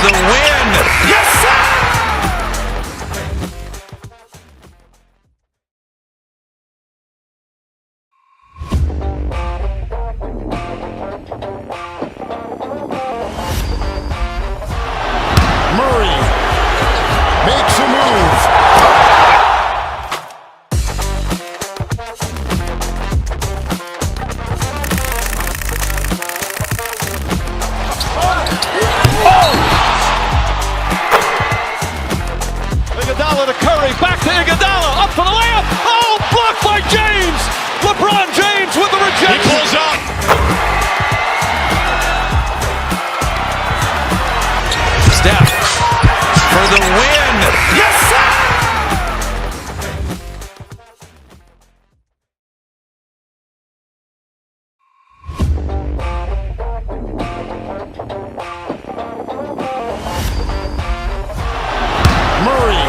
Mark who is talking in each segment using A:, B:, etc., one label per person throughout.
A: the win. Yes, sir!
B: Murray makes a move.
A: Iguodala to Curry, back to Iguodala, up for the layup. Oh, blocked by James. LeBron James with the rejection. He pulls up. Steph for the win. Yes, sir!
B: Murray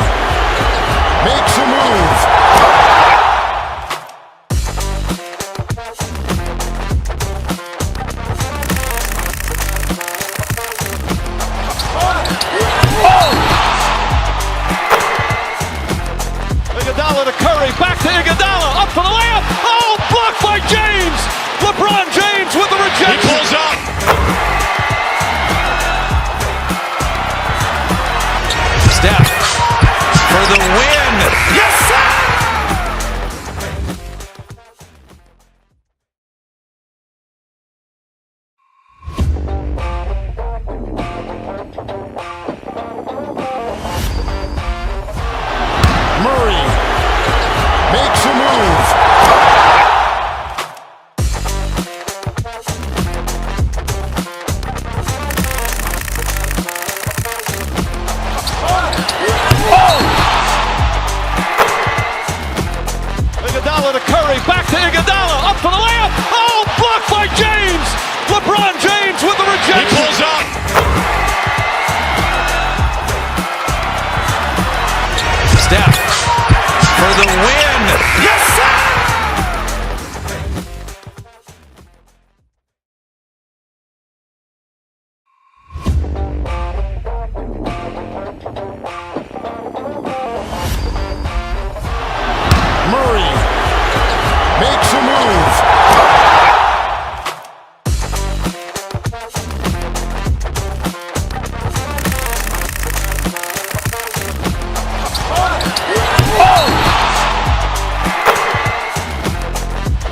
B: makes a move.
A: Iguodala to Curry, back to Iguodala, up for the layup. Oh, blocked by James. LeBron James with the rejection. He pulls up. Steph for the win. Yes, sir!
B: Murray makes a move.
A: Iguodala to Curry, back to Iguodala, up for the layup. Oh, blocked by James. LeBron James with the rejection. He pulls up. Steph for the win. Yes, sir!
B: Murray makes a move.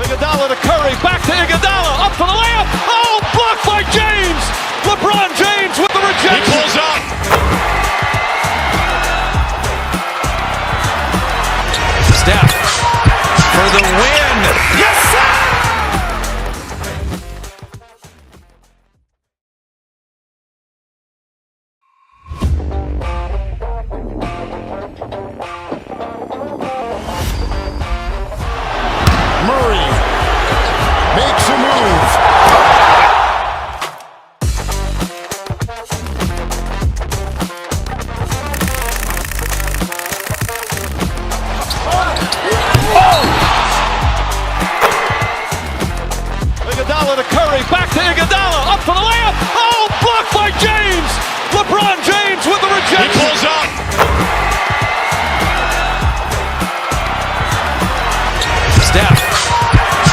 A: Iguodala to Curry, back to Iguodala, up for the layup. Oh, blocked by James. LeBron James with the rejection. He pulls up. Steph for the win. Yes, sir!
B: Murray makes a move.
A: Iguodala to Curry, back to Iguodala, up for the layup. Oh, blocked by James. LeBron James with the rejection. He pulls up. Steph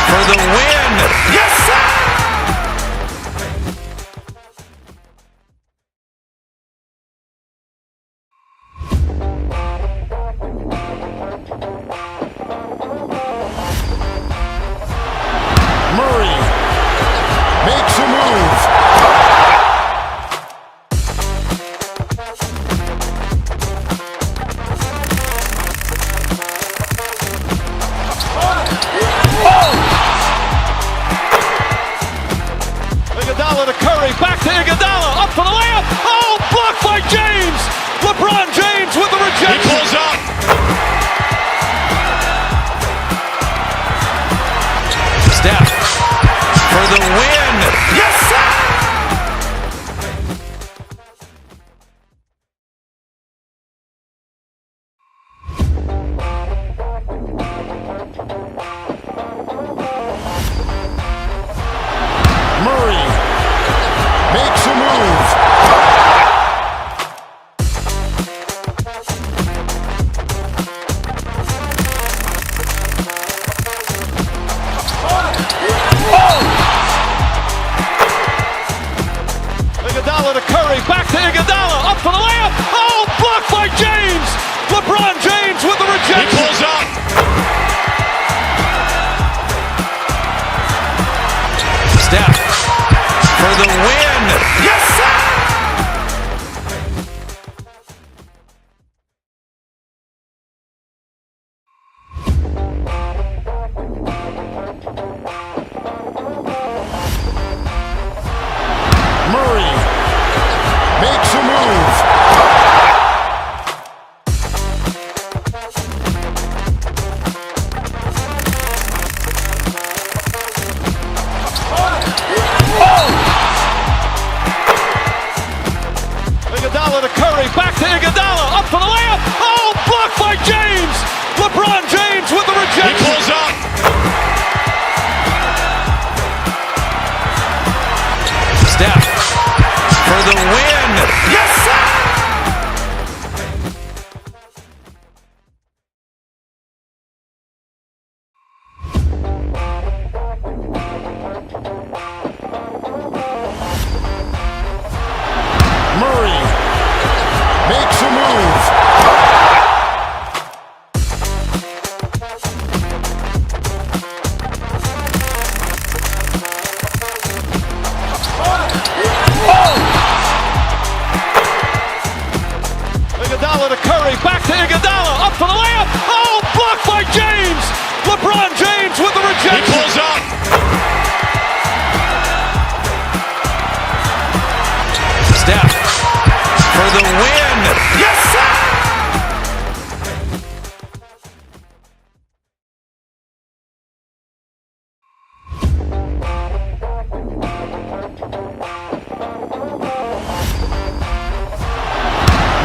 A: for the win. Yes, sir!
B: Murray makes a move.
A: Iguodala to Curry, back to Iguodala, up for the layup. Oh, blocked by James. LeBron James with the rejection. He pulls up. Steph for the win. Yes, sir!
B: Murray makes a move.
A: Curry back to Iguodala, up for the layup. Oh, blocked by James. LeBron James with the rejection. He pulls up.
C: Steph for the win.
A: Yes, sir.
B: Murray makes a move.
A: Iguodala to Curry, back to Iguodala, up for the layup. Oh, blocked by James. LeBron James with the rejection. He pulls up.
C: Steph for the win.
A: Yes, sir.
B: Murray makes a move.
A: Iguodala to Curry, back to Iguodala, up for the layup. Oh, blocked by James. LeBron James with the rejection. He pulls up.
C: Steph for the win.
A: Yes, sir.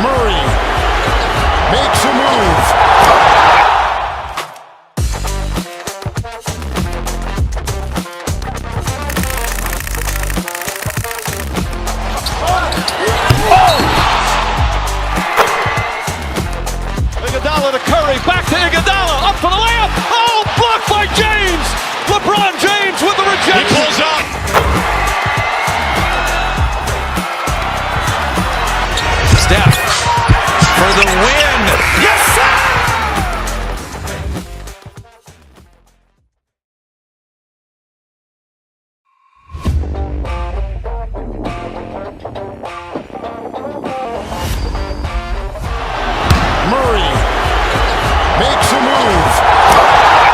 B: Murray makes a move.
A: Iguodala to Curry, back to Iguodala, up for the layup. Oh, blocked by James. LeBron James with the rejection. He pulls up.
C: Steph for the win.
A: Yes, sir.
B: Murray makes a move.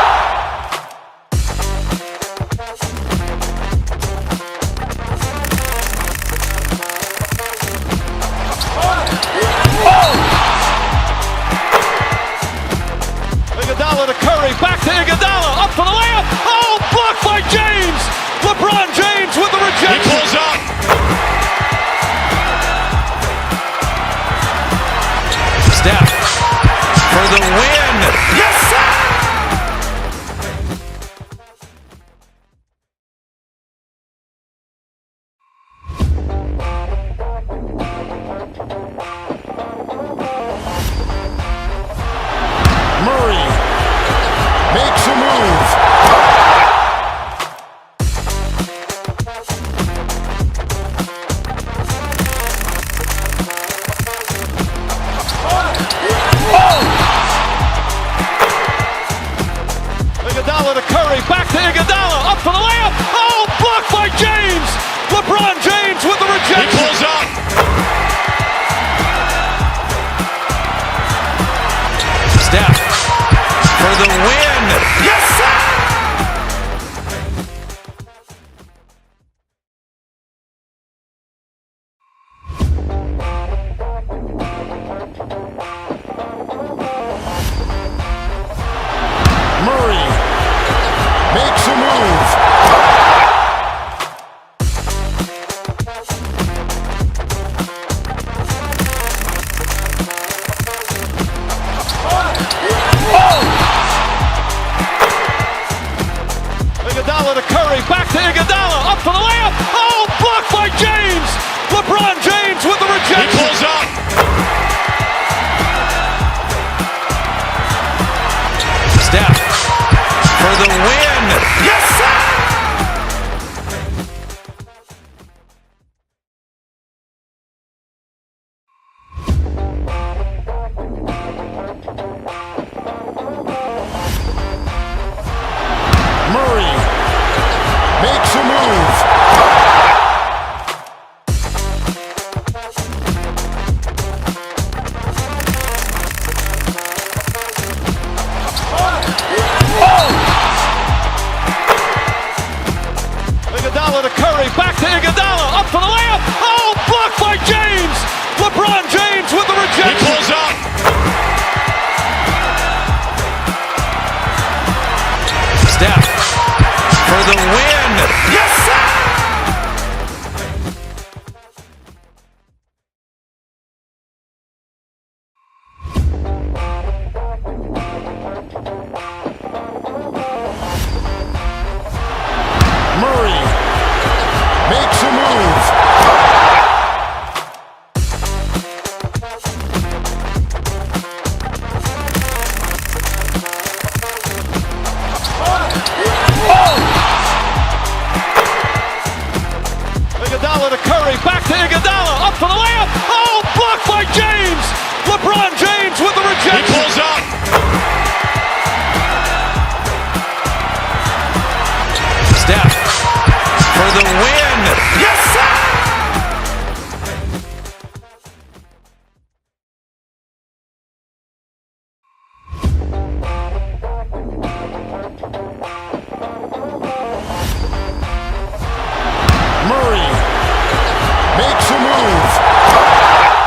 A: Iguodala to Curry, back to Iguodala, up for the layup. Oh, blocked by James. LeBron James with the rejection.
C: He pulls up. Steph for the win.
A: Yes, sir.
B: Murray makes a move.
A: Iguodala to Curry, back to Iguodala, up for the layup. Oh, blocked by James. LeBron James with the
C: He
A: rejection.
C: pulls up. Steph for the win.
A: Yes, sir.
B: Murray makes a move.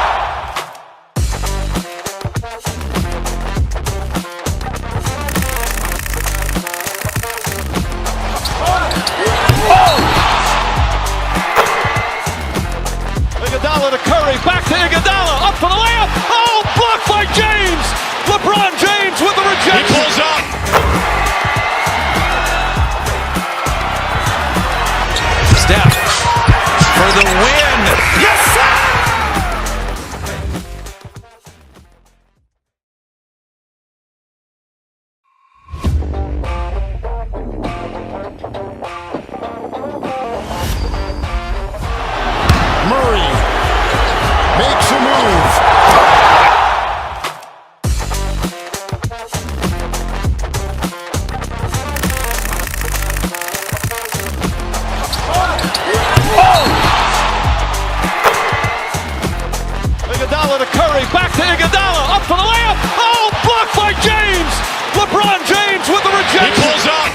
A: Iguodala to Curry, back to Iguodala, up for the layup. Oh, blocked by James. LeBron James with the
C: He
A: rejection.
C: pulls up. Steph for the win.
A: Yes, sir.
B: Murray makes a move.
A: Iguodala to Curry, back to Iguodala, up for the layup. Oh, blocked by James. LeBron James with the
C: He
A: rejection.
C: pulls up.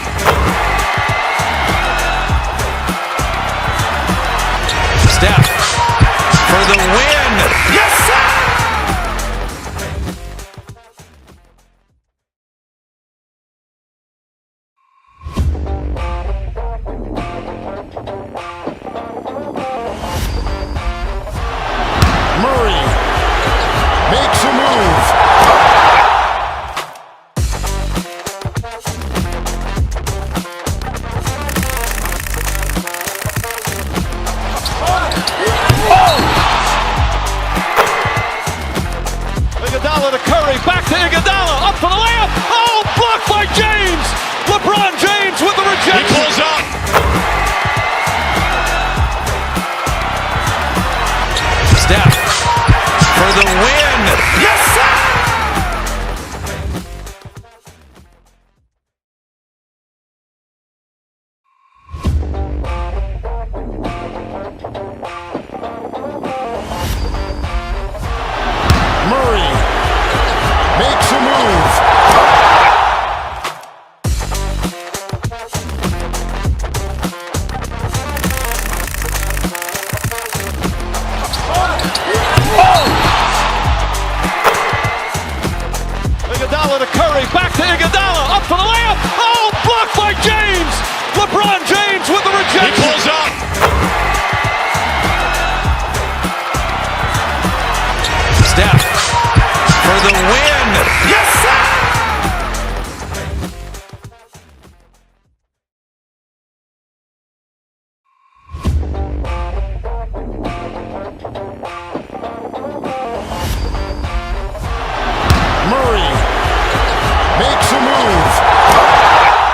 C: Steph for the win.
A: Yes, sir.
B: Murray makes a move.
A: Iguodala to Curry, back to Iguodala, up for the layup. Oh, blocked by James. LeBron James with the
C: He
A: rejection.
C: pulls up. Steph for the win.
A: Yes, sir.
B: Murray makes a move.
A: Iguodala to Curry, back to Iguodala, up for the layup. Oh, blocked by James. LeBron James with the
C: He
A: rejection.
C: pulls up. Steph for the win.
A: Yes, sir.
B: Murray makes a move.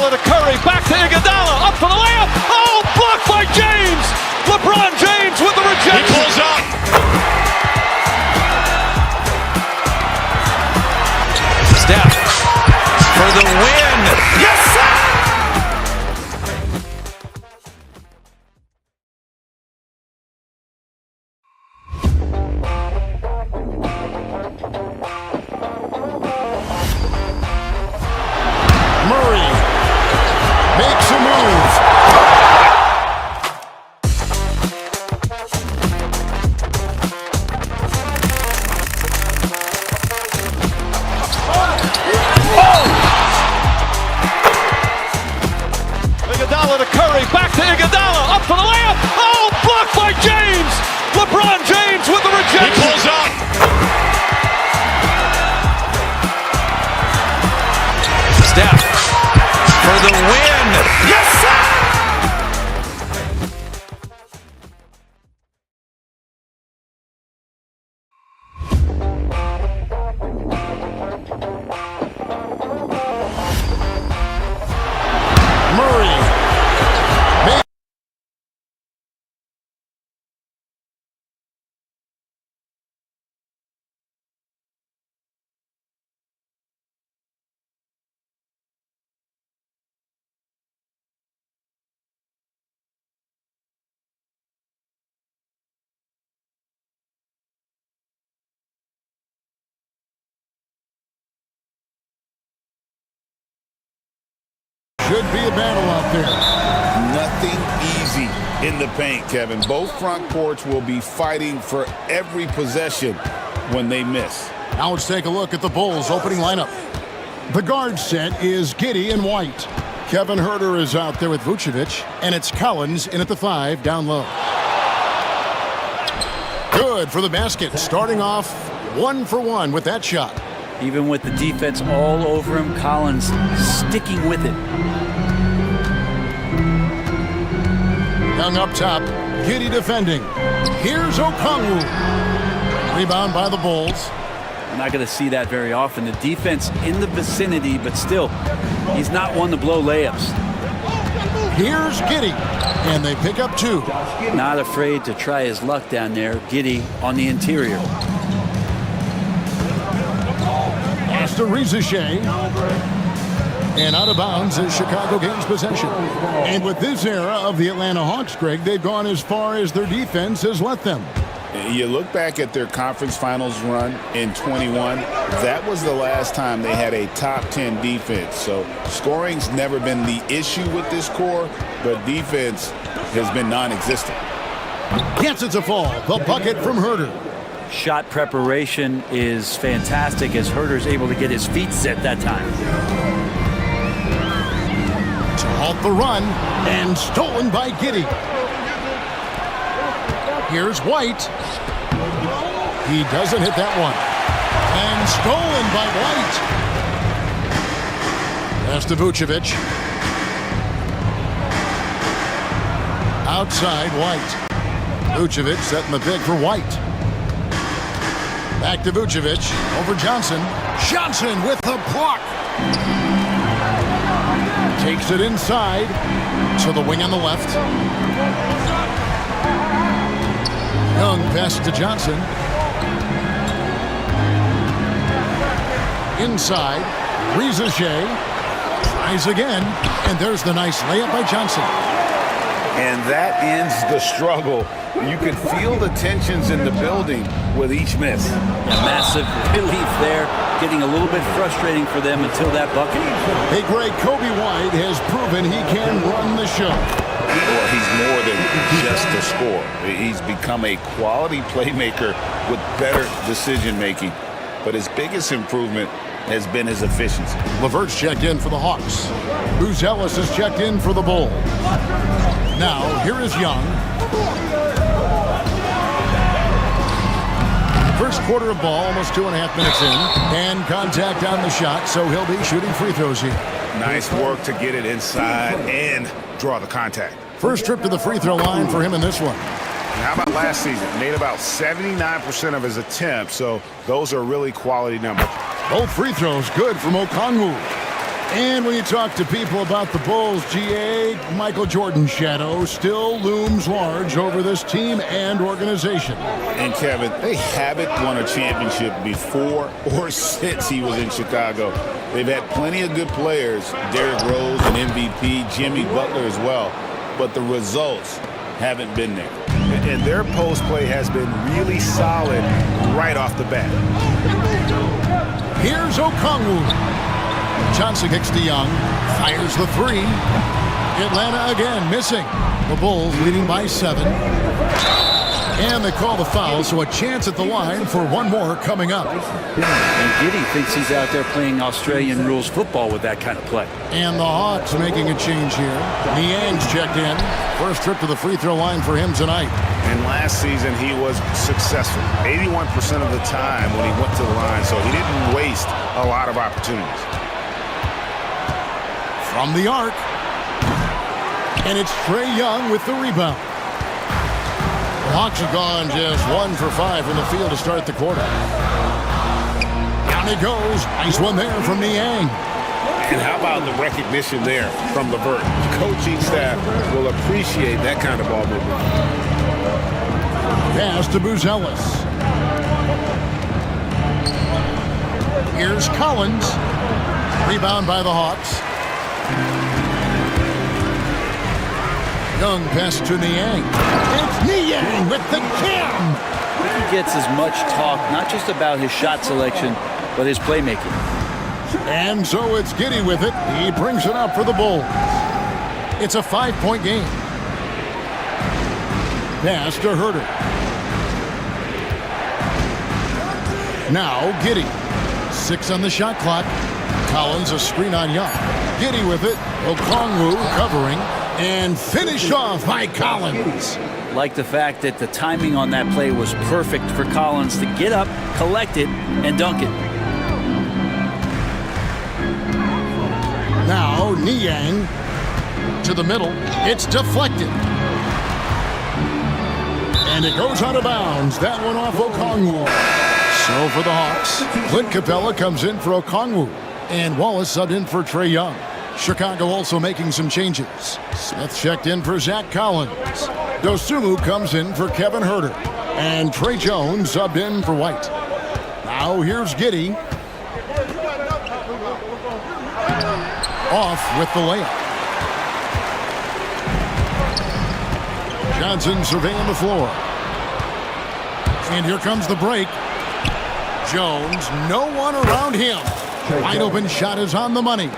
A: Iguodala to Curry, back to Iguodala, up for the layup. Oh, blocked by James. LeBron James with the rejection.
C: He pulls up. Steph for the win.
A: Yes, sir!
B: Murray makes a move.
A: Iguodala to Curry, back to Iguodala, up for the layup. Oh, blocked by James. LeBron James with the
C: He
A: rejection.
C: pulls up. Steph for the win.
A: Yes, sir!
B: Murray makes should be a battle out there.
D: Nothing easy in the paint, Kevin. Both front courts will be fighting for every possession when they miss.
B: Now let's take a look at the Bulls' opening lineup. The guard set is Giddey and White. Kevin Huerter is out there with Vucevic, and it's Collins in at the 5 down low. Good for the basket, starting off 1 for 1 with that shot.
E: Even with the defense all over him, Collins sticking with it.
B: Young up top, Giddey defending. Here's Okongwu. Rebound by the Bulls.
E: We're not going to see that very often. The defense in the vicinity, but still, he's not one to blow layups.
B: Here's Giddey, and they pick up 2.
E: Not afraid to try his luck down there. Giddey on the interior.
B: Pass to Rizichet. And out of bounds is Chicago gains possession. And with this era of the Atlanta Hawks, Greg, they've gone as far as their defense has let them.
D: You look back at their conference finals run in 21, that was the last time they had a top 10 defense. So scoring's never been the issue with this core, but defense has been non-existent.
B: Gets it to fall. The bucket from Huerter.
E: Shot preparation is fantastic as Huerter's able to get his feet set that time.
B: To halt the run, and stolen by Giddey. Here's White. He doesn't hit that one. And stolen by White. Pass to Vucevic. Outside White. Vucevic setting the pick for White. Back to Vucevic. Over Johnson. Johnson with the block. Takes it inside to the wing on the left. Young pass to Johnson. Inside. Rizichet tries again, and there's the nice layup by Johnson.
D: And that ends the struggle. You can feel the tensions in the building with each miss.
E: A massive relief there, getting a little bit frustrating for them until that bucket.
B: Hey, Greg, Kobe White has proven he can run the show.
D: Well, he's more than just a scorer. He's become a quality playmaker with better decision-making. But his biggest improvement has been his efficiency.
B: LeVert's checked in for the Hawks. Booz Ellis has checked in for the Bulls. Now, here is Young. First quarter of ball, almost 2.5 minutes in. And contact on the shot, so he'll be shooting free throws here.
D: Nice work to get it inside and draw the contact.
B: First trip to the free throw line for him in this one.
D: How about last season? Made about 79% of his attempts, so those are really quality numbers.
B: Both free throws good from Okongwu. And when you talk to people about the Bulls, GA, Michael Jordan's shadow still looms large over this team and organization.
D: And Kevin, they haven't won a championship before or since he was in Chicago. They've had plenty of good players, Derrick Rose, an MVP, Jimmy Butler as well, but the results haven't been there.
F: And their post play has been really solid right off the bat.
B: Here's Okongwu. Johnson kicks to Young, fires the three. Atlanta again missing. The Bulls leading by 7. And they call the foul, so a chance at the line for one more coming up.
E: And Giddey thinks he's out there playing Australian rules football with that kind of play.
B: And the Hawks making a change here. Niang's checked in. First trip to the free throw line for him tonight.
F: And last season he was successful 81% of the time when he went to the line, so he didn't waste a lot of opportunities.
B: From the arc. And it's Trae Young with the rebound. The Hawks have gone just 1 for 5 from the field to start the quarter. Down he goes. Nice one there from Niang.
F: And how about the recognition there from LeVert? The coaching staff will appreciate that kind of ball movement.
B: Pass to Buzelis. Here's Collins. Rebound by the Hawks. Young pass to Niang. It's Niang with the jam.
E: He gets as much talk, not just about his shot selection, but his playmaking.
B: And so it's Giddey with it. He brings it up for the Bulls. It's a 5-point game. Pass to Herter. Now Giddey. 6 on the shot clock. Collins a screen on Young. Giddey with it. Okongwu covering. And finished off by Collins.
E: Like the fact that the timing on that play was perfect for Collins to get up, collect it, and dunk it.
B: Now Niang to the middle. It's deflected. And it goes out of bounds. That one off Okongwu. So for the Hawks, Clint Capella comes in for Okongwu. And Wallace subbed in for Trae Young. Chicago also making some changes. Smith checked in for Zach Collins. Dosunmu comes in for Kevin Herter. And Trey Jones subbed in for White. Now here's Giddey. Off with the layup. Johnson surveying the floor. And here comes the break. Jones, no one around him. Wide open shot is on the money.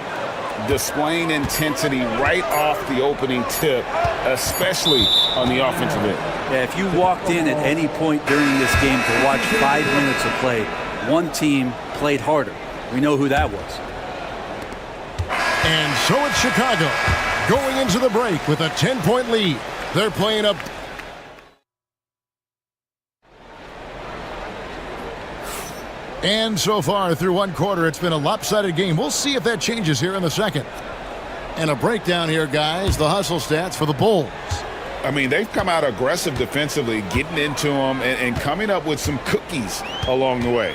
D: Displaying intensity right off the opening tip, especially on the offensive end.
E: Yeah, if you walked in at any point during this game to watch 5 minutes of play, one team played harder. We know who that was.
B: And so it's Chicago going into the break with a 10-point lead. They're playing up. And so far through one quarter, it's been a lopsided game. We'll see if that changes here in the second. And a breakdown here, guys. The hustle stats for the Bulls.
D: I mean, they've come out aggressive defensively, getting into them and coming up with some cookies along the way.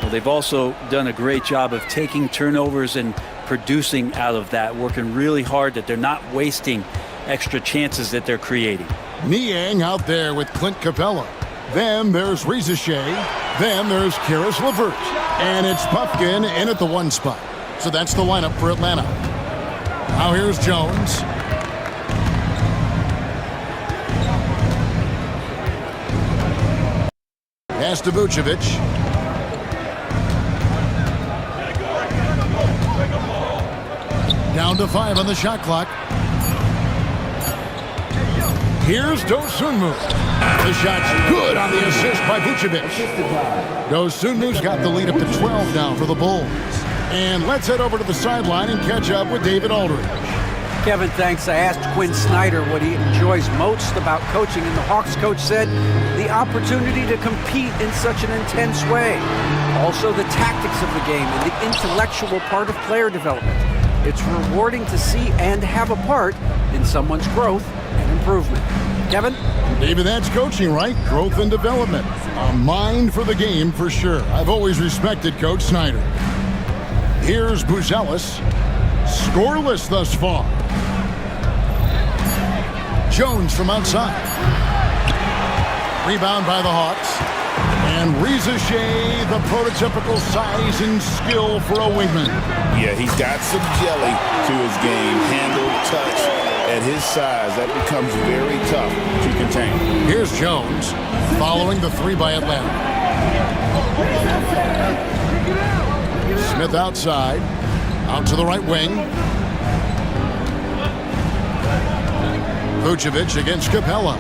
E: Well, they've also done a great job of taking turnovers and producing out of that, working really hard that they're not wasting extra chances that they're creating.
B: Niang out there with Clint Capella. Then there's Rizachet. Then there's Karis LeVert. And it's Puffkin in at the 1 spot. So that's the lineup for Atlanta. Now here's Jones. Pass to Vucevic. Down to 5 on the shot clock. Here's Dosunmu. The shot's good on the assist by Vucevic. Dosunmu's got the lead up to 12 now for the Bulls. And let's head over to the sideline and catch up with David Aldridge.
G: Kevin, thanks. I asked Quinn Snyder what he enjoys most about coaching, and the Hawks coach said the opportunity to compete in such an intense way. Also the tactics of the game and the intellectual part of player development. It's rewarding to see and have a part in someone's growth and improvement. Kevin?
B: David, that's coaching, right? Growth and development. A mind for the game for sure. I've always respected Coach Snyder. Here's Buzelis. Scoreless thus far. Jones from outside. Rebound by the Hawks. And Reza Shea, the prototypical size and skill for a wingman.
D: Yeah, he's got some jelly to his game. Handle, touch. At his size, that becomes very tough to contain.
B: Here's Jones following the three by Atlanta. Smith outside. Out to the right wing. Vucevic against Capella.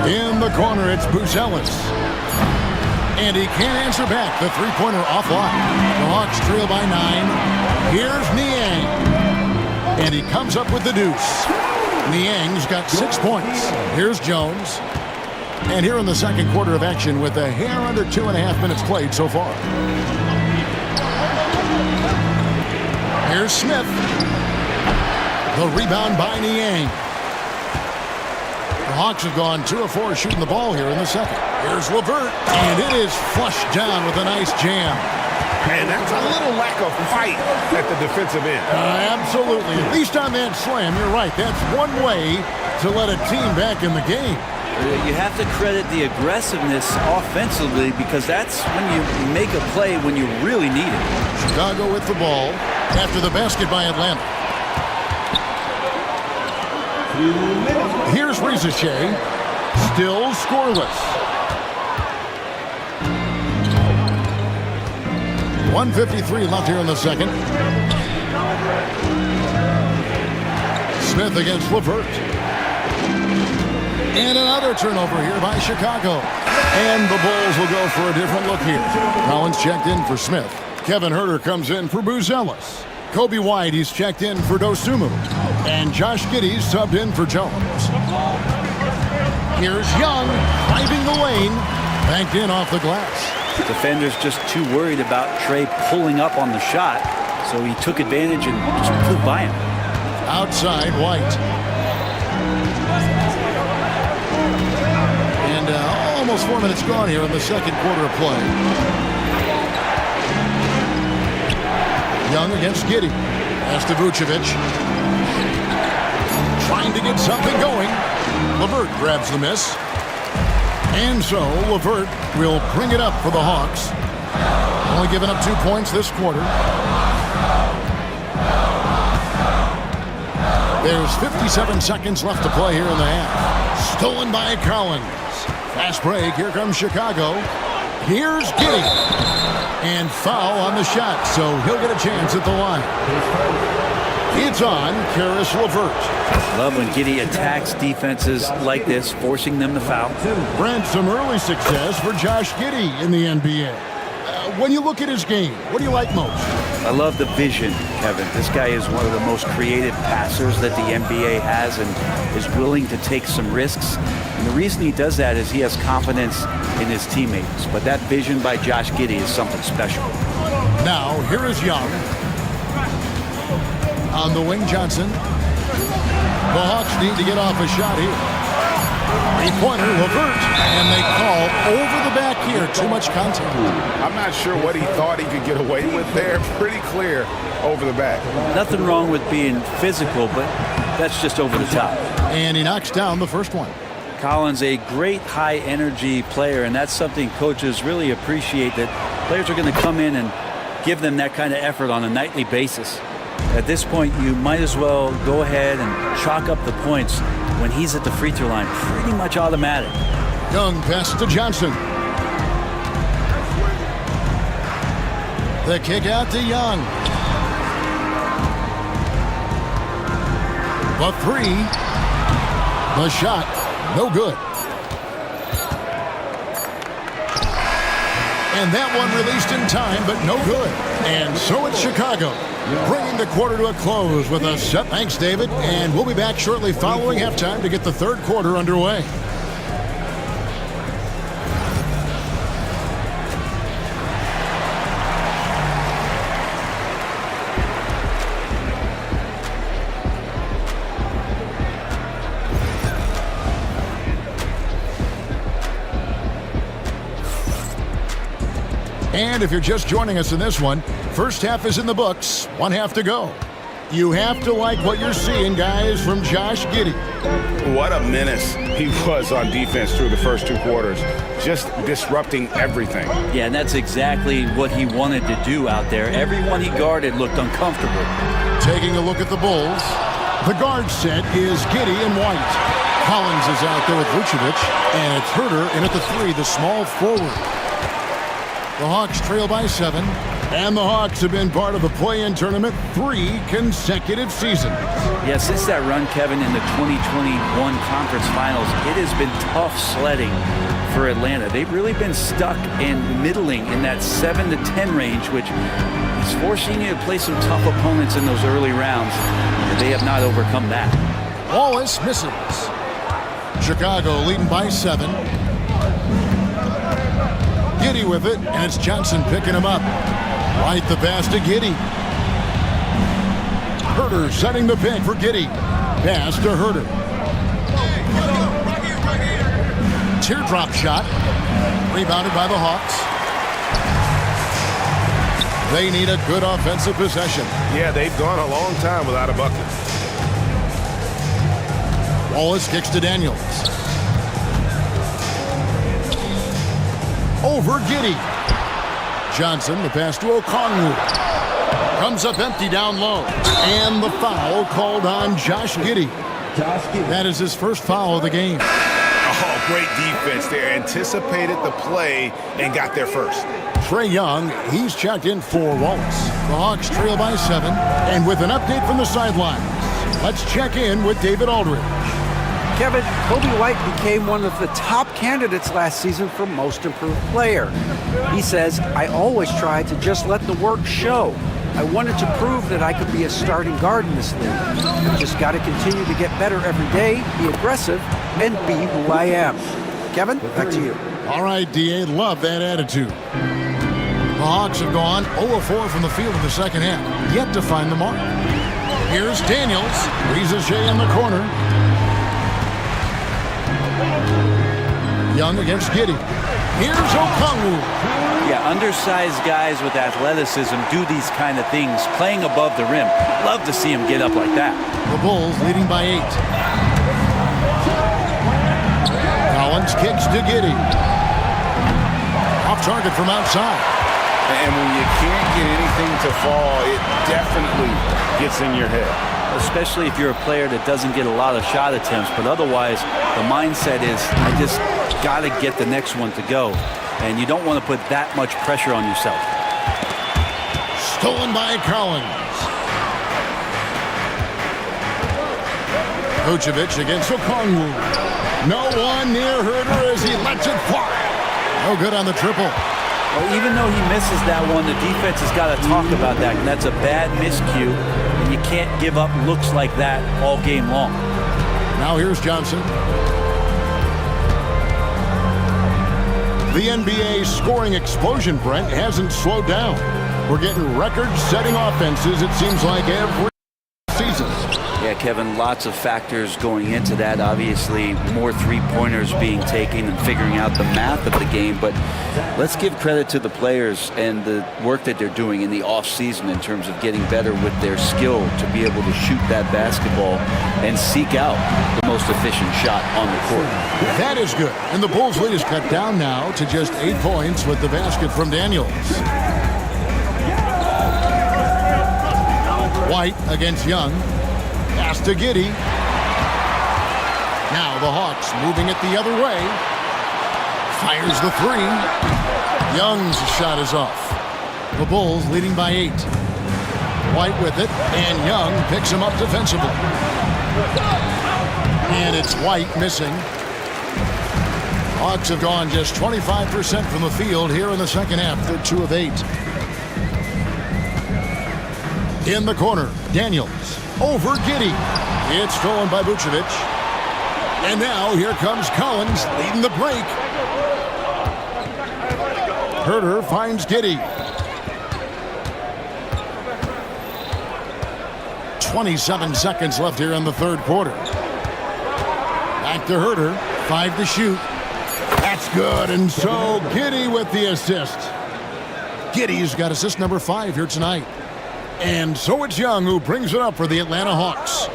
B: In the corner, it's Buzelis. And he can't answer back. The three-pointer offline. The Hawks trail by 9. Here's Niang. And he comes up with the deuce. Niang's got 6 points. Here's Jones. And here in the second quarter of action with a hair under 2.5 minutes played so far. Here's Smith. The rebound by Niang. The Hawks have gone 2 of 4 shooting the ball here in the second. Here's LeVert. And it is flushed down with a nice jam.
F: And that's a little lack of fight at the defensive end.
B: Absolutely. At least on that slam, you're right. That's one way to let a team back in the game.
E: You have to credit the aggressiveness offensively because that's when you make a play when you really need it.
B: Chicago with the ball after the basket by Atlanta. Here's Reza Shea. Still scoreless. 1:53 left here in the second. Smith against LeVert. And another turnover here by Chicago. And the Bulls will go for a different look here. Collins checked in for Smith. Kevin Huerter comes in for Buzelis. Kobe White, he's checked in for Dosunmu. And Josh Giddey's subbed in for Jones. Here's Young, driving the lane. Banked in off the glass.
E: Defender's just too worried about Trey pulling up on the shot, so he took advantage and just flew by him.
B: Outside, White. And almost 4 minutes gone here in the second quarter of play. Young against Giddey. Pass to Vucevic. Trying to get something going. LeVert grabs the miss. And so LeVert will bring it up for the Hawks. Only giving up 2 points this quarter. There's 57 seconds left to play here in the half. Stolen by Collins. Fast break. Here comes Chicago. Here's Giddey. And foul on the shot, so he'll get a chance at the line. It's on Caris LeVert.
E: Love when Giddey attacks defenses like this, forcing them to foul.
B: Brent, some early success for Josh Giddey in the NBA. When you look at his game, what do you like most?
E: I love the vision, Kevin. This guy is one of the most creative passers that the NBA has and is willing to take some risks. And the reason he does that is he has confidence in his teammates. But that vision by Josh Giddey is something special.
B: Now, here is Young. On the wing, Johnson. The Hawks need to get off a shot here. Three-pointer, LeVert. And they call over the back here. Too much contact.
F: I'm not sure what he thought he could get away with there. Pretty clear over the back.
E: Nothing wrong with being physical, but that's just over the top.
B: And he knocks down the first one.
E: Collins, a great high-energy player, and that's something coaches really appreciate, that players are going to come in and give them that kind of effort on a nightly basis. At this point, you might as well go ahead and chalk up the points when he's at the free throw line. Pretty much automatic.
B: Young pass to Johnson. The kick out to Young. The three. The shot. No good. And that one released in time, but no good. And so it's Chicago, bringing the quarter to a close with a set. Thanks, David. And we'll be back shortly following halftime to get the third quarter underway. And if you're just joining us in this one, first half is in the books, 1 half to go. You have to like what you're seeing, guys, from Josh Giddey.
F: What a menace he was on defense through the first 2 quarters, just disrupting everything.
E: Yeah, and that's exactly what he wanted to do out there. Everyone he guarded looked uncomfortable.
B: Taking a look at the Bulls, the guard set is Giddey and White. Collins is out there with Vucevic, and it's Herter in at the 3, the small forward. The Hawks trail by 7, and the Hawks have been part of the play-in tournament 3 consecutive seasons.
E: Yeah, since that run, Kevin, in the 2021 conference finals, it has been tough sledding for Atlanta. They've really been stuck in middling in that 7 to 10 range, which is forcing you to play some tough opponents in those early rounds. And they have not overcome that.
B: Wallace misses. Chicago leading by 7. Giddey with it, and it's Johnson picking him up. Right the pass to Giddey. Herter setting the pick for Giddey. Pass to Herter. Teardrop shot. Rebounded by the Hawks. They need a good offensive possession.
F: Yeah, they've gone a long time without a bucket.
B: Wallace kicks to Daniels. Over Giddey. Johnson, the pass to Okongwu. Comes up empty down low. And the foul called on Josh Giddey. That is his first foul of the game.
F: Oh, great defense there. Anticipated the play and got there first.
B: Trae Young, he's checked in for Wallace. The Hawks trail by 7. And with an update from the sidelines, let's check in with David Aldridge.
G: Kevin, Kobe White became one of the top candidates last season for Most Improved Player. He says, I always try to just let the work show. I wanted to prove that I could be a starting guard in this league. Just got to continue to get better every day, be aggressive, and be who I am. Kevin, back to you.
B: All right, D.A., love that attitude. The Hawks have gone 0-4 from the field in the second half, yet to find the mark. Here's Daniels. Riza in the corner. Young against Giddey. Here's Okongwu.
E: Yeah, undersized guys with athleticism do these kind of things, playing above the rim. Love to see him get up like that.
B: The Bulls leading by 8. Collins kicks to Giddey. Off target from outside.
F: And when you can't get anything to fall, it definitely gets in your head.
E: Especially if you're a player that doesn't get a lot of shot attempts, but otherwise the mindset is, I just got to get the next one to go. And you don't want to put that much pressure on yourself.
B: Stolen by Collins. Vucevic against Okongwu. No one near Herter as he lets it fly. No good on the triple.
E: Well, even though he misses that one, the defense has got to talk about that. And that's a bad miscue. And you can't give up looks like that all game long.
B: Now here's Johnson. The NBA scoring explosion, Brent, hasn't slowed down. We're getting record-setting offenses, it seems like, every season.
E: Yeah, Kevin, lots of factors going into that. Obviously, more three-pointers being taken and figuring out the math of the game. But let's give credit to the players and the work that they're doing in the off-season in terms of getting better with their skill to be able to shoot that basketball and seek out the most efficient shot on the court.
B: That is good. And the Bulls' lead is cut down now to just 8 points with the basket from Daniels. White against Young. Pass to Giddey. Now the Hawks moving it the other way. Fires the 3. Young's shot is off. The Bulls leading by 8. White with it, and Young picks him up defensively. And it's White missing. Hawks have gone just 25% from the field here in the second half. They're 2 of 8. In the corner, Daniels. Over Giddey. It's stolen by Vucevic. And now here comes Collins leading the break. Herter finds Giddey. 27 seconds left here in the third quarter. Back to Herter. 5 to shoot. That's good. And so Giddey with the assist. Giddey's got assist number 5 here tonight. And so it's Young who brings it up for the Atlanta Hawks.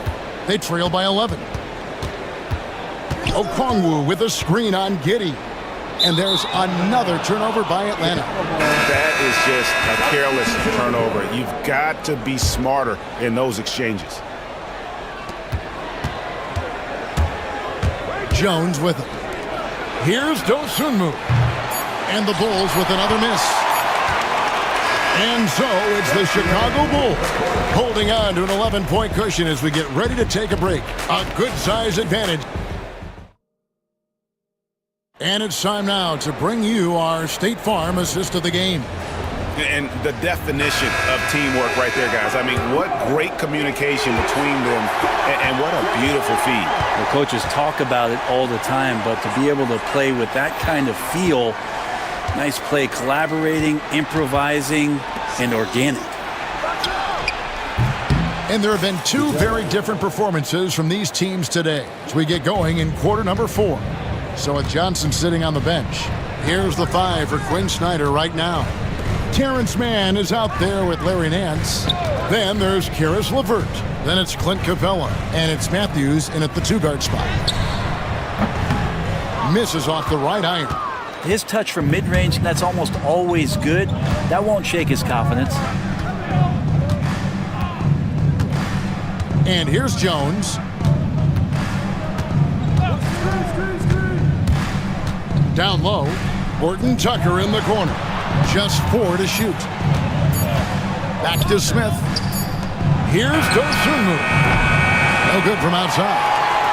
B: They trail by 11. Okongwu with a screen on Giddey. And there's another turnover by Atlanta.
F: That is just a careless turnover. You've got to be smarter in those exchanges.
B: Jones with it. Here's Dosunmu. And the Bulls with another miss. And so it's the Chicago Bulls holding on to an 11-point cushion as we get ready to take a break. A good size advantage. And it's time now to bring you our State Farm assist of the game.
F: And the definition of teamwork right there, guys. I mean, what great communication between them, and what a beautiful feed.
E: The coaches talk about it all the time, but to be able to play with that kind of feel, nice play, collaborating, improvising, and organic.
B: And there have been two very different performances from these teams today as we get going in quarter number 4. So with Johnson sitting on the bench, here's the 5 for Quinn Snyder right now. Terrence Mann is out there with Larry Nance. Then there's Karis LeVert. Then it's Clint Capella. And it's Matthews in at the 2-guard spot. Misses off the right iron.
E: His touch from mid-range, that's almost always good. That won't shake his confidence.
B: And here's Jones. Down low, Horton Tucker in the corner. Just 4 to shoot. Back to Smith. Here's Dosunmu. No good from outside.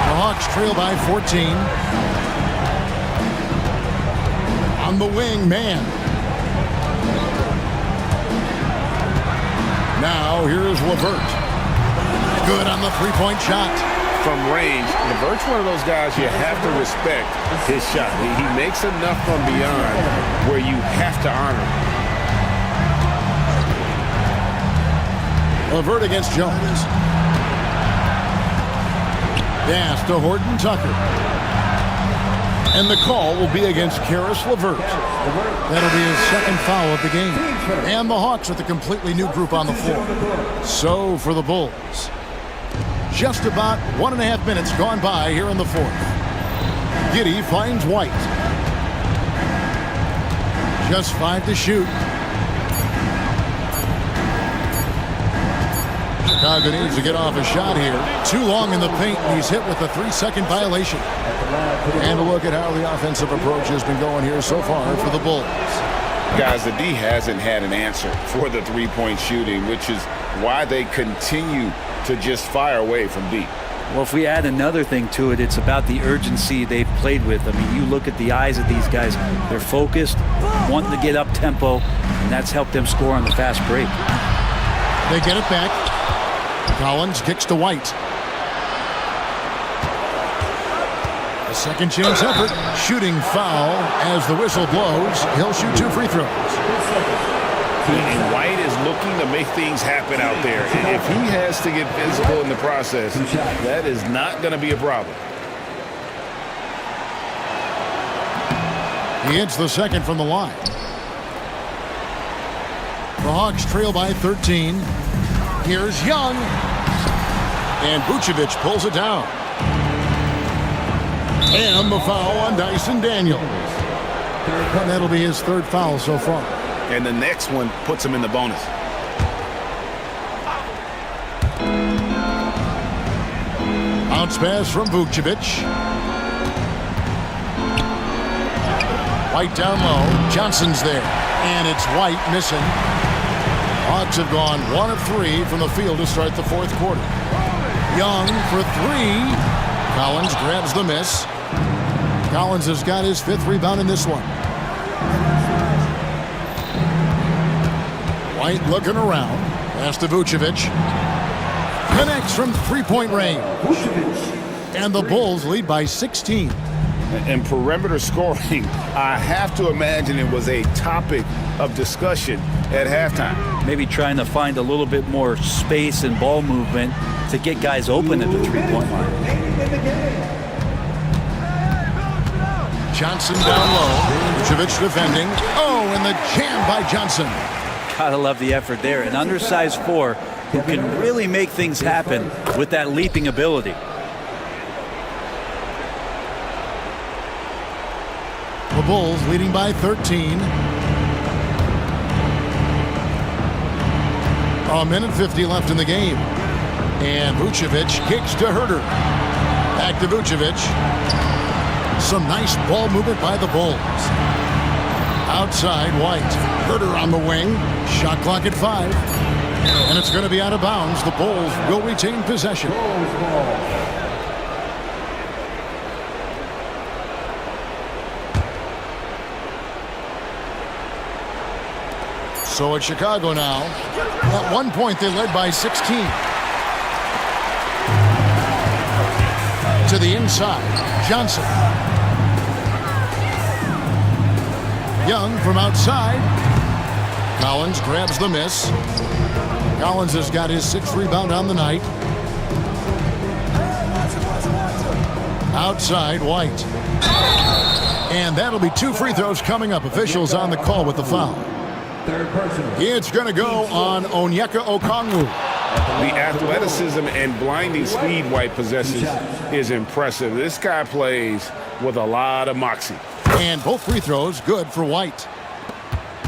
B: The Hawks trail by 14. On the wing, Mann. Now here's LeVert. Good on the 3-point shot.
F: From range, LeVert's one of those guys you have to respect his shot. He makes enough from beyond where you have to honor him.
B: LeVert against Jones. Pass to Horton Tucker. And the call will be against Karis LeVert. That'll be his second foul of the game. And the Hawks with a completely new group on the floor. So for the Bulls, just about 1.5 minutes gone by here in the 4th. Giddey finds White. Just 5 to shoot. Chicago needs to get off a shot here. Too long in the paint, and he's hit with a 3-second violation. And a look at how the offensive approach has been going here so far for the Bulls.
F: Guys, the D hasn't had an answer for the 3-point shooting, which is why they continue to just fire away from deep.
E: Well, if we add another thing to it, it's about the urgency they've played with. I mean, you look at the eyes of these guys. They're focused, wanting to get up tempo, and that's helped them score on the fast break.
B: They get it back. Collins kicks to White. A second chance effort. Shooting foul as the whistle blows. He'll shoot 2 free throws.
F: And White is looking to make things happen out there. And if he has to get physical in the process, that is not going to be a problem.
B: He hits the second from the line. The Hawks trail by 13. Here's Young. And Vucevic pulls it down. And the foul on Dyson Daniels. And that'll be his 3rd foul so far.
F: And the next one puts him in the bonus.
B: Bounce pass from Vucevic. White down low. Johnson's there. And it's White missing. Hawks have gone 1 of 3 from the field to start the 4th quarter. Young for 3. Collins grabs the miss. Collins has got his 5th rebound in this one. White looking around. Pass to Vucevic. Connects from 3-point range. And the Bulls lead by 16.
F: And perimeter scoring, I have to imagine it was a topic of discussion at halftime.
E: Maybe trying to find a little bit more space and ball movement to get guys open at the 3-point line.
B: Johnson down low. Vucevic defending. Oh, and the jam by Johnson.
E: Gotta love the effort there. An undersized 4 who can really make things happen with that leaping ability.
B: The Bulls leading by 13. A minute 50 left in the game. And Vucevic kicks to Herter. Back to Vucevic. Some nice ball movement by the Bulls. Outside, White. Herter on the wing. Shot clock at 5. And it's going to be out of bounds. The Bulls will retain possession. So it's Chicago now. At one point, they led by 16. To the inside, Johnson. Young from outside. Collins grabs the miss. Collins has got his 6th rebound on the night. Outside, White. And that'll be 2 free throws coming up. Officials on the call with the foul. It's going to go on Onyeka Okongwu.
F: The athleticism and blinding speed White possesses is impressive. This guy plays with a lot of moxie.
B: And both free throws good for White.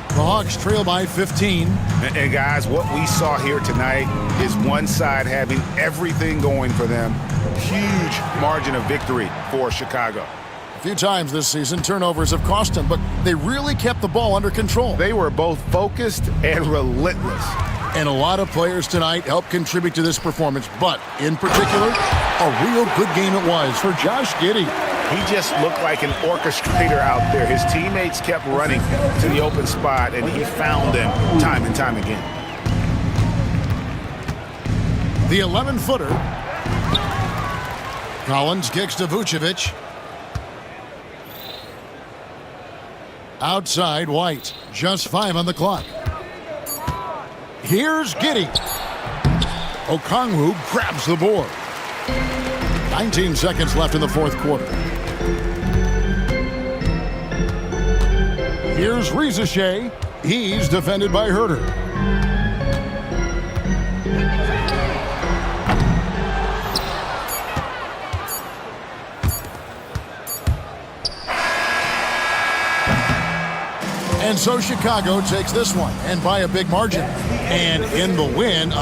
B: The Hawks trail by 15.
D: And guys, what we saw here tonight is one side having everything going for them. Huge margin of victory for Chicago.
B: A few times this season, turnovers have cost them, but they really kept the ball under control.
D: They were both focused and relentless.
B: And a lot of players tonight helped contribute to this performance, but in particular, a real good game it was for Josh Giddey.
D: He just looked like an orchestrator out there. His teammates kept running to the open spot, and he found them time and time again.
B: The 11-footer. Collins kicks to Vucevic. Outside, White. Just 5 on the clock. Here's Giddey. Okongwu grabs the board. 19 seconds left in the 4th quarter. Here's Rizichet. He's defended by Herter. And so Chicago takes this one, and by a big margin. And in the win...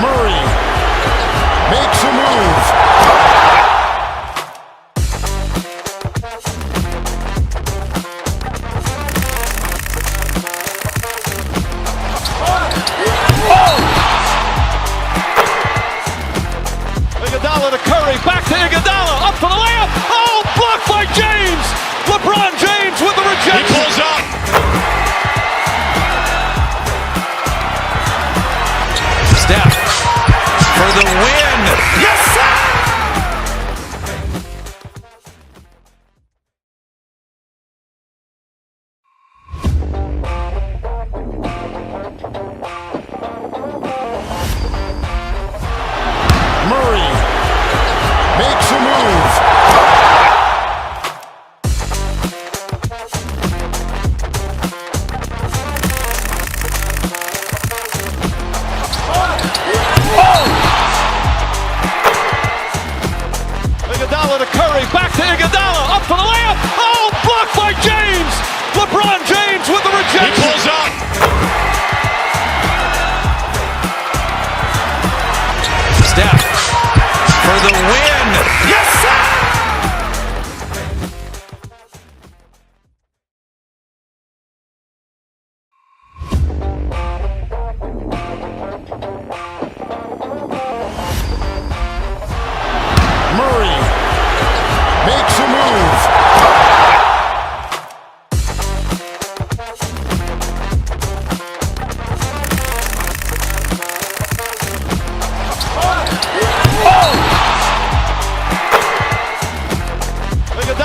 B: Murray makes a move.
A: Iguodala to Curry, back to Iguodala, up for the layup. Oh, blocked by James. LeBron James with the rejection. He pulls up.
C: Steph for the win.
A: Yes, sir.
B: Murray makes a move.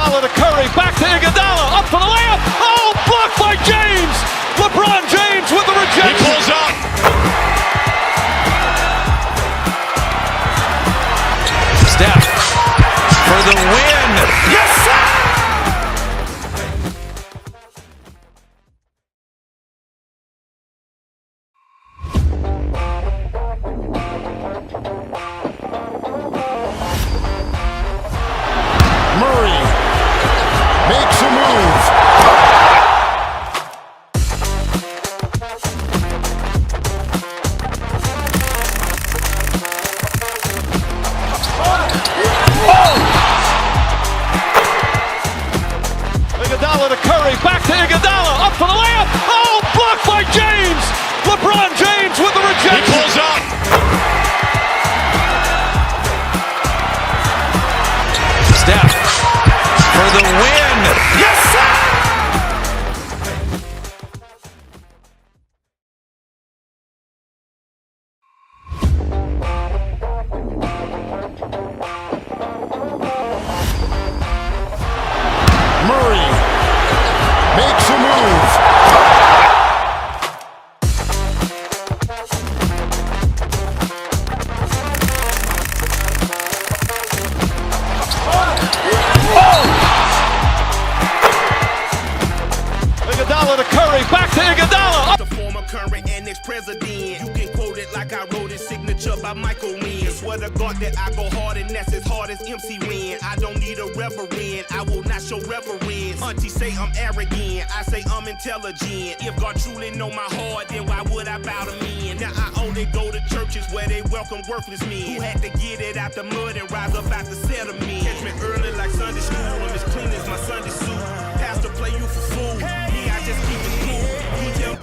A: Iguodala to Curry, back to Iguodala, up for the layup. Oh, blocked by James. LeBron James with the rejection.
C: He pulls up. Steph for the win.
A: Yes, sir.
B: Murray makes a move.
A: Iguodala to Curry, back to Iguodala, up for the layup. Oh, blocked by James. LeBron James with the
C: He
A: rejection.
C: pulls up. Steph for the win.
A: Yes, sir.
B: Murray makes a move.
A: Iguodala to Curry, back to Iguodala.
H: The former, current, and ex-president. You get quoted like I wrote his signature by Michael Wynn. Swear to God that I go hard and that's as hard as MC Win. I don't need a reverend, I will not show reverence. Auntie say I'm arrogant, I say I'm intelligent. If God truly know my heart, then why would I bow to men? Now I only go to churches where they welcome worthless men who had to get it out the mud and rise up out the settlement. Catch me early like Sunday school, I'm as clean as my Sunday suit. Pastor play you for fool, me I just keep it cool. You tell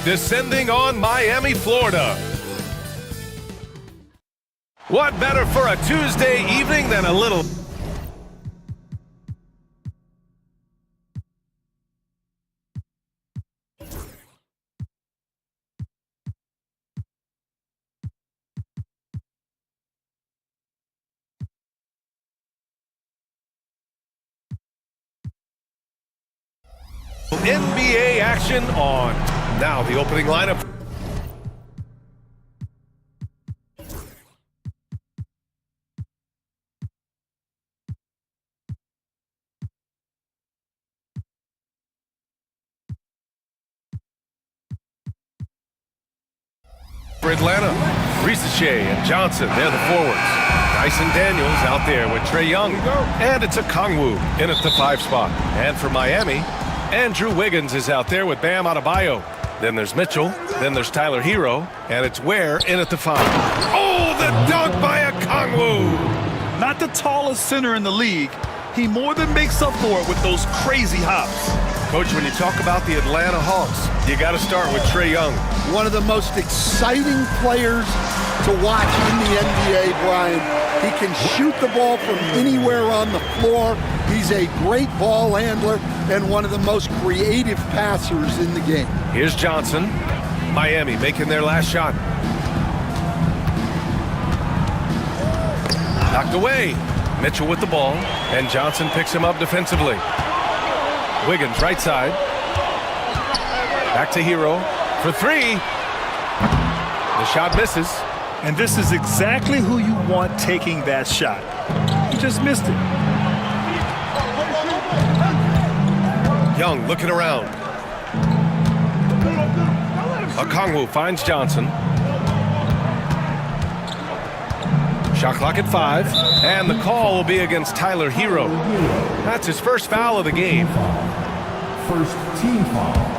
I: Descending on Miami, Florida. What better for a Tuesday evening than a little NBA action on. Now the opening lineup. For Atlanta, Ricochet and Johnson, they're the forwards. Dyson Daniels out there with Trae Young. And it's a Kongwu in at the 5 spot. And for Miami, Andrew Wiggins is out there with Bam Adebayo. Then there's Mitchell. Then there's Tyler Hero. And it's Ware in at the 5. Oh, the dunk by a Kongwu!
J: Not the tallest center in the league, he more than makes up for it with those crazy hops.
I: Coach, when you talk about the Atlanta Hawks, you got to start with Trae Young.
K: One of the most exciting players to watch in the NBA, Brian. He can shoot the ball from anywhere on the floor. He's a great ball handler and one of the most creative passers in the game.
I: Here's Johnson. Miami making their last shot. Knocked away. Mitchell with the ball, and Johnson picks him up defensively. Wiggins right side. Back to Hero for 3. The shot misses.
J: And this is exactly who you want taking that shot. He just missed it.
I: Young looking around. Okongwu finds Johnson. Shot clock at 5, and the call will be against Tyler Hero. That's his first foul of the game.
L: First team foul.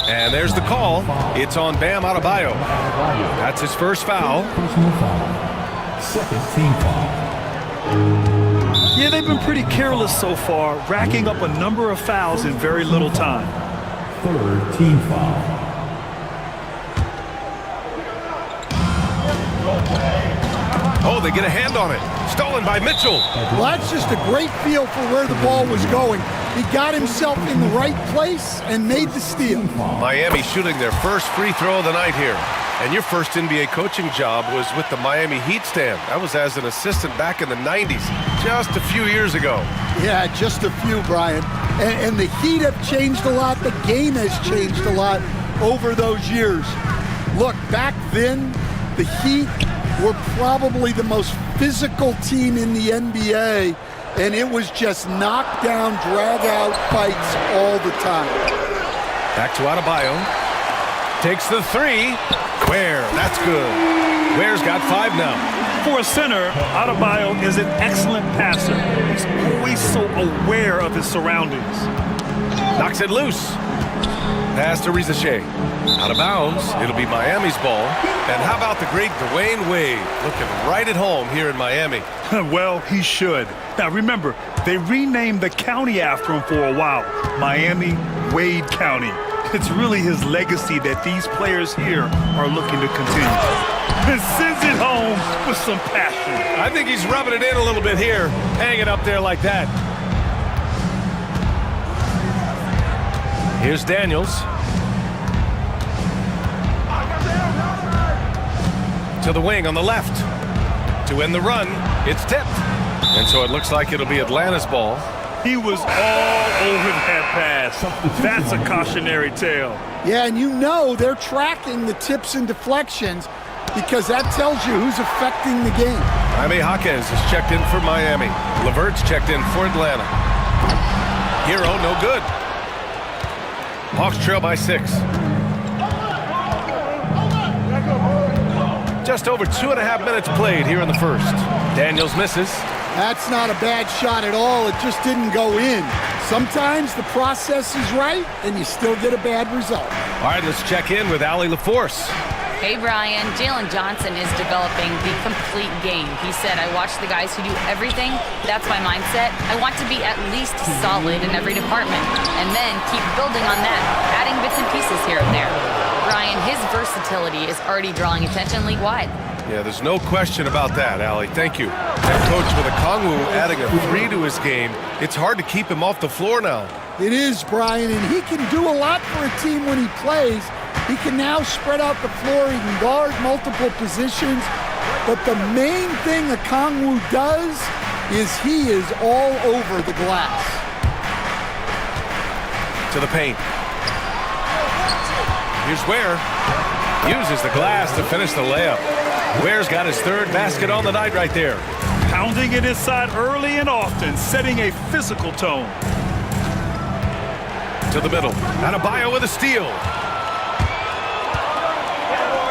I: And there's the call. It's on Bam Adebayo. That's his first foul.
L: Personal foul. Second team foul.
J: Yeah, they've been pretty careless so far, racking up a number of fouls in very little time.
L: Third team foul.
I: Oh, they get a hand on it. Stolen by Mitchell.
K: Well, that's just a great feel for where the ball was going. He got himself in the right place and made the steal.
I: Miami shooting their first free throw of the night here. And your first NBA coaching job was with the Miami Heat stand. That was as an assistant back in the 90s, just a few years ago.
K: Yeah, just a few, Brian. And the Heat have changed a lot. The game has changed a lot over those years. Look, back then, the Heat were probably the most physical team in the NBA, and it was just knockdown, drag-out fights all the time.
I: Back to Adebayo. Takes the three. Ware, that's good. Ware's got 5 now.
J: For a center, Adebayo is an excellent passer. He's always so aware of his surroundings.
I: Knocks it loose. Pass to Rizachet. Out of bounds. It'll be Miami's ball. And how about the great Dwayne Wade looking right at home here in Miami?
J: Well, he should. Now, remember, they renamed the county after him for a while. Miami-Wade County. It's really his legacy that these players here are looking to continue. And sends it home with some passion.
I: I think he's rubbing it in a little bit here, hanging up there like that. Here's Daniels. To the wing on the left. To end the run, it's tipped. And so it looks like it'll be Atlanta's ball.
J: He was all over that pass. That's a cautionary tale.
K: Yeah, and you know they're tracking the tips and deflections because that tells you who's affecting the game.
I: Jaime Jaquez is checked in for Miami. Levert's checked in for Atlanta. Hero, no good. Hawks trail by 6. Just over 2.5 minutes played here in the first. Daniels misses.
K: That's not a bad shot at all. It just didn't go in. Sometimes the process is right, and you still get a bad result.
I: All right, let's check in with Allie LaForce.
M: Hey, Brian. Jalen Johnson is developing the complete game. He said, I watch the guys who do everything. That's my mindset. I want to be at least solid in every department, and then keep building on that, adding bits and pieces here and there. Brian, his versatility is already drawing attention league-wide.
I: Yeah, there's no question about that, Allie. Thank you. Head coach with Okongwu adding a 3 to his game. It's hard to keep him off the floor now.
K: It is, Brian, and he can do a lot for a team when he plays. He can now spread out the floor. He can guard multiple positions. But the main thing Okongwu does is he is all over the glass.
I: To the paint. Here's Ware. Uses the glass to finish the layup. Ware's got his 3rd basket on the night right there.
J: Pounding it inside early and often, setting a physical tone.
I: To the middle. Adebayo with a steal.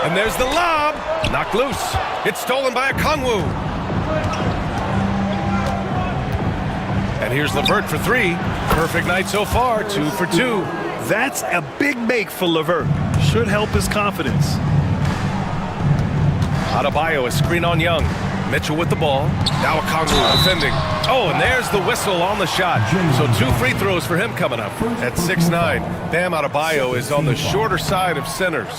I: And there's the lob. Knocked loose. It's stolen by Okongwu. And here's Levert for 3. Perfect night so far, 2 for 2.
J: That's a big make for Levert. Should help his confidence.
I: Adebayo, a screen on Young. Mitchell with the ball. Now Okongwu defending. Oh, and there's the whistle on the shot. So 2 free throws for him coming up. At 6'9", Bam Adebayo is on the shorter side of centers.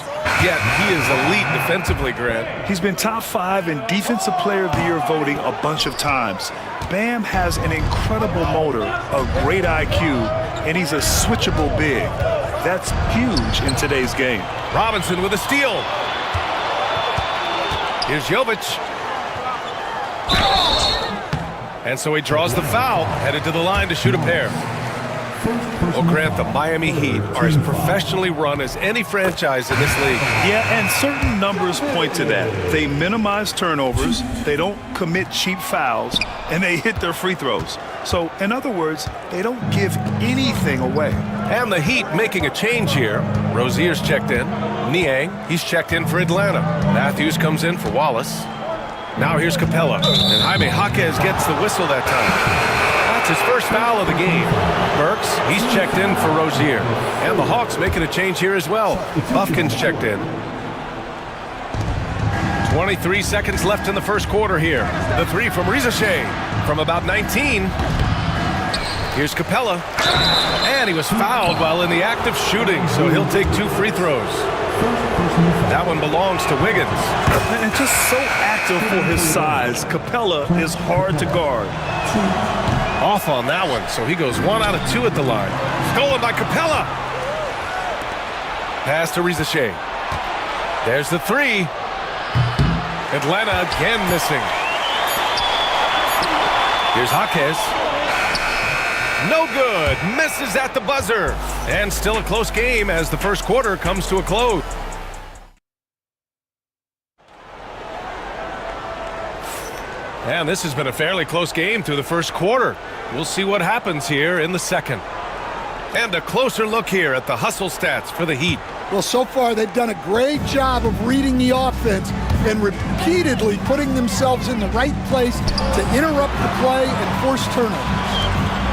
I: Yet he is elite defensively, Grant.
J: He's been top 5 in Defensive Player of the Year voting a bunch of times. Bam has an incredible motor, a great IQ, and he's a switchable big. That's huge in today's game.
I: Robinson with a steal. Here's Jovic. And so he draws the foul, headed to the line to shoot a pair. Well, Grant, the Miami Heat are as professionally run as any franchise in this league.
J: Yeah, and certain numbers point to that. They minimize turnovers, they don't commit cheap fouls, and they hit their free throws. So, in other words, they don't give anything away.
I: And the Heat making a change here. Rozier's checked in. Niang, he's checked in for Atlanta. Matthews comes in for Wallace. Now here's Capella. And Jaime Jaquez gets the whistle that time. That's his first foul of the game. Burks, he's checked in for Rozier. And the Hawks making a change here as well. Buffkin's checked in. 23 seconds left in the first quarter here. The 3 from Rizachet from about 19. Here's Capella. And he was fouled while in the act of shooting, so he'll take 2 free throws. That one belongs to Wiggins.
J: And just so active for his size, Capella is hard to guard.
I: Off on that one, so he goes 1 out of 2 at the line. Stolen by Capella. Pass to Rizachet. There's the three. Atlanta again missing. Here's Jaquez. No good. Misses at the buzzer. And still a close game as the first quarter comes to a close. And this has been a fairly close game through the first quarter. We'll see what happens here in the second. And a closer look here at the hustle stats for the Heat.
K: Well, so far they've done a great job of reading the offense and repeatedly putting themselves in the right place to interrupt the play and force turnovers.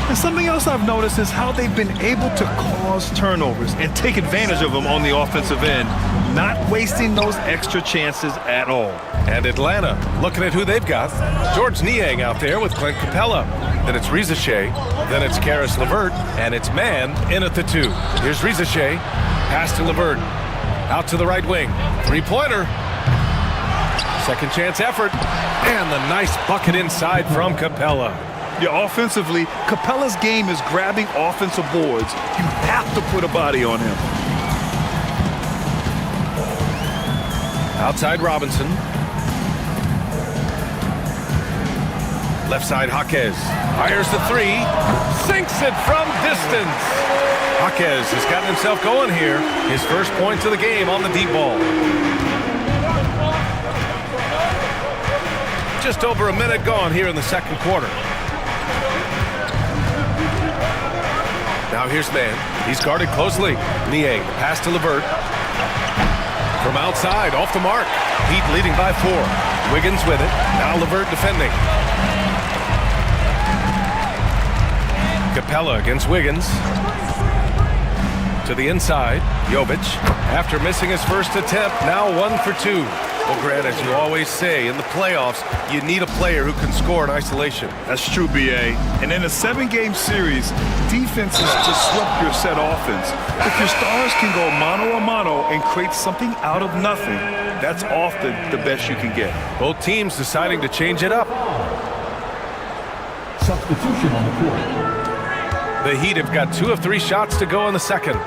J: And something else I've noticed is how they've been able to cause turnovers and take advantage of them on the offensive end, not wasting those extra chances at all.
I: And Atlanta, looking at who they've got. George Niang out there with Clint Capella. Then it's Riza Shea. Then it's Karis LeVert. And it's Mann in at the 2. Here's Riza Shea. Pass to LeVert. Out to the right wing. Three-pointer. Second chance effort. And the nice bucket inside from Capella.
J: Yeah, offensively, Capella's game is grabbing offensive boards. You have to put a body on him.
I: Outside Robinson. Left side Jaquez. Fires the three. Sinks it from distance. Jaquez has gotten himself going here. His first points of the game on the deep ball. Just over a minute gone here in the second quarter. Now here's Mann. He's guarded closely. Niang, pass to LeVert. From outside, off the mark. Heat leading by 4. Wiggins with it. Now LeVert defending. Capella against Wiggins. To the inside. Jovic, after missing his first attempt, now 1 for 2. Well, Grant, as you always say, in the playoffs, you need a player who can score in isolation.
J: That's true, B.A. And in a 7-game series, defense is disrupt your set offense. If your stars can go mano a mano and create something out of nothing, that's often the best you can get.
I: Both teams deciding to change it up.
L: Substitution on the court.
I: The Heat have got 2 of 3 shots to go in the second.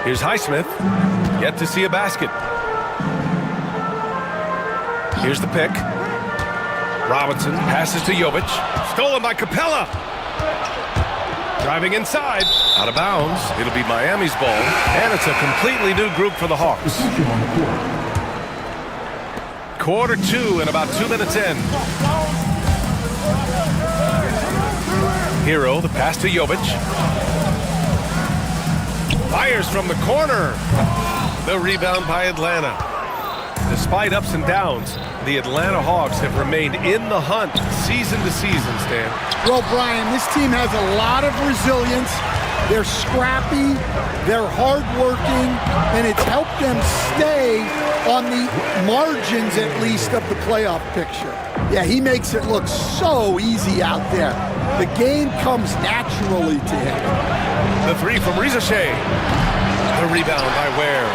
I: Here's Highsmith. Yet to see a basket. Here's the pick. Robinson passes to Jovic. Stolen by Capella. Driving inside. Out of bounds. It'll be Miami's ball. And it's a completely new group for the Hawks. Quarter 2 and about 2 minutes in. Hero, the pass to Jovic. Fires from the corner. The rebound by Atlanta. Despite ups and downs, the Atlanta Hawks have remained in the hunt season to season, Stan.
K: Well, Brian, this team has a lot of resilience. They're scrappy, they're hardworking, and it's helped them stay on the margins, at least, of the playoff picture. Yeah, he makes it look so easy out there. The game comes naturally to him.
I: The three from Riza Shea. The rebound by Ware.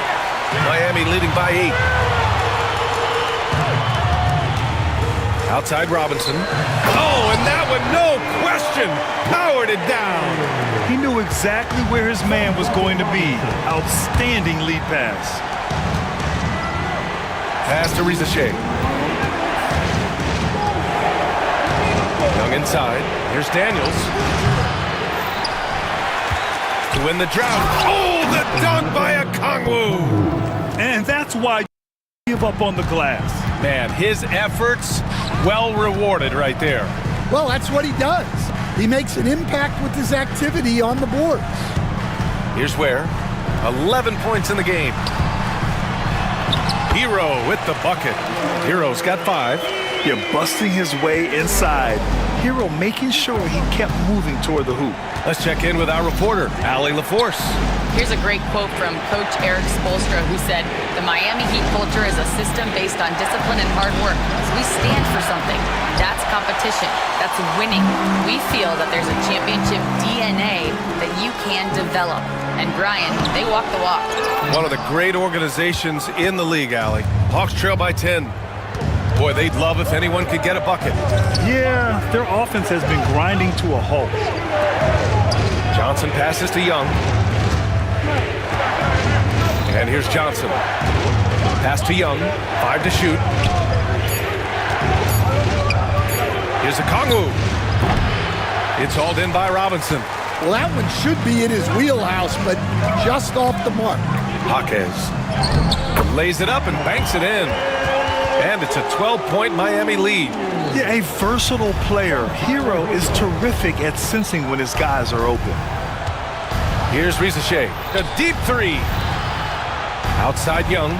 I: Miami leading by 8. Outside Robinson. Oh, and that one, no question, powered it down.
J: He knew exactly where his man was going to be. Outstanding lead pass.
I: Pass to Riza Shea. Young inside. Here's Daniels. To win the drought. Oh, the dunk by Okongwu.
J: And that's why you give up on the glass.
I: Man, his efforts well rewarded right there.
K: Well, that's what he does. He makes an impact with his activity on the boards.
I: Here's Ware. 11 points in the game. Hero with the bucket. Hero's got 5.
J: You're busting his way inside. Hero making sure he kept moving toward the hoop.
I: Let's check in with our reporter, Allie LaForce.
M: Here's a great quote from Coach Eric Spoelstra, who said, "The Miami Heat culture is a system based on discipline and hard work. So we stand for something. That's competition. That's winning. We feel that there's a championship DNA that you can develop." And Brian, they walk the walk.
I: One of the great organizations in the league, Allie. Hawks trail by 10. Boy, they'd love if anyone could get a bucket.
J: Yeah, their offense has been grinding to a halt.
I: Johnson passes to Young. And here's Johnson. Pass to Young. 5 to shoot. Here's a Kongwu. It's hauled in by Robinson.
K: Well, that one should be in his wheelhouse, but just off the mark.
I: Jaquez lays it up and banks it in. And it's a 12-point Miami lead.
J: Yeah, a versatile player. Hero is terrific at sensing when his guys are open.
I: Here's Rizachet. A deep three. Outside Young.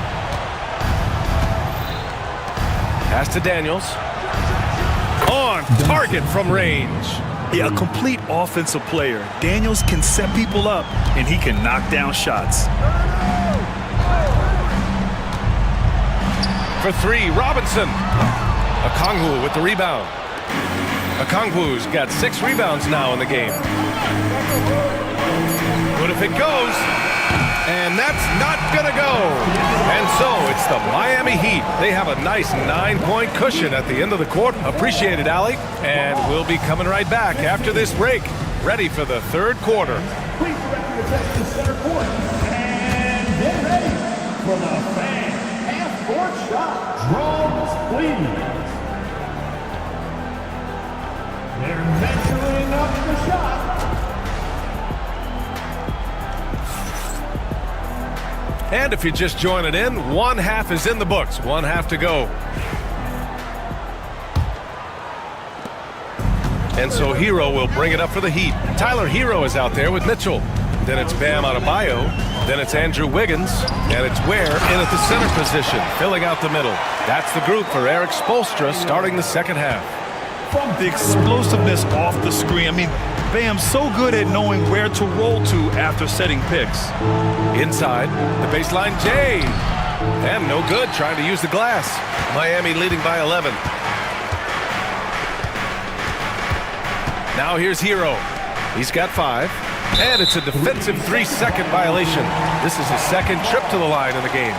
I: Pass to Daniels. On target from range.
J: Yeah, a complete offensive player. Daniels can set people up, and he can knock down shots.
I: For three, Robinson. Okongwu with the rebound. Okongwu's got 6 rebounds now in the game. But if it goes, and that's not gonna go. And so it's the Miami Heat. They have a nice 9-point cushion at the end of the quarter. Appreciate it, Allie. And we'll be coming right back after this break, ready for the third quarter.
L: Please direct your attention to center court. And get ready for the fan half-court shot. Draws, please. They're measuring up the shot.
I: And if you're just joining in, one half is in the books. One half to go. And so Hero will bring it up for the Heat. Tyler Hero is out there with Mitchell. Then it's Bam Adebayo. Then it's Andrew Wiggins. And it's Ware in at the center position, filling out the middle. That's the group for Eric Spoelstra starting the second half.
J: The explosiveness off the screen. I mean, Bam's so good at knowing where to roll to after setting picks.
I: Inside, the baseline J. And no good, trying to use the glass. Miami leading by 11. Now here's Hero. He's got 5. And it's a defensive 3-second violation. This is his second trip to the line in the game.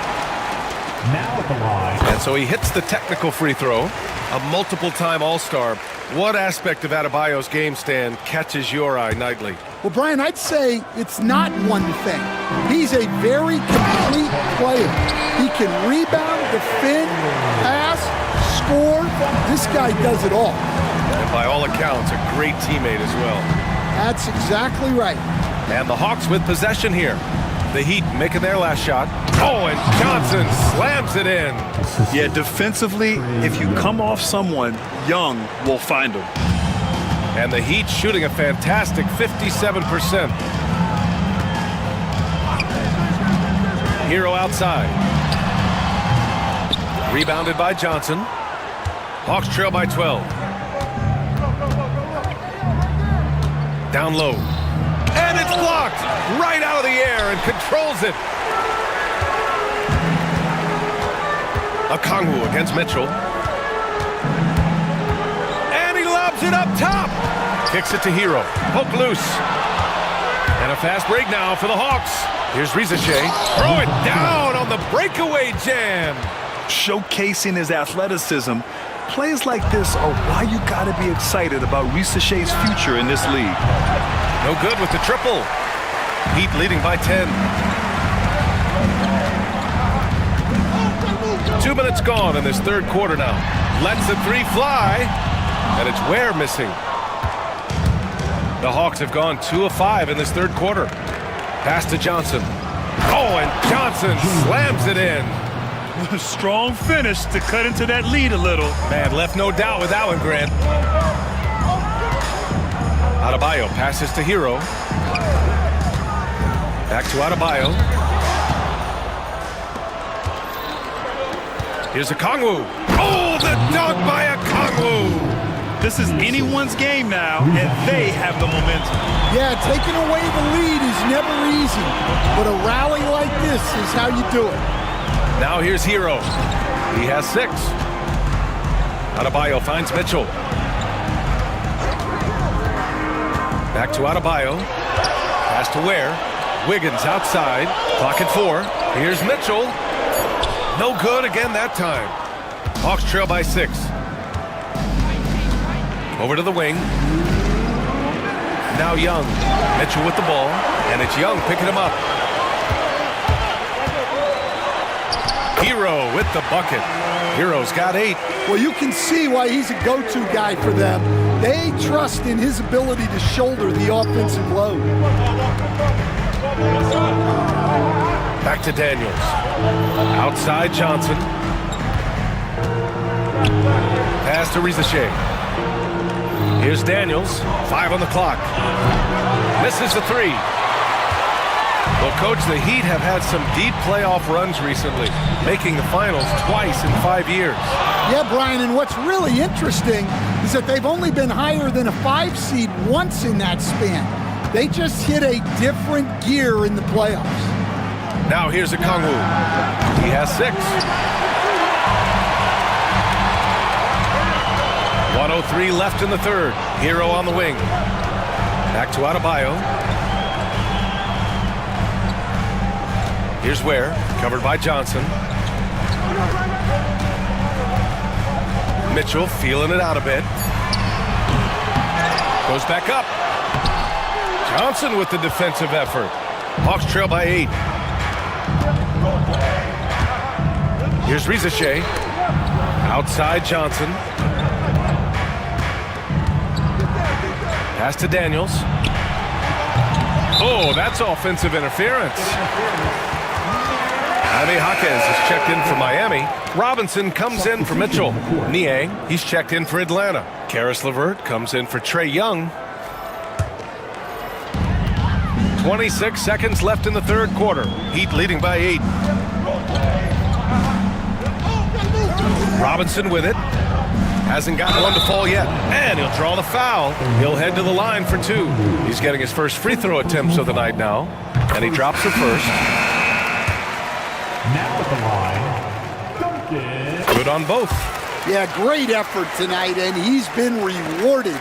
L: Now at the line.
I: And so he hits the technical free throw. A multiple-time All-Star. What aspect of Adebayo's game stand catches your eye nightly?
K: Well, Brian, I'd say it's not one thing. He's a very complete player. He can rebound, defend, pass, score. This guy does it all.
I: And by all accounts, a great teammate as well.
K: That's exactly right.
I: And the Hawks with possession here. The Heat making their last shot. Oh, and Johnson slams it in.
J: Yeah, defensively, if you come off someone, Young will find him.
I: And the Heat shooting a fantastic 57%. Hero outside. Rebounded by Johnson. Hawks trail by 12. Down low. And it's blocked right out of the air and controls it. Okongwu against Mitchell. And he lobs it up top. Kicks it to Hero. Poke loose. And a fast break now for the Hawks. Here's Rizachet. Throw it down on the breakaway jam.
J: Showcasing his athleticism. Plays like this are why you got to be excited about Rizachet's future in this league.
I: No good with the triple. Heat leading by 10. 2 minutes gone in this third quarter now. Lets the 3 fly, and it's Ware missing. The Hawks have gone 2 of 5 in this third quarter. Pass to Johnson. Oh, and Johnson slams it in.
J: Strong finish to cut into that lead a little.
I: Man, left no doubt with that one, Grant. Adebayo passes to Hero. Back to Adebayo. Here's Okongwu. Oh, the dunk by Okongwu.
J: This is anyone's game now, and they have the momentum.
K: Yeah, taking away the lead is never easy, but a rally like this is how you do it.
I: Now here's Hero. He has 6. Adebayo finds Mitchell. Back to Adebayo. Pass to Ware. Wiggins outside. Clock at 4. Here's Mitchell. No good again that time. Hawks trail by 6. Over to the wing. Now Young. Mitchell with the ball. And it's Young picking him up. Hero with the bucket. Hero's got 8.
K: Well, you can see why he's a go-to guy for them. They trust in his ability to shoulder the offensive load.
I: Back to Daniels. Outside Johnson. Pass to Rizachet. Here's Daniels. 5 on the clock. Misses the 3. Well, Coach, the Heat have had some deep playoff runs recently, making the finals twice in 5 years.
K: Yeah, Brian, and what's really interesting is that they've only been higher than a 5 seed once in that span. They just hit a different gear in the playoffs.
I: Now here's a Kongwu. He has 6. 1:03 left in the third. Hero on the wing. Back to Adebayo. Here's Ware, covered by Johnson. Mitchell feeling it out a bit. Goes back up. Johnson with the defensive effort. Hawks trail by 8. Here's Rizachet. Outside Johnson. Pass to Daniels. Oh, that's offensive interference. Jaime Jaquez is checked in for Miami. Robinson comes in for Mitchell. Niang, he's checked in for Atlanta. Karis LeVert comes in for Trae Young. 26 seconds left in the third quarter. Heat leading by 8. Robinson with it. Hasn't gotten one to fall yet. And he'll draw the foul. He'll head to the line for 2. He's getting his first free throw attempts of the night now. And he drops the first.
L: Now at the line, Duncan.
I: Good on both.
K: Yeah, great effort tonight, and he's been rewarded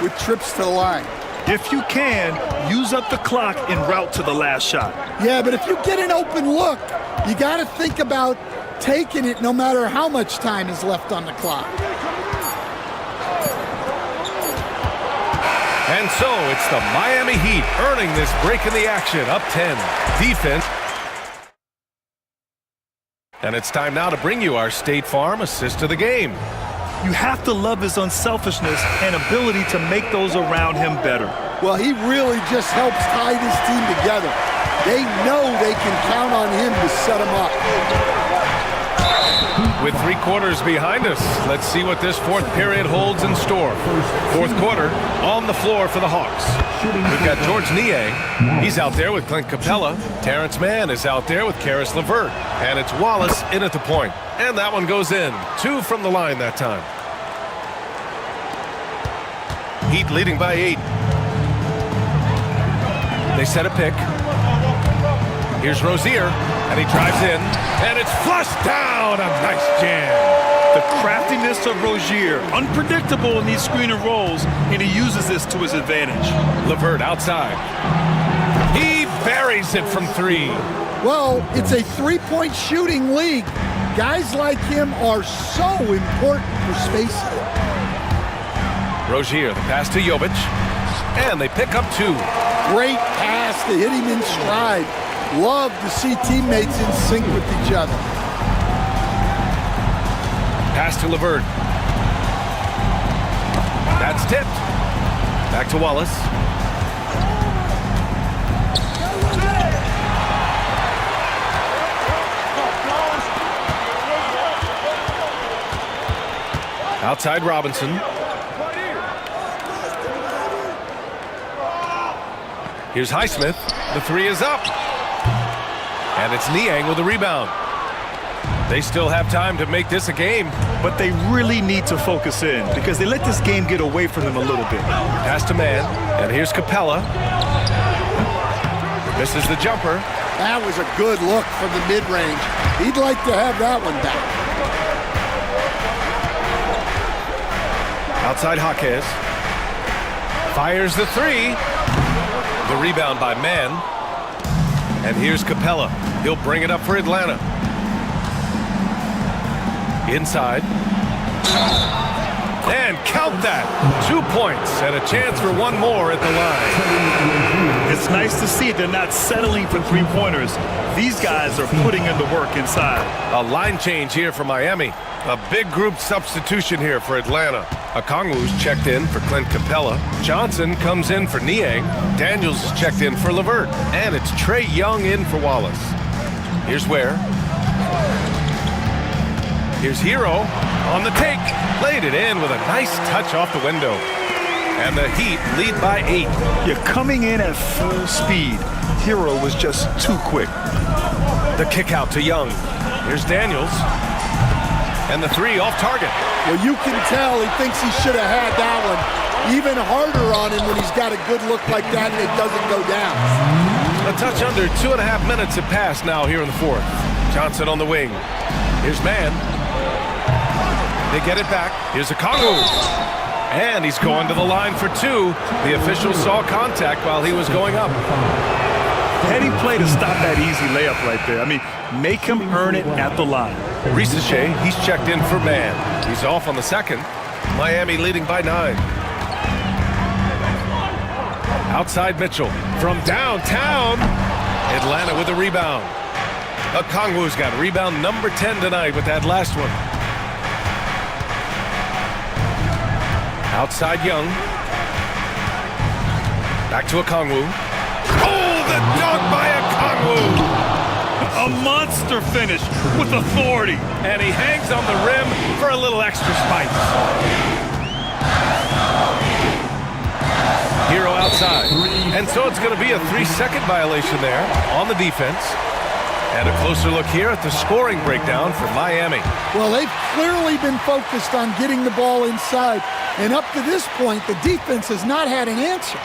K: with trips to the line.
J: If you can, use up the clock en route to the last shot.
K: Yeah, but if you get an open look, you got to think about taking it no matter how much time is left on the clock.
I: And so it's the Miami Heat earning this break in the action, up 10. Defense. And it's time now to bring you our State Farm assist of the game.
J: You have to love his unselfishness and ability to make those around him better.
K: Well, he really just helps tie this team together. They know they can count on him to set them up.
I: With 3 quarters behind us, let's see what this fourth period holds in store. Fourth quarter on the floor for the Hawks. We've got George Niang. He's out there with Clint Capella. Terrence Mann is out there with Karis LeVert. And it's Wallace in at the point. And that one goes in. 2 from the line that time. Heat leading by 8. They set a pick. Here's Rozier, and he drives in, and it's flushed down. A nice jam.
J: The craftiness of Rozier, unpredictable in these screen and rolls, and he uses this to his advantage.
I: LeVert outside. He buries it from 3.
K: Well, it's a 3-point shooting league. Guys like him are so important for spacing.
I: Rozier, the pass to Jovic, and they pick up 2.
K: Great pass to hit him in stride. Love to see teammates in sync with each other.
I: Pass to LeVert. That's tipped. Back to Wallace. Outside Robinson. Here's Highsmith. The 3 is up. And it's Niang with the rebound. They still have time to make this a game.
J: But they really need to focus in because they let this game get away from them a little bit.
I: Pass to Mann. And here's Capella. Misses the jumper.
K: That was a good look from the mid-range. He'd like to have that one back.
I: Outside Jaquez. Fires the 3. The rebound by Mann. And here's Capella. He'll bring it up for Atlanta. Inside. And count that. 2 points and a chance for one more at the line.
J: It's nice to see they're not settling for three-pointers. These guys are putting in the work inside.
I: A line change here for Miami. A big group substitution here for Atlanta. Okongwu's checked in for Clint Capella. Johnson comes in for Niang. Daniels is checked in for LeVert. And it's Trae Young in for Wallace. Here's Ware. Here's Hero on the take. Laid it in with a nice touch off the window. And the Heat lead by 8.
J: You're coming in at full speed. Hero was just too quick.
I: The kick out to Young. Here's Daniels. And the three off target.
K: Well, you can tell he thinks he should have had that one even harder on him when he's got a good look like that and it doesn't go down.
I: A touch under 2.5 minutes have passed now here in the fourth. Johnson on the wing. Here's Mann. They get it back. Here's Okongwu. And he's going to the line for 2. The official saw contact while he was going up.
J: Heady play to stop that easy layup right there. I mean, make him earn it at the line.
I: Risache, he's checked in for Mann. He's off on the second. Miami leading by 9. Outside Mitchell from downtown. Atlanta with a rebound. Okongwu's got rebound number 10 tonight with that last one. Outside Young. Back to Okongwu. Oh, the dunk by Okongwu!
J: A monster finish with authority.
I: And he hangs on the rim for a little extra spice. Hero outside. And so it's going to be a 3-second violation there on the defense. And a closer look here at the scoring breakdown for Miami.
K: Well, they've clearly been focused on getting the ball inside. And up to this point, the defense has not had an answer.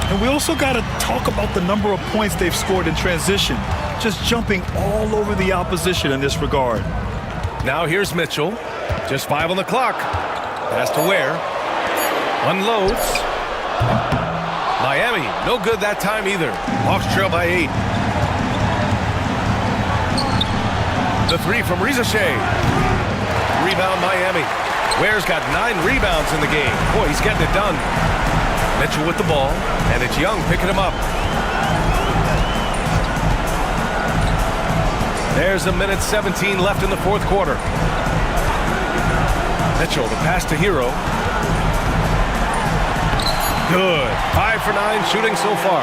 J: And we also got to talk about the number of points they've scored in transition. Just jumping all over the opposition in this regard.
I: Now here's Mitchell. Just 5 on the clock. Pass to Ware. Unloads. Miami, no good that time either. Hawks trail by 8. The three from Risache. Rebound Miami. Ware's got 9 rebounds in the game. Boy, he's getting it done. Mitchell with the ball, and it's Young picking him up. There's 1:17 left in the fourth quarter. Mitchell, the pass to Hero. Good. 5 for 9 shooting so far.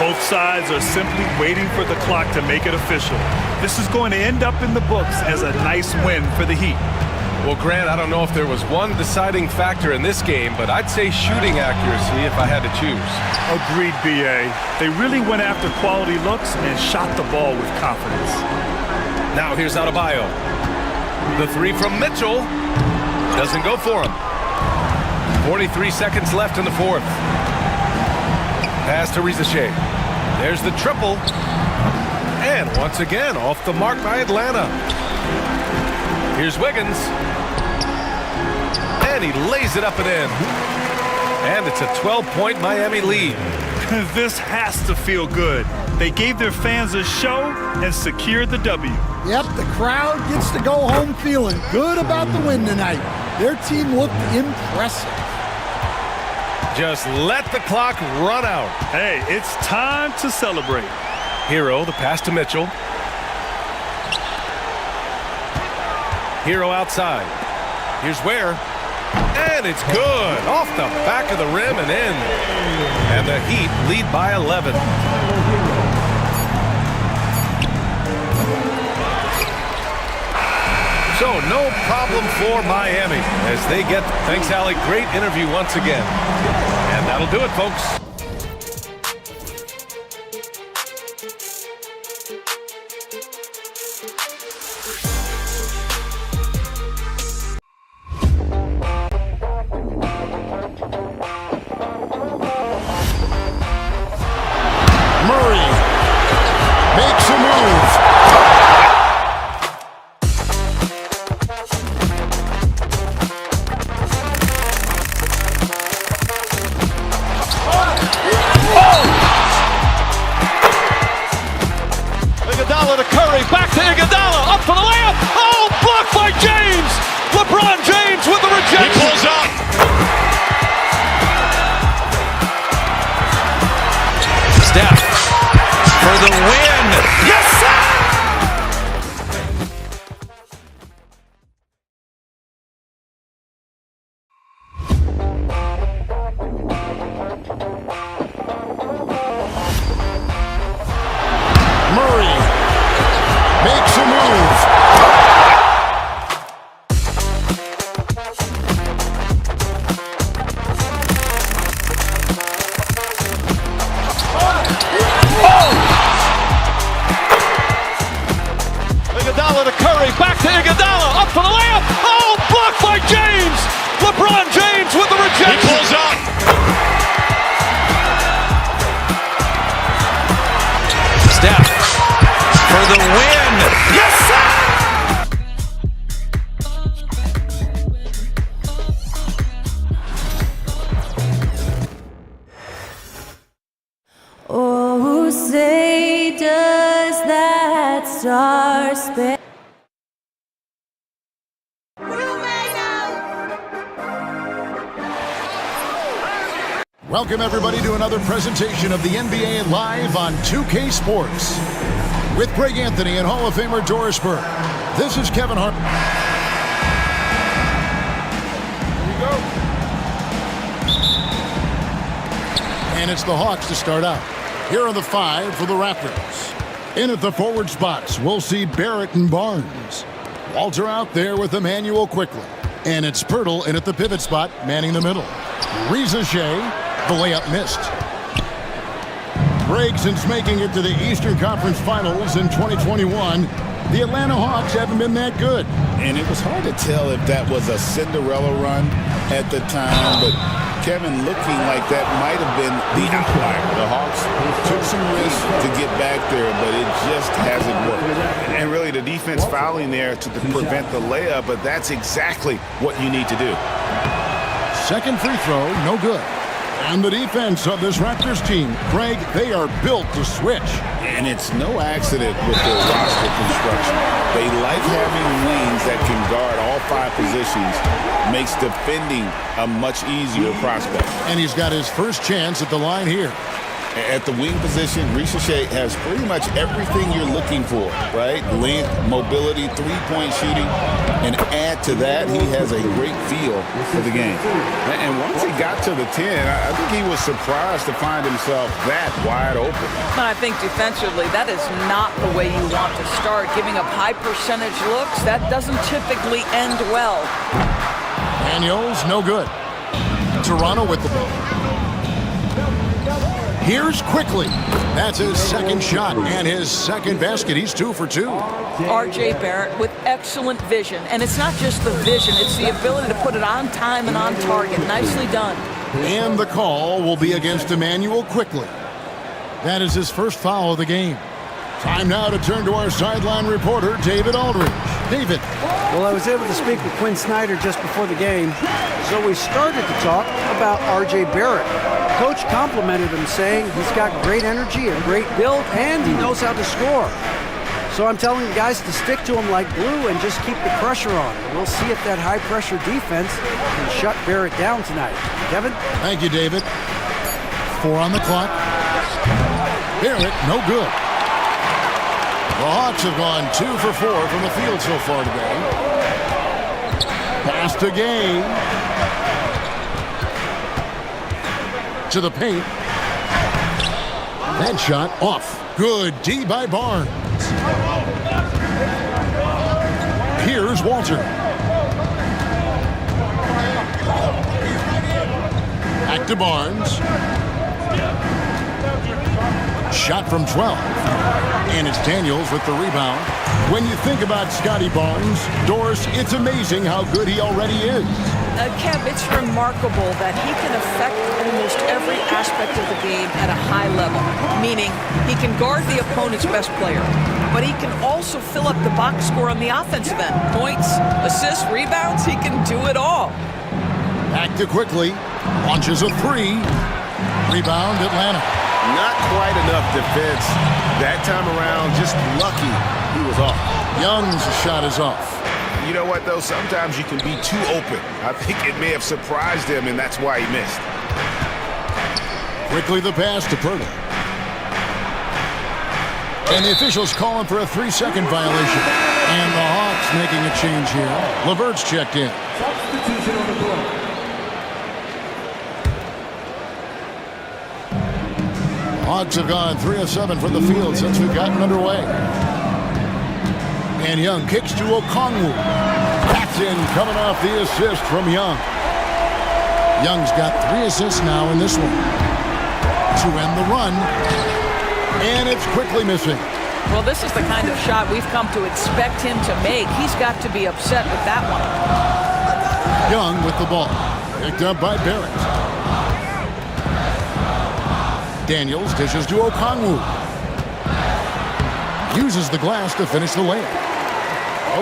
J: Both sides are simply waiting for the clock to make it official. This is going to end up in the books as a nice win for the Heat.
I: Well, Grant, I don't know if there was one deciding factor in this game, but I'd say shooting accuracy if I had to choose.
J: Agreed, B.A. They really went after quality looks and shot the ball with confidence.
I: Now here's Adebayo. The three from Mitchell doesn't go for him. 43 seconds left in the fourth. Pass to Risache. There's the triple. And once again, off the mark by Atlanta. Here's Wiggins. And he lays it up and in. And it's a 12-point Miami lead.
J: This has to feel good. They gave their fans a show and secured the W.
K: Yep, the crowd gets to go home feeling good about the win tonight. Their team looked impressive.
I: Just let the clock run out.
J: Hey, it's time to celebrate.
I: Hero, the pass to Mitchell. Hero outside. Here's Ware. And it's good. Off the back of the rim and in. And the Heat lead by 11. So no problem for Miami as they get. Thanks, Allie. Great interview once again. And that'll do it, folks.
B: Murray makes a move.
A: Iguodala to Curry, back to Iguodala, up for the layup. Oh, blocked by James. LeBron James with the rejection.
C: He pulls up. Steph for the win.
A: Yes, sir.
N: Oh, say does that star span?
B: Welcome, everybody, to another presentation of the NBA Live on 2K Sports. With Greg Anthony and Hall of Famer Doris Burke. This is Kevin Hart. Here we go. And it's the Hawks to start out. Here are the 5 for the Raptors. In at the forward spots, we'll see Barrett and Barnes. Walter out there with Emmanuel quickly. And it's Pirtle in at the pivot spot, manning the middle. Reza Shea, the layup missed. Greg, since making it to the Eastern Conference Finals in 2021, the Atlanta Hawks haven't been that good.
D: And it was hard to tell if that was a Cinderella run at the time, but Kevin, looking like that might have been the outlier. The Hawks took some risks to get back there, but it just hasn't worked.
F: And really the defense fouling there to prevent the layup, but that's exactly what you need to do.
B: Second free throw, no good. And the defense of this Raptors team, Greg, they are built to switch.
D: And it's no accident with their roster construction. They like having wings that can guard all 5 positions, makes defending a much easier prospect.
B: And he's got his first chance at the line here.
D: At the wing position, Reza Shea has pretty much everything you're looking for, right? Length, mobility, three-point shooting, and add to that, he has a great feel for the game.
F: And once he got to the 10, I think he was surprised to find himself that wide open.
O: I think defensively, that is not the way you want to start. Giving up high percentage looks, that doesn't typically end well.
B: Daniels, no good. Toronto with the ball. Here's quickly. That's his second shot and his second basket. He's 2 for 2.
O: R.J. Barrett with excellent vision. And it's not just the vision, it's the ability to put it on time and on target. Nicely done.
B: And the call will be against Emmanuel quickly. That is his first foul of the game. Time now to turn to our sideline reporter, David Aldridge. David.
G: Well, I was able to speak with Quinn Snyder just before the game, so we started to talk about R.J. Barrett. Coach complimented him, saying he's got great energy, a great build, and he knows how to score. So I'm telling the guys to stick to him like glue and just keep the pressure on. We'll see if that high-pressure defense can shut Barrett down tonight. Kevin?
B: Thank you, David. 4 on the clock. Barrett, no good. The Hawks have gone 2 for 4 from the field so far today. Pass to Gay. To the paint. That shot off. Good D by Barnes. Here's Walter. Back to Barnes. Shot from 12. And it's Daniels with the rebound. When you think about Scotty Barnes, Doris, it's amazing how good he already is.
O: Kev, it's remarkable that he can affect almost every aspect of the game at a high level, meaning he can guard the opponent's best player, but he can also fill up the box score on the offensive end. Points, assists, rebounds, he can do it all.
B: Back to quickly, launches a 3. Rebound, Atlanta.
F: Not quite enough defense that time around, just lucky he was off.
B: Young's shot is off.
F: You know what, though? Sometimes you can be too open. I think it may have surprised him, and that's why he missed.
B: Quickly the pass to Pirtle. And the officials calling for a 3-second violation. And the Hawks making a change here. LeVert's checked in.
L: Substitution on the court.
B: Hawks have gone 3 of 7 from the field since we've gotten underway. And Young kicks to Okongwu. That's in, coming off the assist from Young. Young's got 3 assists now in this one. To end the run. And it's quickly missing.
O: Well, this is the kind of shot we've come to expect him to make. He's got to be upset with that one.
B: Young with the ball. Picked up by Barrett. Daniels dishes to Okongwu. Uses the glass to finish the layup.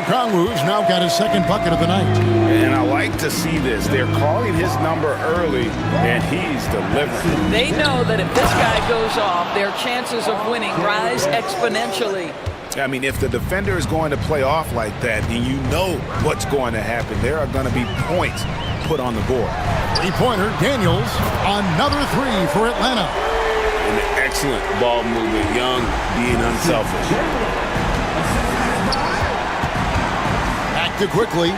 B: Okongwu's now got his second bucket of the night.
F: And I like to see this. They're calling his number early, and he's delivering.
O: They know that if this guy goes off, their chances of winning rise exponentially.
D: I mean, if the defender is going to play off like that, then you know what's going to happen. There are going to be points put on the board.
B: Three-pointer, Daniels. Another three for Atlanta.
F: An excellent ball movement. Young being unselfish.
B: Acted quickly.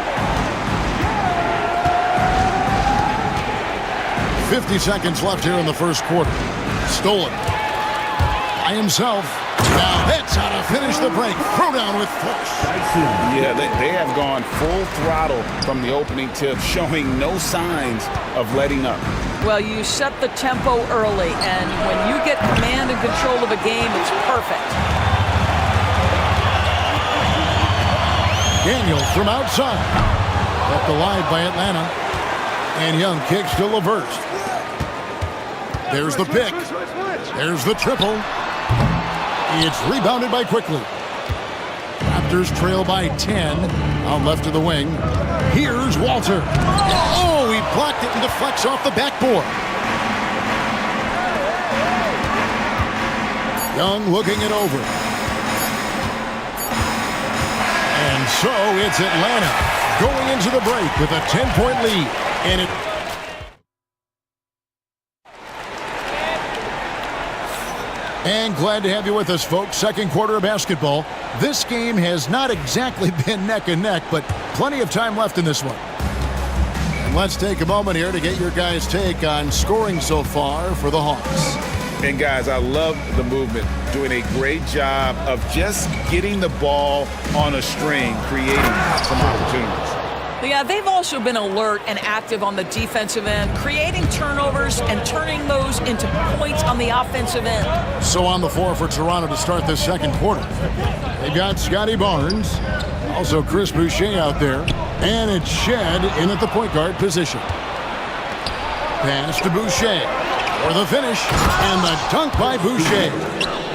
B: 50 seconds left here in the first quarter. Stolen. By himself. Now that's how to finish the break. Throw down with force.
D: Yeah, they have gone full throttle from the opening tip, showing no signs of letting up.
O: Well, you set the tempo early, and when you get command and control of a game, it's perfect.
B: Daniels from outside. Left alive by Atlanta. And Young kicks to LeVert. There's the pick. There's the triple. It's rebounded by Quickly. Raptors trail by 10 out left of the wing. Here's Walter. Oh, he blocked it and deflects off the backboard. Young looking it over. And so it's Atlanta going into the break with a 10-point lead. And it And glad to have you with us, folks. Second quarter of basketball. This game has not exactly been neck and neck, but plenty of time left in this one. And let's take a moment here to get your guys' take on scoring so far for the Hawks.
D: And guys, I love the movement. Doing a great job of just getting the ball on a string, creating some opportunities.
O: Yeah, they've also been alert and active on the defensive end, creating turnovers and turning those into points on the offensive end.
B: So on the floor for Toronto to start this second quarter. They've got Scotty Barnes, also Chris Boucher out there, and it's Shed in at the point guard position. Pass to Boucher for the finish, and the dunk by Boucher.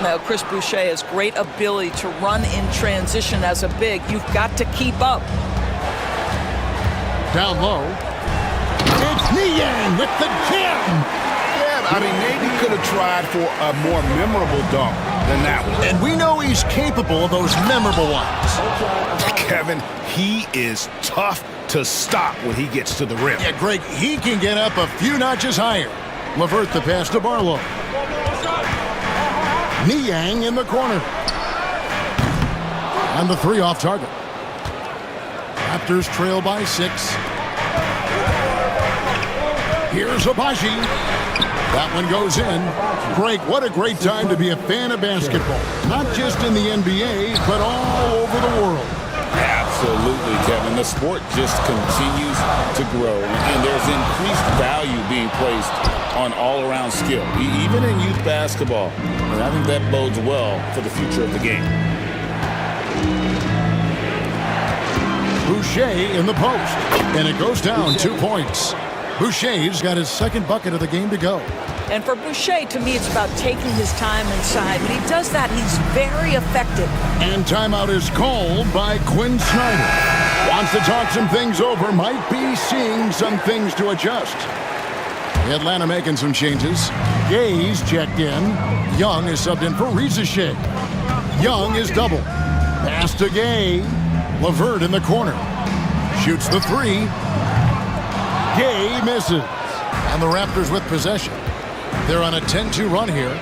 O: Now, Chris Boucher has great ability to run in transition as a big. You've got to keep up.
B: Down low. It's Niang with the jam.
D: Yeah, I mean, maybe he could have tried for a more memorable dunk than that one.
B: And we know he's capable of those memorable ones.
D: Kevin, he is tough to stop when he gets to the rim.
B: Yeah, Greg, he can get up a few notches higher. LeVert the pass to Barlow. Niang in the corner. And the three off target. Raptors trail by 6. Here's Abaji. That one goes in. Greg, what a great time to be a fan of basketball. Not just in the NBA, but all over the world.
D: Absolutely, Kevin. The sport just continues to grow, and there's increased value being placed on all-around skill, even in youth basketball. And I think that bodes well for the future of the game.
B: Boucher in the post, and it goes down 2 points. Boucher's got his second bucket of the game to go.
O: And for Boucher, to me, it's about taking his time inside. When he does that, he's very effective.
B: And timeout is called by Quinn Snyder. Wants to talk some things over, might be seeing some things to adjust. Atlanta making some changes. Gay's checked in. Young is subbed in for Rizachet. Young is double. Pass to Gay. LeVert in the corner. Shoots the three. Gay misses. And the Raptors with possession. They're on a 10-2 run here.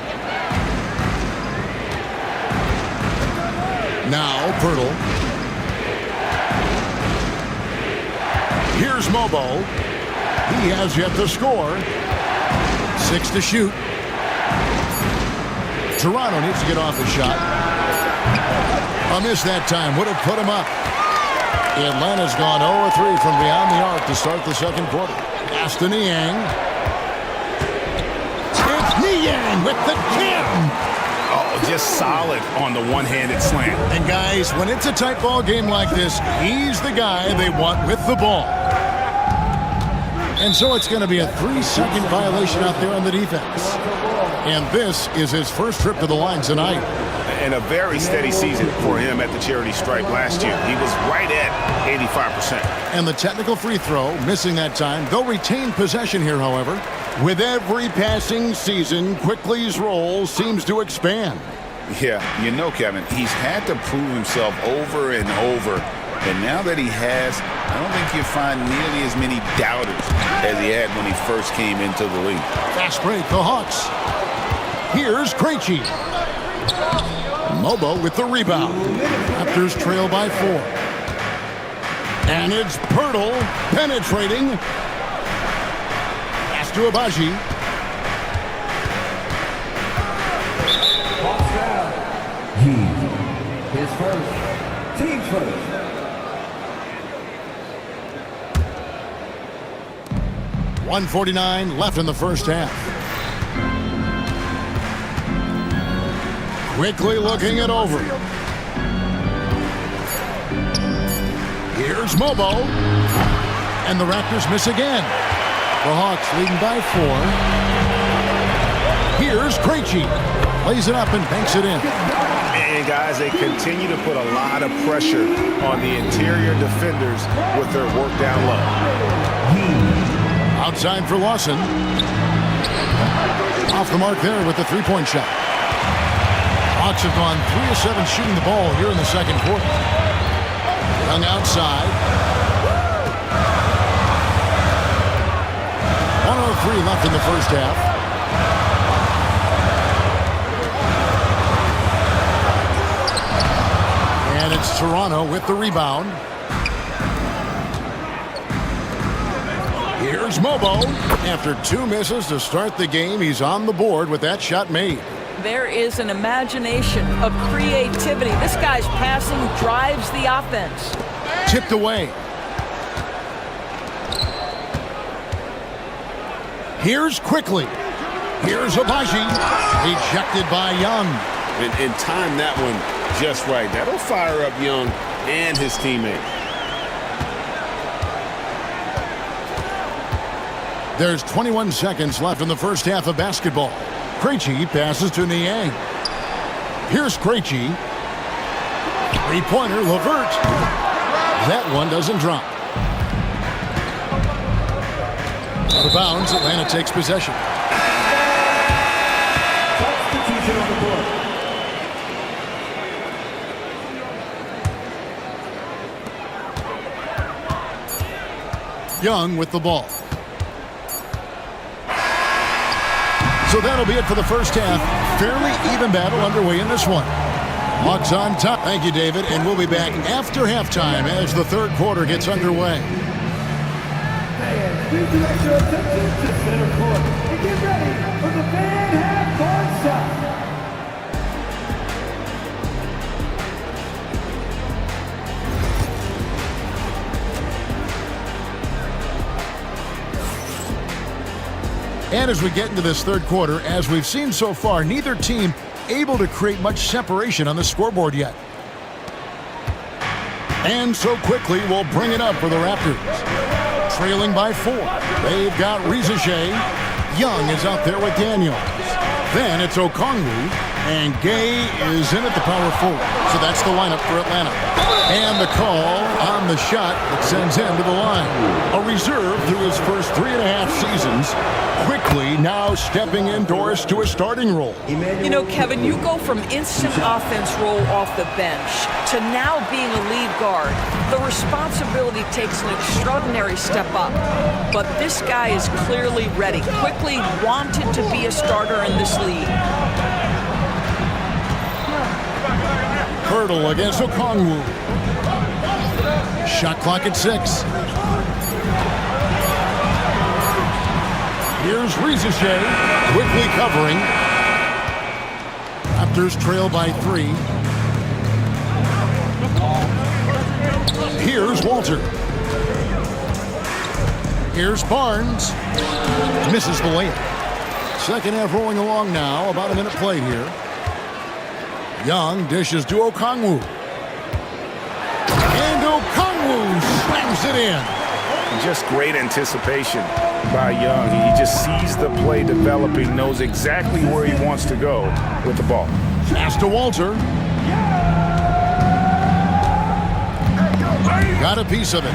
B: Now Pirtle. Here's Mobo. He has yet to score. 6 to shoot. Toronto needs to get off the shot. A miss that time would have put him up. Atlanta's gone 0-3 from beyond the arc to start the second quarter. Pass to Niang. It's Niang with the jam.
D: Oh, just solid on the one-handed slam.
B: And guys, when it's a tight ball game like this, he's the guy they want with the ball. And so it's going to be a 3-second violation out there on the defense. And this is his first trip to the line tonight.
D: And a very steady season for him at the charity stripe last year. He was right at 85%.
B: And the technical free throw, missing that time. They'll retain possession here, however. With every passing season, Quickly's role seems to expand.
D: Yeah, you know, Kevin, he's had to prove himself over and over. And now that he has, I don't think you'll find nearly as many doubters as he had when he first came into the league.
B: Fast break, the Hawks. Here's Krejci. Mobo with the rebound. Raptors trail by 4. And it's Pirtle penetrating. Pass to Abaji.
L: His first. Team first.
B: .149 left in the first half. Quickly looking it over. Here's Mobo. And the Raptors miss again. The Hawks leading by 4. Here's Krejci. Lays it up and banks it in.
D: And guys, they continue to put a lot of pressure on the interior defenders with their work down low.
B: Outside for Lawson. Off the mark there with the three-point shot. Hawks have gone 3 of 7 shooting the ball here in the second quarter. Young outside. 1:03 left in the first half. And it's Toronto with the rebound. Here's Mobo. After 2 misses to start the game, he's on the board with that shot made.
O: There is an imagination of creativity. This guy's passing drives the offense.
B: Tipped away. Here's Quickly. Here's Abaji. Ejected by Young.
F: And time that one just right. That'll fire up Young and his teammate.
B: There's 21 seconds left in the first half of basketball. Krejci passes to Niang. Here's Krejci. Three-pointer, Levert. That one doesn't drop. Out of bounds, Atlanta takes possession.
L: Substitution on the board.
B: Young with the ball. So that'll be it for the first half. Fairly even battle underway in this one. Hawks on top. Thank you, David. And we'll be back after halftime as the third quarter gets underway.
L: Fans, please direct your attention to center court and get ready for the fan half-court shot.
B: And as we get into this third quarter, as we've seen so far, neither team able to create much separation on the scoreboard yet. And so Quickly will bring it up for the Raptors. Trailing by 4. They've got Rizichet. Young is out there with Daniels. Then it's Okongwu. And Gay is in at the power forward. So that's the lineup for Atlanta. And the call on the shot that sends him to the line. A reserve through his first 3.5 seasons. Quickly now stepping indoors to a starting role.
O: You know, Kevin, you go from instant offense role off the bench to now being a lead guard. The responsibility takes an extraordinary step up. But this guy is clearly ready. Quickly wanted to be a starter in this league.
B: Pirtle against Okongwu. Shot clock at 6. Here's Rizichet, quickly covering. Raptors trail by 3. Here's Walter. Here's Barnes. Misses the layup. Second half rolling along now. About a minute played here. Young dishes to Okongwu. And Okongwu slams it in.
F: Just great anticipation by Young. He just sees the play developing, knows exactly where he wants to go with the ball.
B: Pass to Walter. Got a piece of it.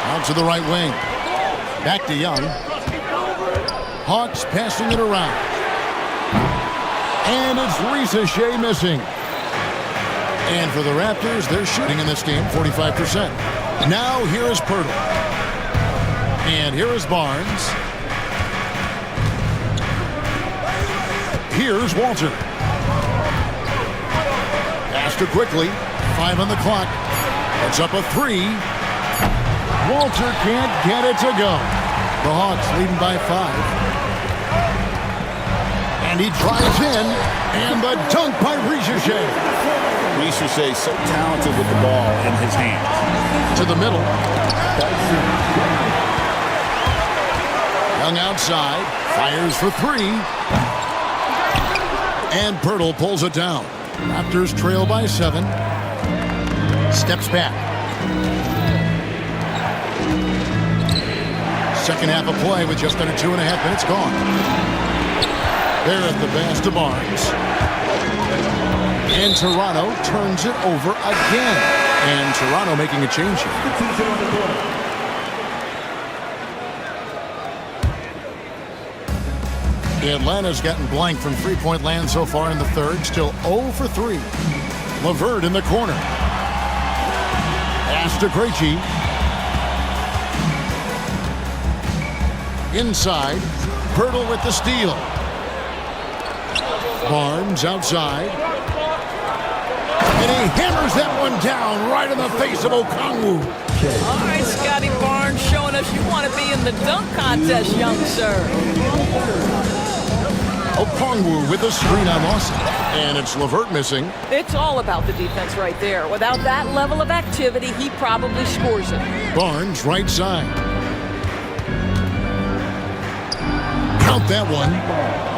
B: Out to the right wing. Back to Young. Hawks passing it around. And it's Ricochet missing. And for the Raptors, they're shooting in this game 45%. Now here is Pirtle. And here is Barnes. Here's Walter. Faster quickly. 5 on the clock. It's up a 3. Walter can't get it to go. The Hawks leading by 5. And he drives in. And the dunk by Ricochet.
D: Ricochet so talented with the ball in his hands.
B: To the middle. Young outside. Fires for 3. And Pirtle pulls it down. Raptors trail by 7. Steps back. Second half of play with just under 2.5 minutes gone. There at the pass to Barnes. And Toronto turns it over again. And Toronto making a change here. Atlanta's gotten blank from three-point land so far in the third. Still 0 for 3. LeVert in the corner. Pass to Krejci. Inside. Pirtle with the steal. Barnes outside. And he hammers that one down right in the face of Okongwu.
O: All right, Scotty Barnes showing us you want to be in the dunk contest, young sir.
B: Okongwu with the screen on Lawson. And it's LeVert missing.
O: It's all about the defense right there. Without that level of activity, he probably scores it.
B: Barnes right side. Count that one.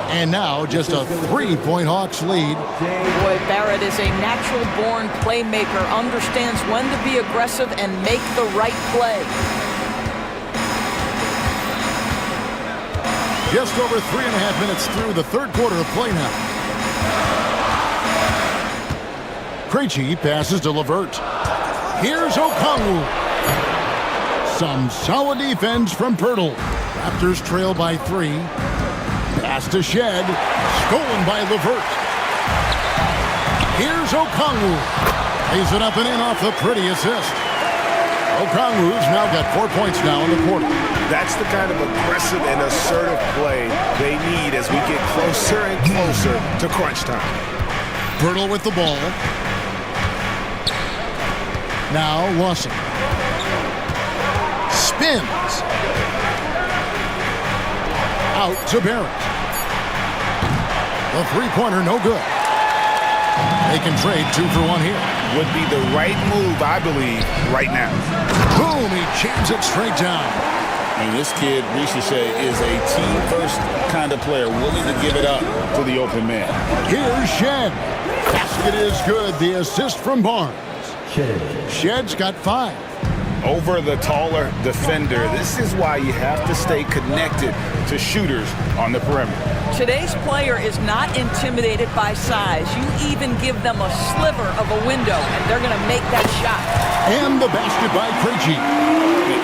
B: And now just a 3-point Hawks lead.
O: Boy, Barrett is a natural-born playmaker, understands when to be aggressive and make the right play.
B: Just over 3.5 minutes through the third quarter of play now. Krejci passes to LeVert. Here's Okongwu. Some solid defense from Pirtle. Raptors trail by 3. Pass to Shed. Stolen by LeVert. Here's Okongwu. Lays it up and in off the pretty assist. Okongwu's now got 4 points now in the quarter.
F: That's the kind of aggressive and assertive play they need as we get closer and closer to crunch time.
B: Pirtle with the ball. Now Lawson. Spins. Out to Barrett. The three-pointer no good. They can trade 2 for 1 here.
F: Would be the right move, I believe, right now.
B: Boom, he jams it straight down.
D: And this kid, Ricochet, is a team-first kind of player, willing to give it up to the open man.
B: Here's Shed. Basket is good. The assist from Barnes. Shed's got 5.
F: Over the taller defender. This is why you have to stay connected to shooters on the perimeter.
O: Today's player is not intimidated by size. You even give them a sliver of a window, and they're going to make that shot.
B: And the basket by Krejci.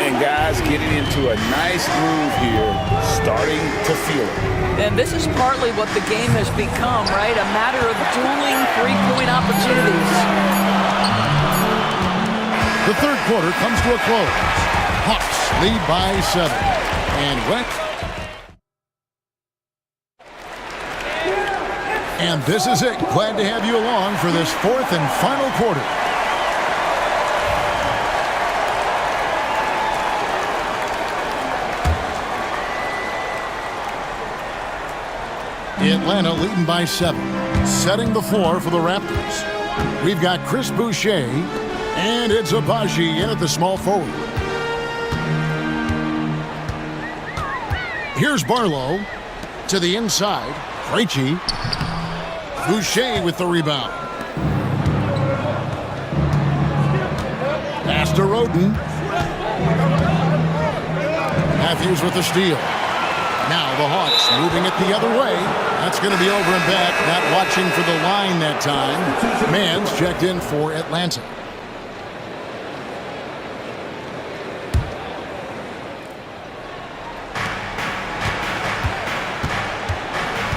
F: And guys getting into a nice groove here, starting to feel it.
O: And this is partly what the game has become, right? A matter of dueling three-point opportunities.
B: The third quarter comes to a close. Hawks lead by 7. And this is it. Glad to have you along for this fourth and final quarter. Atlanta leading by 7. Setting the floor for the Raptors. We've got Chris Boucher. And it's Abaji in at the small forward. Here's Barlow to the inside. Krejci. Boucher with the rebound. Pass to Roden. Matthews with the steal. Now the Hawks moving it the other way. That's going to be over and back. Not watching for the line that time. Mann's checked in for Atlanta.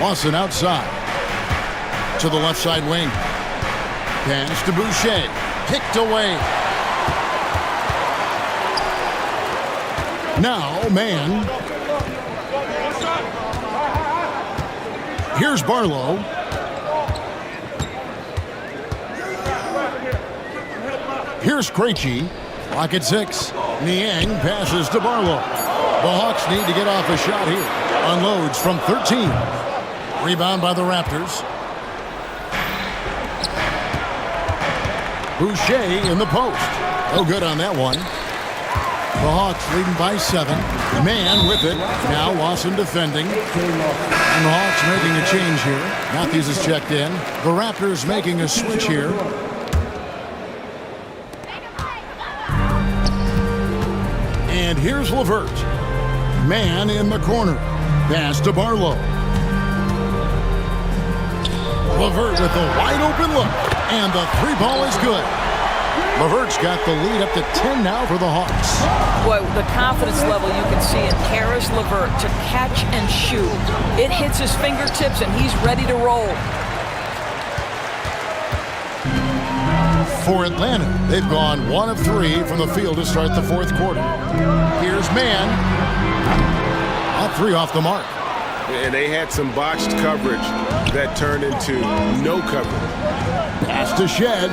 B: Lawson outside. To the left side wing. Pass to Boucher. Kicked away. Now, Mann. Here's Barlow. Here's Krejci. Lock at 6. Niang passes to Barlow. The Hawks need to get off a shot here. Unloads from 13. Rebound by the Raptors. Boucher in the post. No good on that one. The Hawks leading by 7. Mann with it. Now Lawson defending. And the Hawks making a change here. Matthews is checked in. The Raptors making a switch here. And here's LeVert. Mann in the corner. Pass to Barlow. LeVert with a wide open look. And the 3-ball is good. LeVert's got the lead up to 10 now for the Hawks.
O: Boy, the confidence level you can see in Karis LeVert to catch and shoot. It hits his fingertips and he's ready to roll.
B: For Atlanta, they've gone 1 of 3 from the field to start the 4th quarter. Here's Mann. All 3 off the mark.
F: And they had some botched coverage that turned into no coverage.
B: Pass to Shed.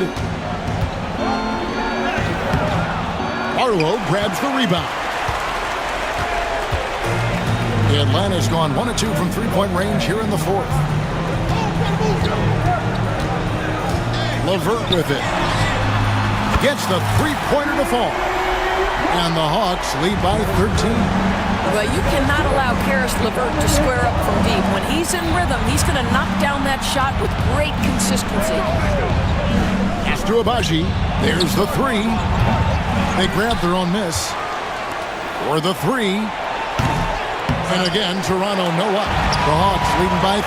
B: Barlow grabs the rebound. Atlanta's gone 1 of 2 from 3-point range here in the 4th. LeVert with it. Gets the 3-pointer to fall. And the Hawks lead by 13.
O: Well, you cannot allow Karis LeVert to square up from deep. When he's in rhythm, he's going to knock down that shot with great consistency.
B: Pass to Abaji. There's the 3. They grab their own miss. For the 3. And again, Toronto no up. The Hawks leading by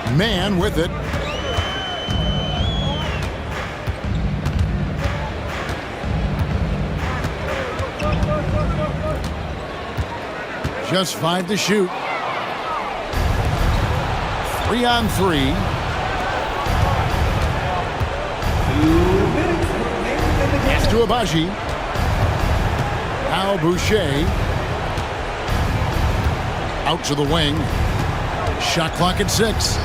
B: 13. Mann with it. Just 5 to shoot. 3 on 3. Pass to Abaji. Now Boucher. Out to the wing. Shot clock at 6.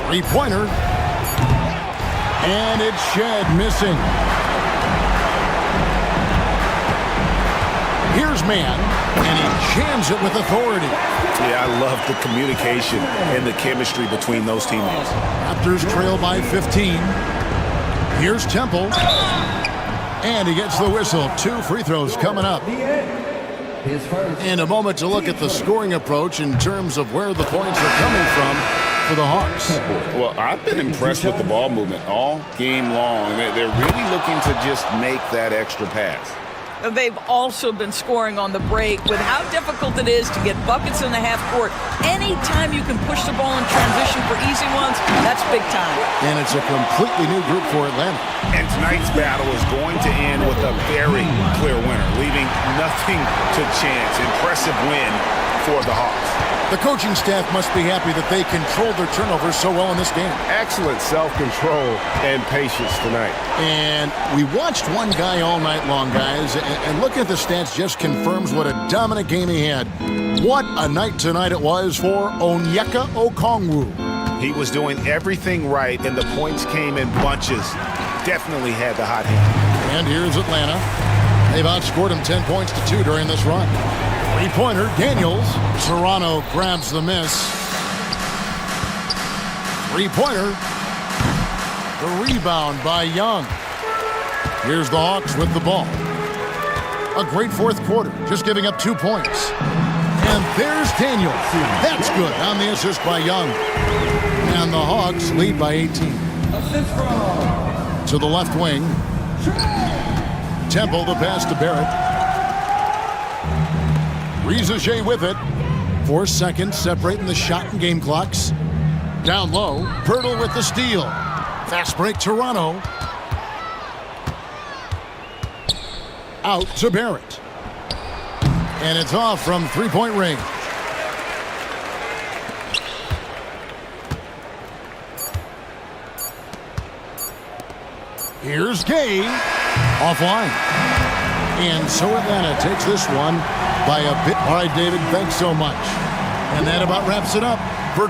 B: 3-pointer. And it's Shed missing. Here's Mann, and he jams it with authority.
F: Yeah, I love the communication and the chemistry between those teammates.
B: Raptors trail by 15. Here's Temple. And he gets the whistle. 2 free throws coming up. In a moment to look at the scoring approach in terms of where the points are coming from for the Hawks.
F: Well, I've been impressed with the ball movement all game long. They're really looking to just make that extra pass.
O: They've also been scoring on the break with how difficult it is to get buckets in the half court. Anytime you can push the ball in transition for easy ones, that's big time.
B: And it's a completely new group for Atlanta.
F: And tonight's battle is going to end with a very clear winner, leaving nothing to chance. Impressive win for the Hawks.
B: The coaching staff must be happy that they controlled their turnovers so well in this game.
F: Excellent self-control and patience tonight.
B: And we watched one guy all night long, guys, and looking at the stats just confirms what a dominant game he had. What a night tonight it was for Onyeka Okongwu.
F: He was doing everything right, and the points came in bunches. Definitely had the hot hand.
B: And here's Atlanta. They've outscored him 10 points to 2 during this run. 3-pointer, Daniels. Toronto grabs the miss. 3-pointer. The rebound by Young. Here's the Hawks with the ball. A great fourth quarter, just giving up 2 points. And there's Daniels. That's good on the assist by Young. And the Hawks lead by 18. To the left wing. Temple the pass to Barrett. Rizachet with it. 4 seconds separating the shot and game clocks. Down low, Pirtle with the steal. Fast break Toronto. Out to Barrett. And it's off from three-point range. Here's Gay. Offline. And so Atlanta takes this one by a bit. All right, David, thanks so much. And that about wraps it up for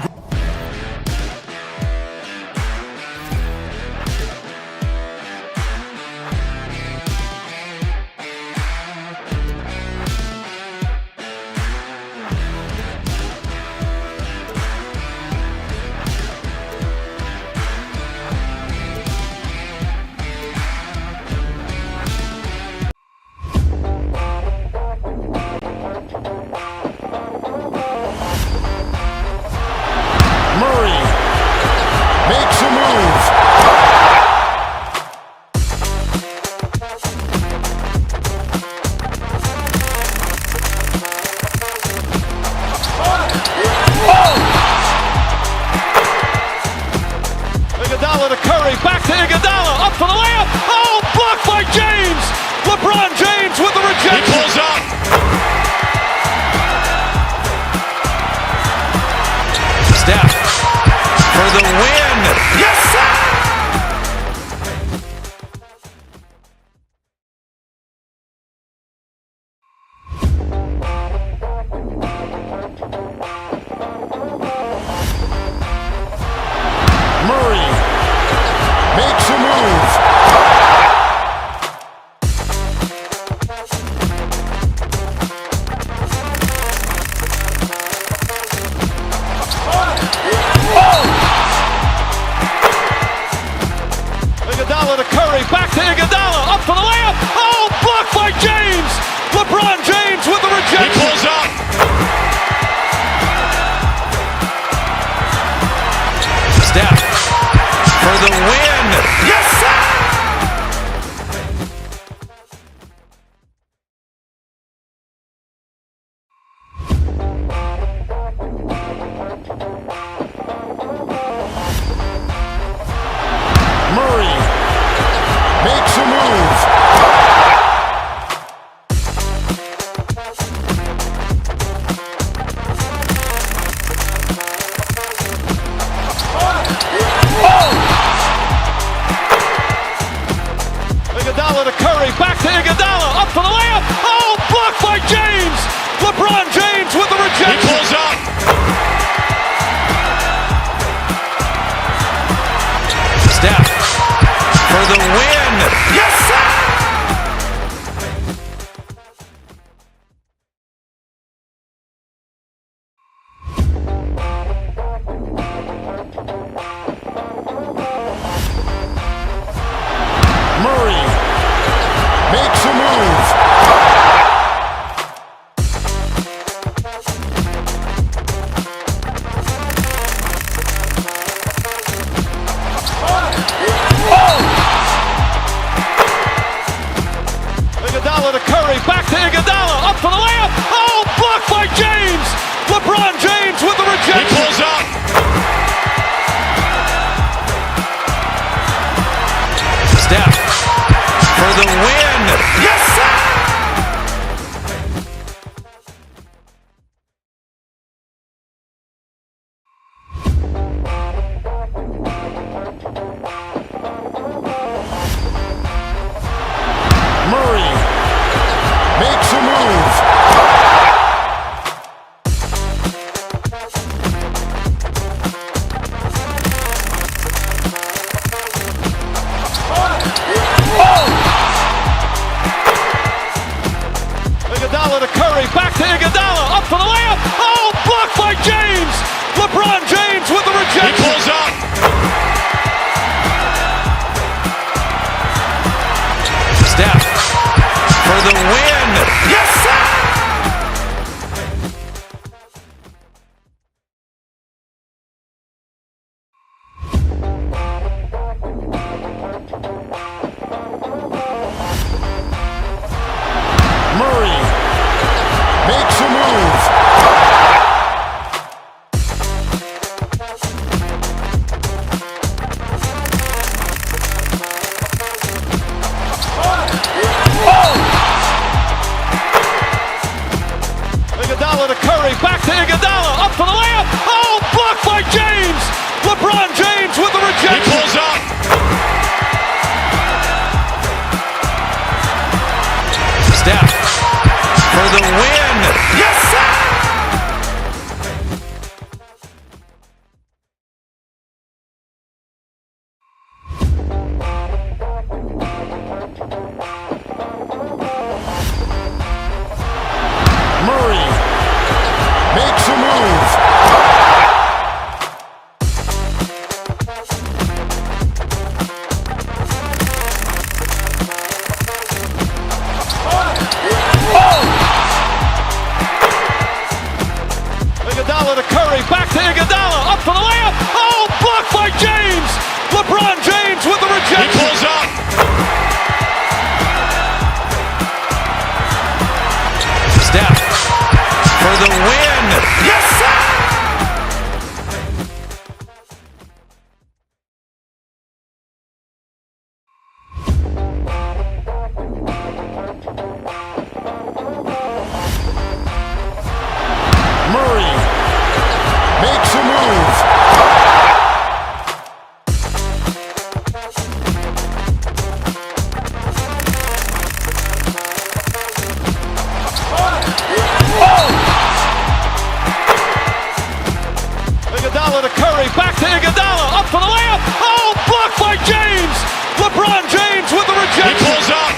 A: Iguodala to Curry, back to Iguodala, up for the layup. Oh, blocked by James. LeBron James with the rejection.
C: He pulls up.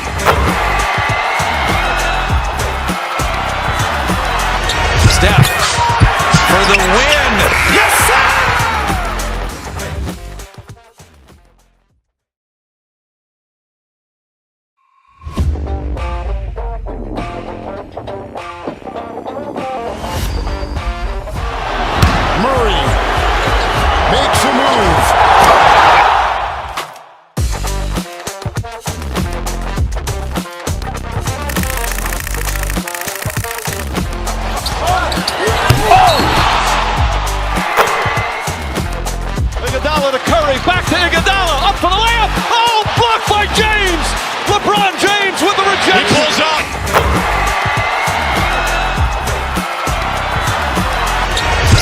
C: Steph for the win. Yes, sir!
B: Murray makes a move.
A: Iguodala to Curry, back to Iguodala, up for the layup. Oh, blocked by James. LeBron James with the rejection.
C: He pulls up.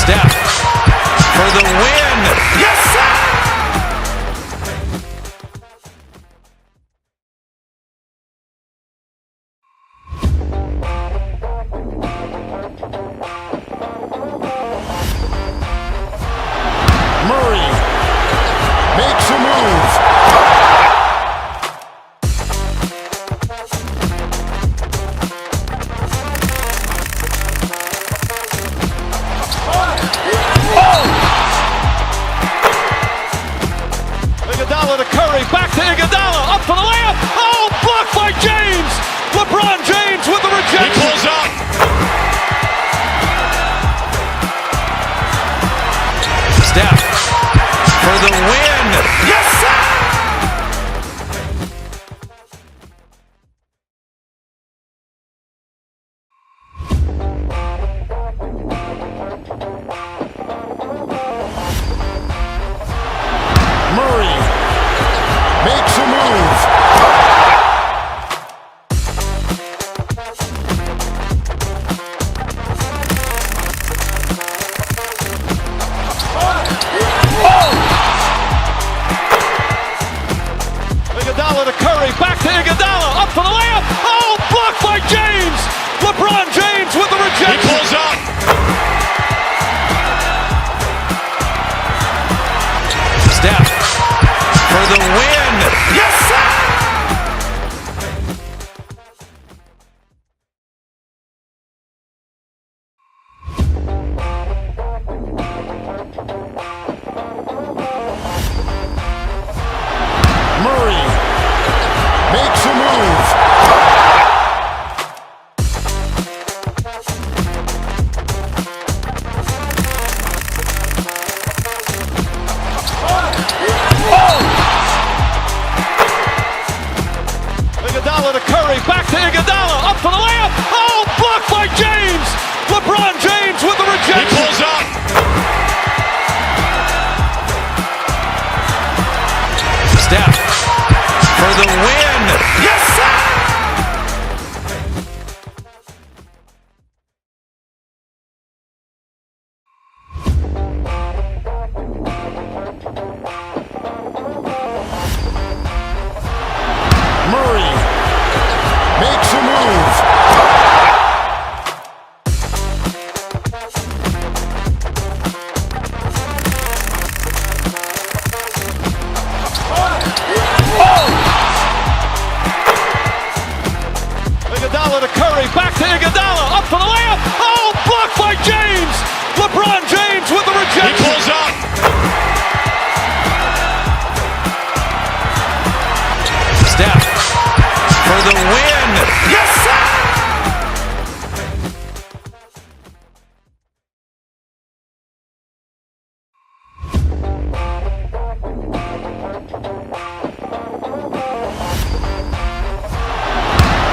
C: Steph for the win. Yes, sir!
B: Murray makes a move.
A: Iguodala to Curry, back to Iguodala, up for the layup. Oh, blocked by James. LeBron James with the rejection.
C: He pulls up. Steph for the win. Yes, sir!
B: Murray makes a move.
A: Iguodala to Curry, back to Iguodala, up for the layup. Oh, blocked by James. LeBron James with the
C: He
A: rejection.
C: pulls up. Steph for the win. Yes, sir!
B: Murray makes a move.
A: Iguodala to Curry, back to Iguodala, up for the layup. Oh, blocked by James. LeBron James with the
C: He
A: rejection.
C: pulls up. Steph for the win. Yes, sir!
B: Murray makes a move.
A: Iguodala to Curry, back to Iguodala, up for the layup. Oh, blocked by James. LeBron James with the
C: He
A: rejection.
C: pulls up. Steph for the win. Yes, sir!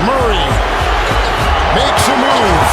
B: Murray makes a move.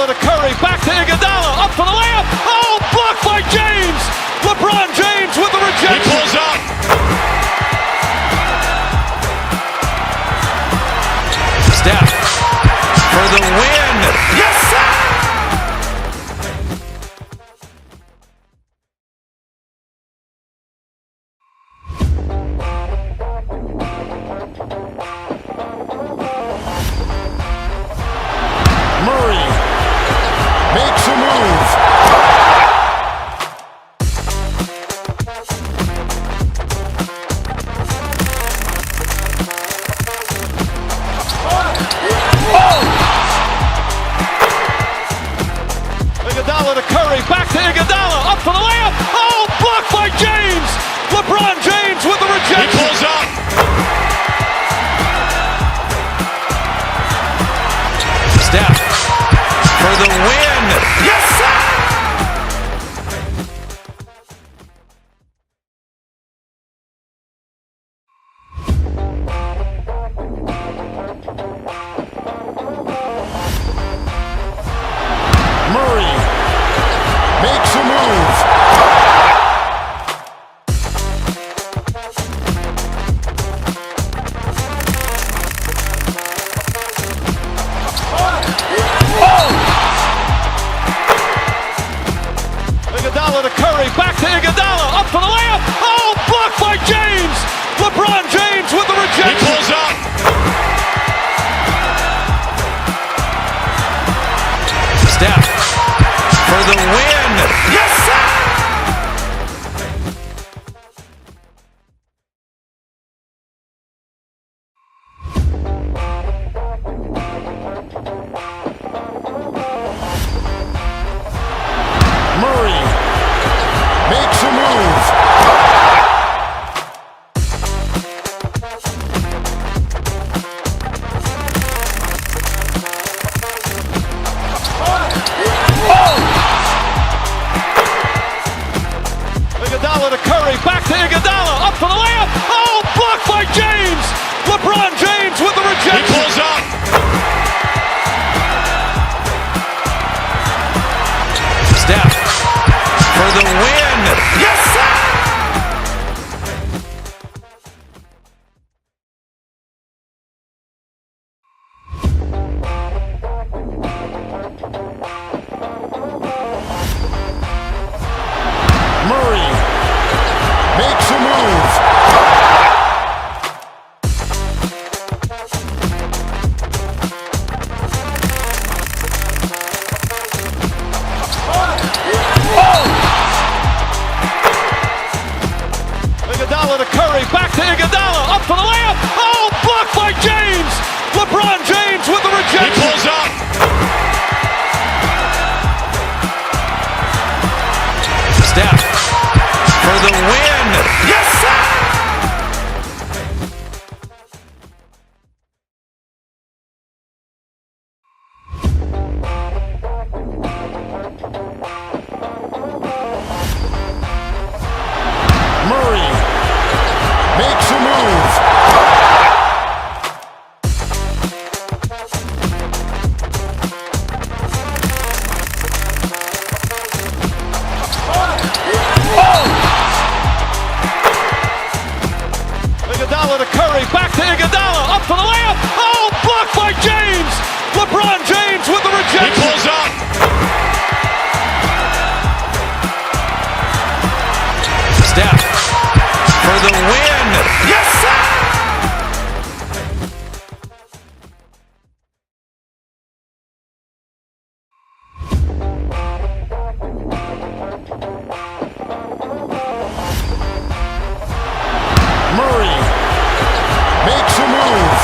A: Iguodala to Curry, back to Iguodala, up for the layup. Oh, blocked by James. LeBron James with the rejection.
C: He pulls up. Steph for the win. Yes, sir!
B: Murray makes a move.
A: Iguodala to Curry, back to Iguodala, up for the layup. Oh, blocked by James. LeBron James with the rejection.
C: He pulls up. Steph for the win. Yes, sir!
B: Murray makes a move.
A: Iguodala to Curry, back to Iguodala, up for the layup. Oh, blocked by James. LeBron James with the rejection.
C: He pulls up. Steph for the win. Yes, sir!
B: Murray makes a move.
A: Iguodala to Curry, back to Iguodala, up for the layup. Oh, blocked by James. LeBron James with the
C: He
A: rejection.
C: pulls up. Steph for the win. Yes, sir!
B: Murray makes a move.
A: Iguodala to Curry, back to Iguodala, up for the layup. Oh, blocked by James. LeBron James with the
C: He
A: rejection.
C: pulls up. Steph for the win. Yes, sir!
B: Murray makes a move.
A: Iguodala to Curry, back to Iguodala, up for the layup. Oh, blocked by James. LeBron James with the
C: He
A: rejection.
C: pulls up. Steph for the win. Yes, sir!
B: Murray makes a move.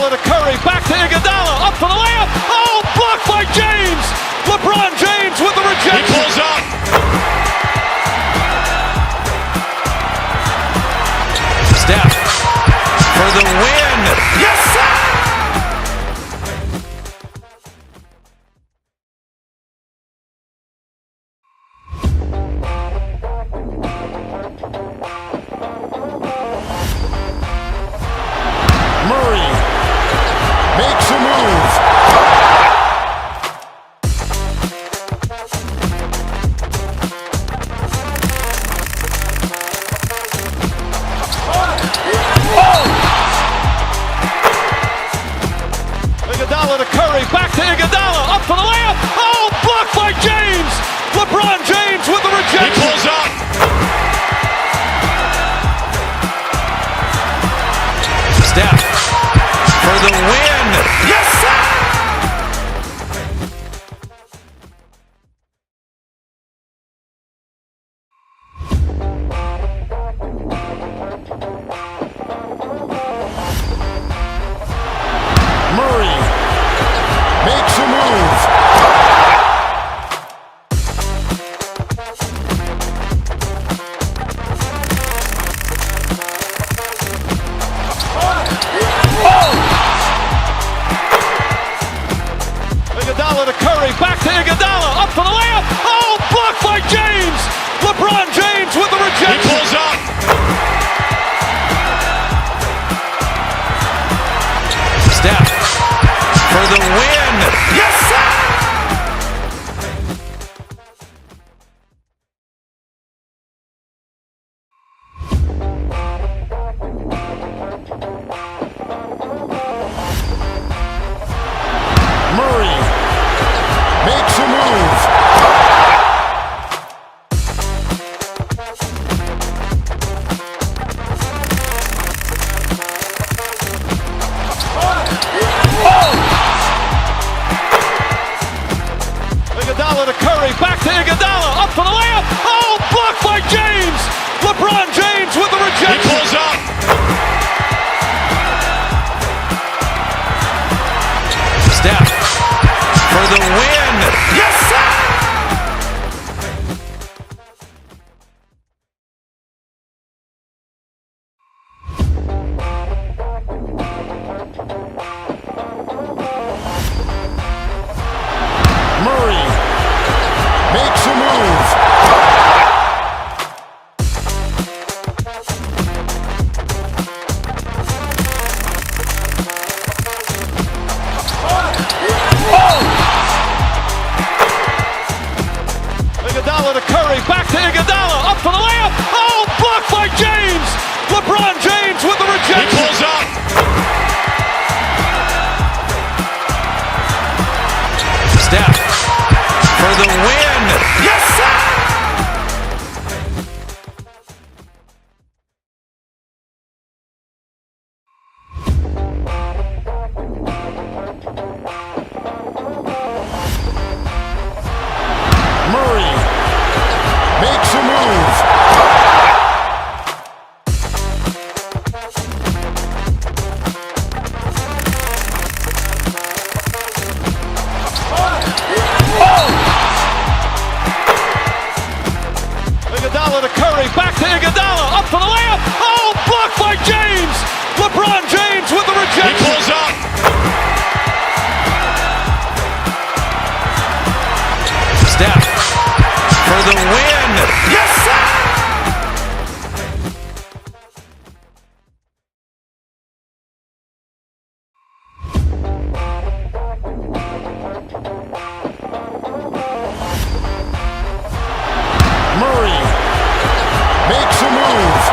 A: Iguodala to Curry, back to Iguodala, up for the layup. Oh, blocked by James. LeBron James with the rejection.
C: He pulls up. Steph for the win. Yes, sir!
B: Murray makes a move.
A: Iguodala to Curry, back to Iguodala, up for the layup. Oh, blocked by James. LeBron James with the rejection.
C: He pulls up. Steph for the win. Yes, sir!
B: Murray makes a move.
A: Iguodala to Curry, back to Iguodala, up for the layup. Oh, blocked by James. LeBron James with the rejection.
C: He pulls up. Steph for the win. Yes, sir!
B: Murray makes a move.
A: Iguodala to Curry, back to Iguodala, up for the layup. Oh, blocked by James. LeBron James with the
C: He
A: rejection.
C: pulls up. Steph for the win. Yes, sir!
B: Murray makes a move.
A: Iguodala to Curry, back to Iguodala, up for the layup. Oh, blocked by James. LeBron James with the
C: He
A: rejection.
C: pulls up. Steph for the win. Yes, sir!
B: Murray makes a move.
A: Iguodala to Curry, back to Iguodala, up for the layup. Oh, blocked by James. LeBron James with the
C: He
A: rejection.
C: pulls up. Steph for the win. Yes, sir!
B: Murray makes a move.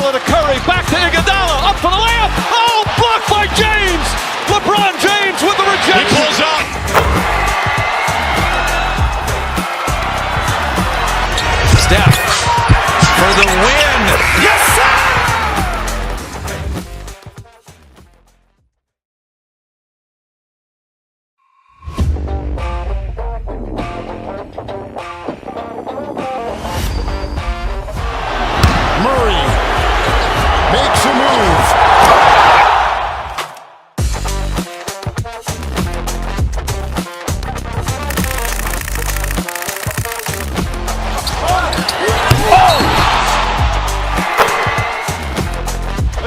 A: Iguodala to Curry, back to Iguodala, up for the layup. Oh, blocked by James. LeBron James with the rejection.
C: He pulls up. Steph for the win. Yes, sir!
B: Murray makes a move.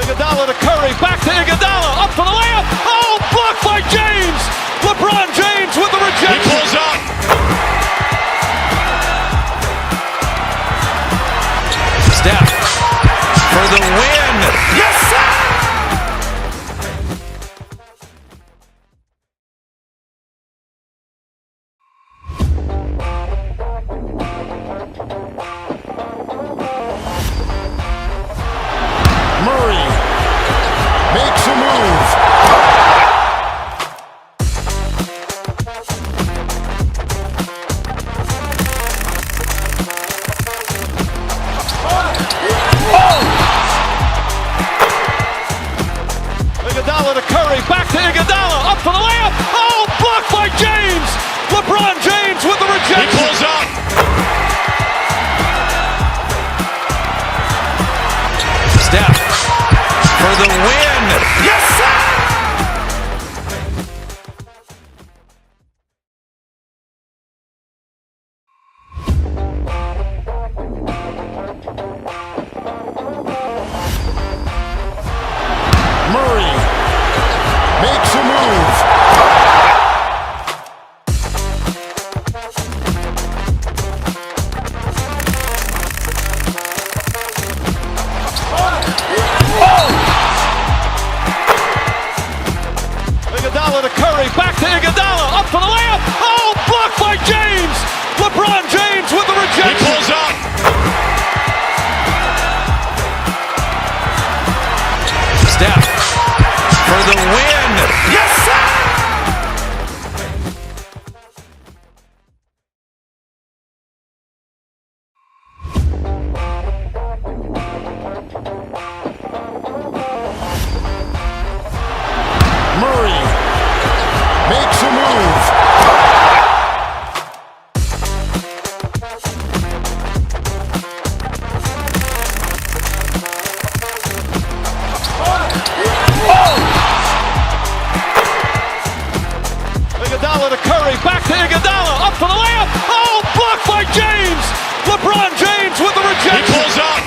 A: Iguodala to Curry, back to Iguodala, up for the layup. Oh, blocked by James. LeBron James with the rejection.
C: He pulls up. Steph for the win. Yes, sir!
B: Murray makes a move.
A: Iguodala to Curry, back to Iguodala, up for the layup. Oh, blocked by James. LeBron James with the rejection.
C: He pulls up. Steph for the win. Yes, sir!
B: Murray makes a move.
A: Iguodala to Curry, back to Iguodala, up for the layup. Oh, blocked by James. LeBron James with the
C: He
A: rejection.
C: pulls up. Steph for the win. Yes, sir!
B: Murray makes a move.
A: Iguodala to Curry, back to Iguodala, up for the layup. Oh, blocked by James. LeBron James with the
C: He
A: rejection.
C: pulls up.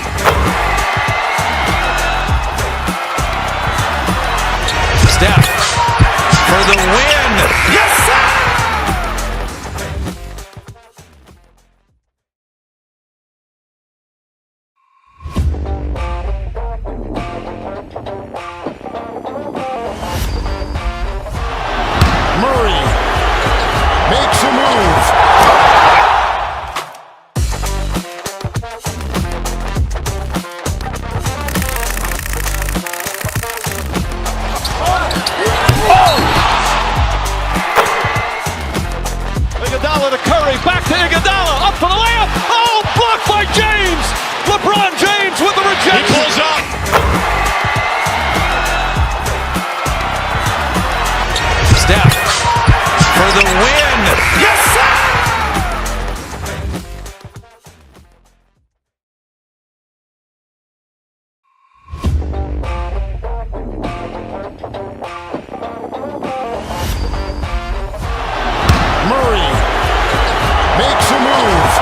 C: Steph for the win. Yes, sir!
B: Murray makes a move.
A: Iguodala to Curry, back to Iguodala, up for the layup. Oh, blocked by James. LeBron James with the
C: He
A: rejection.
C: pulls up. Steph for the win. Yes, sir!
B: Murray makes a move.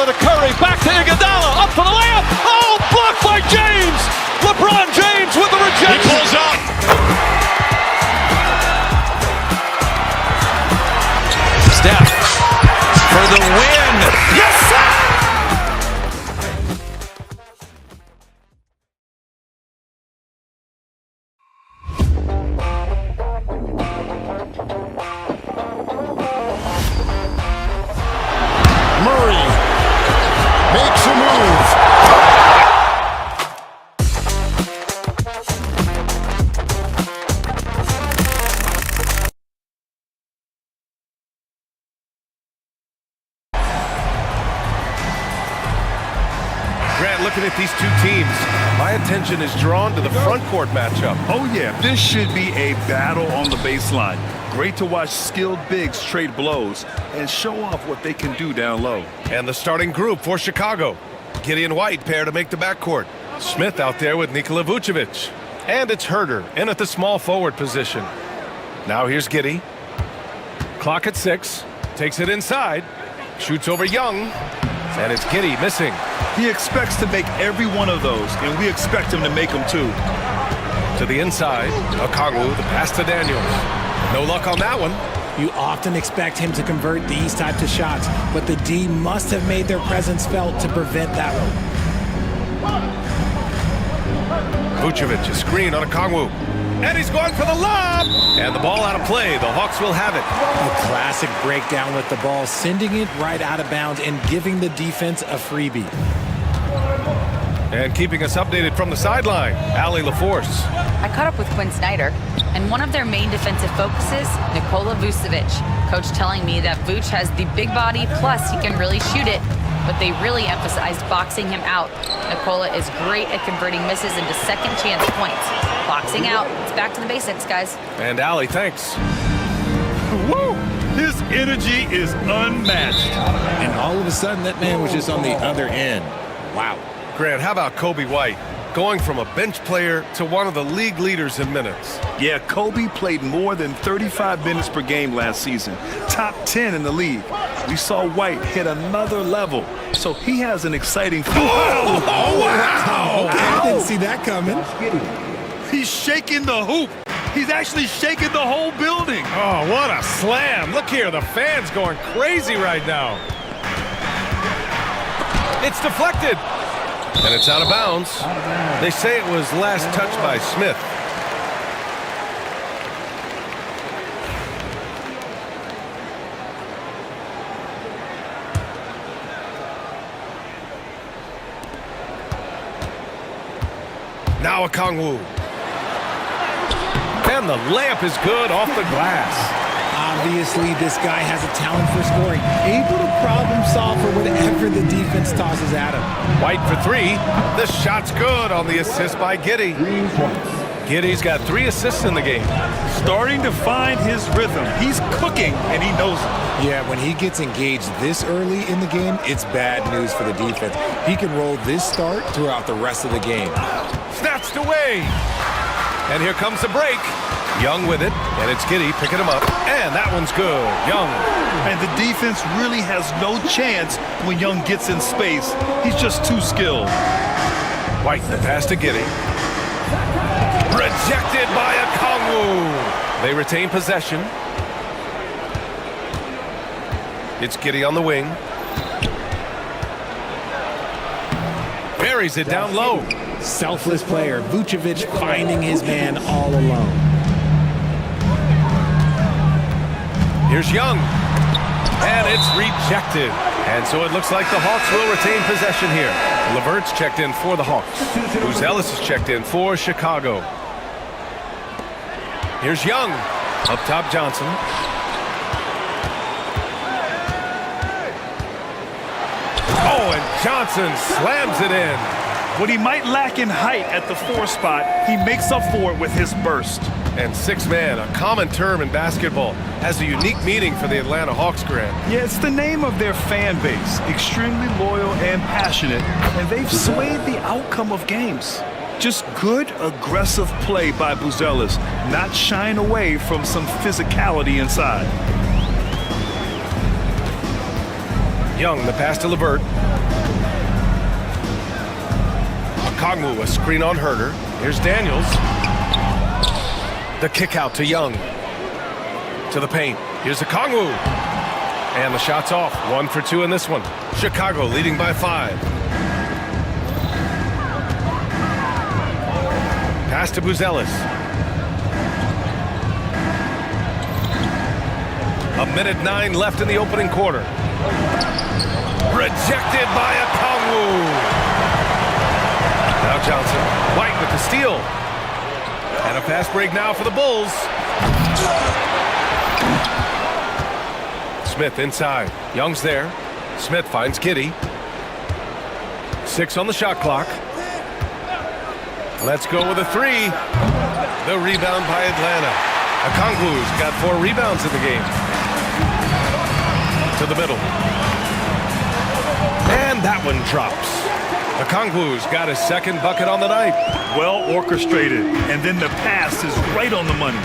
A: to Curry, back to Iguodala, up for the layup. Oh, blocked by James. LeBron James with the rejection. He pulls up.
C: Steph for the win. Yes, sir!
B: Murray makes a move.
I: Grant, looking at these two teams, my attention is drawn to the front court matchup.
J: Oh, yeah, this should be a battle on the baseline. Great to watch skilled bigs trade blows and show off what they can do down low.
I: And the starting group for Chicago. Gideon White pair to make the backcourt. Smith out there with Nikola Vucevic. And it's Herter in at the small forward position. Now here's Giddey. Clock at 6. Takes it inside. Shoots over Young. And it's Giddey missing.
J: He expects to make every one of those, and we expect him to make them too.
I: To the inside, Okongwu, the pass to Daniels. No luck on that one.
P: You often expect him to convert these types of shots, but the D must have made their presence felt to prevent that one.
I: Vucevic, a screen on Okongwu. And he's going for the lob! And the ball out of play. The Hawks will have it.
P: A classic breakdown with the ball, sending it right out of bounds and giving the defense a freebie.
I: And keeping us updated from the sideline, Allie LaForce.
M: I caught up with Quinn Snyder, and one of their main defensive focuses, Nikola Vucevic. Coach telling me that Vuce has the big body, plus he can really shoot it, but they really emphasized boxing him out. Nikola is great at converting misses into second chance points. Boxing out, it's back to the basics, guys.
I: And Allie, thanks.
J: Woo! His energy is unmatched.
P: And all of a sudden, that man was just on the other end. Wow.
I: Grant, how about Kobe White? Going from a bench player to one of the league leaders in minutes.
J: Yeah, Kobe played more than 35 minutes per game last season. Top 10 in the league. We saw White hit another level. So he has an exciting future.
P: Oh, wow! Okay, I didn't see that coming.
J: He's shaking the hoop. He's actually shaking the whole building.
I: Oh, what a slam. Look here, the fans going crazy right now. It's deflected. And it's out of bounds. They say it was last touched by Smith. Now Okongwu. And the layup is good off the glass.
P: Obviously, this guy has a talent for scoring, able to problem solve for whatever the defense tosses at him.
I: White for 3. The shot's good on the assist by Giddey. Giddey's got 3 assists in the game.
J: Starting to find his rhythm. He's cooking, and he knows it.
P: Yeah, when he gets engaged this early in the game, it's bad news for the defense. He can roll this start throughout the rest of the game.
I: Snatched away. And here comes the break. Young with it, and it's Giddey picking him up. And that one's good. Young.
J: And the defense really has no chance when Young gets in space. He's just too skilled.
I: White, the pass to Giddey. Rejected by Okongwu. They retain possession. It's Giddey on the wing. Buries it down low.
P: Selfless player. Vucevic finding his man all alone.
I: Here's Young. And it's rejected. And so it looks like the Hawks will retain possession here. LeVert's checked in for the Hawks. Buzelis is checked in for Chicago. Here's Young. Up top, Johnson. Oh, and Johnson slams it in.
J: What he might lack in height at the 4 spot, he makes up for it with his burst.
I: And 6-man, a common term in basketball, has a unique meaning for the Atlanta Hawks, Grant.
J: Yeah, it's the name of their fan base. Extremely loyal and passionate, and they've swayed the outcome of games. Just good, aggressive play by Buzelis, not shying away from some physicality inside.
I: Young, the pass to LeVert. Okongwu, a screen on Herder. Here's Daniels. The kick out to Young. To the paint. Here's Okongwu. And the shot's off. 1 for 2 in this one. Chicago leading by 5. Pass to Buzelis. A minute 9 left in the opening quarter. Rejected by Okongwu. Now Johnson. White with the steal. And a fast break now for the Bulls. Smith inside. Young's there. Smith finds Giddey. 6 on the shot clock. Let's go with a 3. The rebound by Atlanta. Okongwu's got 4 rebounds in the game. To the middle. And that one drops. Okongwu's got his second bucket on the night.
J: Well orchestrated. And then the pass is right on the money.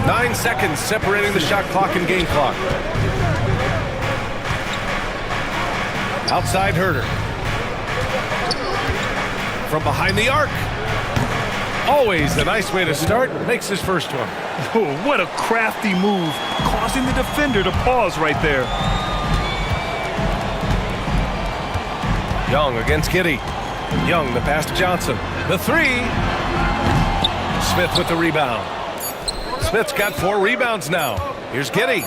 I: 9 seconds separating the shot clock and game clock. Outside Herder. From behind the arc. Always a nice way to start. Makes his first one.
J: Oh, what a crafty move. Causing the defender to pause right there.
I: Young against Giddey. Young, the pass to Johnson. The 3. Smith with the rebound. Smith's got 4 rebounds now. Here's Giddey.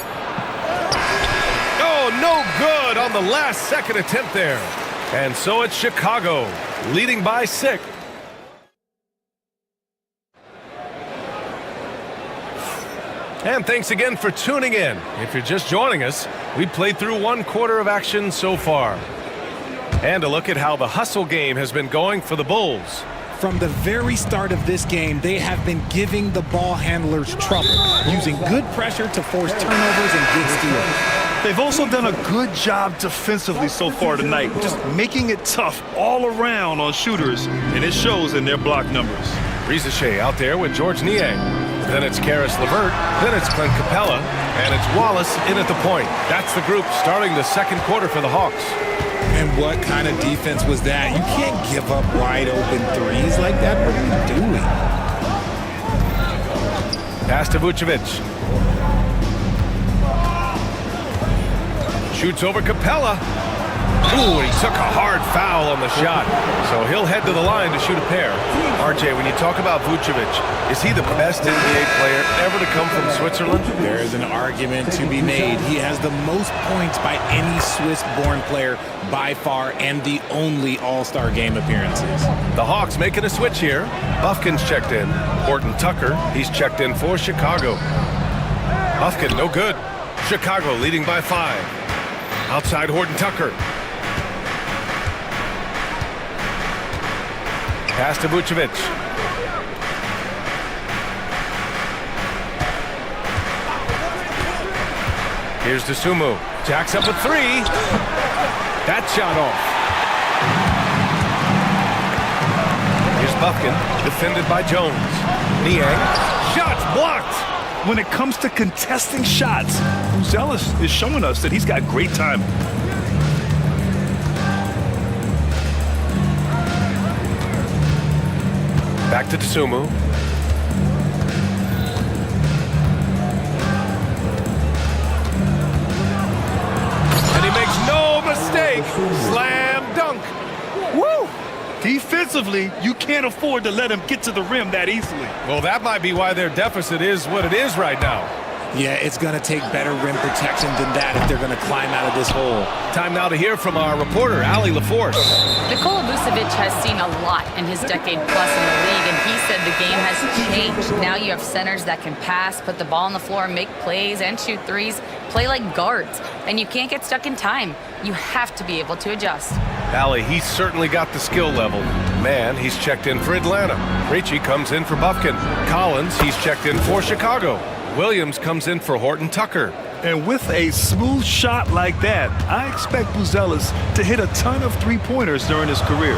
I: Oh, no good on the last second attempt there. And so it's Chicago leading by 6. And thanks again for tuning in. If you're just joining us, we played through 1 quarter of action so far. And a look at how the hustle game has been going for the Bulls.
P: From the very start of this game, they have been giving the ball handlers trouble, using good pressure to force turnovers and get steals.
J: They've also done a good job defensively so far tonight, just making it tough all around on shooters, and it shows in their block numbers.
I: Rizachet out there with George Niang. Then it's Karis LeVert. Then it's Clint Capella. And it's Wallace in at the point. That's the group starting the second quarter for the Hawks.
P: And what kind of defense was that? You can't give up wide open threes like that. What are you doing?
I: Pass to Vucevic. Shoots over Capella. Ooh, he took a hard foul on the shot. So he'll head to the line to shoot a pair. RJ, when you talk about Vucevic, is he the best NBA player ever to come from Switzerland?
P: There is an argument to be made. He has the most points by any Swiss-born player by far and the only All-Star game appearances.
I: The Hawks making a switch here. Bufkin's checked in. Horton Tucker, he's checked in for Chicago. Bufkin, no good. Chicago leading by 5. Outside Horton Tucker. Pass to Vucevic. Here's Dosunmu. Jacks up with 3. That shot off. Here's Bufkin, defended by Jones. Niang. Shots blocked.
J: When it comes to contesting shots, Buzelis is showing us that he's got great time.
I: Back to Dosunmu. And he makes no mistake. Slam dunk.
J: Woo! Defensively, you can't afford to let him get to the rim that easily.
I: Well, that might be why their deficit is what it is right now.
P: Yeah, it's going to take better rim protection than that if they're going to climb out of this hole.
I: Time now to hear from our reporter, Allie LaForce.
M: Nikola Vucevic has seen a lot in his decade plus in the league, and he said the game has changed. Now you have centers that can pass, put the ball on the floor, make plays, and shoot threes, play like guards. And you can't get stuck in time. You have to be able to adjust.
I: Allie, he's certainly got the skill level. Man, he's checked in for Atlanta. Ricci comes in for Bufkin. Collins, he's checked in for Chicago. Williams comes in for Horton Tucker.
J: And with a smooth shot like that, I expect Buzelis to hit a ton of three-pointers during his career.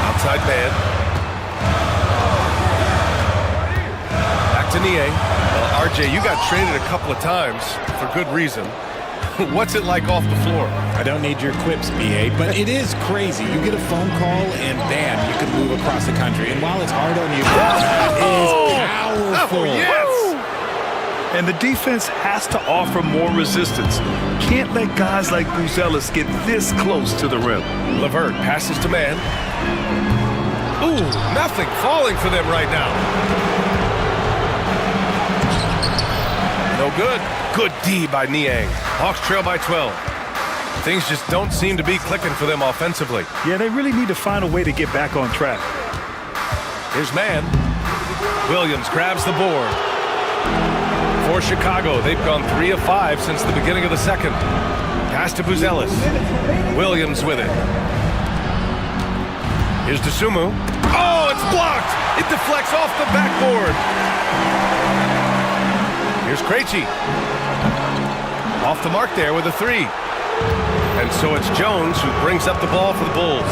I: Outside man. Back to Niang. Well, RJ, you got traded a couple of times for good reason. What's it like off the floor?
P: I don't need your quips, BA, but it is crazy. You get a phone call and bam, you can move across the country. And while it's hard on you, it is powerful.
I: Oh, yes!
J: And the defense has to offer more resistance. Can't let guys like Buzelis get this close to the rim.
I: LeVert passes to man. Ooh, nothing falling for them right now. No good. Good D by Niang. Hawks trail by 12. Things just don't seem to be clicking for them offensively.
J: Yeah, they really need to find a way to get back on track.
I: Here's man. Williams grabs the board. For Chicago, they've gone 3 of 5 since the beginning of the second. Pass to Buzelis. Williams with it. Here's Dosunmu. Oh, it's blocked! It deflects off the backboard. Here's Krejci. Off the mark there with a 3. And so it's Jones who brings up the ball for the Bulls.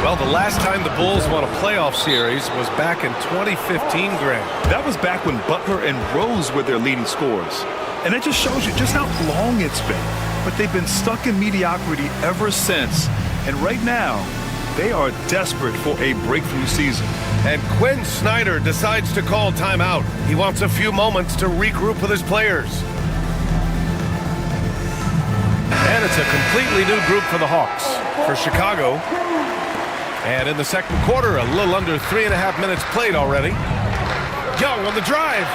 I: Well, the last time the Bulls won a playoff series was back in 2015, Grant.
J: That was back when Butler and Rose were their leading scorers. And it just shows you just how long it's been. But they've been stuck in mediocrity ever since. And right now, they are desperate for a breakthrough season.
I: And Quinn Snyder decides to call timeout. He wants a few moments to regroup with his players. And it's a completely new group for the Hawks. For Chicago. And in the second quarter, a little under 3.5 minutes played already. Young on the drive.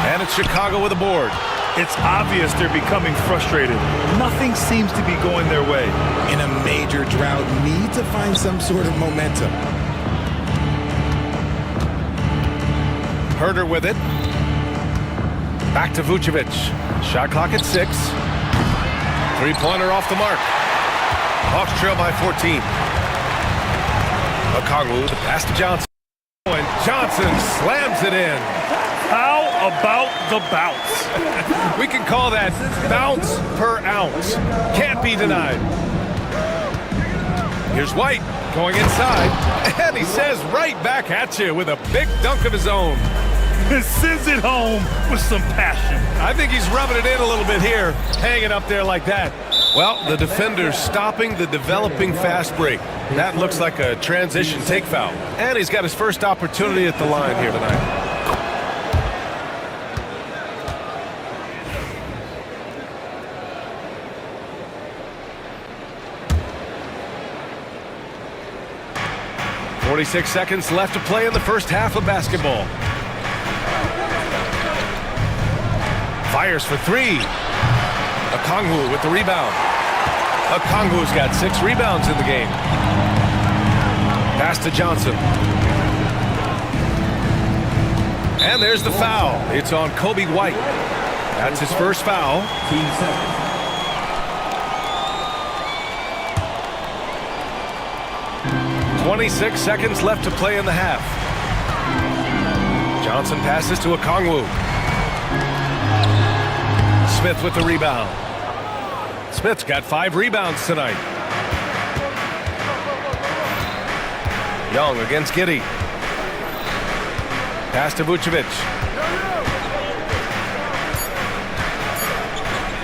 I: And it's Chicago with a board.
J: It's obvious they're becoming frustrated. Nothing seems to be going their way.
P: In a major drought, need to find some sort of momentum.
I: Herder with it. Back to Vucevic. Shot clock at 6. Three-pointer off the mark. Hawks trail by 14. Okongwu, the pass to Johnson. And Johnson slams it in.
J: How about the bounce?
I: We can call that bounce per ounce. Can't be denied. Here's White going inside. And he says right back at you with a big dunk of his own.
J: And sends it home with some passion.
I: I think he's rubbing it in a little bit here, hanging up there like that. Well, the defender's stopping the developing fast break. That looks like a transition take foul. And he's got his first opportunity at the line here tonight. .46 seconds left to play in the first half of basketball. Fires for 3. Okongwu with the rebound. Okongwu's got 6 rebounds in the game. Pass to Johnson. And there's the foul. It's on Kobe White. That's his first foul. 26 seconds left to play in the half. Johnson passes to Okongwu. Smith with the rebound. Smith's got 5 rebounds tonight. Young against Giddey. Pass to Vucevic.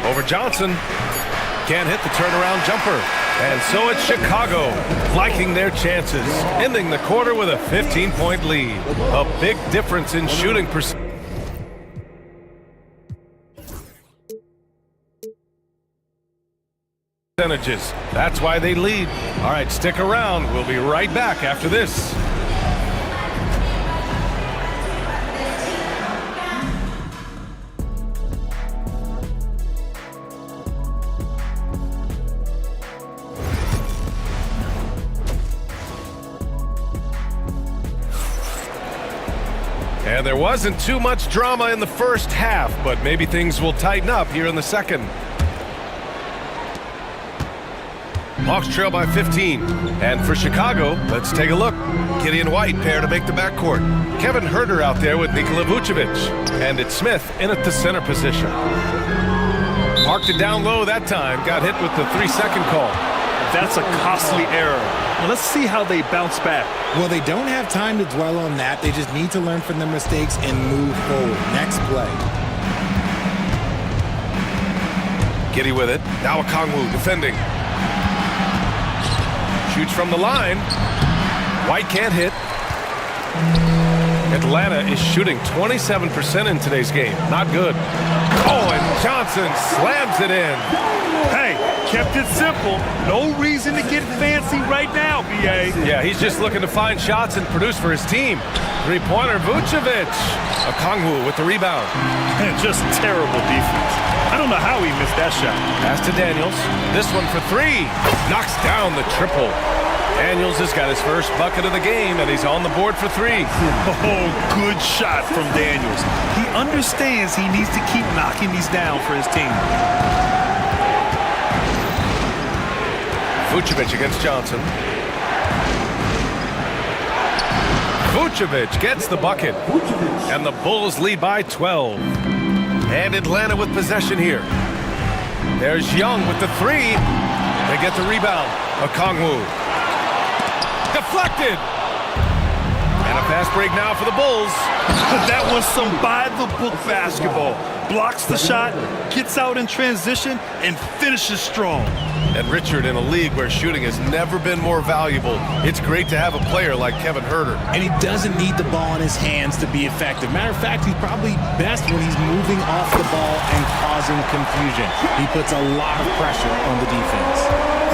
I: Over Johnson. Can't hit the turnaround jumper. And so it's Chicago liking their chances, ending the quarter with a 15-point lead. A big difference in shooting percentage. That's why they lead. All right, stick around. We'll be right back after this. And there wasn't too much drama in the first half, but maybe things will tighten up here in the second. Hawks trail by 15. And for Chicago, let's take a look. Gideon White pair to make the backcourt. Kevin Herder out there with Nikola Vucevic. And it's Smith in at the center position. Parked it down low that time. Got hit with the 3-second call.
J: That's a costly error. Well, let's see how they bounce back.
P: Well, they don't have time to dwell on that. They just need to learn from their mistakes and move forward. Next play.
I: Giddy with it. Now Okongwu defending. Shoots from the line. White can't hit. Atlanta is shooting 27% in today's game. Not good. Oh, and Johnson slams it in.
J: Hey, kept it simple. No reason to get fancy right now, B.A.
I: Yeah, he's just looking to find shots and produce for his team. Three-pointer, Vucevic. Okongwu with the rebound.
J: Just terrible defense. I don't know how he missed that shot.
I: Pass to Daniels. This one for three. Knocks down the triple. Daniels has got his first bucket of the game, and he's on the board for three.
J: Oh, good shot from Daniels. He understands he needs to keep knocking these down for his team.
I: Vucevic against Johnson. Vucevic gets the bucket, and the Bulls lead by 12. And Atlanta with possession here. There's Young with the three. They get the rebound. Okongwu. Deflected. And a fast break now for the Bulls.
J: That was some by-the-book basketball. Blocks the shot, gets out in transition, and finishes strong.
I: And Richard, in a league where shooting has never been more valuable, it's great to have a player like Kevin Huerter.
P: And he doesn't need the ball in his hands to be effective. Matter of fact, he's probably best when he's moving off the ball and causing confusion. He puts a lot of pressure on the defense.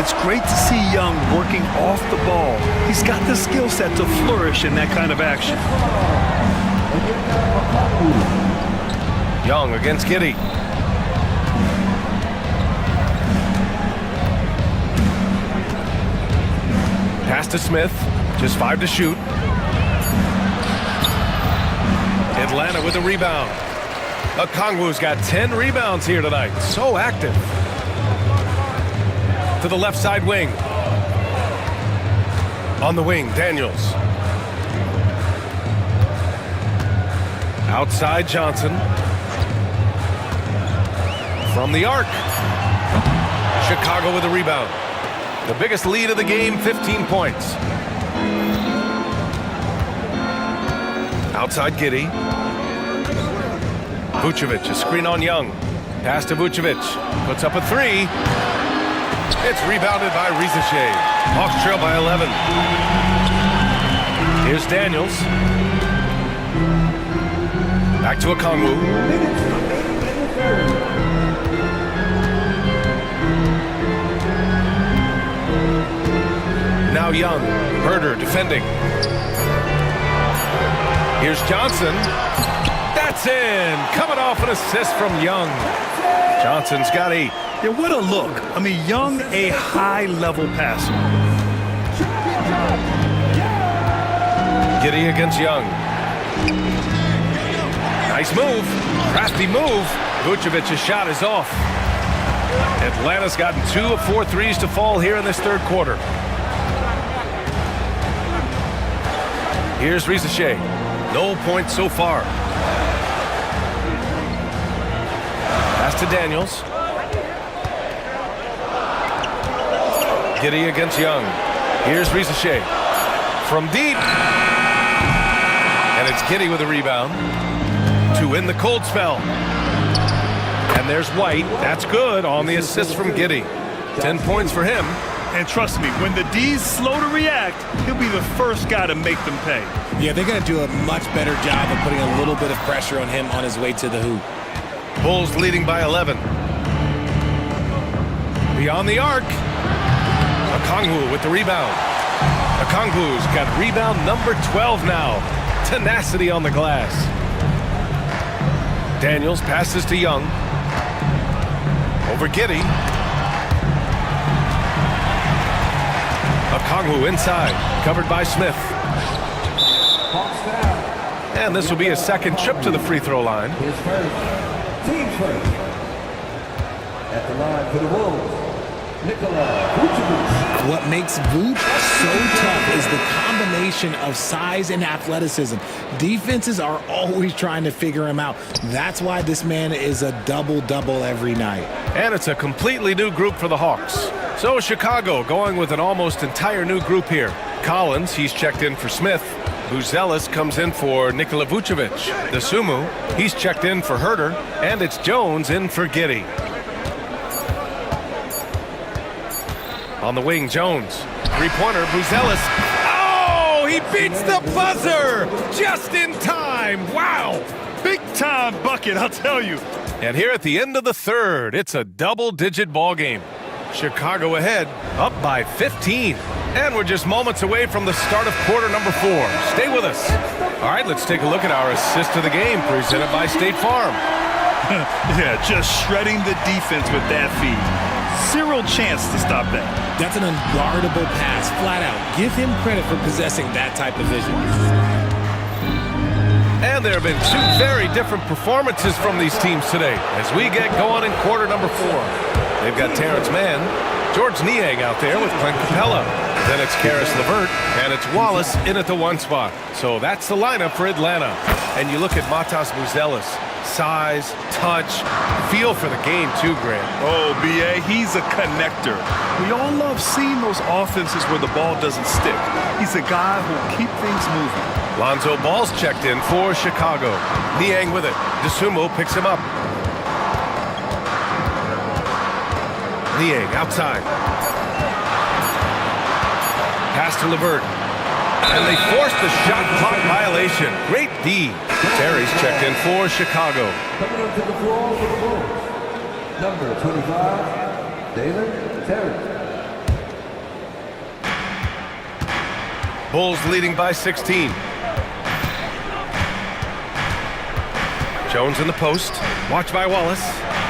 J: It's great to see Young working off the ball. He's got the skill set to flourish in that kind of action.
I: Young against Giddy. Pass to Smith. Just 5 to shoot. Atlanta with a rebound. Okongwu's got 10 rebounds here tonight. So active. To the left side wing. On the wing, Daniels. Outside Johnson. From the arc. Chicago with a rebound. The biggest lead of the game, 15 points. Outside Giddy. Vucevic, a screen on Young. Pass to Vucevic. Puts up a three. It's rebounded by Rizachet. Hawks trail by 11. Here's Daniels. Back to Okongwu. Now Young. Huerter defending. Here's Johnson. That's in. Coming off an assist from Young. Johnson's got 8.
J: Yeah, what a look. I mean, Young, a high-level passer.
I: Giddy against Young. Nice move. Crafty move. Vucevic's shot is off. Atlanta's gotten 2 of 4 threes to fall here in this third quarter. Here's Rizachet. No points so far. Pass to Daniels. Giddy against Young. Here's Rizachet. From deep. And it's Giddy with a rebound to win the cold spell. And there's White. That's good on the assist from Giddy. 10 points for him.
J: And trust me, when the D's slow to react, he'll be the first guy to make them pay.
P: Yeah, they're going to do a much better job of putting a little bit of pressure on him on his way to the hoop.
I: Bulls leading by 11. Beyond the arc. Okongwu with the rebound. Okongwu's got rebound number 12 now. Tenacity on the glass. Daniels passes to Young. Over Giddy. Okongwu inside, covered by Smith. And this will be a second trip to the free throw line.
L: His first, team first. At the line for the Bulls, Vucevic.
P: What makes Vooch so tough is the combination of size and athleticism. Defenses are always trying to figure him out. That's why this man is a double-double every night.
I: And it's a completely new group for the Hawks. So Chicago going with an almost entire new group here. Collins, he's checked in for Smith. Buzelis comes in for Nikola Vucevic. The Sumu, he's checked in for Huerter. And it's Jones in for Giddy. On the wing, Jones. Three-pointer, Buzelis. Oh, he beats the buzzer just in time. Wow.
J: Big time bucket, I'll tell you.
I: And here at the end of the third, it's a double-digit ball game. Chicago ahead, up by 15. And we're just moments away from the start of quarter number 4. Stay with us. All right, let's take a look at our assist of the game presented by State Farm.
J: Yeah, just shredding the defense with that feed. Zero chance to stop that.
P: That's an unguardable pass, flat out. Give him credit for possessing that type of vision.
I: And there have been 2 very different performances from these teams today as we get going in quarter number 4. They've got Terrence Mann, George Niang out there with Clint Capella. Then it's Karis LeVert, and it's Wallace in at the 1 spot. So that's the lineup for Atlanta. And you look at Matas Buzelis. Size, touch, feel for the game too, Grant.
J: Oh, B.A., he's a connector. We all love seeing those offenses where the ball doesn't stick. He's a guy who'll keep things moving.
I: Lonzo Ball's checked in for Chicago. Niang with it. DeSumo picks him up. Niang outside. Pass to LeVert. And they forced the shot clock violation. Great D. Terry's checked in for Chicago.
L: Coming up to the floor for the Bulls, number 25, David Terry.
I: Bulls leading by 16. Jones in the post. Watch by Wallace.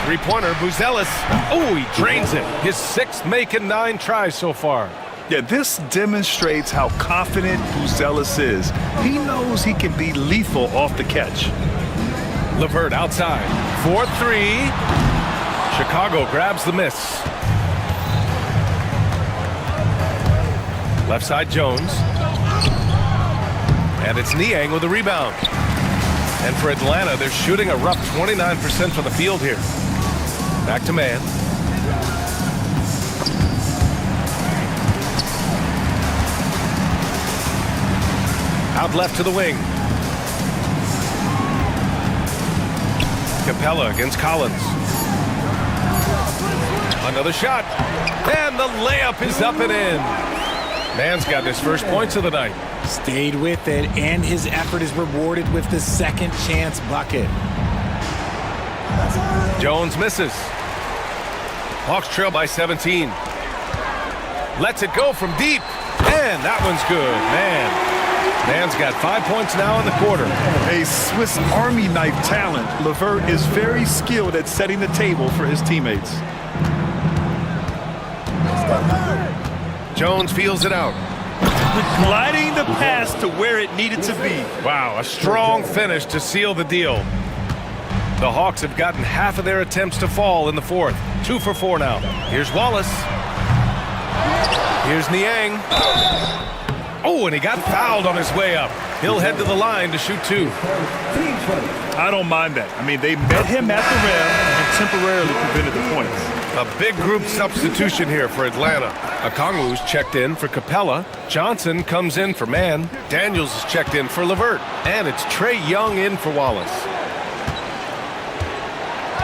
I: Three-pointer, Buzelis. Oh, he drains it. His 6th make and 9 tries so far.
J: Yeah, this demonstrates how confident Buzelis is. He knows he can be lethal off the catch.
I: LeVert outside. 4-3. Chicago grabs the miss. Left side, Jones. And it's Niang with the rebound. And for Atlanta, they're shooting a rough 29% from the field here. Back to Mann. Out left to the wing. Capella against Collins. Another shot. And the layup is up and in. Mann's got his first points of the night.
P: Stayed with it, and his effort is rewarded with the second chance bucket.
I: Jones misses. Hawks trail by 17. Lets it go from deep. And that one's good. Mann's got 5 points now in the quarter.
J: A Swiss Army knife talent. LeVert is very skilled at setting the table for his teammates.
I: Jones feels it out.
J: Gliding the pass to where it needed to be.
I: Wow, a strong finish to seal the deal. The Hawks have gotten half of their attempts to fall in the 4th. 2 for 4 now. Here's Wallace. Here's Niang. Oh, and he got fouled on his way up. He'll head to the line to shoot 2.
J: I don't mind that. I mean, they met him at the rim and temporarily prevented the points.
I: A big group substitution here for Atlanta. Okongwu's checked in for Capella. Johnson comes in for Mann. Daniels is checked in for LeVert. And it's Trae Young in for Wallace.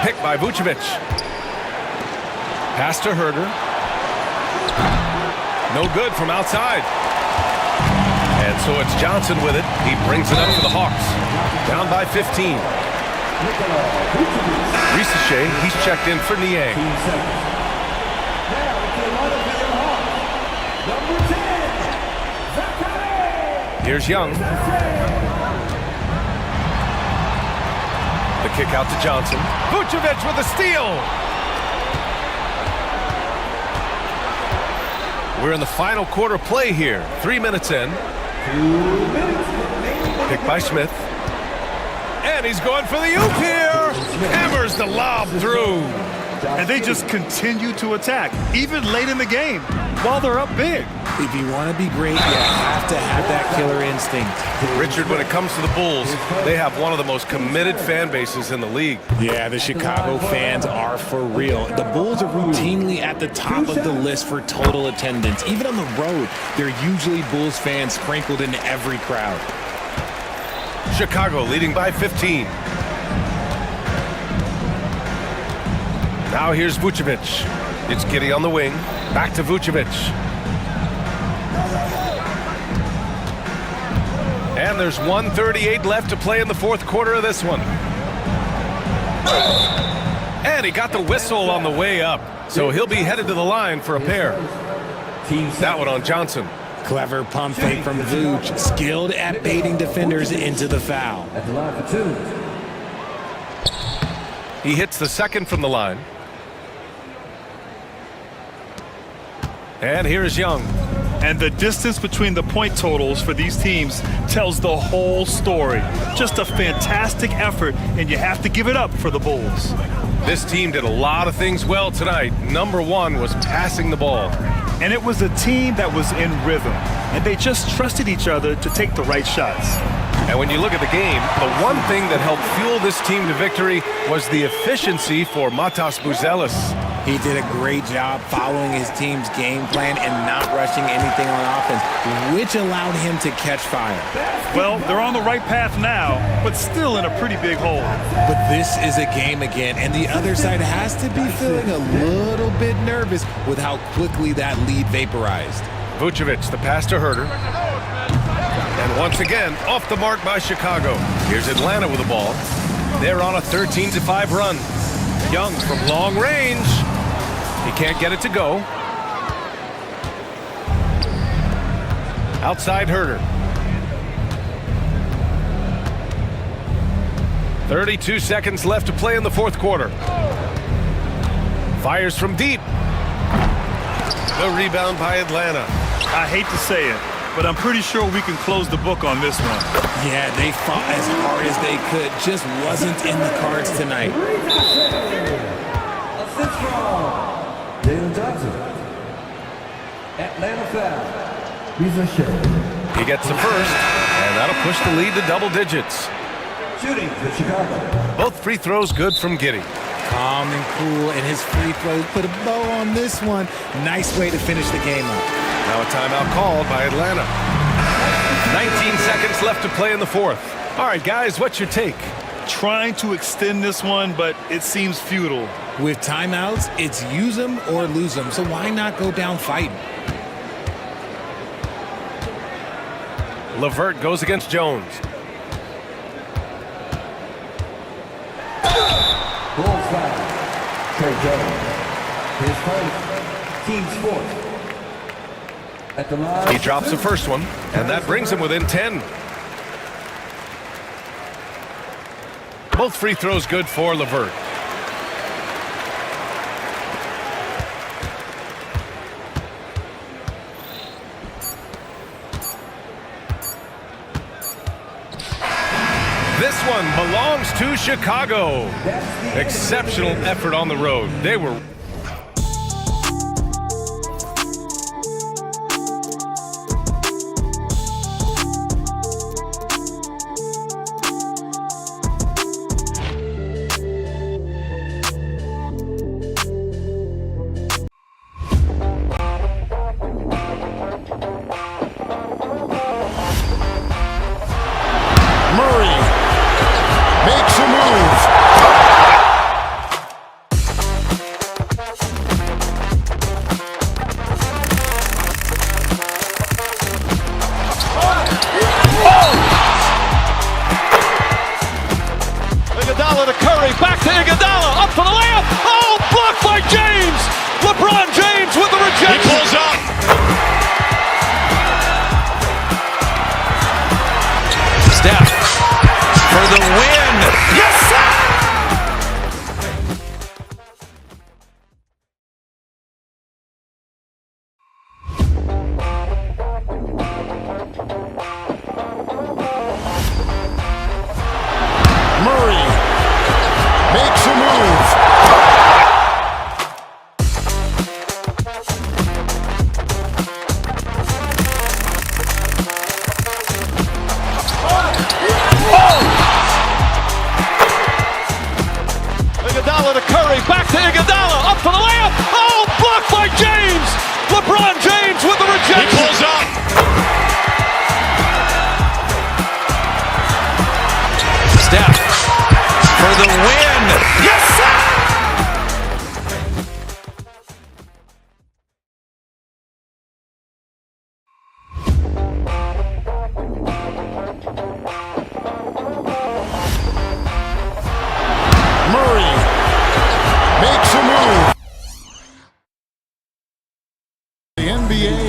I: Picked by Vucevic. Pass to Herder. No good from outside. And so it's Johnson with it. He brings it up for the Hawks. Down by 15. Risache, he's checked in for Niang. Here's Young. The kick out to Johnson. Vucevic with a steal. We're in the final quarter play here. 3 minutes in. Picked by Smith. And he's going for the oop here. Hammers the lob through.
J: And they just continue to attack, even late in the game, while they're up big.
P: If you want to be great, you have to have that killer instinct.
I: Richard, when it comes to the Bulls, they have one of the most committed fan bases in the league.
P: Yeah, the Chicago fans are for real. The Bulls are routinely at the top of the list for total attendance. Even on the road, there are usually Bulls fans sprinkled into every crowd.
I: Chicago leading by 15. Now here's Vucevic. It's Giddey on the wing. Back to Vucevic. And there's 1:38 left to play in the fourth quarter of this one. And he got the whistle on the way up. So he'll be headed to the line for a pair. That one on Johnson.
P: Clever pump fake from Vooch, skilled at baiting defenders into the foul.
L: At the line for 2.
I: He hits the second from the line. And here's Young.
J: And the distance between the point totals for these teams tells the whole story. Just a fantastic effort, and you have to give it up for the Bulls.
I: This team did a lot of things well tonight. Number one was passing the ball.
J: And it was a team that was in rhythm, and they just trusted each other to take the right shots.
I: And when you look at the game, the one thing that helped fuel this team to victory was the efficiency for Matas Buzelis.
P: He did a great job following his team's game plan and not rushing anything on offense, which allowed him to catch fire.
J: Well, they're on the right path now, but still in a pretty big hole.
P: But this is a game again, and the other side has to be feeling a little bit nervous with how quickly that lead vaporized.
I: Vucevic, the pass to Herter. And once again, off the mark by Chicago. Here's Atlanta with the ball. They're on a 13-5 run. Young from long range. He can't get it to go. Outside Herter. 32 seconds left to play in the fourth quarter. Fires from deep. The rebound by Atlanta.
J: I hate to say it, but I'm pretty sure we can close the book on this one.
P: Yeah, they fought as hard as they could. Just wasn't in the cards tonight.
L: Assist from Jalen Johnson. Atlanta foul.
I: He gets the first, and that'll push the lead to double digits.
L: Shooting for Chicago.
I: Both free throws good from Giddey.
P: Calm and cool, and his free throws put a bow on this one. Nice way to finish the game up.
I: Now a timeout called by Atlanta. 19 seconds left to play in the fourth. All right, guys, what's your take?
J: Trying to extend this one, but it seems futile.
P: With timeouts, it's use them or lose them, so why not go down fighting?
I: LeVert goes against Jones.
L: Bulls foul. Trey Jones. His first, team's fourth. At the line.
I: He drops the first one, and that brings him within 10. Both free throws good for LeVert. This one belongs to Chicago. Exceptional effort on the road. They were...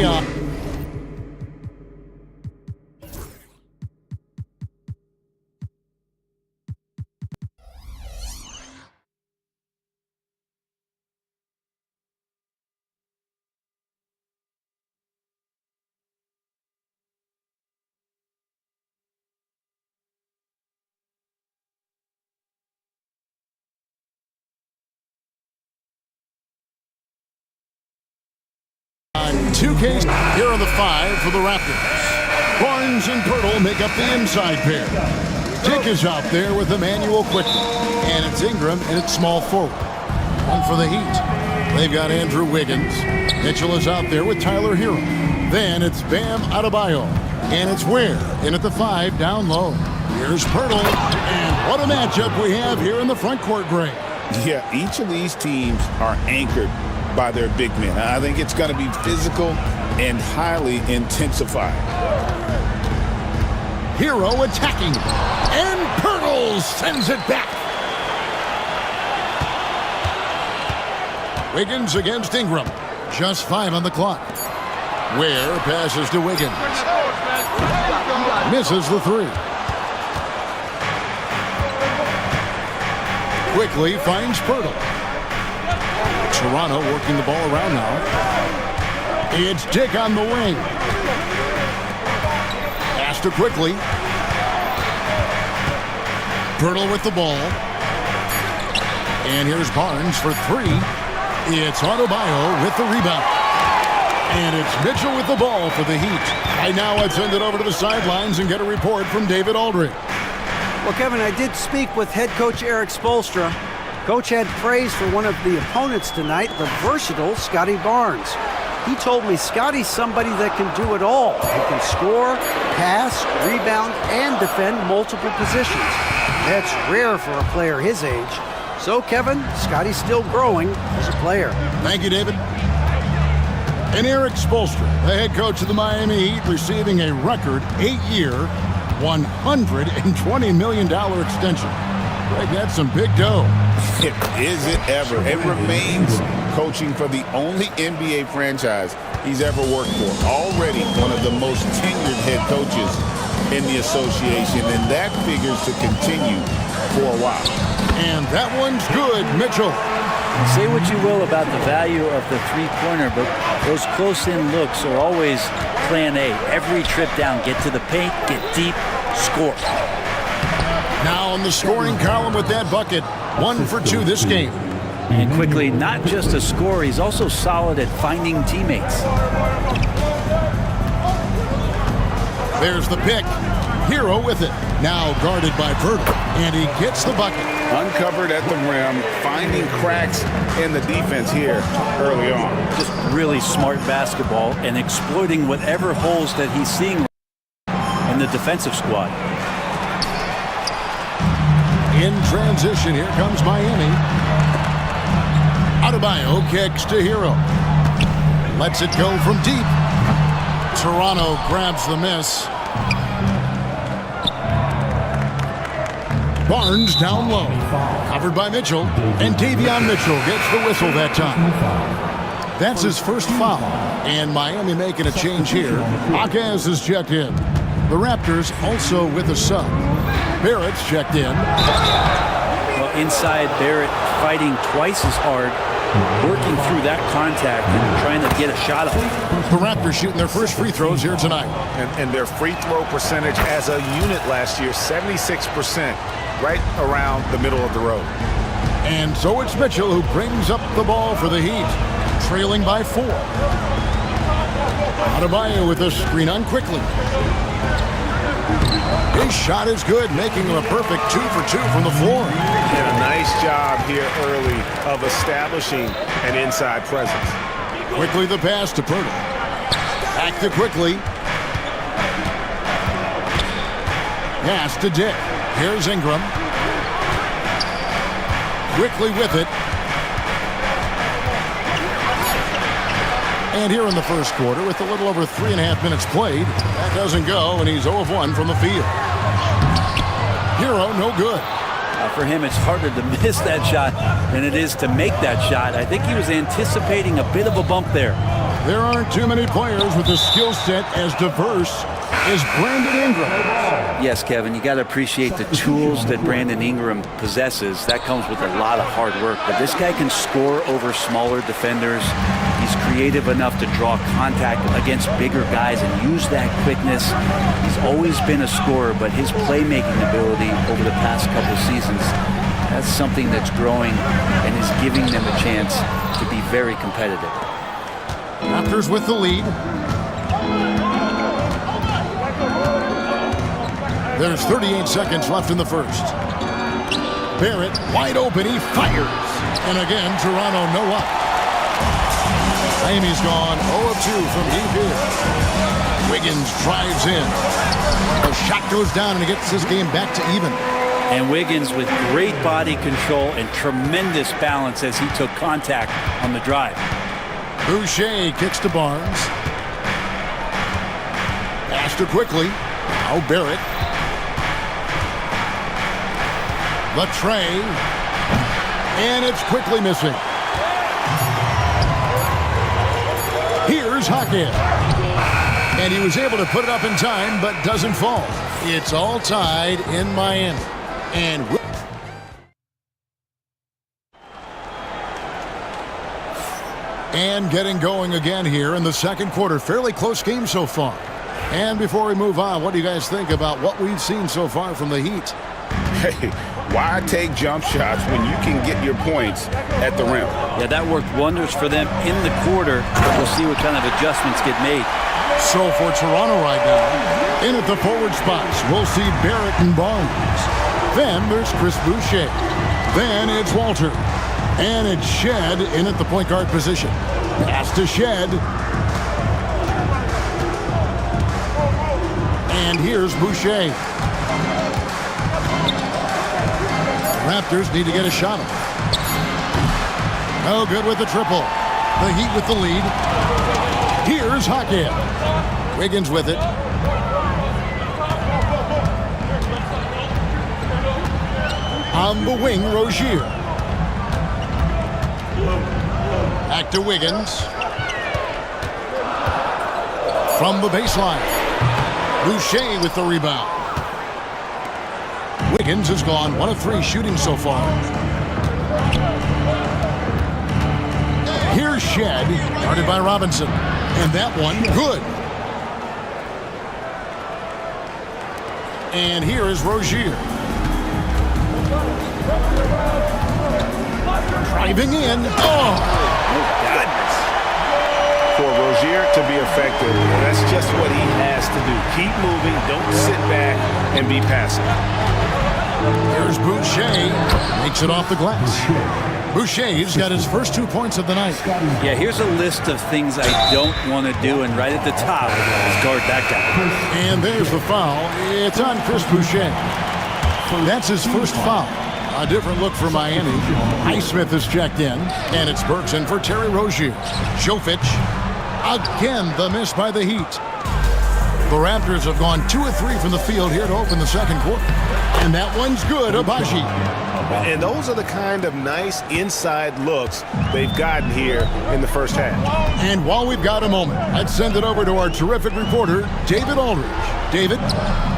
B: Davion. On 2K, here are the 5 for the Raptors. Barnes and Pirtle make up the inside pair. Dick is out there with Emmanuel quickly. And it's Ingram and it's small forward. One for the Heat. They've got Andrew Wiggins. Mitchell is out there with Tyler Hero. Then it's Bam Adebayo. And it's Ware in at the 5 down low. Here's Pirtle. And what a matchup we have here in the front court, Greg.
D: Yeah, each of these teams are anchored by their big men. I think it's going to be physical and highly intensified.
B: Hero attacking. And Pirtle sends it back. Wiggins against Ingram. Just 5 on the clock. Ware passes to Wiggins. Misses the 3. Quickly finds Pirtle. Toronto working the ball around now. It's Dick on the wing. Pass to quickly. Pirtle with the ball. And here's Barnes for 3. It's Adebayo with the rebound. And it's Mitchell with the ball for the Heat. Right now, let's send it over to the sidelines and get a report from David Aldridge.
G: Well, Kevin, I did speak with head coach Eric Spoelstra. Coach had praise for one of the opponents tonight, the versatile Scotty Barnes. He told me Scotty's somebody that can do it all. He can score, pass, rebound, and defend multiple positions. That's rare for a player his age. So, Kevin, Scotty's still growing as a player.
B: Thank you, David. And Eric Spoelstra, the head coach of the Miami Heat, receiving a record 8-year, $120 million extension. Greg, that's some big dough.
D: Is it ever? It remains coaching for the only NBA franchise he's ever worked for. Already one of the most tenured head coaches in the association, and that figures to continue for a while.
B: And that one's good, Mitchell.
E: Say what you will about the value of the three-pointer, but those close-in looks are always plan A. Every trip down, get to the paint, get deep, score.
B: Now on the scoring column with that bucket, 1 for 2 this game.
E: And quickly, not just a scorer, he's also solid at finding teammates.
B: There's the pick. Hero with it. Now guarded by Pirtle, and he gets the bucket.
D: Uncovered at the rim, finding cracks in the defense here early on.
E: Just really smart basketball and exploiting whatever holes that he's seeing in the defensive squad.
B: In transition, here comes Miami. Adebayo kicks to Hero. Lets it go from deep. Toronto grabs the miss. Barnes down low. Covered by Mitchell. And Davion Mitchell gets the whistle that time. That's his first foul. And Miami making a change here. Akaz is checked in. The Raptors also with a sub. Barrett's checked in.
E: Well, inside, Barrett fighting twice as hard, working through that contact and trying to get a shot up.
B: The Raptors shooting their first free throws here tonight.
I: And their free throw percentage as a unit last year, 76%, right around the middle of the road.
B: And so it's Mitchell who brings up the ball for the Heat, trailing by 4. Adebayo with a screen on quickly. His shot is good, making him a perfect 2 for 2 from the floor.
I: Did a nice job here early of establishing an inside presence.
B: Quickly the pass to Pirtle. Back to quickly. Pass to Dick. Here's Ingram. Quickly with it. And here in the first quarter, with a little over 3.5 minutes played, that doesn't go, and he's 0 of 1 from the field. Hero, no good.
E: For him, it's harder to miss that shot than it is to make that shot. I think he was anticipating a bit of a bump there.
B: There aren't too many players with a skill set as diverse as Brandon Ingram.
E: Yes, Kevin, you got to appreciate the tools that Brandon Ingram possesses. That comes with a lot of hard work. But this guy can score over smaller defenders. He's creative enough to draw contact against bigger guys and use that quickness. He's always been a scorer, but his playmaking ability over the past couple seasons, that's something that's growing and is giving them a chance to be very competitive.
B: Raptors with the lead. There's 38 seconds left in the first. Barrett wide open, he fires. And again, Toronto no up. Miami's gone 0 of 2 from deep here. Wiggins drives in. The shot goes down and he gets this game back to even.
E: And Wiggins with great body control and tremendous balance as he took contact on the drive.
B: Boucher kicks to Barnes. Pass to quickly. Now Barrett. The tray. And it's quickly missing. Here's Hackett. And he was able to put it up in time, but doesn't fall. It's all tied in Miami. And getting going again here in the second quarter. Fairly close game so far. And before we move on, what do you guys think about what we've seen so far from the Heat?
D: Hey, why take jump shots when you can get your points at the rim?
E: Yeah, that worked wonders for them in the quarter. We'll see what kind of adjustments get made.
B: So for Toronto right now, in at the forward spots, we'll see Barrett and Barnes. Then there's Chris Boucher. Then it's Walter. And it's Shed in at the point guard position. Pass to Shed. And here's Boucher. Raptors need to get a shot off. No good with the triple. The Heat with the lead. Here's Hackett. Wiggins with it. On the wing, Rozier. Back to Wiggins. From the baseline. Boucher with the rebound. Wiggins has gone 1 of 3 shooting so far. Here's Shed, guarded by Robinson. And that one, good. And here is Rozier. Driving in. Oh!
F: Goodness. For Rozier to be effective, that's just what he has to do. Keep moving, don't sit back and be passive.
B: Here's Boucher. Makes it off the glass. Boucher's got his first 2 points of the night.
E: Yeah, here's a list of things I don't want to do, and right at the top is guard that guy.
B: And there's the foul. It's on Chris Boucher. That's his first foul. A different look for Miami. Highsmith has checked in, and it's Burks in for Terry Rozier. Jovic. Again, the miss by the Heat. The Raptors have gone 2 of 3 from the field here to open the second quarter. And that one's good, Abaji.
F: And those are the kind of nice inside looks they've gotten here in the first half.
B: And while we've got a moment, let's send it over to our terrific reporter, David Aldridge. David?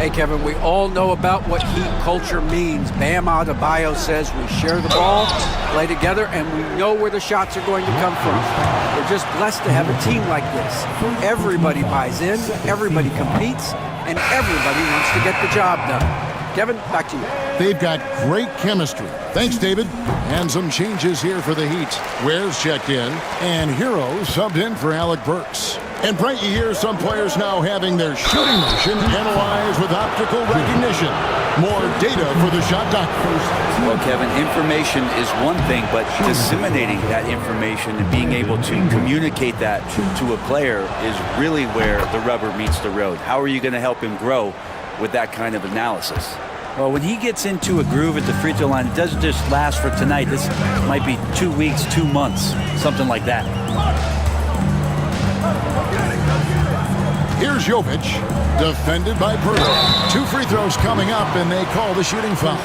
G: Hey, Kevin, we all know about what Heat culture means. Bam Adebayo says we share the ball, play together, and we know where the shots are going to come from. We're just blessed to have a team like this. Everybody buys in, everybody competes, and everybody wants to get the job done. Kevin, back to you.
B: They've got great chemistry. Thanks, David. And some changes here for the Heat. Ware's checked in, and Hero subbed in for Alec Burks. And Brent, you hear some players now having their shooting motion analyzed with optical recognition. More data for the shot doctors.
E: Well, Kevin, information is one thing, but disseminating that information and being able to communicate that to a player is really where the rubber meets the road. How are you going to help him grow with that kind of analysis? Well, when he gets into a groove at the free throw line, it doesn't just last for tonight. This might be 2 weeks, 2 months, something like that.
B: Here's Here's Jovic, defended by Pirtle. 2 free throws coming up, and they call the shooting foul.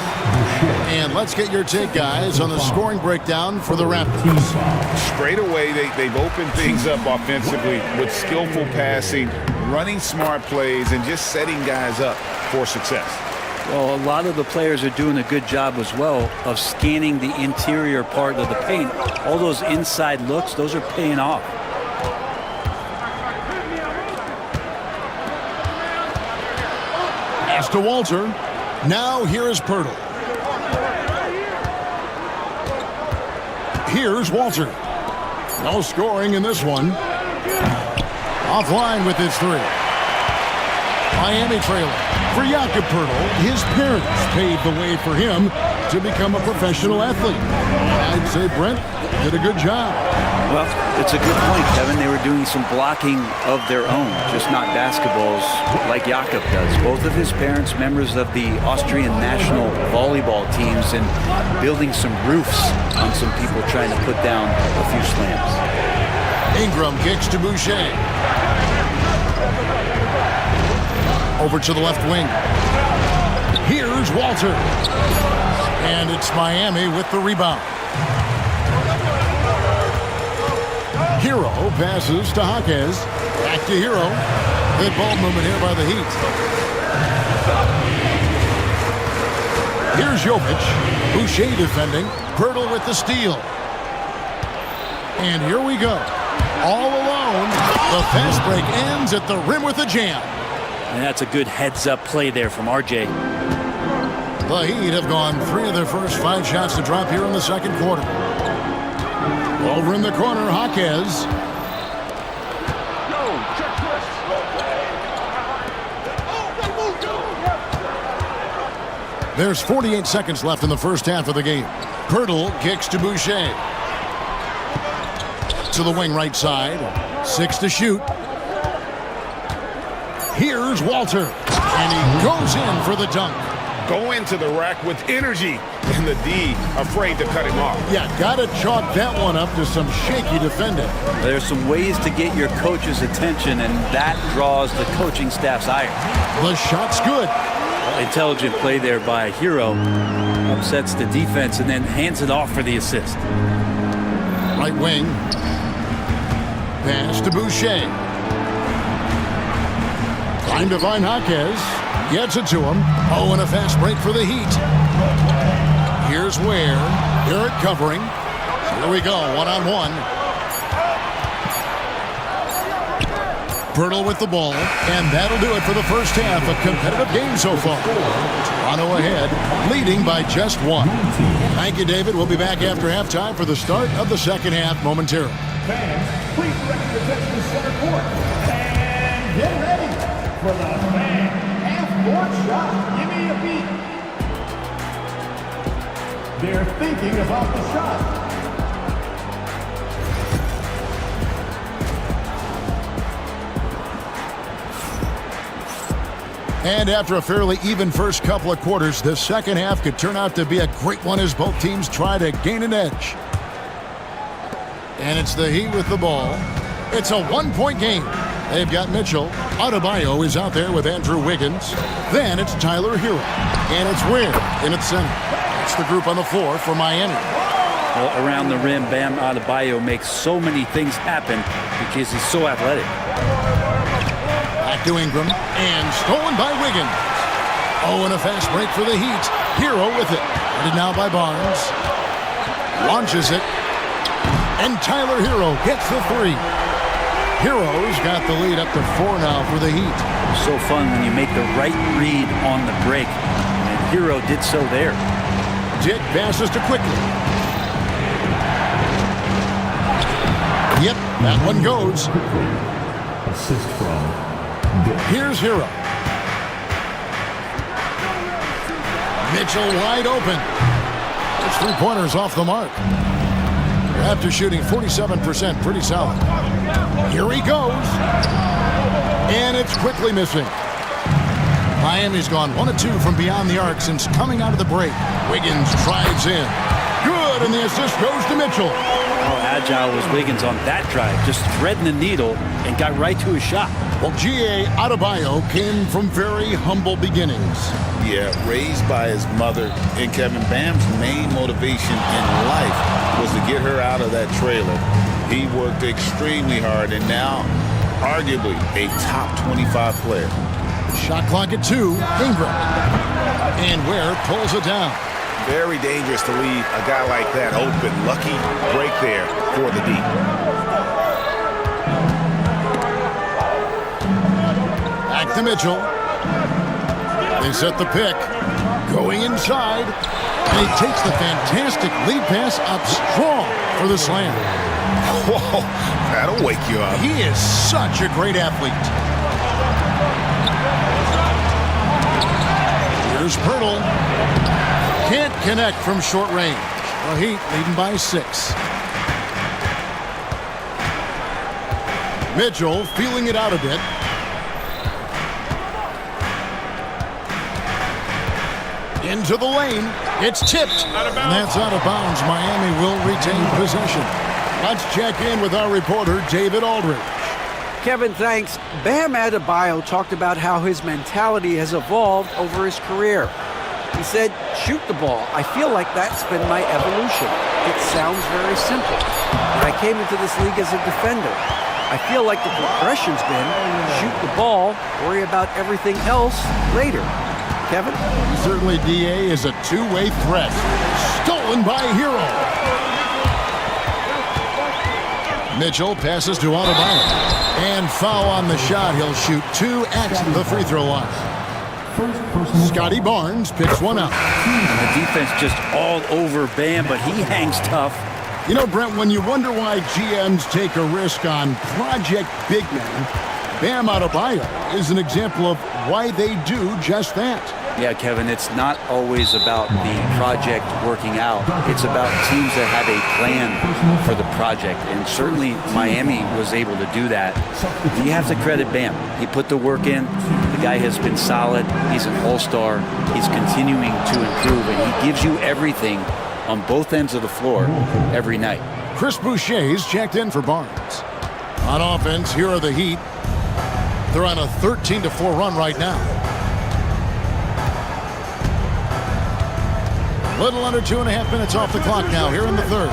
B: And let's get your take, guys, on the scoring breakdown for the Raptors.
D: Straight away, they've opened things up offensively with skillful passing, running smart plays, and just setting guys up for success.
E: Well, a lot of the players are doing a good job as well of scanning the interior part of the paint. All those inside looks, those are paying off.
B: Pass to Walter. Now here is Pirtle. Here's Walter. No scoring in this one. Offline with his 3. Miami trailing. For Jakob Pirtle, his parents paved the way for him to become a professional athlete. I'd say Brent did a good job.
E: Well, it's a good point, Kevin. They were doing some blocking of their own, just not basketballs like Jakob does. Both of his parents, members of the Austrian national volleyball teams, and building some roofs on some people trying to put down a few slams.
B: Ingram kicks to Boucher. Over to the left wing. Here's Walter. And it's Miami with the rebound. Hero passes to Jaquez. Back to Hero. Good ball movement here by the Heat. Here's Jovic. Boucher defending. Pirtle with the steal. And here we go. All alone. The fast break ends at the rim with a jam.
E: And that's a good heads-up play there from RJ.
B: The Heat have gone 3 of their first 5 shots to drop here in the second quarter. Over in the corner, Jaquez. There's 48 seconds left in the first half of the game. Pirtle kicks to Boucher. To the wing right side. 6 to shoot. Here's Walter. And he goes in for the dunk.
F: Go into the rack with energy. And the D afraid to cut him off.
B: Yeah, gotta chalk that one up to some shaky defending.
E: There's some ways to get your coach's attention, and that draws the coaching staff's ire.
B: The shot's good.
E: Intelligent play there by Hero. Upsets the defense and then hands it off for the assist.
B: Right wing. Pass to Boucher. Trying to find Jaquez. Gets it to him. Oh, and a fast break for the Heat. Here's Ware. Garrett covering. Here we go, one-on-one. Pirtle with the ball, and that'll do it for the first half. A competitive game so far. Toronto ahead, leading by just 1. Thank you, David. We'll be back after halftime for the start of the second half momentarily.
L: Fans, please direct your attention to center court. And get ready for the fan half-court shot. Give me a beat. They're thinking about the shot.
B: And after a fairly even first couple of quarters, the second half could turn out to be a great one as both teams try to gain an edge. And it's the Heat with the ball. It's a one-point game. They've got Mitchell. Adebayo is out there with Andrew Wiggins. Then it's Tyler Hero. And it's Ware in its center. That's the group on the floor for Miami.
E: Well, around the rim, Bam Adebayo makes so many things happen because he's so athletic.
B: Back to Ingram, and stolen by Wiggins. Oh, and a fast break for the Heat. Hero with it. Headed now by Barnes. Launches it. And Tyler Hero gets the 3. Hero's got the lead up to 4 now for the Heat.
E: So fun when you make the right read on the break. And Hero did so there.
B: Dick passes to Quickly. Yep, that one goes.
L: Assist from
B: Here's Hero. Mitchell wide open. His 3-pointers off the mark. After shooting 47%, pretty solid. Here he goes. And it's quickly missing. Miami's gone 1 of 2 from beyond the arc since coming out of the break. Wiggins drives in. Good, and the assist goes to Mitchell.
E: Oh, agile was Wiggins on that drive, just threading the needle and got right to his shot.
B: Well, G.A. Adebayo came from very humble beginnings.
D: Yeah, raised by his mother. And Kevin, Bam's main motivation in life was to get her out of that trailer. He worked extremely hard and now arguably a top 25 player.
B: Shot clock at 2. Ingram. And Ware pulls it down.
F: Very dangerous to leave a guy like that open. Lucky break there for the deep.
B: Back to Mitchell. They set the pick. Going inside. And he takes the fantastic lead pass up strong for the slam.
F: Whoa, that'll wake you up.
B: He is such a great athlete. Here's Pirtle. Can't connect from short range. The Heat leading by 6. Mitchell feeling it out a bit. Into the lane. It's tipped. And that's out of bounds. Miami will retain possession. Let's check in with our reporter, David Aldridge.
G: Kevin, thanks. Bam Adebayo talked about how his mentality has evolved over his career. He said, shoot the ball. I feel like that's been my evolution. It sounds very simple. When I came into this league as a defender, I feel like the progression's been shoot the ball, worry about everything else later. Kevin?
B: Certainly, D.A. is a two-way threat. Stolen by Hero. Mitchell passes to Adebayo. And foul on the shot. He'll shoot 2 at the free throw line. Scotty Barnes picks one up.
E: And the defense just all over Bam, but he hangs tough.
B: You know, Brent, when you wonder why GMs take a risk on project big men, Bam Adebayo is an example of why they do just that.
E: Yeah, Kevin, it's not always about the project working out. It's about teams that have a plan for the project, and certainly Miami was able to do that. You have to credit Bam. He put the work in. The guy has been solid. He's an all-star. He's continuing to improve, and he gives you everything on both ends of the floor every night.
B: Chris Boucher's checked in for Barnes. On offense, here are the Heat. They're on a 13-4 run right now. Little under 2.5 minutes off the clock now here in the third.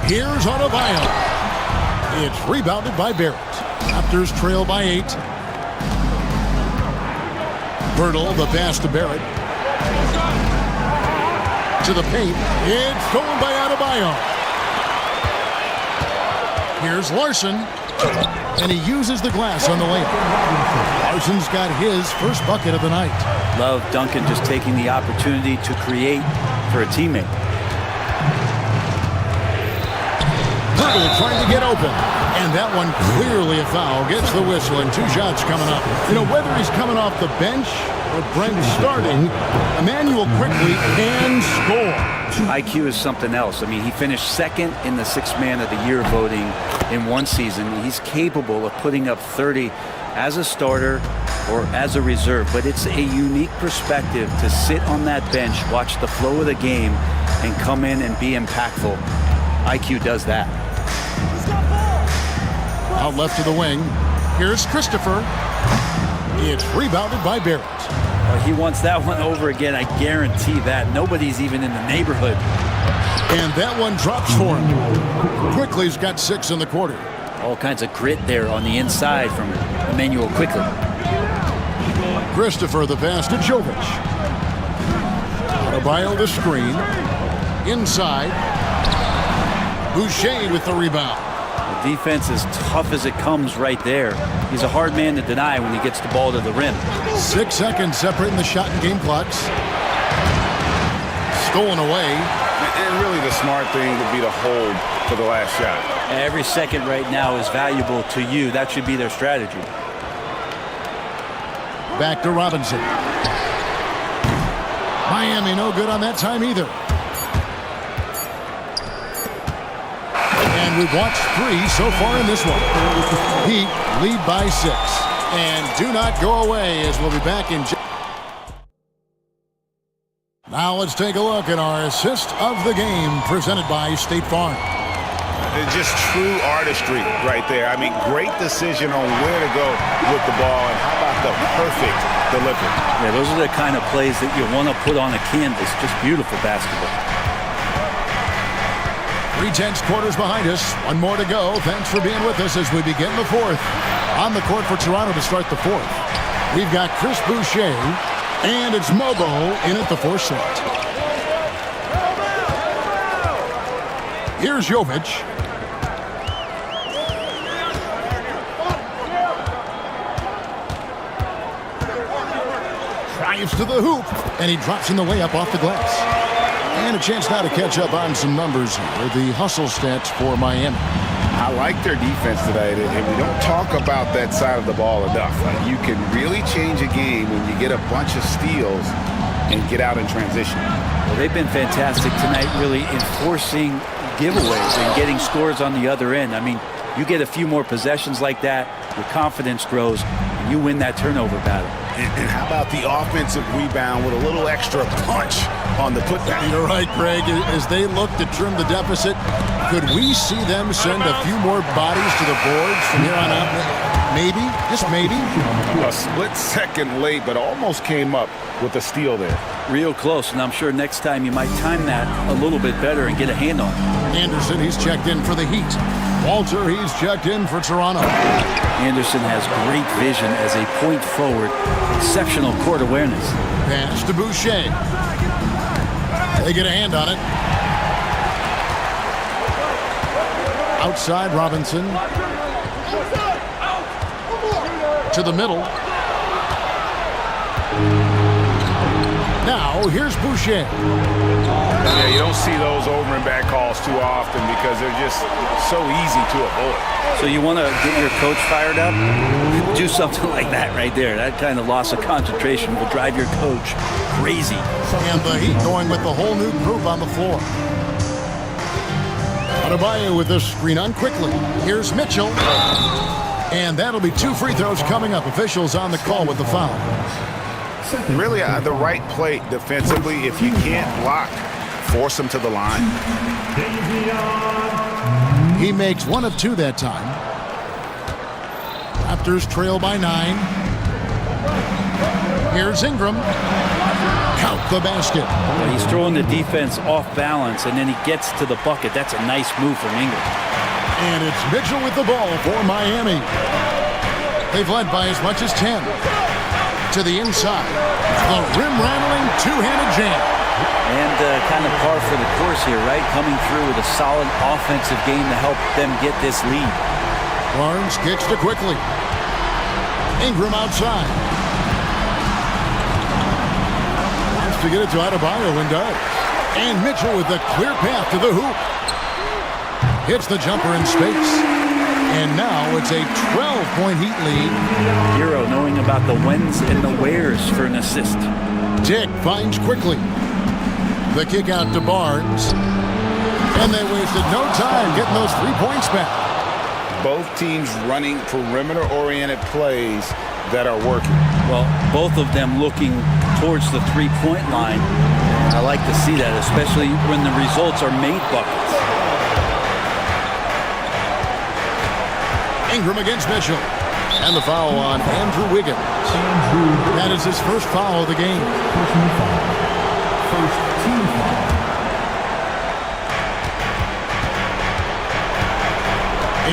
B: Here's Adebayo. It's rebounded by Barrett. Raptors trail by 8. Pirtle, the pass to Barrett. To the paint. It's stolen by Adebayo. Here's Larson. And he uses the glass on the layup. Larson's got his first bucket of the night.
E: Love Duncan just taking the opportunity to create for a teammate.
B: Pirtle trying to get open. And that one clearly a foul. Gets the whistle and 2 shots coming up. You know, whether he's coming off the bench or Brent starting, Emmanuel quickly can score.
E: IQ is something else. I mean, he finished second in the Sixth Man of the Year voting in one season. He's capable of putting up 30 as a starter or as a reserve, but it's a unique perspective to sit on that bench, watch the flow of the game, and come in and be impactful. IQ does that.
B: Out left to the wing. Here's Christopher. It's rebounded by Barrett.
E: He wants that one over again. I guarantee that. Nobody's even in the neighborhood.
B: And that one drops for him. Quickly's got 6 in the quarter.
E: All kinds of grit there on the inside from Emmanuel Quickly.
B: Christopher the pass to Jovic. Adebayo the screen. Inside. Boucher with the rebound.
E: The defense is tough as it comes right there. He's a hard man to deny when he gets the ball to the rim.
B: 6 seconds separating the shot and game clocks. Stolen away.
F: And really the smart thing would be to hold for the last shot.
E: Every second right now is valuable to you. That should be their strategy.
B: Back to Robinson. Miami no good on that time either. And we've watched 3 so far in this one. Heat lead by 6. And do not go away as we'll be back in Now let's take a look at our assist of the game presented by State Farm.
F: It's just true artistry right there. I mean, great decision on where to go with the ball, and how about the perfect delivery.
E: Yeah, those are the kind of plays that you want to put on a canvas. Just beautiful basketball.
B: 3/10 quarters behind us. One more to go. Thanks for being with us as we begin the fourth. On the court for Toronto to start the fourth, we've got Chris Boucher, and it's Mobo in at the 4 slot. Here's Jovic. Drives to the hoop, and he drops in the layup off the glass. And a chance now to catch up on some numbers here. The hustle stats for Miami.
F: I like their defense today, and we don't talk about that side of the ball enough. You can really change a game when you get a bunch of steals and get out in transition.
E: Well, they've been fantastic tonight, really enforcing giveaways and getting scores on the other end. I mean, you get a few more possessions like that, your confidence grows, and you win that turnover battle.
F: And how about the offensive rebound with a little extra punch on the putback?
B: You're right, Greg. As they look to trim the deficit, could we see them send a few more bodies to the boards from here on out? Maybe, just maybe.
F: A split second late, but almost came up with a steal there.
E: Real close, and I'm sure next time you might time that a little bit better and get a hand on it.
B: Anderson, he's checked in for the Heat. Walter, he's checked in for Toronto.
E: Anderson has great vision as a point forward. Exceptional court awareness.
B: Pass to Boucher. They get a hand on it. Outside Robinson. To the middle. Now, here's Boucher.
F: Yeah, you don't see those over and back calls too often because they're just so easy to avoid.
E: So you want to get your coach fired up? Do something like that right there. That kind of loss of concentration will drive your coach crazy.
B: And the Heat going with the whole new group on the floor. Adebayo with this screen on quickly. Here's Mitchell. And that'll be 2 free throws coming up. Officials on the call with the foul.
F: Really, the right play defensively. If you can't block, force them to the line.
B: He makes 1 of 2 that time. Raptors trail by 9. Here's Ingram. Count the basket.
E: Well, he's throwing the defense off balance, and then he gets to the bucket. That's a nice move from Ingram.
B: And it's Mitchell with the ball for Miami. They've led by as much as 10. To the inside. The rim-rattling two-handed jam.
E: And kind of par for the course here, right? Coming through with a solid offensive game to help them get this lead.
B: Barnes kicks to quickly. Ingram outside. Wants to get it to Adebayo and does. And Mitchell with a clear path to the hoop. Hits the jumper in space. And now it's a 12-point Heat lead.
E: Hero knowing about the whens and the wheres for an assist.
B: Dick finds quickly. The kick out to Barnes. And they wasted no time getting those 3 points back.
F: Both teams running perimeter-oriented plays that are working.
E: Well, both of them looking towards the three-point line. I like to see that, especially when the results are made buckets.
B: Ingram against Mitchell. And the foul on Andrew Wiggins. That is his first foul of the game.
L: First team foul.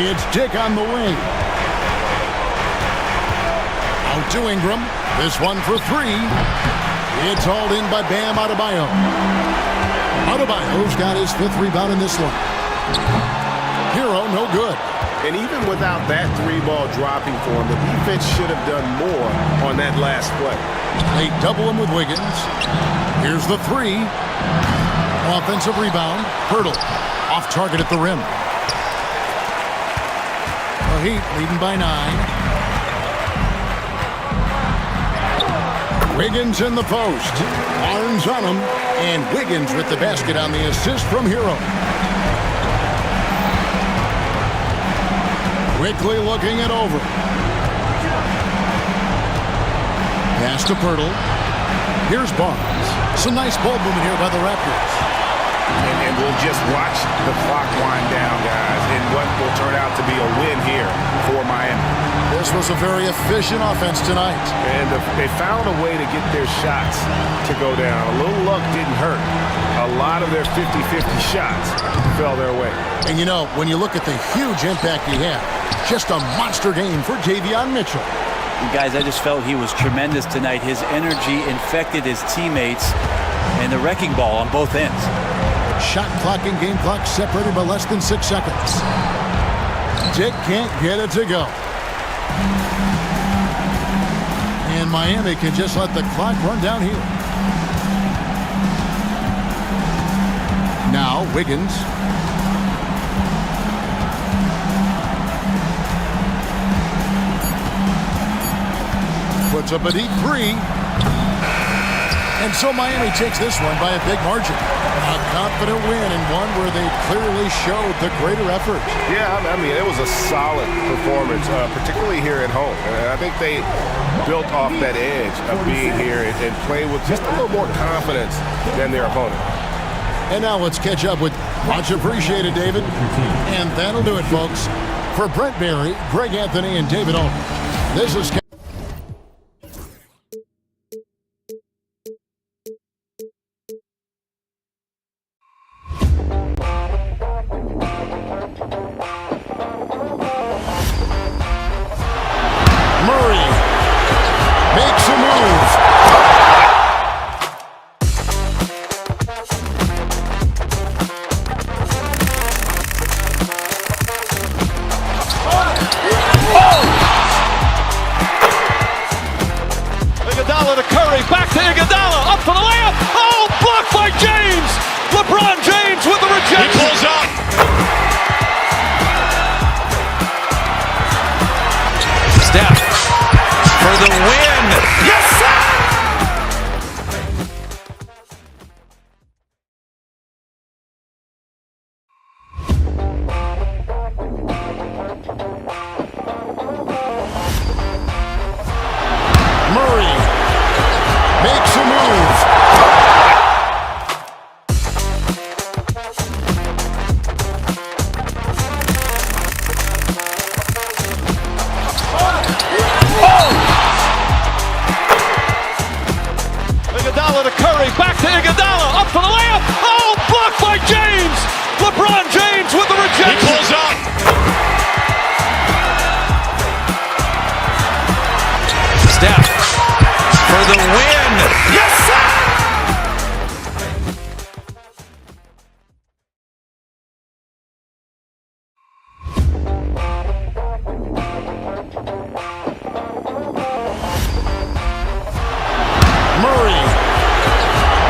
B: It's Dick on the wing. Out to Ingram. This one for 3. It's hauled in by Bam Adebayo. Adebayo's got his 5th rebound in this one. Hero, no good.
F: And even without that 3-ball dropping for him, the defense should have done more on that last play.
B: They double him with Wiggins. Here's the 3. Offensive rebound. Hurdle. Off target at the rim. The Heat leading by 9. Wiggins in the post. Barnes on him. And Wiggins with the basket on the assist from Hero. Quickly looking it over. Pass to Pirtle. Here's Barnes. Some nice ball movement here by the Raptors.
F: And we'll just watch the clock wind down, guys, in what will turn out to be a win here for Miami.
B: This was a very efficient offense tonight.
I: And they found a way to get their shots to go down. A little luck didn't hurt. A lot of their 50-50 shots fell their way.
B: And you know, when you look at the huge impact he had, just a monster game for Davion Mitchell.
E: And guys, I just felt he was tremendous tonight. His energy infected his teammates and the wrecking ball on both ends.
B: Shot clock and game clock separated by less than 6 seconds. Dick can't get it to go. And Miami can just let the clock run down here. Now, Wiggins. Puts up a deep three. And so Miami takes this one by a big margin. A confident win and one where they clearly showed the greater effort.
I: Yeah, I mean, it was a solid performance, particularly here at home. And I think they built off that edge of being here and played with just a little more confidence than their opponent.
B: And now let's catch up with much appreciated, David. And that'll do it, folks. For Brent Barry, Greg Anthony, and David Aldridge, this is Murray makes a move.
A: Iguodala to Curry, back to Iguodala, up for the layup. Oh, blocked by James. LeBron James with the rejection. He pulls up.
C: Steph for the win. Yes, sir!
B: Murray makes a move.
A: Iguodala to Curry, back to Iguodala, up for the layup. Oh, blocked by James. LeBron James with the rejection. He pulls up.
C: Steph for the win. Yes, sir!
B: Murray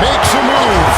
B: makes a move.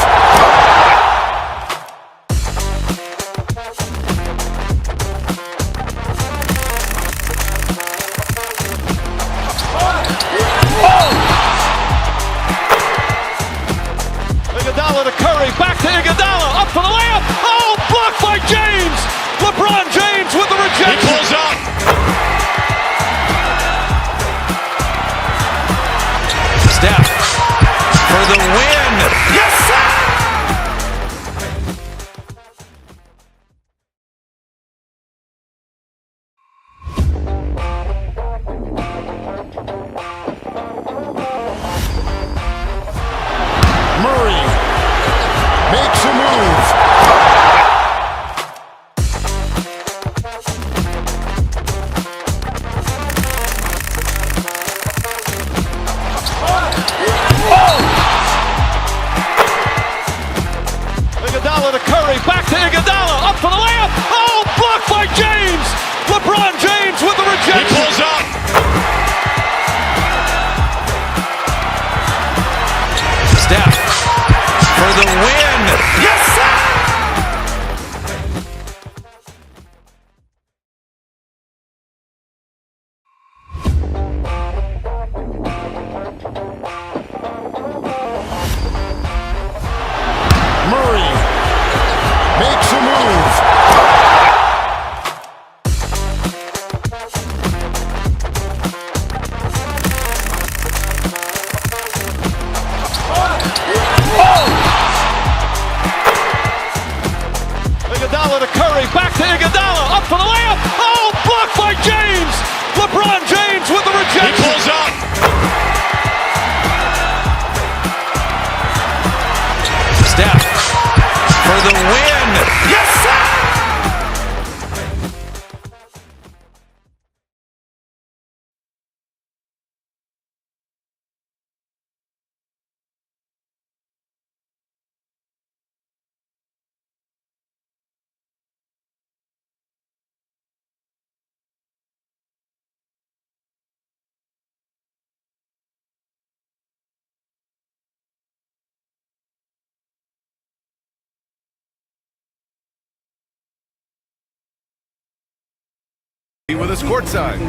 I: with us courtside.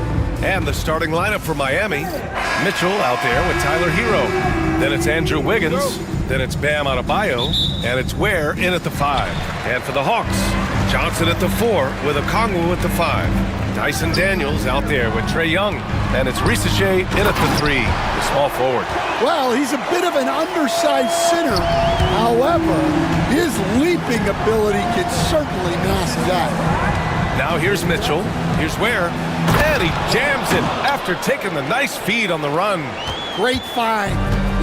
I: And the starting lineup for Miami. Mitchell out there with Tyler Hero. Then it's Andrew Wiggins. Then it's Bam Adebayo. And it's Ware in at the 5. And for the Hawks, Johnson at the 4 with Okongwu at the 5. Dyson Daniels out there with Trae Young. And it's Risache in at the 3, the small forward.
K: Well, he's a bit of an undersized center. However, his leaping ability can certainly mask that.
I: Now here's Mitchell. Here's Ware. And he jams it after taking the nice feed on the run.
K: Great find,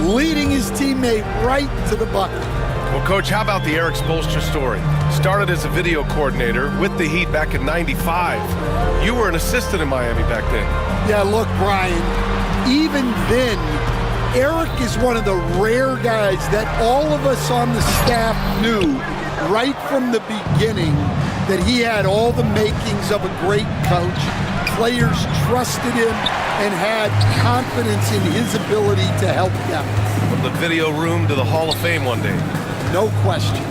K: leading his teammate right to the bucket.
I: Well, Coach, how about the Eric Spoelstra story? Started as a video coordinator with the Heat back in '95. You were an assistant in Miami back then.
K: Yeah, look, Brian, even then, Eric is one of the rare guys that all of us on the staff knew right from the beginning that he had all the makings of a great coach. Players trusted him and had confidence in his ability to help them.
I: From the video room to the Hall of Fame one day.
K: No question.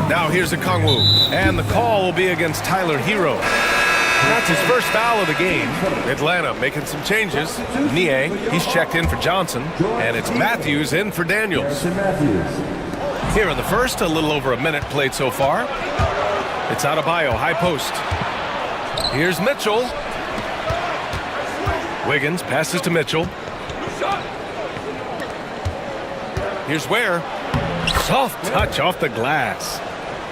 I: Now here's Okongwu, and the call will be against Tyler Hero. That's his first foul of the game. Atlanta making some changes. Nie, he's checked in for Johnson, and it's Matthews in for Daniels. Here in the first, a little over a minute played so far. It's Adebayo, high post. Here's Mitchell. Wiggins passes to Mitchell. Here's Ware. Soft touch off the glass.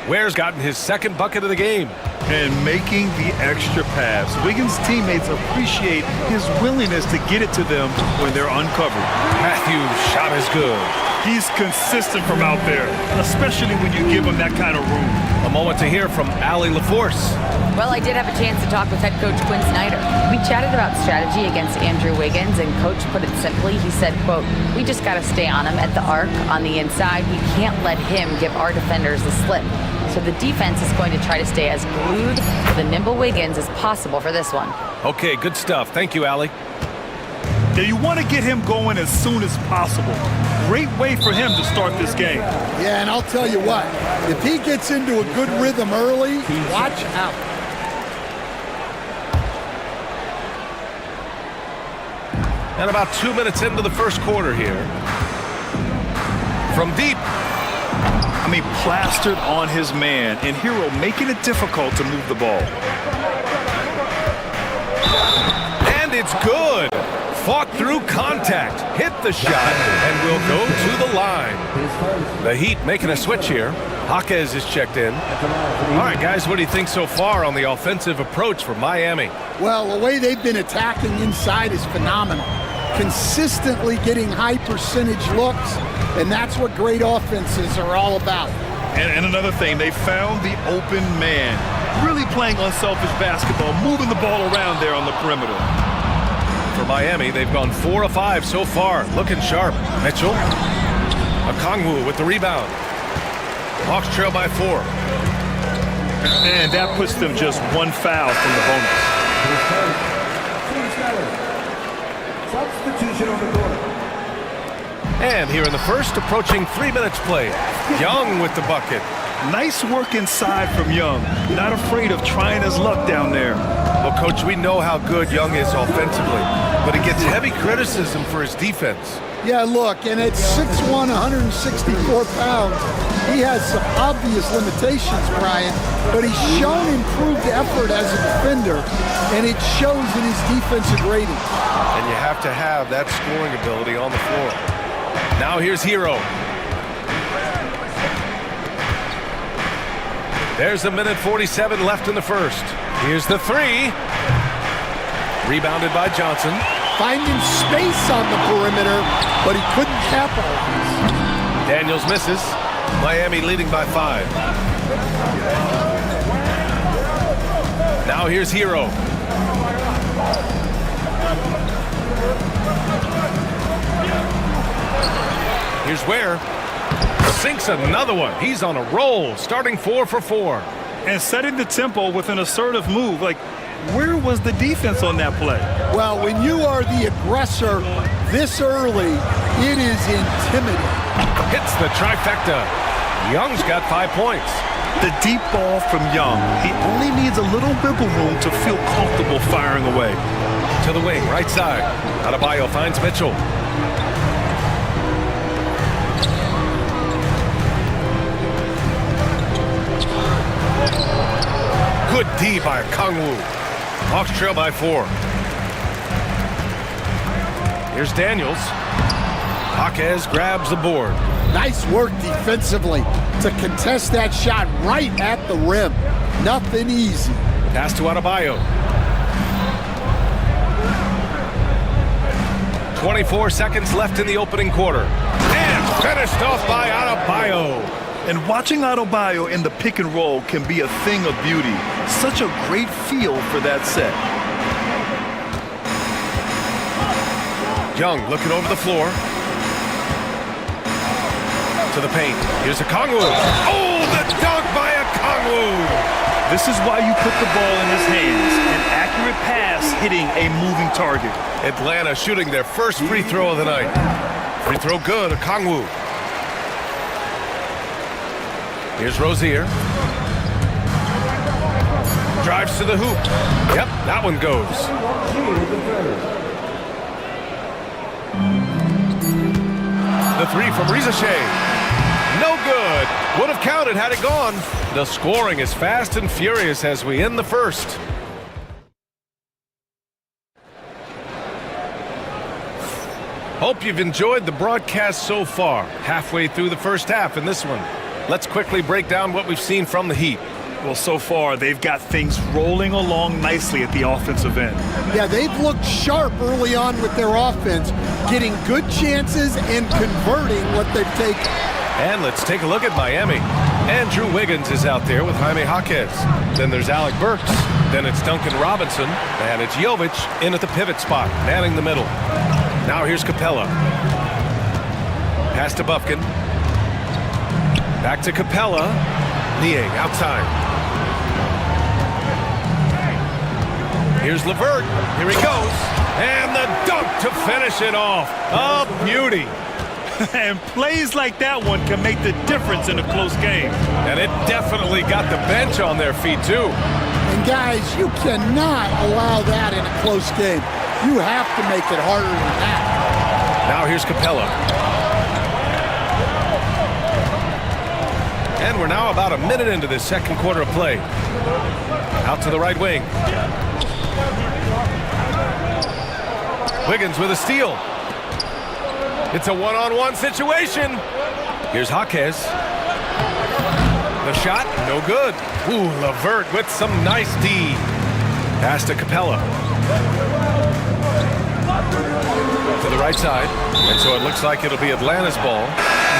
I: Ware's gotten his second bucket of the game.
J: And making the extra pass. Wiggins' teammates appreciate his willingness to get it to them when they're uncovered.
I: Matthews' shot is good.
J: He's consistent from out there, especially when you give him that kind of room.
I: A moment to hear from Allie LaForce.
M: Well, I did have a chance to talk with head coach Quinn Snyder. We chatted about strategy against Andrew Wiggins, and coach put it simply. He said, quote, "We just got to stay on him at the arc on the inside. We can't let him give our defenders the slip. So the defense is going to try to stay as glued to the nimble Wiggins as possible for this one."
I: Okay, good stuff. Thank you, Allie.
J: Now you want to get him going as soon as possible. Great way for him to start this game.
K: Yeah, and I'll tell you what, if he gets into a good rhythm early, watch out.
I: And about 2 minutes into the first quarter here. From deep.
J: I mean, plastered on his man, and Hero making it difficult to move the ball.
I: And it's good. Fought through contact, hit the shot, and will go to the line. The Heat making a switch here. Jaquez is checked in. All right, guys, what do you think so far on the offensive approach for Miami?
K: Well, the way they've been attacking inside is phenomenal. Consistently getting high percentage looks, and that's what great offenses are all about.
J: And another thing, they found the open man. Really playing unselfish basketball, moving the ball around there on the perimeter.
I: For Miami, they've gone 4 of 5 so far. Looking sharp. Mitchell. Okongwu with the rebound. Hawks trail by 4.
J: And that puts them just one foul from the bonus.
L: Substitution on the court.
I: And here in the first, approaching 3 minutes played. Young with the bucket.
J: Nice work inside from Young. Not afraid of trying his luck down there.
I: Well, Coach, we know how good Young is offensively, but he gets heavy criticism for his defense.
K: Yeah, look, and at 6'1", 164 pounds, he has some obvious limitations, Brian, but he's shown improved effort as a defender, and it shows in his defensive rating.
I: And you have to have that scoring ability on the floor. Now here's Hero. There's a minute 47 left in the first. Here's the 3. Rebounded by Johnson.
K: Finding space on the perimeter, but he couldn't capitalize.
I: Daniels misses. Miami leading by 5. Now here's Hero. Here's Ware. Sinks another one. He's on a roll, starting 4 for 4.
J: And setting the tempo with an assertive move. Like, where was the defense on that play?
K: Well, when you are the aggressor this early, it is intimidating.
I: Hits the trifecta. Young's got 5 points.
J: The deep ball from Young. He only needs a little wiggle room to feel comfortable firing away.
I: To the wing, right side. Adebayo finds Mitchell. Good D by Kongwu. Hawks trail by 4. Here's Daniels. Jaquez grabs the board.
K: Nice work defensively to contest that shot right at the rim. Nothing easy.
I: Pass to Adebayo. 24 seconds left in the opening quarter. And finished off by Adebayo.
J: And watching Adebayo in the pick and roll can be a thing of beauty. Such a great feel for that set.
I: Young looking over the floor. To the paint. Here's a Kongwu. Oh, the dunk by a Kongwu.
J: This is why you put the ball in his hands. An accurate pass hitting a moving target.
I: Atlanta shooting their first free throw of the night. Free throw good, a Kongwu. Here's Rozier. Drives to the hoop. Yep, that one goes. The three from Rizashay. No good. Would have counted had it gone. The scoring is fast and furious as we end the first. Hope you've enjoyed the broadcast so far. Halfway through the first half in this one. Let's quickly break down what we've seen from the Heat.
J: Well, so far, they've got things rolling along nicely at the offensive end.
K: Yeah, they've looked sharp early on with their offense, getting good chances and converting what they've taken.
I: And let's take a look at Miami. Andrew Wiggins is out there with Jaime Jaquez. Then there's Alec Burks. Then it's Duncan Robinson. And it's Jovic in at the pivot spot, manning the middle. Now here's Capella. Pass to Bufkin. Back to Capella. Niang outside. Here's LeVert. Here he goes. And the dunk to finish it off. A beauty.
J: And plays like that one can make the difference in a close game.
I: And it definitely got the bench on their feet, too.
K: And guys, you cannot allow that in a close game. You have to make it harder than that.
I: Now here's Capella. And we're now about a minute into this second quarter of play. Out to the right wing. Wiggins with a steal. It's a one-on-one situation. Here's Jaquez. The shot, no good. Ooh, LeVert with some nice D. Pass to Capella. To the right side. And so it looks like it'll be Atlanta's ball.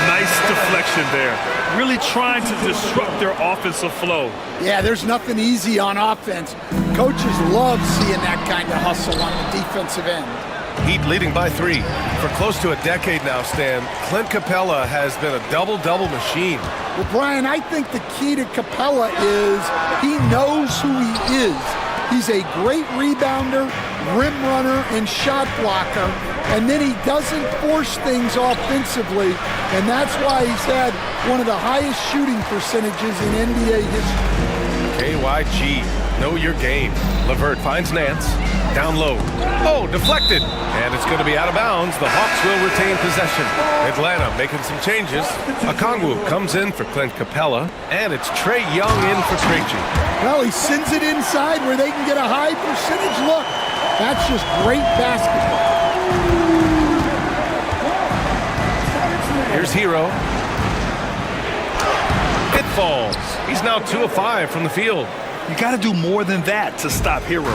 J: Nice deflection there. Really trying to disrupt their offensive flow.
K: Yeah, there's nothing easy on offense. Coaches love seeing that kind of hustle on the defensive end.
I: Heat leading by 3. For close to a decade now, Stan, Clint Capella has been a double-double machine.
K: Well, Brian, I think the key to Capella is he knows who he is. He's a great rebounder, rim runner, and shot blocker, and then he doesn't force things offensively, and that's why he's had one of the highest shooting percentages in NBA history.
I: KYG, know your game. LeVert finds Nance, down low. Oh, deflected, and it's going to be out of bounds. The Hawks will retain possession. Atlanta making some changes. Okongwu comes in for Clint Capella, and it's Trae Young in for Krejci.
K: Well, he sends it inside where they can get a high percentage look. That's just great basketball.
I: Here's Hero. It falls. He's now 2 of 5 from the field.
J: You got to do more than that to stop Hero.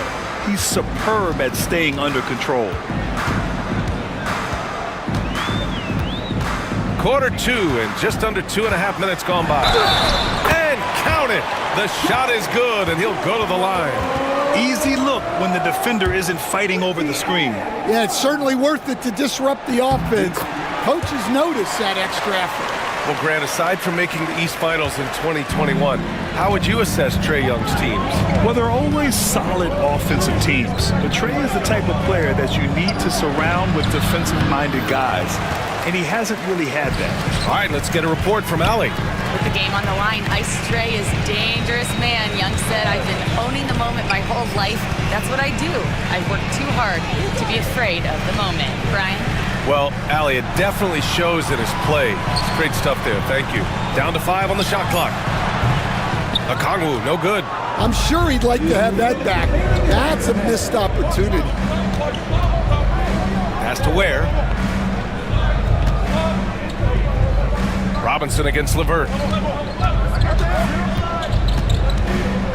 J: He's superb at staying under control.
I: Quarter 2 and just under 2.5 minutes gone by. And count it. The shot is good, and he'll go to the line.
J: Easy look when the defender isn't fighting over the screen.
K: Yeah, it's certainly worth it to disrupt the offense. Coaches notice that extra effort.
I: Well, Grant, aside from making the East Finals in 2021, how would you assess Trae Young's teams?
J: Well, they're always solid offensive teams. But Trae is the type of player that you need to surround with defensive-minded guys. and he hasn't really had that.
I: All right, let's get a report from Allie.
M: With the game on the line, Ice Trey is dangerous, man. Young said, I've been owning the moment my whole life. That's what I do. I work too hard to be afraid of the moment. Brian?
I: Well, Allie, it definitely shows in his play. It's great stuff there. Thank you. Down to 5 on the shot clock. Okongwu, no good.
K: I'm sure he'd like to have that back. That's a missed opportunity.
I: Pass to Ware. Robinson against LeVert.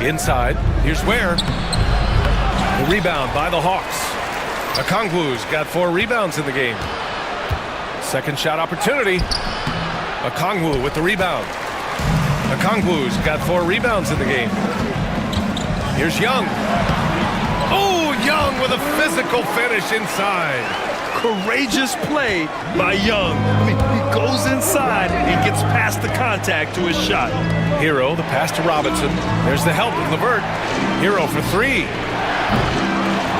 I: Inside. Here's Ware. The rebound by the Hawks. Okongwu's got 4 rebounds in the game. Second shot opportunity. Okongwu with the rebound. Okongwu's got 4 rebounds in the game. Here's Young. Oh, Young with a physical finish inside.
J: Courageous play by Young. I mean, he goes inside and gets past the contact to his shot.
I: Hero, the pass to Robinson. There's the help with LeVert. Hero for 3.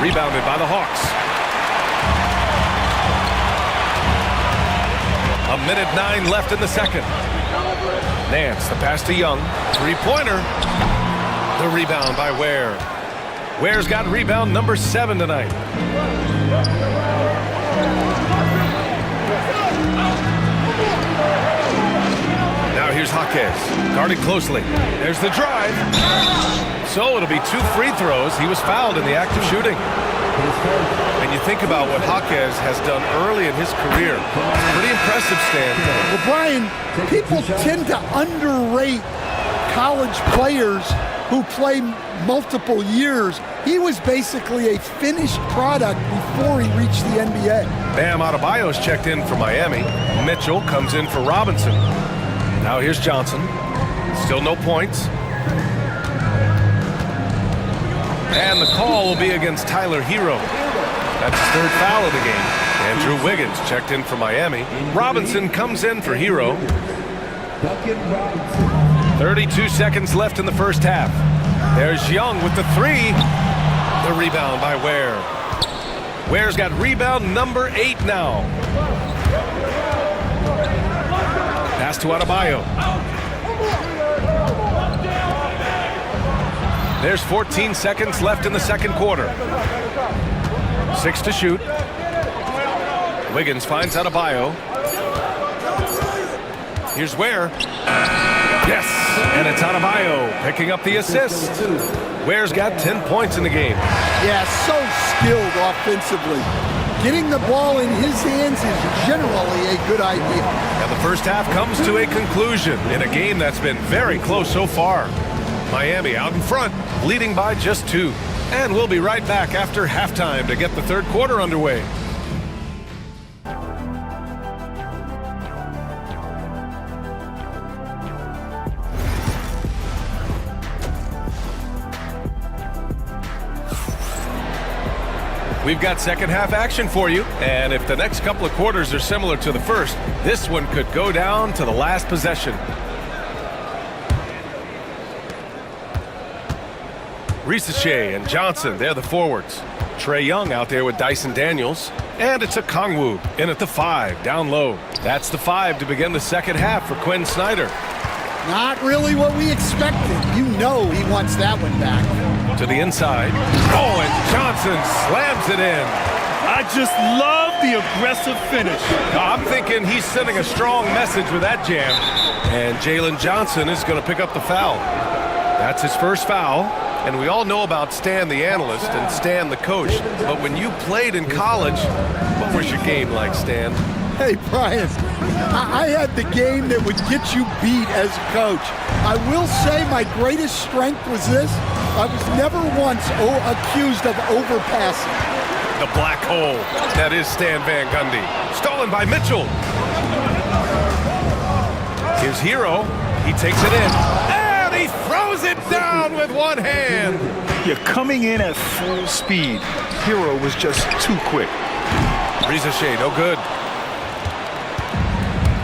I: Rebounded by the Hawks. 1:09 left in the second. Nance, the pass to Young. 3-pointer. The rebound by Ware. Ware's got rebound number 7 tonight. Now here's Jaquez, guarded closely. There's the drive. So it'll be 2 free throws. He was fouled in the act of shooting. And you think about what Jaquez has done early in his career. Pretty impressive, Stan.
K: Well, Brian, people tend to underrate college players who play multiple years. He was basically a finished product before he reached the NBA.
I: Bam Adebayo's checked in for Miami. Mitchell comes in for Robinson. Now here's Johnson. Still no points. And the call will be against Tyler Hero. That's his 3rd foul of the game. Andrew Wiggins checked in for Miami. Robinson comes in for Hero. 32 seconds left in the first half. There's Young with the 3. The rebound by Ware. Ware's got rebound number 8 now. Pass to Adebayo. There's 14 seconds left in the second quarter. 6 to shoot. Wiggins finds Adebayo. Here's Ware. Yes, and it's Adebayo picking up the assist. Ware's got 10 points in the game.
K: Yeah, so skilled offensively. Getting the ball in his hands is generally a good idea.
I: And the first half comes to a conclusion in a game that's been very close so far. Miami out in front, leading by just 2. And we'll be right back after halftime to get the third quarter underway. We've got second half action for you, and if the next couple of quarters are similar to the first, this one could go down to the last possession. Risache and Johnson, they're the forwards. Trae Young out there with Dyson Daniels. And it's Okongwu in at the 5, down low. That's the 5 to begin the second half for Quinn Snyder.
K: Not really what we expected. You know he wants that one back.
I: To the inside. Oh, and Johnson slams it in.
J: I just love the aggressive finish.
I: I'm thinking he's sending a strong message with that jam. And Jalen Johnson is going to pick up the foul. That's his first foul. And we all know about Stan the analyst and Stan the coach. But when you played in college, what was your game like, Stan?
K: Hey, Brian, I had the game that would get you beat as a coach. I will say my greatest strength was this. I was never once accused of overpassing.
I: The black hole. That is Stan Van Gundy. Stolen by Mitchell. Here's Hero. He takes it in. And he throws it down with one hand.
J: You're coming in at full speed. Hero was just too quick.
I: Risache, no good.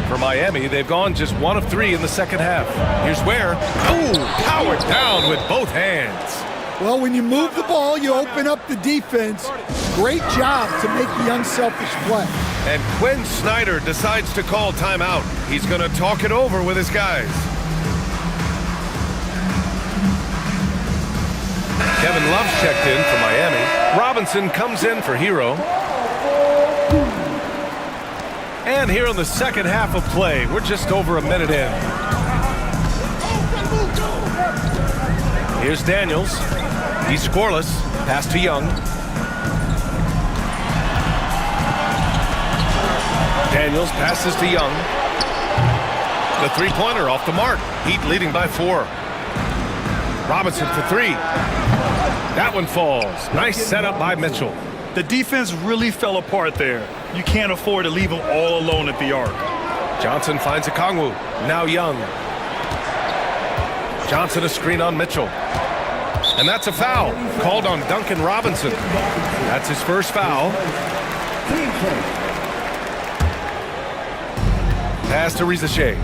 I: For Miami, they've gone just 1 of 3 in the second half. Here's Ware. Ooh, powered down with both hands.
K: Well, when you move the ball, you open up the defense. Great job to make the unselfish play.
I: And Quinn Snyder decides to call timeout. He's going to talk it over with his guys. Kevin Love's checked in for Miami. Robinson comes in for Hero. And here in the second half of play, we're just over a minute in. Here's Daniels. He's scoreless. Pass to Young. Daniels passes to Young. The three-pointer off the mark. Heat leading by 4. Robinson for 3. That one falls. Nice setup by Mitchell.
J: The defense really fell apart there. You can't afford to leave them all alone at the arc.
I: Johnson finds a Kongwu. Now Young. Johnson a screen on Mitchell. And that's a foul called on Duncan Robinson. That's his first foul. Pass to Rizache.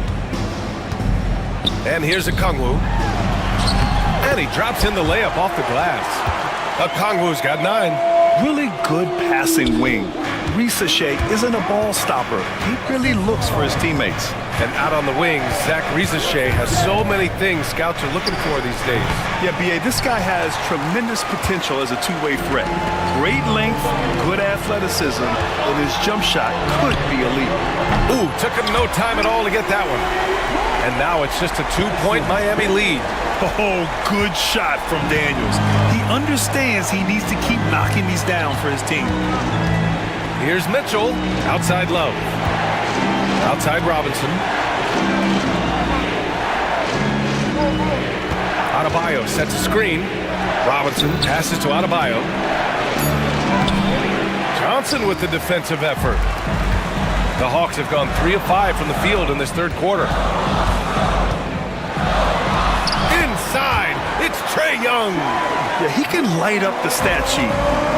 I: And here's a Kongwu. And he drops in the layup off the glass. Kongwu's got 9.
J: Really good passing wing. Rizache isn't a ball stopper. He really looks for his teammates.
I: And out on the wings, Zach Rizache has so many things scouts are looking for these days.
J: Yeah, B.A., this guy has tremendous potential as a two-way threat. Great length, good athleticism, and his jump shot could be elite.
I: Ooh, took him no time at all to get that one. And now it's just a 2-point Miami lead.
J: Oh, good shot from Daniels. He understands he needs to keep knocking these down for his team.
I: Here's Mitchell. Outside Love. Outside Robinson. Adebayo sets a screen. Robinson passes to Adebayo. Johnson with the defensive effort. The Hawks have gone 3 of 5 from the field in this third quarter. Inside, it's Trae Young.
J: Yeah, he can light up the stat sheet.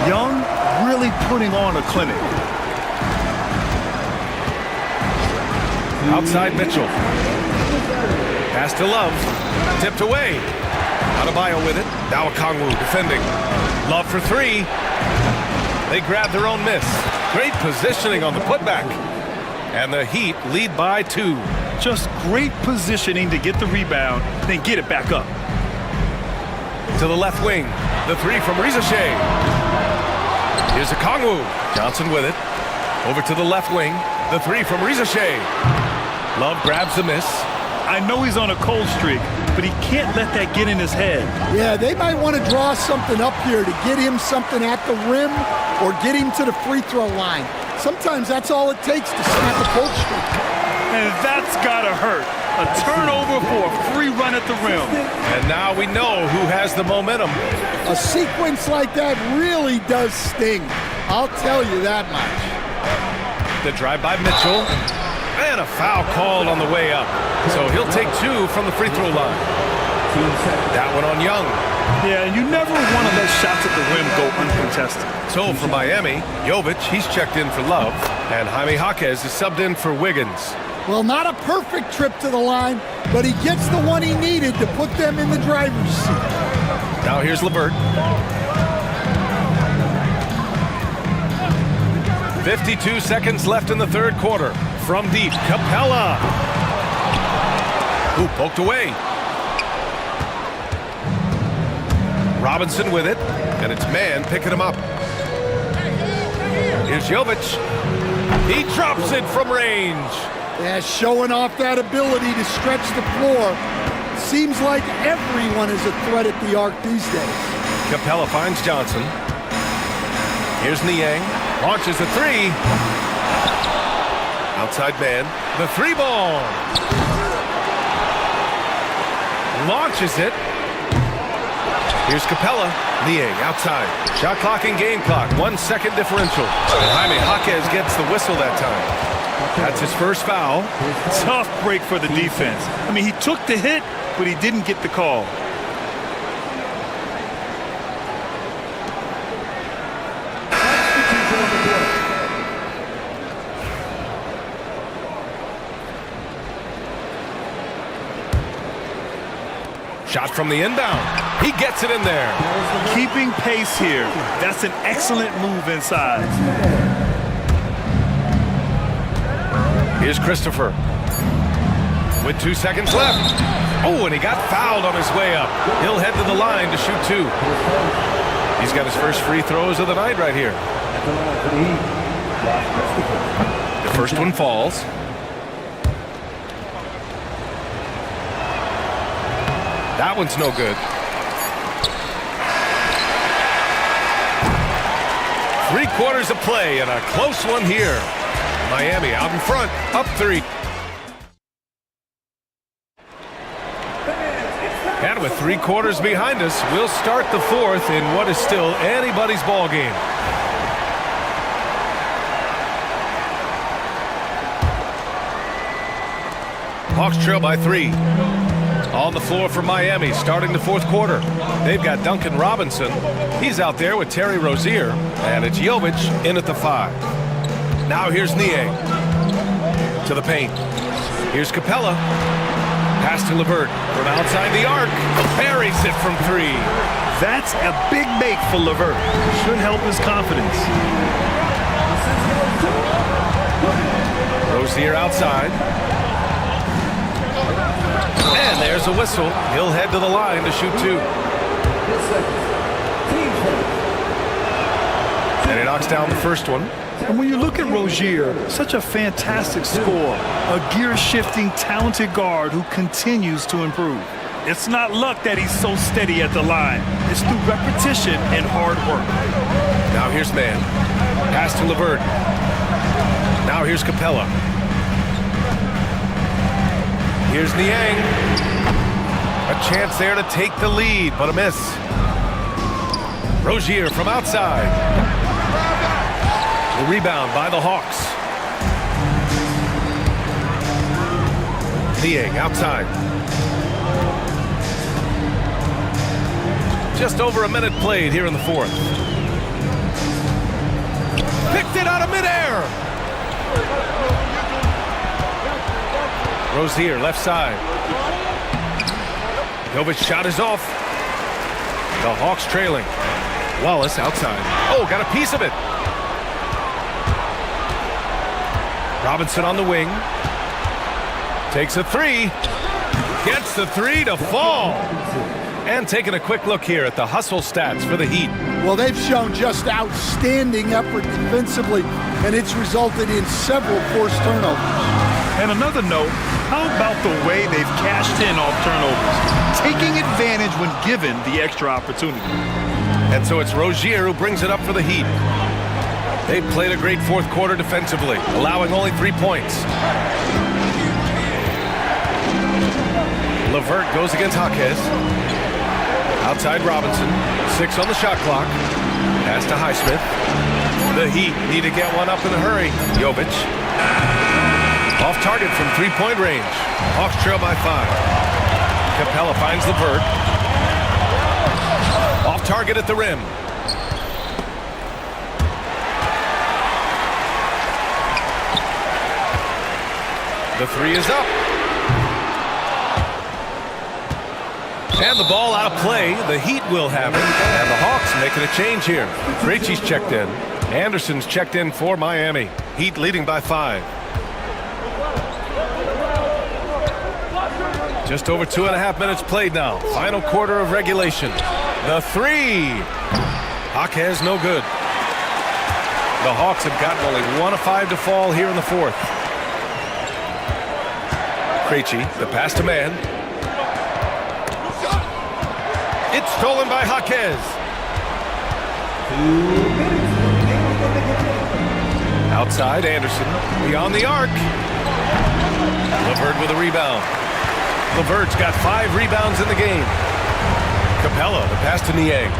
J: Young really putting on a clinic.
I: Outside Mitchell. Pass to Love. Tipped away. Adebayo with it. Now Kongwu defending. Love for 3. They grab their own miss. Great positioning on the putback. And the Heat lead by 2.
J: Just great positioning to get the rebound, then get it back up.
I: To the left wing. The 3 from Rizache. Here's a Kongwu. Johnson with it. Over to the left wing. The 3 from Rizache. Love grabs the miss.
J: I know he's on a cold streak, but he can't let that get in his head.
K: Yeah, they might want to draw something up here to get him something at the rim or get him to the free throw line. Sometimes that's all it takes to snap a cold streak.
J: And that's gotta hurt. A turnover for a free run at the rim.
I: And now we know who has the momentum.
K: A sequence like that really does sting. I'll tell you that much.
I: The drive by Mitchell. And a foul called on the way up. So he'll take 2 from the free throw line. That one on Young.
J: Yeah, you never want to let shots at the rim go uncontested.
I: So for Miami, Jovic, he's checked in for Love. And Jaime Jaquez is subbed in for Wiggins.
K: Well, not a perfect trip to the line, but he gets the one he needed to put them in the driver's seat.
I: Now here's LeVert. 52 seconds left in the third quarter. From deep, Capella. Ooh, poked away. Robinson with it, and it's Man picking him up. Here's Jovic. He drops it from range.
K: Yeah, showing off that ability to stretch the floor. Seems like everyone is a threat at the arc these days.
I: Capella finds Johnson. Here's Niang. Launches a 3. Outside Man. The 3 ball. Launches it. Here's Capella. Niang outside. Shot clock and game clock. 1 second differential. And Jaime Jaquez gets the whistle that time. That's his first foul.
J: Tough break for the defense. I mean, he took the hit, but he didn't get the call.
I: Shot from the inbound. He gets it in there.
J: Keeping pace here. That's an excellent move inside.
I: Here's Christopher. With 2 seconds left. Oh, and he got fouled on his way up. He'll head to the line to shoot 2. He's got his first free throws of the night right here. The first one falls. That one's no good. 3/4 of play and a close one here. Miami out in front, up 3. And with 3/4 behind us, we'll start the 4th in what is still anybody's ball game. Hawks trail by 3. On the floor for Miami, starting the 4th quarter. They've got Duncan Robinson. He's out there with Terry Rozier. And it's Jovic in at the 5. Now here's Niang. To the paint. Here's Capella. Pass to LeVert from outside the arc. Buries it from 3.
J: That's a big make for LeVert. Should help his confidence.
I: Rozier outside. And there's a whistle. He'll head to the line to shoot 2. And he knocks down the first one.
J: And when you look at Rozier, such a fantastic scorer, a gear-shifting, talented guard who continues to improve. It's not luck that he's so steady at the line. It's through repetition and hard work.
I: Now here's Mann. Pass to LeVert. Now here's Capella. Here's Niang. A chance there to take the lead, but a miss. Rozier from outside. The rebound by the Hawks. Niang outside. Just over a minute played here in the 4th. Picked it out of midair. Rozier left side. Jovic shot is off. The Hawks trailing. Wallace outside. Oh, got a piece of it. Robinson on the wing. Takes a 3. Gets the 3 to fall. And taking a quick look here at the hustle stats for the Heat.
K: Well, they've shown just outstanding effort defensively, and it's resulted in several forced turnovers.
J: And another note, how about the way they've cashed in off turnovers, taking advantage when given the extra opportunity.
I: And so it's Rozier who brings it up for the Heat. They've played a great 4th quarter defensively, allowing only 3 points. LeVert goes against Jaquez. Outside Robinson. 6 on the shot clock. Pass to Highsmith. The Heat need to get one up in a hurry. Jovic. Off target from 3-point range. Hawks trail by 5. Capella finds LeVert. Off target at the rim. The 3 is up. And the ball out of play. The Heat will have it. And the Hawks making a change here. Krejci's checked in. Anderson's checked in for Miami. Heat leading by 5. Just over 2.5 minutes played now. Final quarter of regulation. The 3. Jaquez no good. The Hawks have gotten only 1 of 5 to fall here in the 4th. Krejci, the pass to Mann. It's stolen by Jaquez. Outside, Anderson. Beyond the arc. LeVert with a rebound. LeVert's got 5 rebounds in the game. Capella, the pass to Niang.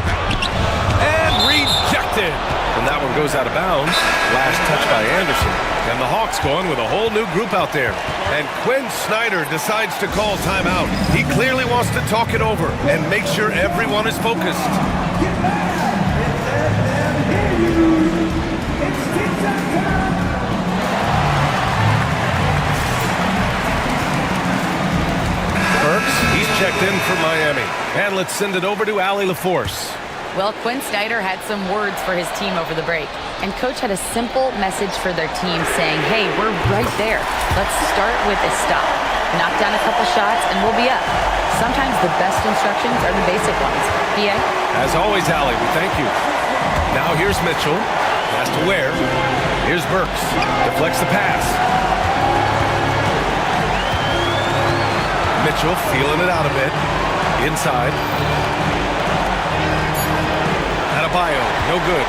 I: And rejected. And that one goes out of bounds. Last touch by Anderson. And the Hawks going with a whole new group out there. And Quinn Snyder decides to call timeout. He clearly wants to talk it over and make sure everyone is focused. Burks, he's checked in for Miami. And let's send it over to Allie LaForce.
M: Well, Quinn Snyder had some words for his team over the break, and Coach had a simple message for their team saying, hey, we're right there. Let's start with a stop. Knock down a couple shots, and we'll be up. Sometimes the best instructions are the basic ones. PA?
I: As always, Allie, we thank you. Now here's Mitchell. Has to Ware. Here's Burks. Deflects the pass. Mitchell feeling it out a bit. Inside. Adebayo, no good.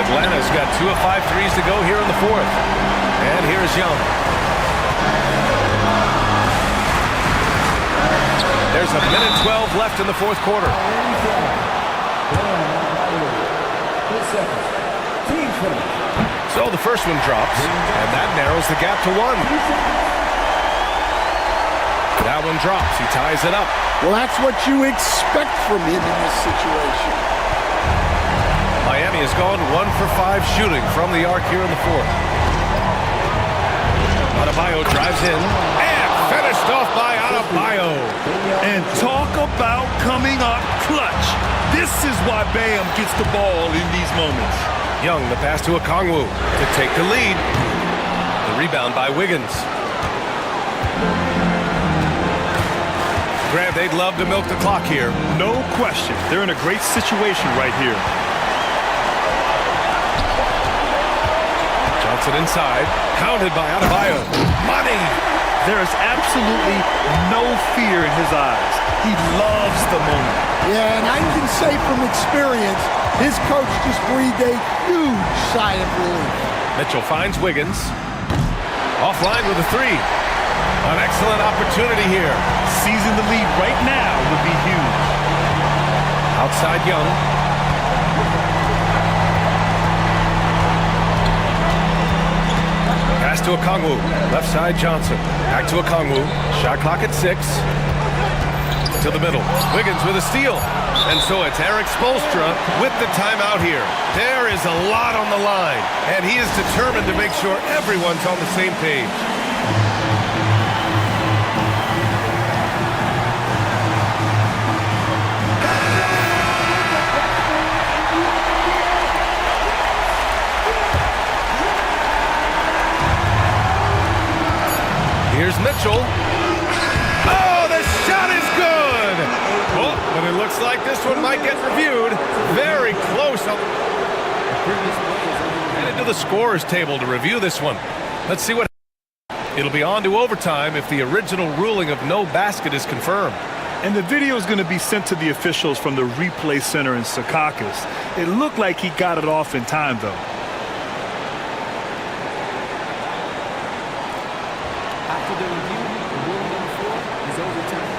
I: Atlanta's got 2 of 5 threes to go here in the fourth. And here's Young. There's a minute 12 left in the fourth quarter. So the first one drops, and that narrows the gap to 1. That one drops. He ties it up.
K: Well, that's what you expect from him in this situation.
I: Miami has gone 1 for 5 shooting from the arc here in the fourth. Adebayo drives in, and finished off by Adebayo.
J: And talk about coming up clutch. This is why Bam gets the ball in these moments.
I: Young, the pass to Okongwu to take the lead. The rebound by Wiggins. Grant, they'd love to milk the clock here.
J: No question. They're in a great situation right here.
I: Johnson inside. Counted by Adebayo. Money!
J: There is absolutely no fear in his eyes. He loves the moment.
K: Yeah, and I can say from experience, his coach just breathed a huge sigh of relief.
I: Mitchell finds Wiggins. Offline with a 3. An excellent opportunity here.
J: Seizing the lead right now would be huge.
I: Outside Young. Pass to Okongwu. Left side Johnson. Back to Okongwu. Shot clock at 6. To the middle. Wiggins with a steal. And so it's Eric Spoelstra with the timeout here. There is a lot on the line. And he is determined to make sure everyone's on the same page. Here's Mitchell. Oh, the shot is good! Oh, but it looks like this one might get reviewed. Very close. Headed to the scorer's table to review this one. Let's see what happens. It'll be on to overtime if the original ruling of no basket is confirmed.
J: And the video is going to be sent to the officials from the replay center in Secaucus. It looked like he got it off in time, though.
P: After the review, the ruling on the floor is overtime.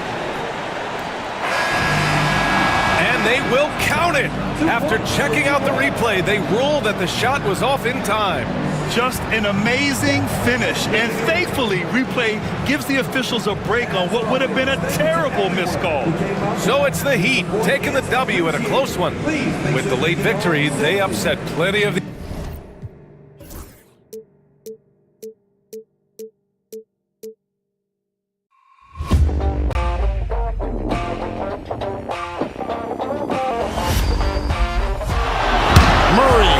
I: And they will count it. After checking out the replay, they rule that the shot was off in time.
J: Just an amazing finish. And thankfully, replay gives the officials a break on what would have been a terrible missed call.
I: So it's the Heat taking the W in a close one. With the late victory, they upset plenty of the...
B: Murray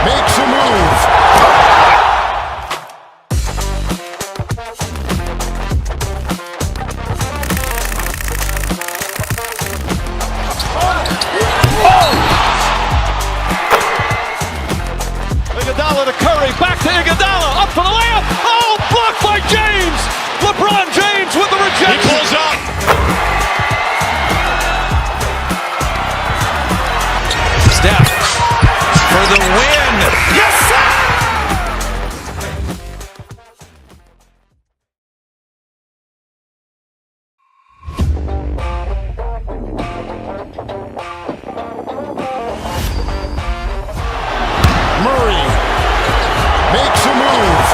B: makes a move.
A: Iguodala to Curry, back to Iguodala, up for the layup. Oh, blocked by James. LeBron James with the rejection. He pulls up.
C: Steph for the win. Yes, sir!
B: Murray makes a move.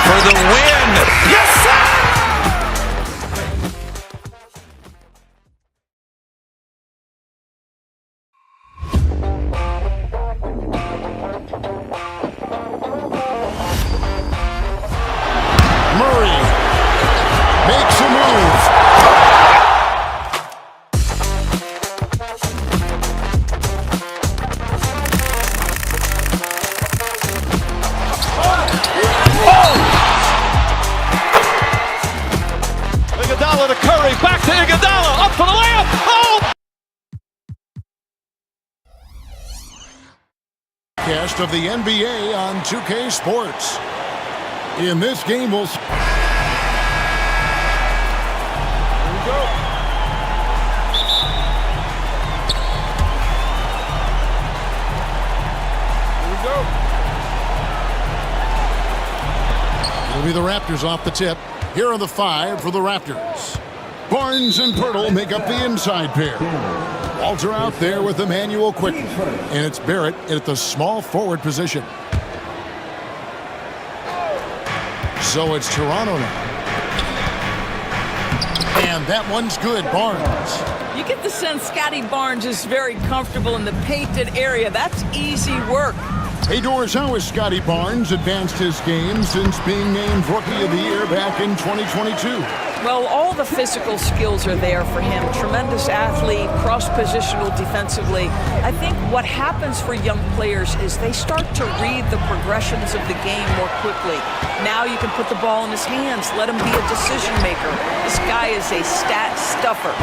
C: for the win. Yes, sir!
B: Murray makes a move.
A: Iguodala to Curry, back to Iguodala, up for the layup. Oh!
B: Cast of the NBA on 2K Sports. In this game, we'll... It'll be the Raptors off the tip. Here are the 5 for the Raptors. Barnes and Pirtle make up the inside pair. Walter out there with Emmanuel quickly. And it's Barrett at the small forward position. So it's Toronto now. And that one's good, Barnes.
O: You get the sense Scotty Barnes is very comfortable in the painted area. That's easy work.
B: Hey, Doris, how has Scotty Barnes advanced his game since being named Rookie of the Year back in 2022?
O: Well, all the physical skills are there for him. Tremendous athlete, cross-positional defensively. I think what happens for young players is they start to read the progressions of the game more quickly. Now you can put the ball in his hands, let him be a decision maker. This guy is a stat stuffer.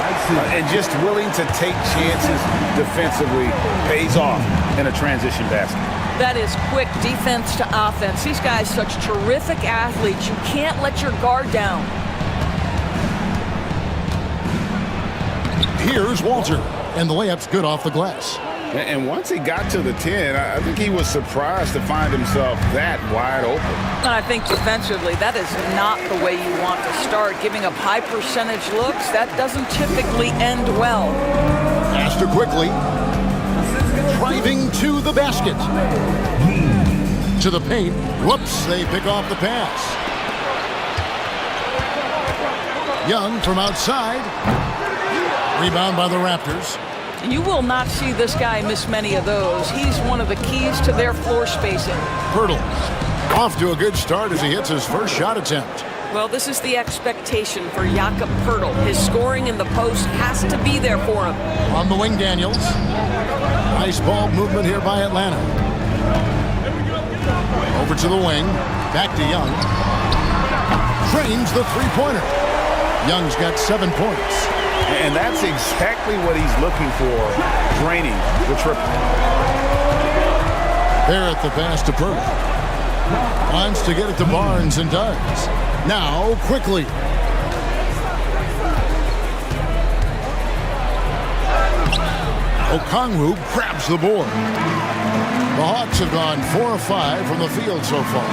F: And just willing to take chances defensively pays off in a transition basket.
O: That is quick defense to offense. These guys such terrific athletes. You can't let your guard down.
B: Here's Walter, and the layup's good off the glass.
F: And once he got to the 10, I think he was surprised to find himself that wide open.
O: And I think defensively, that is not the way you want to start. Giving up high percentage looks, that doesn't typically end well.
B: Faster quickly. Driving to the basket. To the paint. Whoops, they pick off the pass. Young from outside. Rebound by the Raptors.
O: You will not see this guy miss many of those. He's one of the keys to their floor spacing.
B: Pirtle off to a good start as he hits his first shot attempt.
O: Well, this is the expectation for Jakob Pirtle. His scoring in the post has to be there for him.
B: On the wing, Daniels. Nice ball movement here by Atlanta. Over to the wing. Back to Young. Trains the three-pointer. Young's got 7 points.
F: And that's exactly what he's looking for, draining the triple.
B: There at the pass to Pirtle. Wants to get it to Barnes and does. Now, quickly. Okongwu grabs the board. The Hawks have gone 4 of 5 from the field so far.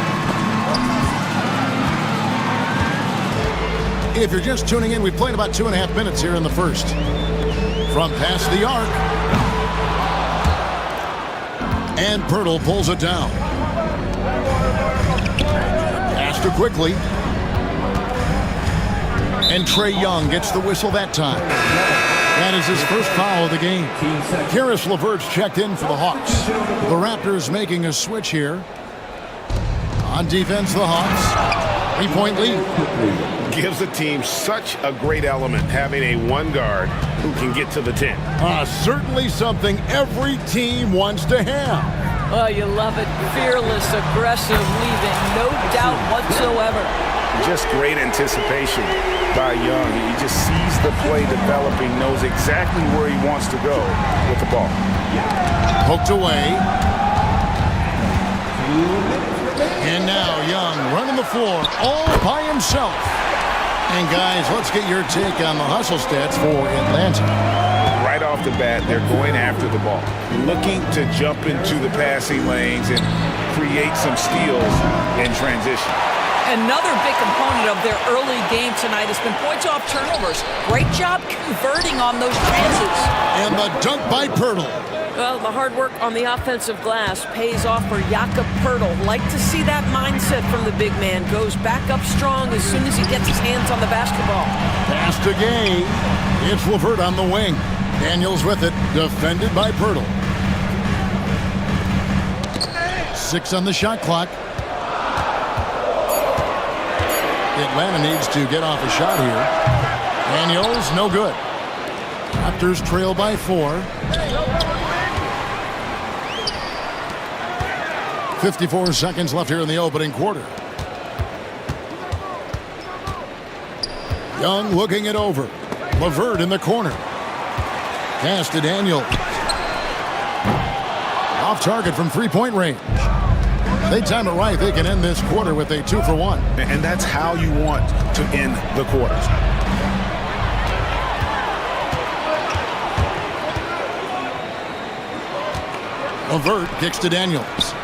B: If you're just tuning in, we've played about 2.5 minutes here in the first. From past the arc. And Pirtle pulls it down. Pass to quickly. And Trae Young gets the whistle that time. That is his first foul of the game. Karis LeVert's checked in for the Hawks. The Raptors making a switch here. On defense, the Hawks. 3-point lead.
F: Gives the team such a great element, having a one guard who can get to the 10.
B: Certainly something every team wants to have.
O: Oh, you love it. Fearless, aggressive, leaving no doubt whatsoever.
F: Just great anticipation by Young. He just sees the play developing, knows exactly where he wants to go with the ball.
B: Poked away. And now Young running the floor all by himself. And guys, let's get your take on the hustle stats for Atlanta.
F: Right off the bat, they're going after the ball, looking to jump into the passing lanes and create some steals in transition.
O: Another big component of their early game tonight has been points off turnovers. Great job converting on those chances.
B: And the dunk by Pirtle.
O: Well, the hard work on the offensive glass pays off for Jakob Poeltl. Like to see that mindset from the big man. Goes back up strong as soon as he gets his hands on the basketball.
B: Pass to Gay. It's Levert on the wing. Daniels with it, defended by Poeltl. 6 on the shot clock. Atlanta needs to get off a shot here. Daniels, no good. Raptors trail by 4. 54 seconds left here in the opening quarter. Young looking it over. Levert in the corner. Pass to Daniels. Off target from three-point range. They time it right. They can end this quarter with a 2 for 1.
F: And that's how you want to end the quarters.
B: Levert kicks to Daniels.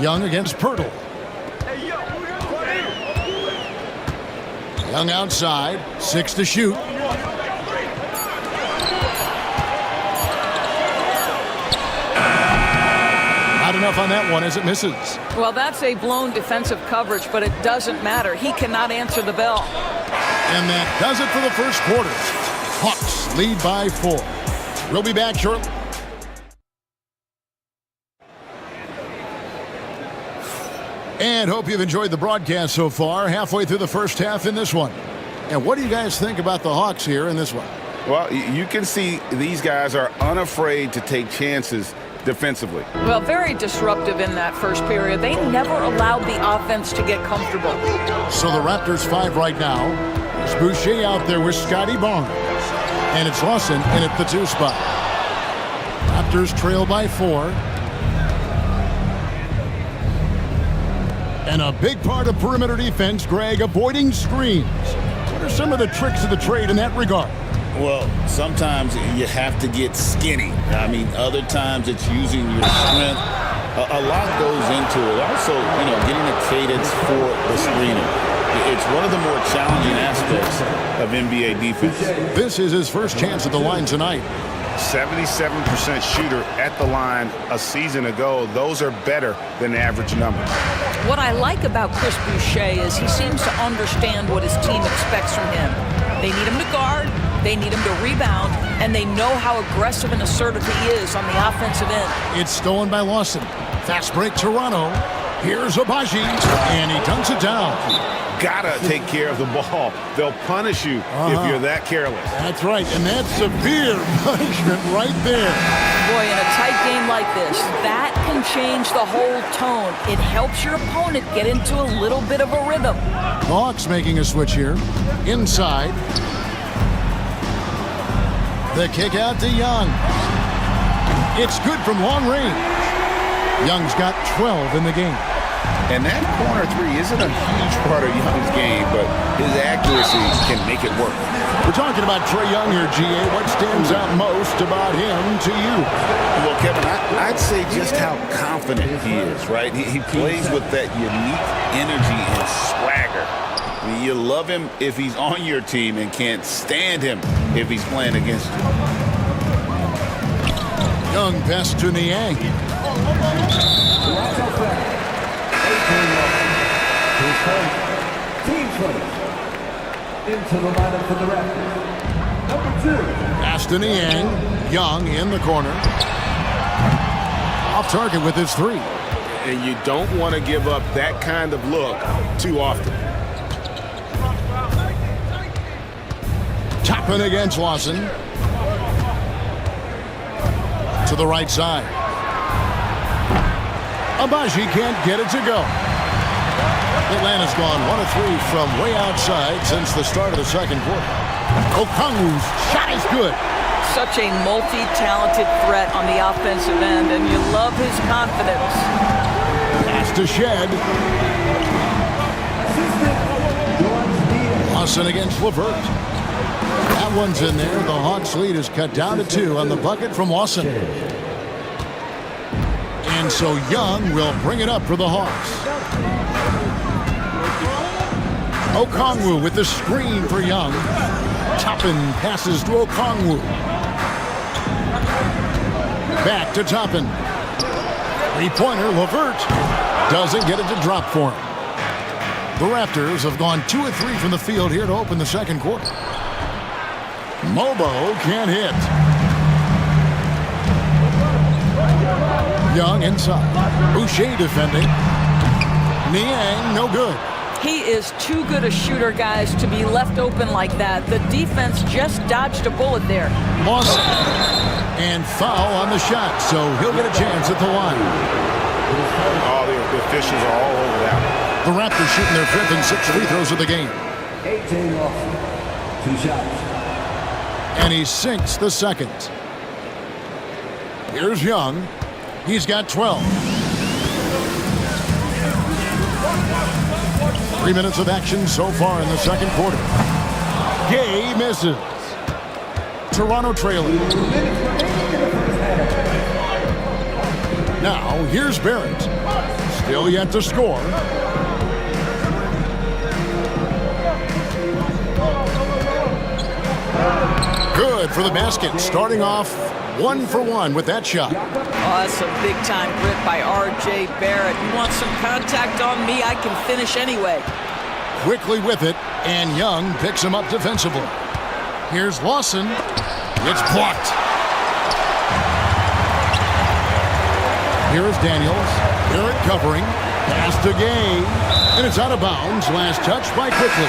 B: Young against Poeltl. Young outside, 6 to shoot. Not enough on that one as it misses.
O: Well, that's a blown defensive coverage, but it doesn't matter. He cannot answer the bell.
B: And that does it for the first quarter. Hawks lead by 4. We'll be back shortly. And hope you've enjoyed the broadcast so far. Halfway through the first half in this one. And what do you guys think about the Hawks here in this one?
F: Well, you can see these guys are unafraid to take chances defensively.
O: Well, very disruptive in that first period. They never allowed the offense to get comfortable.
B: So the Raptors 5 right now. It's Boucher out there with Scotty Barnes. And it's Lawson in at the 2 spot. Raptors trail by 4. And a big part of perimeter defense, Greg, avoiding screens. What are some of the tricks of the trade in that regard?
D: Well, sometimes you have to get skinny. I mean, other times it's using your strength. A lot goes into it. Also, getting a cadence for the screener. It's one of the more challenging aspects of NBA defense.
B: This is his first chance at the line tonight.
F: 77% shooter at the line a season ago. Those are better than average numbers.
O: What I like about Chris Boucher is he seems to understand what his team expects from him. They need him to guard, they need him to rebound, and they know how aggressive and assertive he is on the offensive end.
B: It's stolen by Lawson. Fast break Toronto. Here's Abaji, and he dunks it down.
F: Gotta take care of the ball. They'll punish you if you're that careless.
B: That's right, and that's severe punishment right there.
O: Boy, in a tight game like this, that can change the whole tone. It helps your opponent get into a little bit of a rhythm.
B: Hawks making a switch here. Inside. The kick out to Young. It's good from long range. Young's got 12 in the game.
F: And that corner 3 isn't a huge part of Young's game, but his accuracy can make it work.
B: We're talking about Trae Young here, GA. What stands out most about him to you?
D: Well, Kevin, I'd say just how confident he is, right? He plays with that unique energy and swagger. I mean, you love him if he's on your team and can't stand him if he's playing against you.
B: Young pass to Niang.
L: Team 20 into the lineup for the Raptors. Number 2.
B: Pass to Niang. Young in the corner. Off target with his 3.
F: And you don't want to give up that kind of look too often.
B: Toppin against Lawson. To the right side. Abaji can't get it to go. Atlanta's gone 1 of 3 from way outside since the start of the second quarter. Okongwu's shot is good.
O: Such a multi-talented threat on the offensive end, and you love his confidence.
B: Pass to Shed. Lawson against Levert. That one's in there. The Hawks lead is cut down to 2 on the bucket from Lawson. And so Young will bring it up for the Hawks. Okongwu with the screen for Young. Toppin passes to Okongwu. Back to Toppin. Three-pointer, Levert doesn't get it to drop for him. The Raptors have gone 2 of 3 from the field here to open the second quarter. Mobo can't hit. Young inside. Boucher defending. Niang, no good.
O: He is too good a shooter, guys, to be left open like that. The defense just dodged a bullet there.
B: Lawson. And foul on the shot, so he'll get a chance at the line.
F: Oh, the officials are all over that.
B: The Raptors shooting their 5th and 6th free throws of the game.
L: 18 off. 2 shots.
B: And he sinks the second. Here's Young. He's got 12. 3 minutes of action so far in the second quarter. Gay misses. Toronto trailing. Now, here's Barrett. Still yet to score. Good for the basket. Starting off 1 for 1 with that shot.
O: Oh, that's a big-time grip by R.J. Barrett. You want some contact on me, I can finish anyway.
B: Quickly with it, and Young picks him up defensively. Here's Lawson. It's blocked. Here is Daniels. Barrett covering. Pass to Gay. And it's out of bounds. Last touch by Quickly.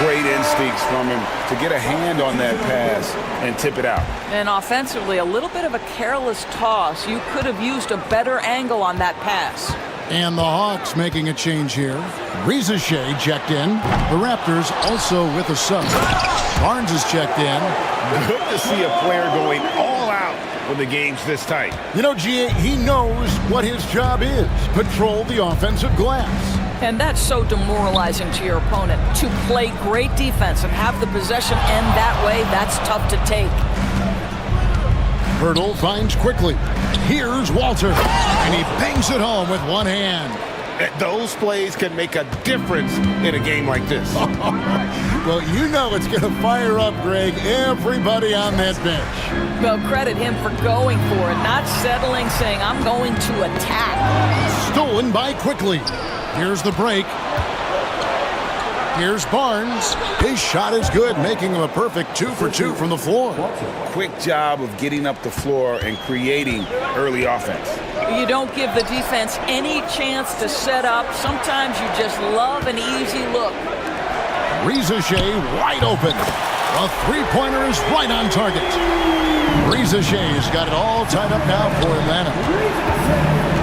F: Great instincts from him to get a hand on that pass and tip it out.
O: And offensively, a little bit of a careless toss. You could have used a better angle on that pass.
B: And the Hawks making a change here. Rizachet checked in. The Raptors also with a sub. Barnes is checked in.
F: Good to see a player going all out when the game's this tight.
B: You know, G.A., he knows what his job is. Patrol the offensive glass.
O: And that's so demoralizing to your opponent. To play great defense and have the possession end that way, that's tough to take.
B: Hurdle finds Quickly. Here's Walter. And he bangs it home with one hand.
F: Those plays can make a difference in a game like this.
B: Well, you know it's going to fire up, Greg, everybody on that bench.
O: Well, credit him for going for it, not settling, saying, I'm going to attack.
B: Stolen by Quickly. Here's the break. Here's Barnes. His shot is good, making him a perfect 2 for 2 from the floor.
F: Quick job of getting up the floor and creating early offense.
O: You don't give the defense any chance to set up. Sometimes you just love an easy look.
B: Rizachet wide open. A three-pointer is right on target. Rizachet's got it all tied up now for Atlanta.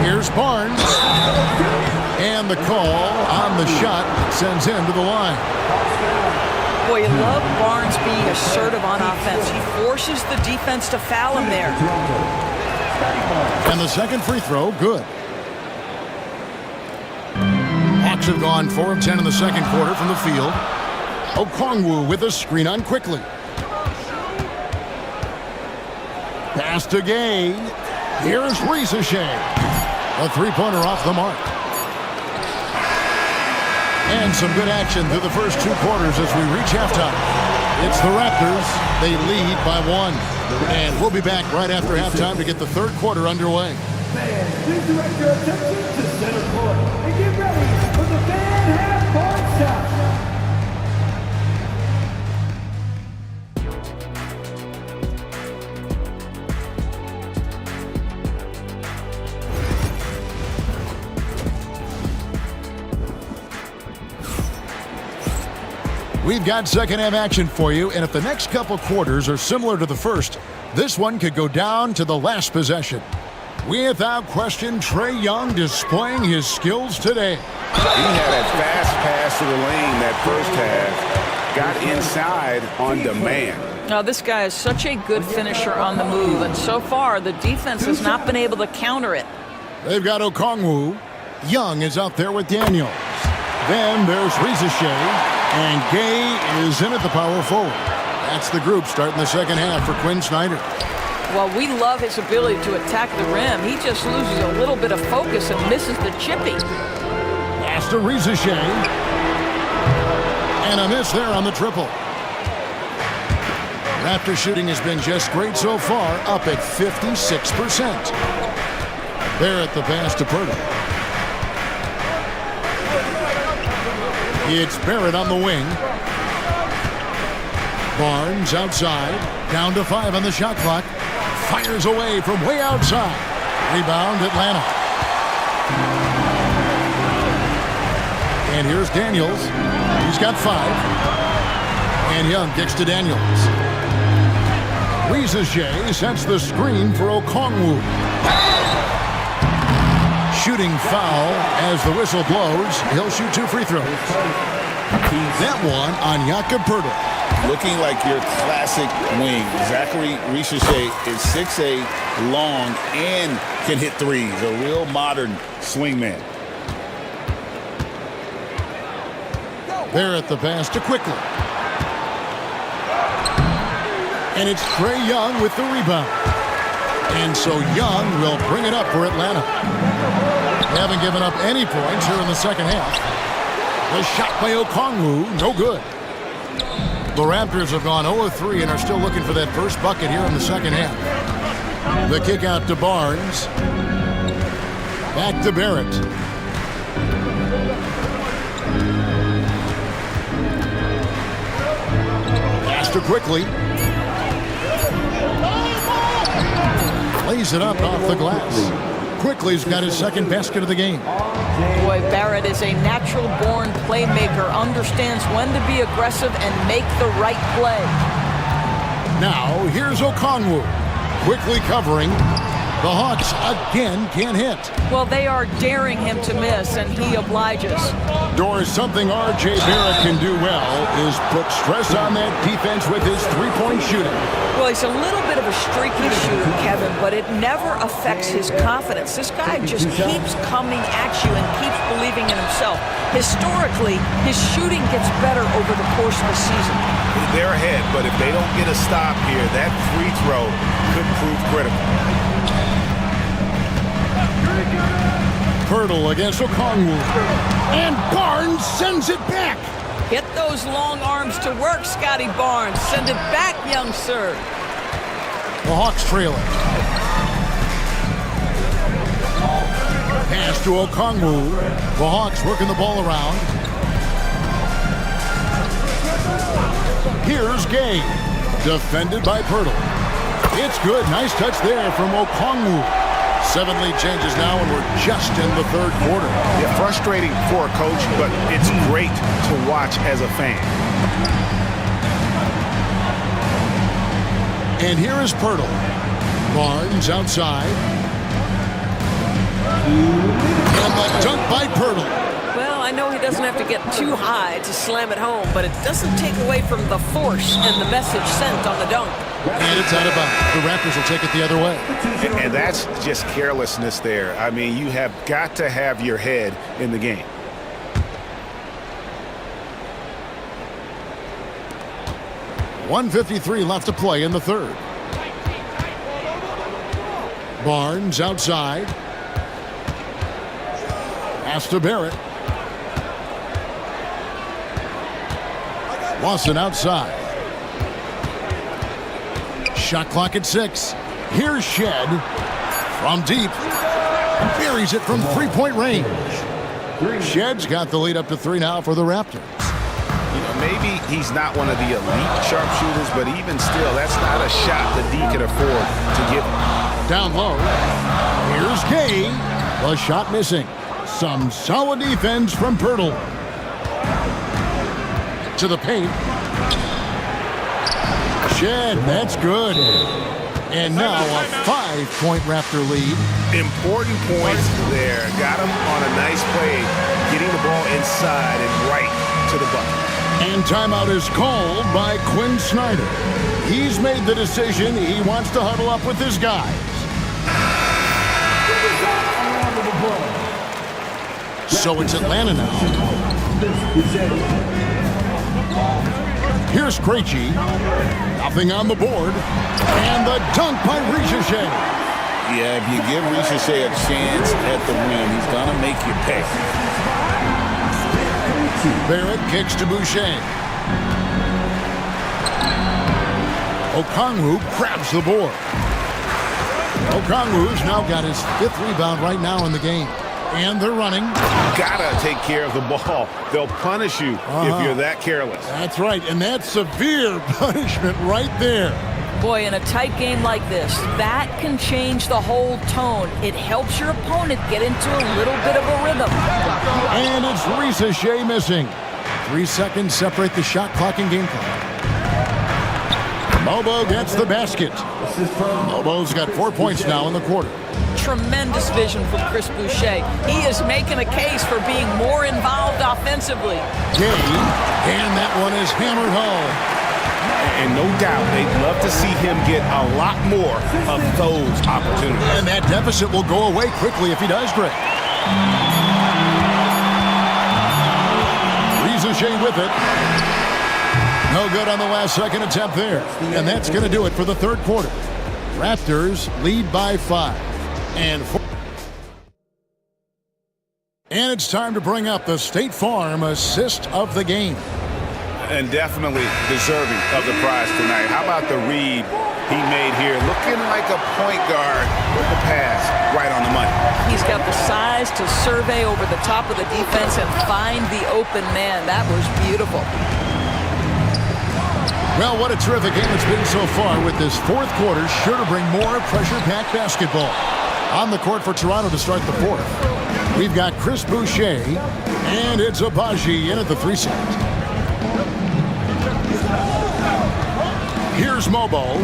B: Here's Barnes. And the call on the shot sends him to the line.
O: Boy, you love Barnes being assertive on offense. He forces the defense to foul him there.
B: And the second free throw, good. Hawks have gone 4 of 10 in the second quarter from the field. Okongwu with a screen on Quickly. Pass to Gay. Here's Rizachet. A three-pointer off the mark. And some good action through the first 2 quarters as we reach halftime. It's the Raptors. They lead by 1. And we'll be back right after halftime to get the third quarter underway.
L: Fans, please direct your attention to center court and get ready for the fan half-court shot.
B: We've got second half action for you, and if the next couple quarters are similar to the first, this one could go down to the last possession. Without question, Trae Young displaying his skills today.
F: He had a fast pass to the lane that first half, got inside on demand.
O: Now, this guy is such a good finisher on the move, and so far the defense has not been able to counter it.
B: They've got Okongwu. Young is out there with Daniels. Then there's Rizachet. And Gay is in at the power forward. That's the group starting the second half for Quinn Snyder.
O: Well, we love his ability to attack the rim. He just loses a little bit of focus and misses the chippy.
B: Pass to Rizachet. And a miss there on the triple. Raptor shooting has been just great so far, up at 56%. Barrett the pass to Purtle. It's Barrett on the wing. Barnes outside, down to 5 on the shot clock. Fires away from way outside. Rebound Atlanta. And here's Daniels. He's got 5. And Young kicks to Daniels. Rizachet sets the screen for Okongwu. Shooting foul as the whistle blows. He'll shoot 2 free throws. That one on Jakob Poeltl.
D: Looking like your classic wing. Zachary Rizachet is 6'8", long, and can hit threes. A real modern swingman.
B: Barrett the pass to Quickly. And it's Trae Young with the rebound. And so Young will bring it up for Atlanta. They haven't given up any points here in the second half. The shot by Okongwu, no good. The Raptors have gone 0-3 and are still looking for that first bucket here in the second half. The kick out to Barnes. Back to Barrett. Pass to Quickly. Lays it up off the glass. Quickly's got his second basket of the game.
O: Boy, Barrett is a natural-born playmaker, understands when to be aggressive and make the right play.
B: Now, here's Okongwu. Quickly covering. The Hawks again can't hit.
O: Well, they are daring him to miss, and he obliges.
B: Doris, something R.J. Barrett can do well is put stress on that defense with his three-point shooting.
O: Well, he's a little bit of a streaky shooter, Kevin, but it never affects his confidence. This guy just keeps coming at you and keeps believing in himself. Historically, his shooting gets better over the course of the season.
F: They're ahead, but if they don't get a stop here, that free throw could prove critical.
B: Poeltl against Okongwu. And Barnes sends it back.
O: Get those long arms to work, Scotty Barnes. Send it back, young sir.
B: The Hawks trail it. Pass to Okongwu. The Hawks working the ball around. Here's Gay. Defended by Poeltl. It's good. Nice touch there from Okongwu. 7-lead changes now, and we're just in the third quarter.
F: Yeah, frustrating for a coach, but it's great to watch as a fan.
B: And here is Poeltl. Barnes outside. And the dunk by Poeltl.
O: Well, I know he doesn't have to get too high to slam it home, but it doesn't take away from the force and the message sent on the dunk.
B: And it's out of bounds. The Raptors will take it the other way.
F: And that's just carelessness there. I mean, you have got to have your head in the game.
B: .153 left to play in the third. Barnes outside. Pass to Barrett. Lawson outside. Shot clock at 6. Here's Shed from deep. Buries it from three-point range. Shed's got the lead up to 3 now for the Raptors.
F: You know, maybe he's not one of the elite sharpshooters, but even still, that's not a shot that D can afford to give him.
B: Down low. Here's Gay. The shot missing. Some solid defense from Poeltl. To the paint. Shed, that's good. And now a 5-point Raptor lead.
F: Important points there. Got him on a nice play, getting the ball inside and right to the bucket.
B: And timeout is called by Quinn Snyder. He's made the decision. He wants to huddle up with his guys. So it's Atlanta now. Here's Krejci. Nothing on the board. And the dunk by Rizachet.
D: Yeah, if you give Rizachet a chance at the rim, he's going to make you pay.
B: Barrett kicks to Boucher. Okongwu grabs the board. Okongwu's now got his 5th rebound right now in the game. And they're running.
F: Gotta take care of the ball. They'll punish you if you're that careless.
B: That's right, and that's severe punishment right there.
O: Boy, in a tight game like this, that can change the whole tone. It helps your opponent get into a little bit of a rhythm.
B: And it's Risacher missing. 3 seconds separate the shot clock and game clock. Mobo gets the basket. Mobo's got 4 points now in the quarter.
O: Tremendous vision from Chris Boucher. He is making a case for being more involved offensively.
B: Gay, and that one is hammered home.
F: And no doubt, they'd love to see him get a lot more of those opportunities.
B: And that deficit will go away quickly if he does, Greg. Risacher with it. No good on the last second attempt there. And that's going to do it for the third quarter. Raptors lead by 5. And it's time to bring up the State Farm assist of the game.
F: And definitely deserving of the prize tonight. How about the read he made here? Looking like a point guard with the pass right on the money.
O: He's got the size to survey over the top of the defense and find the open man. That was beautiful.
B: Well, what a terrific game it's been so far, with this fourth quarter sure to bring more pressure-packed basketball. On the court for Toronto to start the fourth, we've got Chris Boucher, and it's Agbaji in at the 3 set. Here's Mobo.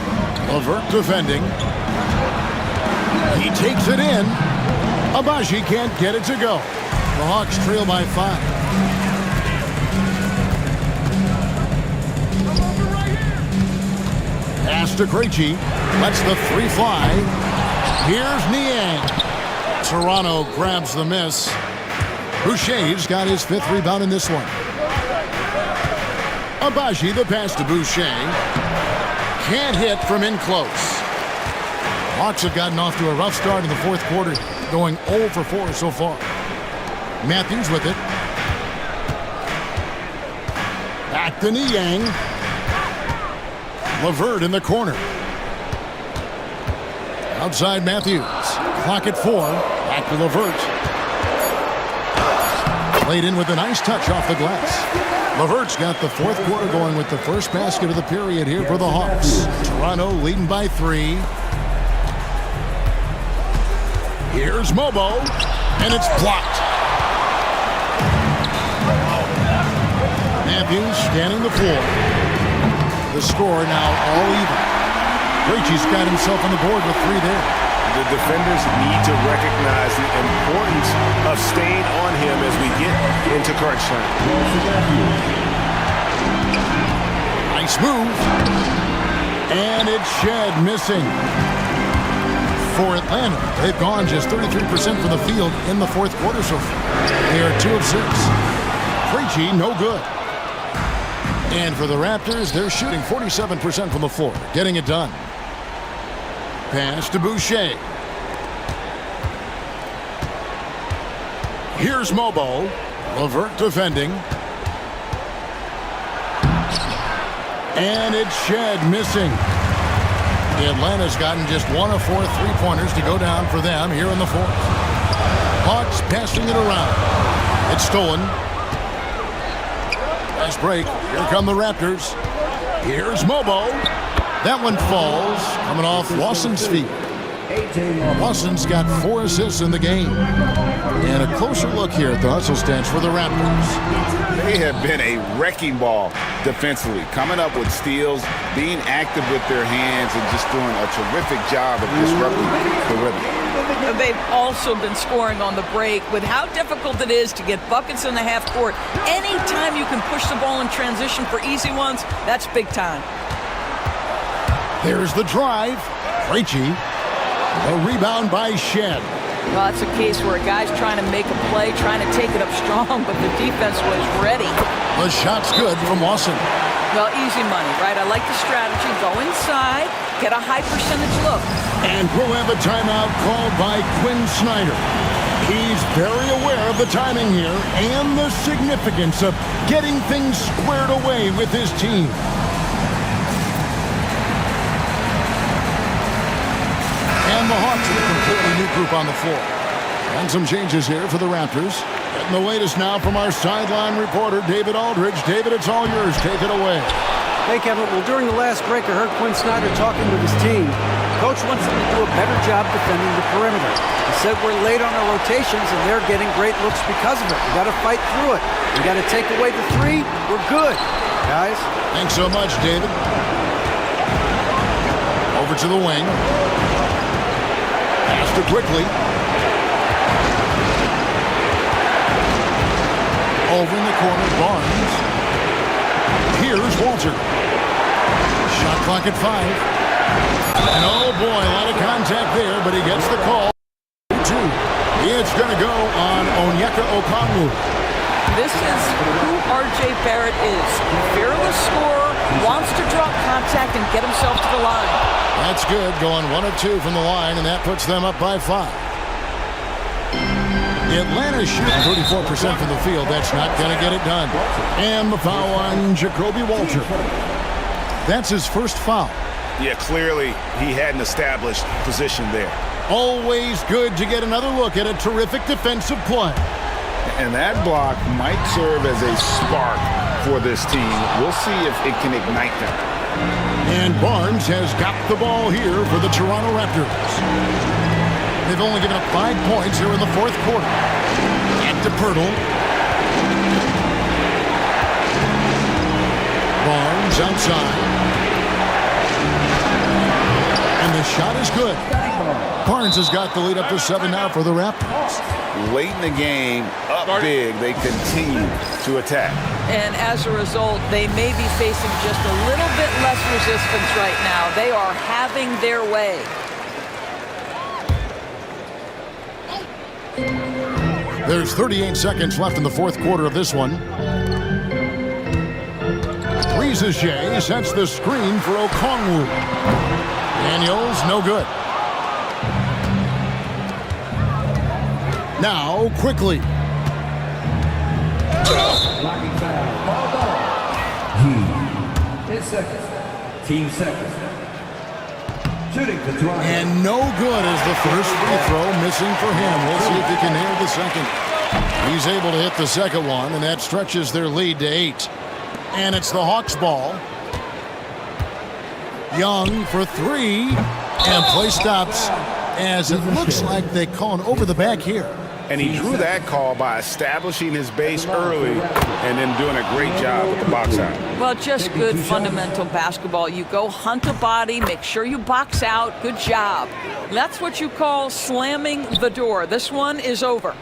B: Levert defending. He takes it in. Agbaji can't get it to go. The Hawks trail by 5. Pass to Krejci. Lets the 3 fly. Here's Niang. Toronto grabs the miss. Boucher's got his 5th rebound in this one. Agbaji, the pass to Boucher. Can't hit from in close. Hawks have gotten off to a rough start in the fourth quarter, going 0 for 4 so far. Matthews with it. Back to Niang. Levert in the corner. Outside Matthews. Clock at 4. Back to Levert. Played in with a nice touch off the glass. Levert's got the fourth quarter going with the first basket of the period here for the Hawks. Toronto leading by 3. Here's Mobo, and it's blocked. Matthews scanning the floor. The score now all even. Krejci's got himself on the board with 3 there.
F: The defenders need to recognize the importance of staying on him as we get into crunch time.
B: Nice move. And it's Shed missing. For Atlanta, they've gone just 33% from the field in the fourth quarter so far. They are 2 of 6. Krejci, no good. And for the Raptors, they're shooting 47% from the floor, getting it done. Pass to Boucher. Here's Mobo. Levert defending. And it's Shed missing. Atlanta's gotten just 1 of 4 3-pointers to go down for them here in the fourth. Hawks passing it around. It's stolen. Nice break. Here come the Raptors. Here's Mobo. That one falls, coming off Lawson's feet. Lawson's got 4 assists in the game. And a closer look here at the hustle stance for the Raptors.
F: They have been a wrecking ball defensively, coming up with steals, being active with their hands, and just doing a terrific job of disrupting the rhythm.
O: They've also been scoring on the break. With how difficult it is to get buckets in the half court, anytime you can push the ball in transition for easy ones, that's big time.
B: There's the drive. Krejci. A rebound by Shed.
O: Well, it's a case where a guy's trying to make a play, trying to take it up strong, but the defense was ready.
B: The shot's good from Lawson.
O: Well, easy money, right? I like the strategy. Go inside, get a high percentage look.
B: And we'll have a timeout called by Quinn Snyder. He's very aware of the timing here and the significance of getting things squared away with his team. And the Hawks with a completely new group on the floor. And some changes here for the Raptors. Getting the latest now from our sideline reporter, David Aldridge. David, it's all yours. Take it away.
G: Hey, Kevin. Well, during the last break, I heard Quinn Snyder talking with his team. Coach wants them to do a better job defending the perimeter. He said we're late on our rotations, and they're getting great looks because of it. We got to fight through it. We got to take away the three. We're good, guys.
B: Thanks so much, David. Over to the wing. Pass to quickly. Over in the corner, Barnes. Here's Walter. Shot clock at 5. And oh boy, a lot of contact there, but he gets the call. 2. It's going to go on Onyeka Okongwu.
O: This is who R.J. Barrett is. Fearless scorer, wants to drop contact and get himself to the line.
B: That's good, going 1 of 2 from the line, and that puts them up by 5. Atlanta's shooting 34% from the field. That's not going to get it done. And the foul on Jacoby Walter. That's his first foul.
D: Yeah, clearly he had an established position there.
B: Always good to get another look at a terrific defensive play.
F: And that block might serve as a spark for this team. We'll see if it can ignite them.
B: And Barnes has got the ball here for the Toronto Raptors. They've only given up 5 points here in the fourth quarter. Back to Pirtle. Barnes outside. And the shot is good. Barnes has got the lead up to 7 now for the Raptors.
F: Late in the game, up big, they continue to attack.
O: And as a result, they may be facing just a little bit less resistance right now. They are having their way.
B: There's 38 seconds left in the fourth quarter of this one. Rizier sets the screen for Okongwu. Daniels, no good. Now, quickly.
L: Blocking foul. 10 seconds. Team seconds. Shooting for Toronto.
B: And no good as the first free throw missing for him. We'll see if he can nail the second. He's able to hit the second one, and that stretches their lead to 8. And it's the Hawks' ball. Young for 3, and play stops as it looks like they call an over the back here.
F: And he drew that call by establishing his base early and then doing a great job with the box out.
O: Well, just good fundamental basketball. You go hunt a body, make sure you box out. Good job. That's what you call slamming the door. This one is over.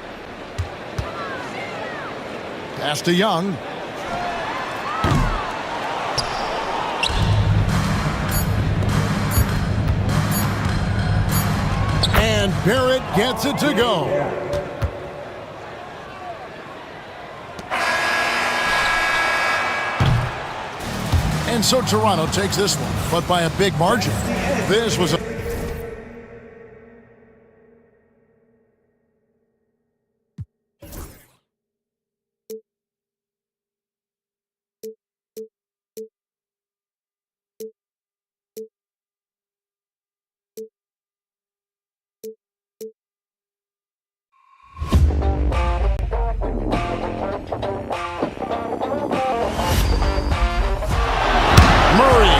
B: Pass to Young. And Barrett gets it to go. And so Toronto takes this one, but by a big margin. This was a Murray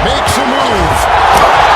B: makes a move.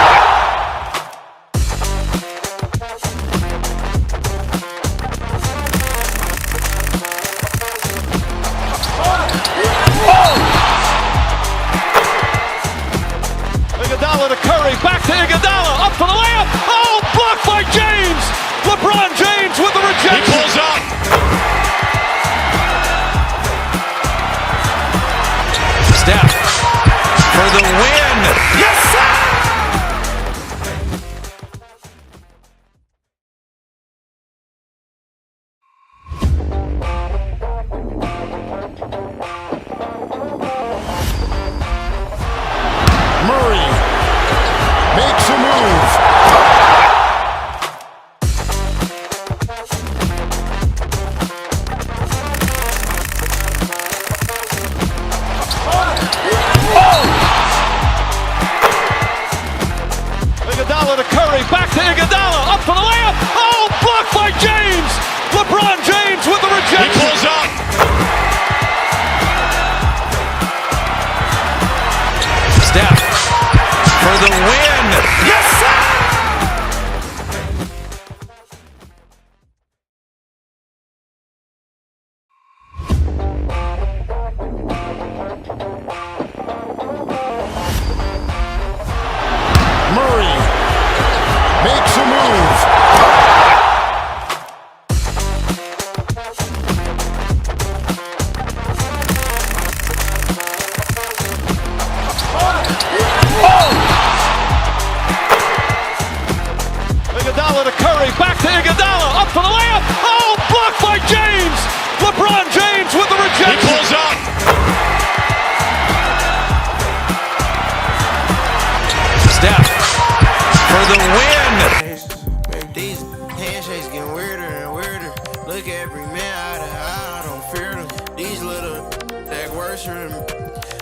Q: weirder and weirder. Look every man eye to eye, I don't fear them. These little that worse than me.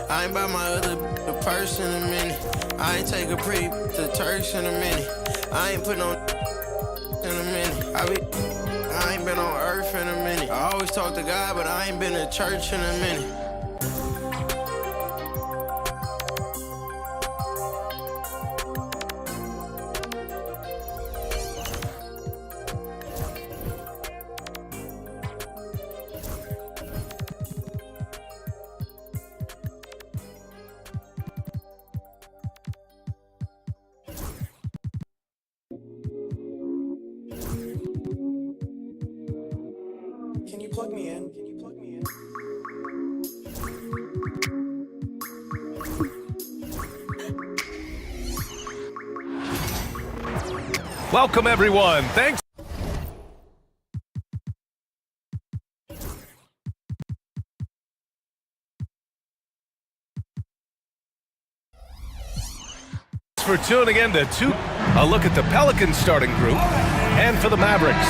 Q: I ain't buy my other purse in a minute. I ain't take a pretty to Turks in a minute. I ain't put no in a minute. I ain't been on earth in a minute. I always talk to God, but I ain't been to church in a minute.
R: Can you plug me in? Can you plug me in?
I: Welcome, everyone. Thanks. For tuning in to a look at the Pelicans starting group. And for the Mavericks,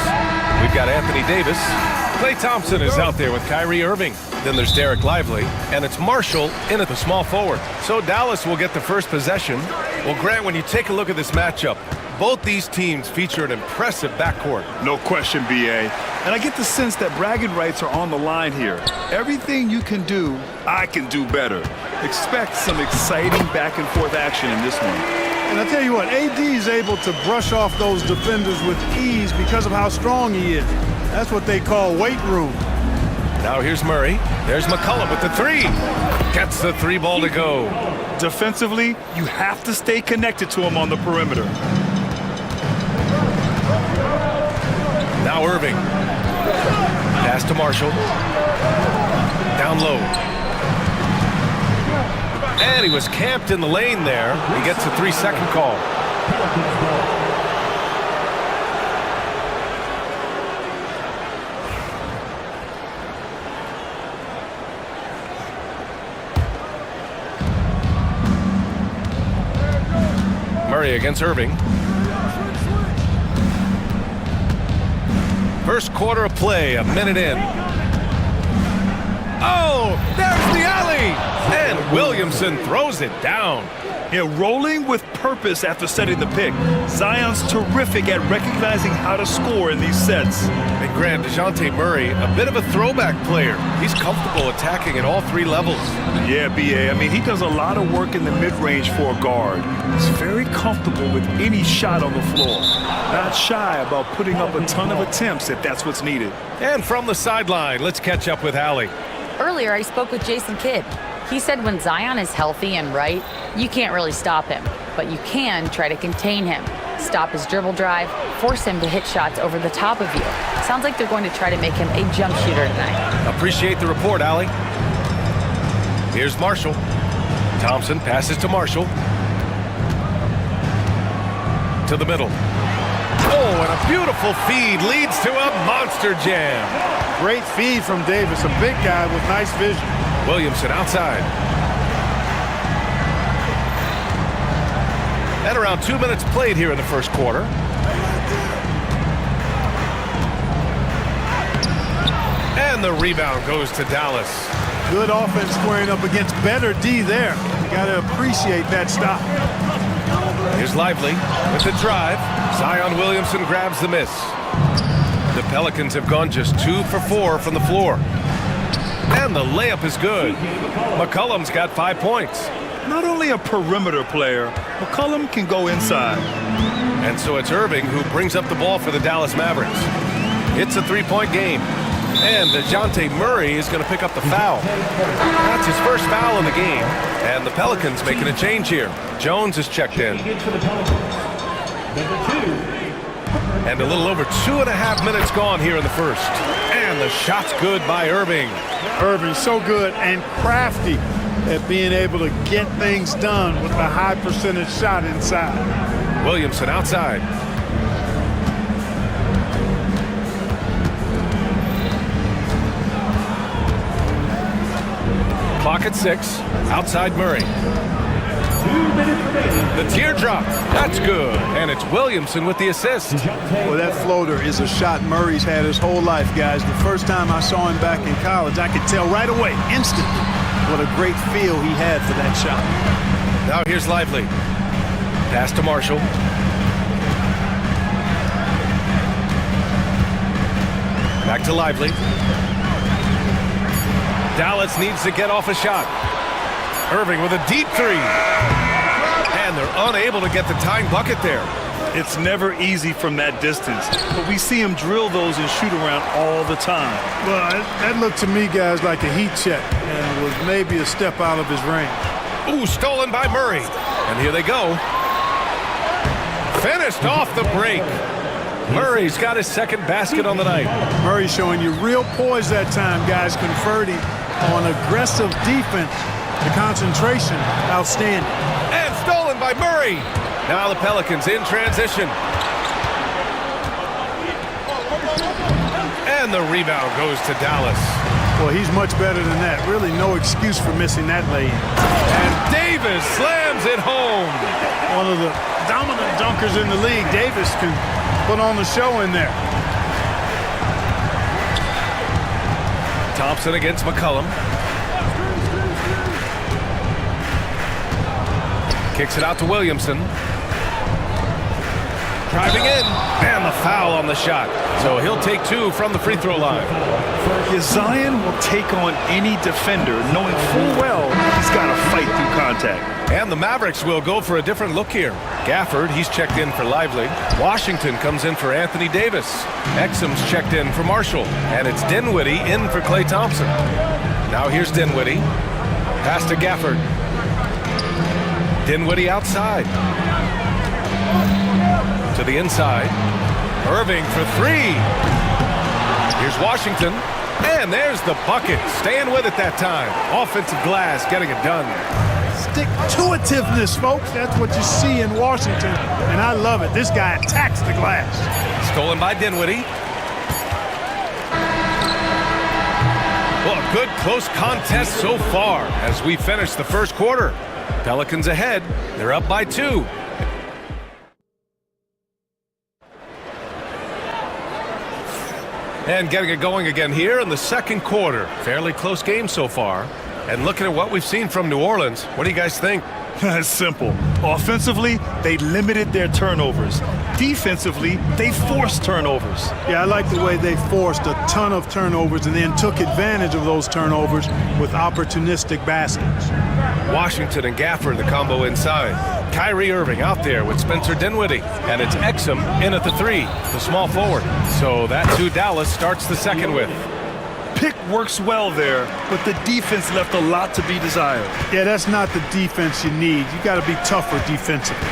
I: we've got Anthony Davis. Klay Thompson is out there with Kyrie Irving. Then there's Derek Lively, and it's Marshall in at the small forward. So Dallas will get the first possession. Well, Grant, when you take a look at this matchup, both these teams feature an impressive backcourt.
J: No question, B.A. And I get the sense that bragging rights are on the line here. Everything you can do, I can do better. Expect some exciting back-and-forth action in this one.
S: And I tell you what, AD is able to brush off those defenders with ease because of how strong he is. That's what they call weight room.
I: Now here's Murray. There's McCollum with the three. Gets the three ball to go.
J: Defensively, you have to stay connected to him on the perimeter.
I: Now Irving. Pass to Marshall. Down low. And he was camped in the lane there. He gets a 3-second call. Murray against Irving. First quarter of play, a minute in. Oh, there's the alley! And Williamson throws it down.
J: Yeah, rolling with purpose after setting the pick. Zion's terrific at recognizing how to score in these sets.
I: And Grant, DeJounte Murray, a bit of a throwback player. He's comfortable attacking at all three levels.
J: Yeah, B.A. I mean, he does a lot of work in the mid-range for a guard. He's very comfortable with any shot on the floor. Not shy about putting up a ton of attempts if that's what's needed.
I: And from the sideline, let's catch up with Allie.
M: Earlier, I spoke with Jason Kidd. He said when Zion is healthy and right, you can't really stop him, but you can try to contain him, stop his dribble drive, force him to hit shots over the top of you. Sounds like they're going to try to make him a jump shooter tonight.
I: Appreciate the report, Allie. Here's Marshall. Thompson passes to Marshall. To the middle. Oh, and a beautiful feed leads to a monster jam.
S: Great feed from Davis, a big guy with nice vision.
I: Williamson outside. And around 2 minutes played here in the first quarter. And the rebound goes to Dallas.
S: Good offense squaring up against better D there. You got to appreciate that stop.
I: Here's Lively with the drive. Zion Williamson grabs the miss. The Pelicans have gone just 2 for 4 from the floor. And the layup is good. McCollum's got 5 points.
J: Not only a perimeter player, McCollum can go inside.
I: And so it's Irving who brings up the ball for the Dallas Mavericks. It's a 3-point game. And DeJounte Murray is going to pick up the foul. That's his first foul in the game. And the Pelicans making a change here. Jones is checked in. And a little over 2.5 minutes gone here in the first. And the shot's good by Irving.
S: Irving so good and crafty at being able to get things done with a high percentage shot inside.
I: Williamson outside. Clock at 6. Outside Murray.
L: 2 minutes remaining.
I: The teardrop. That's good. And it's Williamson with the assist.
S: Well, that floater is a shot Murray's had his whole life, guys. The first time I saw him back in college, I could tell right away, instantly, what a great feel he had for that shot.
I: Now here's Lively. Pass to Marshall. Back to Lively. Dallas needs to get off a shot. Irving with a deep three. And they're unable to get the tying bucket there.
J: It's never easy from that distance, but we see him drill those and shoot around all the time.
S: Well, that looked to me, guys, like a heat check and was maybe a step out of his range.
I: Ooh, stolen by Murray. And here they go. Finished off the break. Murray's got his second basket on the night.
S: Murray showing you real poise that time, guys, converting on aggressive defense. The concentration, outstanding.
I: And stolen by Murray. Now the Pelicans in transition. And the rebound goes to Dallas.
S: Well, he's much better than that. Really no excuse for missing that lay-in.
I: And Davis slams it home.
S: One of the dominant dunkers in the league. Davis can put on the show in there.
I: Thompson against McCollum. Kicks it out to Williamson. Driving in. And the foul on the shot. So he'll take two from the free throw line.
J: Zion will take on any defender, knowing full well he's got to fight through contact.
I: And the Mavericks will go for a different look here. Gafford, he's checked in for Lively. Washington comes in for Anthony Davis. Exum's checked in for Marshall. And it's Dinwiddie in for Klay Thompson. Now here's Dinwiddie. Pass to Gafford. Dinwiddie outside. To the inside. Irving for three. Here's Washington. And there's the bucket. Staying with it that time. Offensive glass getting it done.
S: Stick-to-itiveness, folks. That's what you see in Washington, and I love it. This guy attacks the glass.
I: Stolen by Dinwiddie. Well, a good close contest so far as we finish the first quarter. Pelicans ahead. They're up by 2. And getting it going again here in the second quarter. Fairly close game so far. And looking at what we've seen from New Orleans, what do you guys think?
J: It's simple. Offensively, they limited their turnovers. Defensively, they forced turnovers.
S: Yeah, I like the way they forced a ton of turnovers and then took advantage of those turnovers with opportunistic baskets.
I: Washington and Gafford, the combo inside. Kyrie Irving out there with Spencer Dinwiddie. And it's Exum in at the 3, the small forward. So that's who Dallas starts the second with.
J: Pick works well there, but the defense left a lot to be desired.
S: Yeah, that's not the defense you need. You got to be tougher defensively.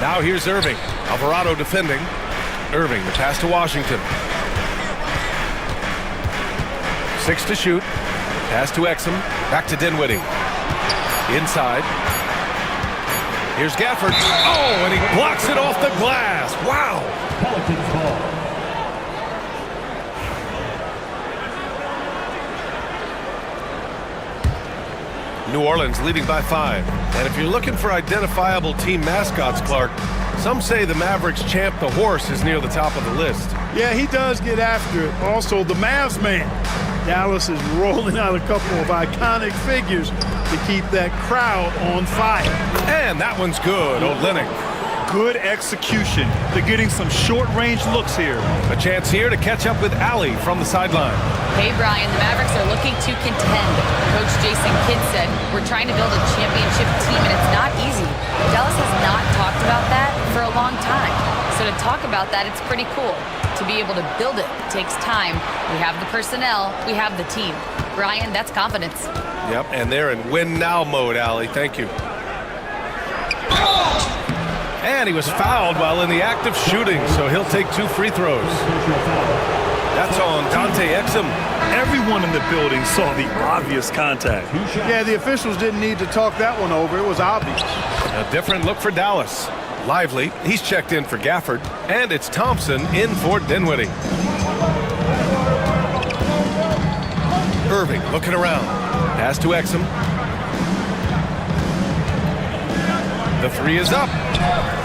I: Now here's Irving. Alvarado defending. Irving, the pass to Washington. 6 to shoot. Pass to Exum. Back to Dinwiddie. Inside. Here's Gafford. Oh, and he blocks it off the glass. Wow.
L: Pelicans ball.
I: New Orleans leading by 5. And if you're looking for identifiable team mascots, Clark, some say the Mavericks champ, the horse, is near the top of the list.
S: Yeah, he does get after it. Also, the Mavs man. Dallas is rolling out a couple of iconic figures to keep that crowd on fire.
I: And that one's good. Olynyk.
J: Good execution. They're getting some short-range looks here.
I: A chance here to catch up with Allie from the sideline.
M: Hey, Brian, the Mavericks are looking to contend. Coach Jason Kidd said, we're trying to build a championship team, and it's not easy. Dallas has not talked about that for a long time. So to talk about that, it's pretty cool. To be able to build it takes time. We have the personnel. We have the team. Brian, that's confidence.
I: Yep, and they're in win-now mode, Allie. Thank you. And he was fouled while in the act of shooting, so he'll take 2 free throws. That's on Dante Exum.
J: Everyone in the building saw the obvious contact.
S: Yeah, the officials didn't need to talk that one over. It was obvious.
I: A different look for Dallas. Lively, he's checked in for Gafford, and it's Thompson in for Dinwiddie. Irving looking around. Pass to Exum. The three is up.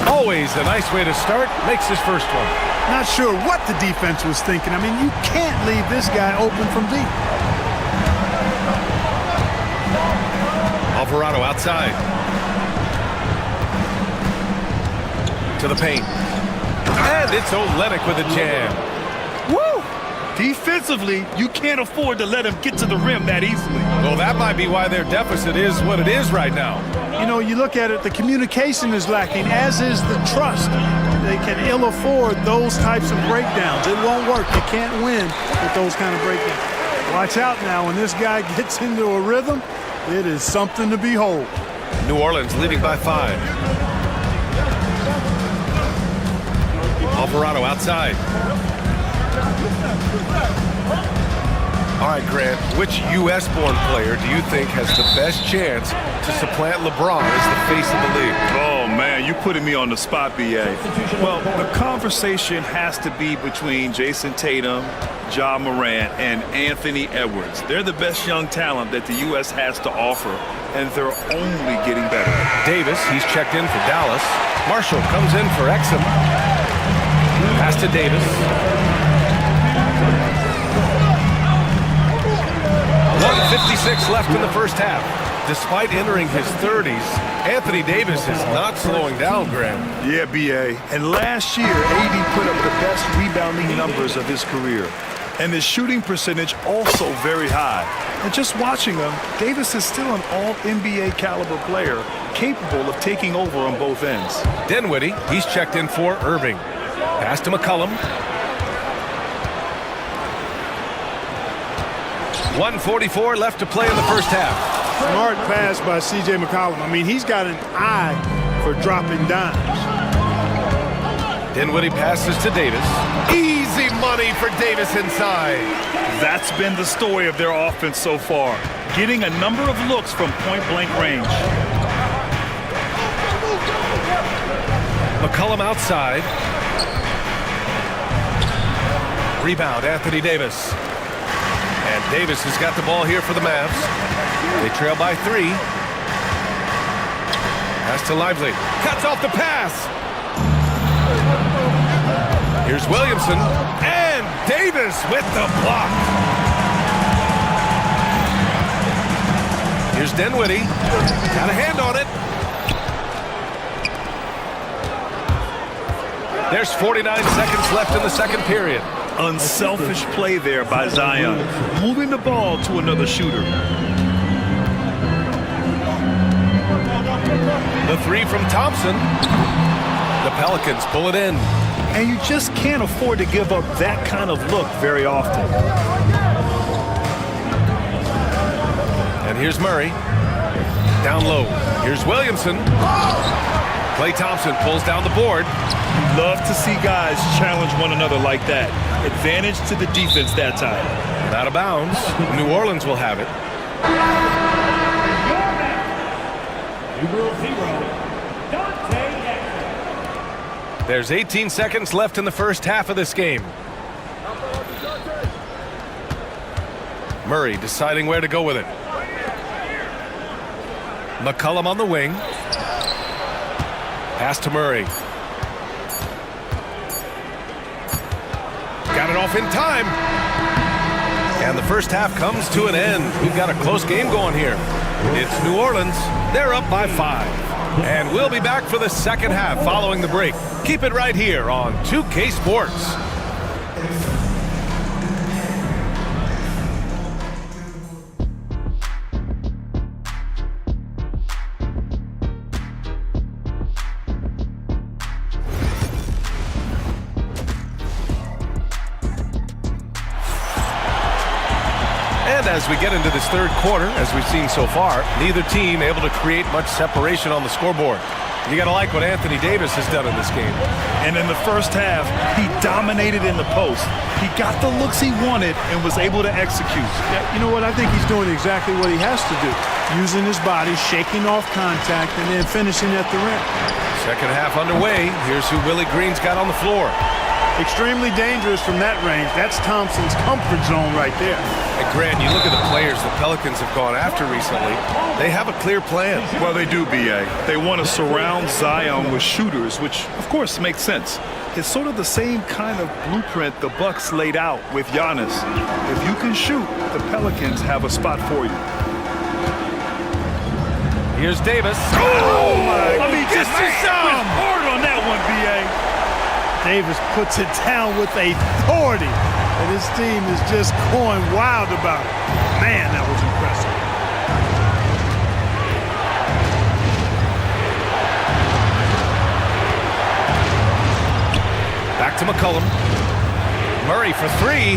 I: Always a nice way to start. Makes his first one.
S: Not sure what the defense was thinking. I mean, you can't leave this guy open from deep.
I: Alvarado outside. To the paint. And it's Olenek with a jam.
J: Woo! Defensively, you can't afford to let him get to the rim that easily.
I: Well, that might be why their deficit is what it is right now.
S: You know, you look at it, the communication is lacking, as is the trust. They can ill afford those types of breakdowns. It won't work. You can't win with those kind of breakdowns. Watch out now. When this guy gets into a rhythm, it is something to behold.
I: New Orleans leading by 5. Alvarado outside. All right, Grant, which U.S.-born player do you think has the best chance to supplant LeBron as the face of the league?
J: Oh, man, you putting me on the spot, B.A. Well, the conversation has to be between Jason Tatum, Ja Morant, and Anthony Edwards. They're the best young talent that the U.S. has to offer, and they're only getting better.
I: Davis, he's checked in for Dallas. Marshall comes in for Exum. Pass to Davis. 1:56 left in the first half. Despite entering his 30s, Anthony Davis is not slowing down, Graham.
J: Yeah, B.A. And last year, AD put up the best rebounding numbers of his career. And his shooting percentage also very high. And just watching him, Davis is still an all-NBA caliber player, capable of taking over on both ends.
I: Dinwiddie, he's checked in for Irving. Pass to McCollum. 1:44 left to play in the first half.
S: Smart pass by C.J. McCollum. I mean, he's got an eye for dropping dimes.
I: Dinwiddie passes to Davis. Easy money for Davis inside.
J: That's been the story of their offense so far, getting a number of looks from point-blank range.
I: McCollum outside. Rebound, Anthony Davis. And Davis has got the ball here for the Mavs. They trail by 3. Pass to Lively. Cuts off the pass. Here's Williamson. And Davis with the block. Here's Dinwiddie. Got a hand on it. There's 49 seconds left in the second period.
J: Unselfish play there by Zion, moving the ball to another shooter.
I: The three from Thompson. The Pelicans pull it in.
J: And you just can't afford to give up that kind of look very often.
I: And here's Murray. Down low. Here's Williamson. Klay Thompson pulls down the board.
J: Love to see guys challenge one another like that. Advantage to the defense that time.
I: And out of bounds. New Orleans will have it. There's 18 seconds left in the first half of this game. Murray deciding where to go with it. McCollum on the wing. Pass to Murray. Got it off in time. And the first half comes to an end. We've got a close game going here. It's New Orleans. They're up by 5. And we'll be back for the second half following the break. Keep it right here on 2K Sports. As we get into this third quarter, as we've seen so far, neither team able to create much separation on the scoreboard. You got to like what Anthony Davis has done in this game.
J: And in the first half, he dominated in the post. He got the looks he wanted and was able to execute.
S: Yeah, you know what? I think he's doing exactly what he has to do. Using his body, shaking off contact, and then finishing at the rim.
I: Second half underway. Here's who Willie Green's got on the floor.
S: Extremely dangerous from that range. That's Thompson's comfort zone right there.
I: And Grant, you look at the players the Pelicans have gone after recently. They have a clear plan.
J: Well, they do, B.A. They want to surround Zion with shooters, which, of course, makes sense. It's sort of the same kind of blueprint the Bucks laid out with Giannis. If you can shoot, the Pelicans have a spot for you.
I: Here's Davis.
S: Oh, my. I mean,
I: just some
S: hard on that one, B.A. Davis puts it down with authority, and his team is just going wild about it. Man, that was impressive.
I: Back to McCollum. Murray for three.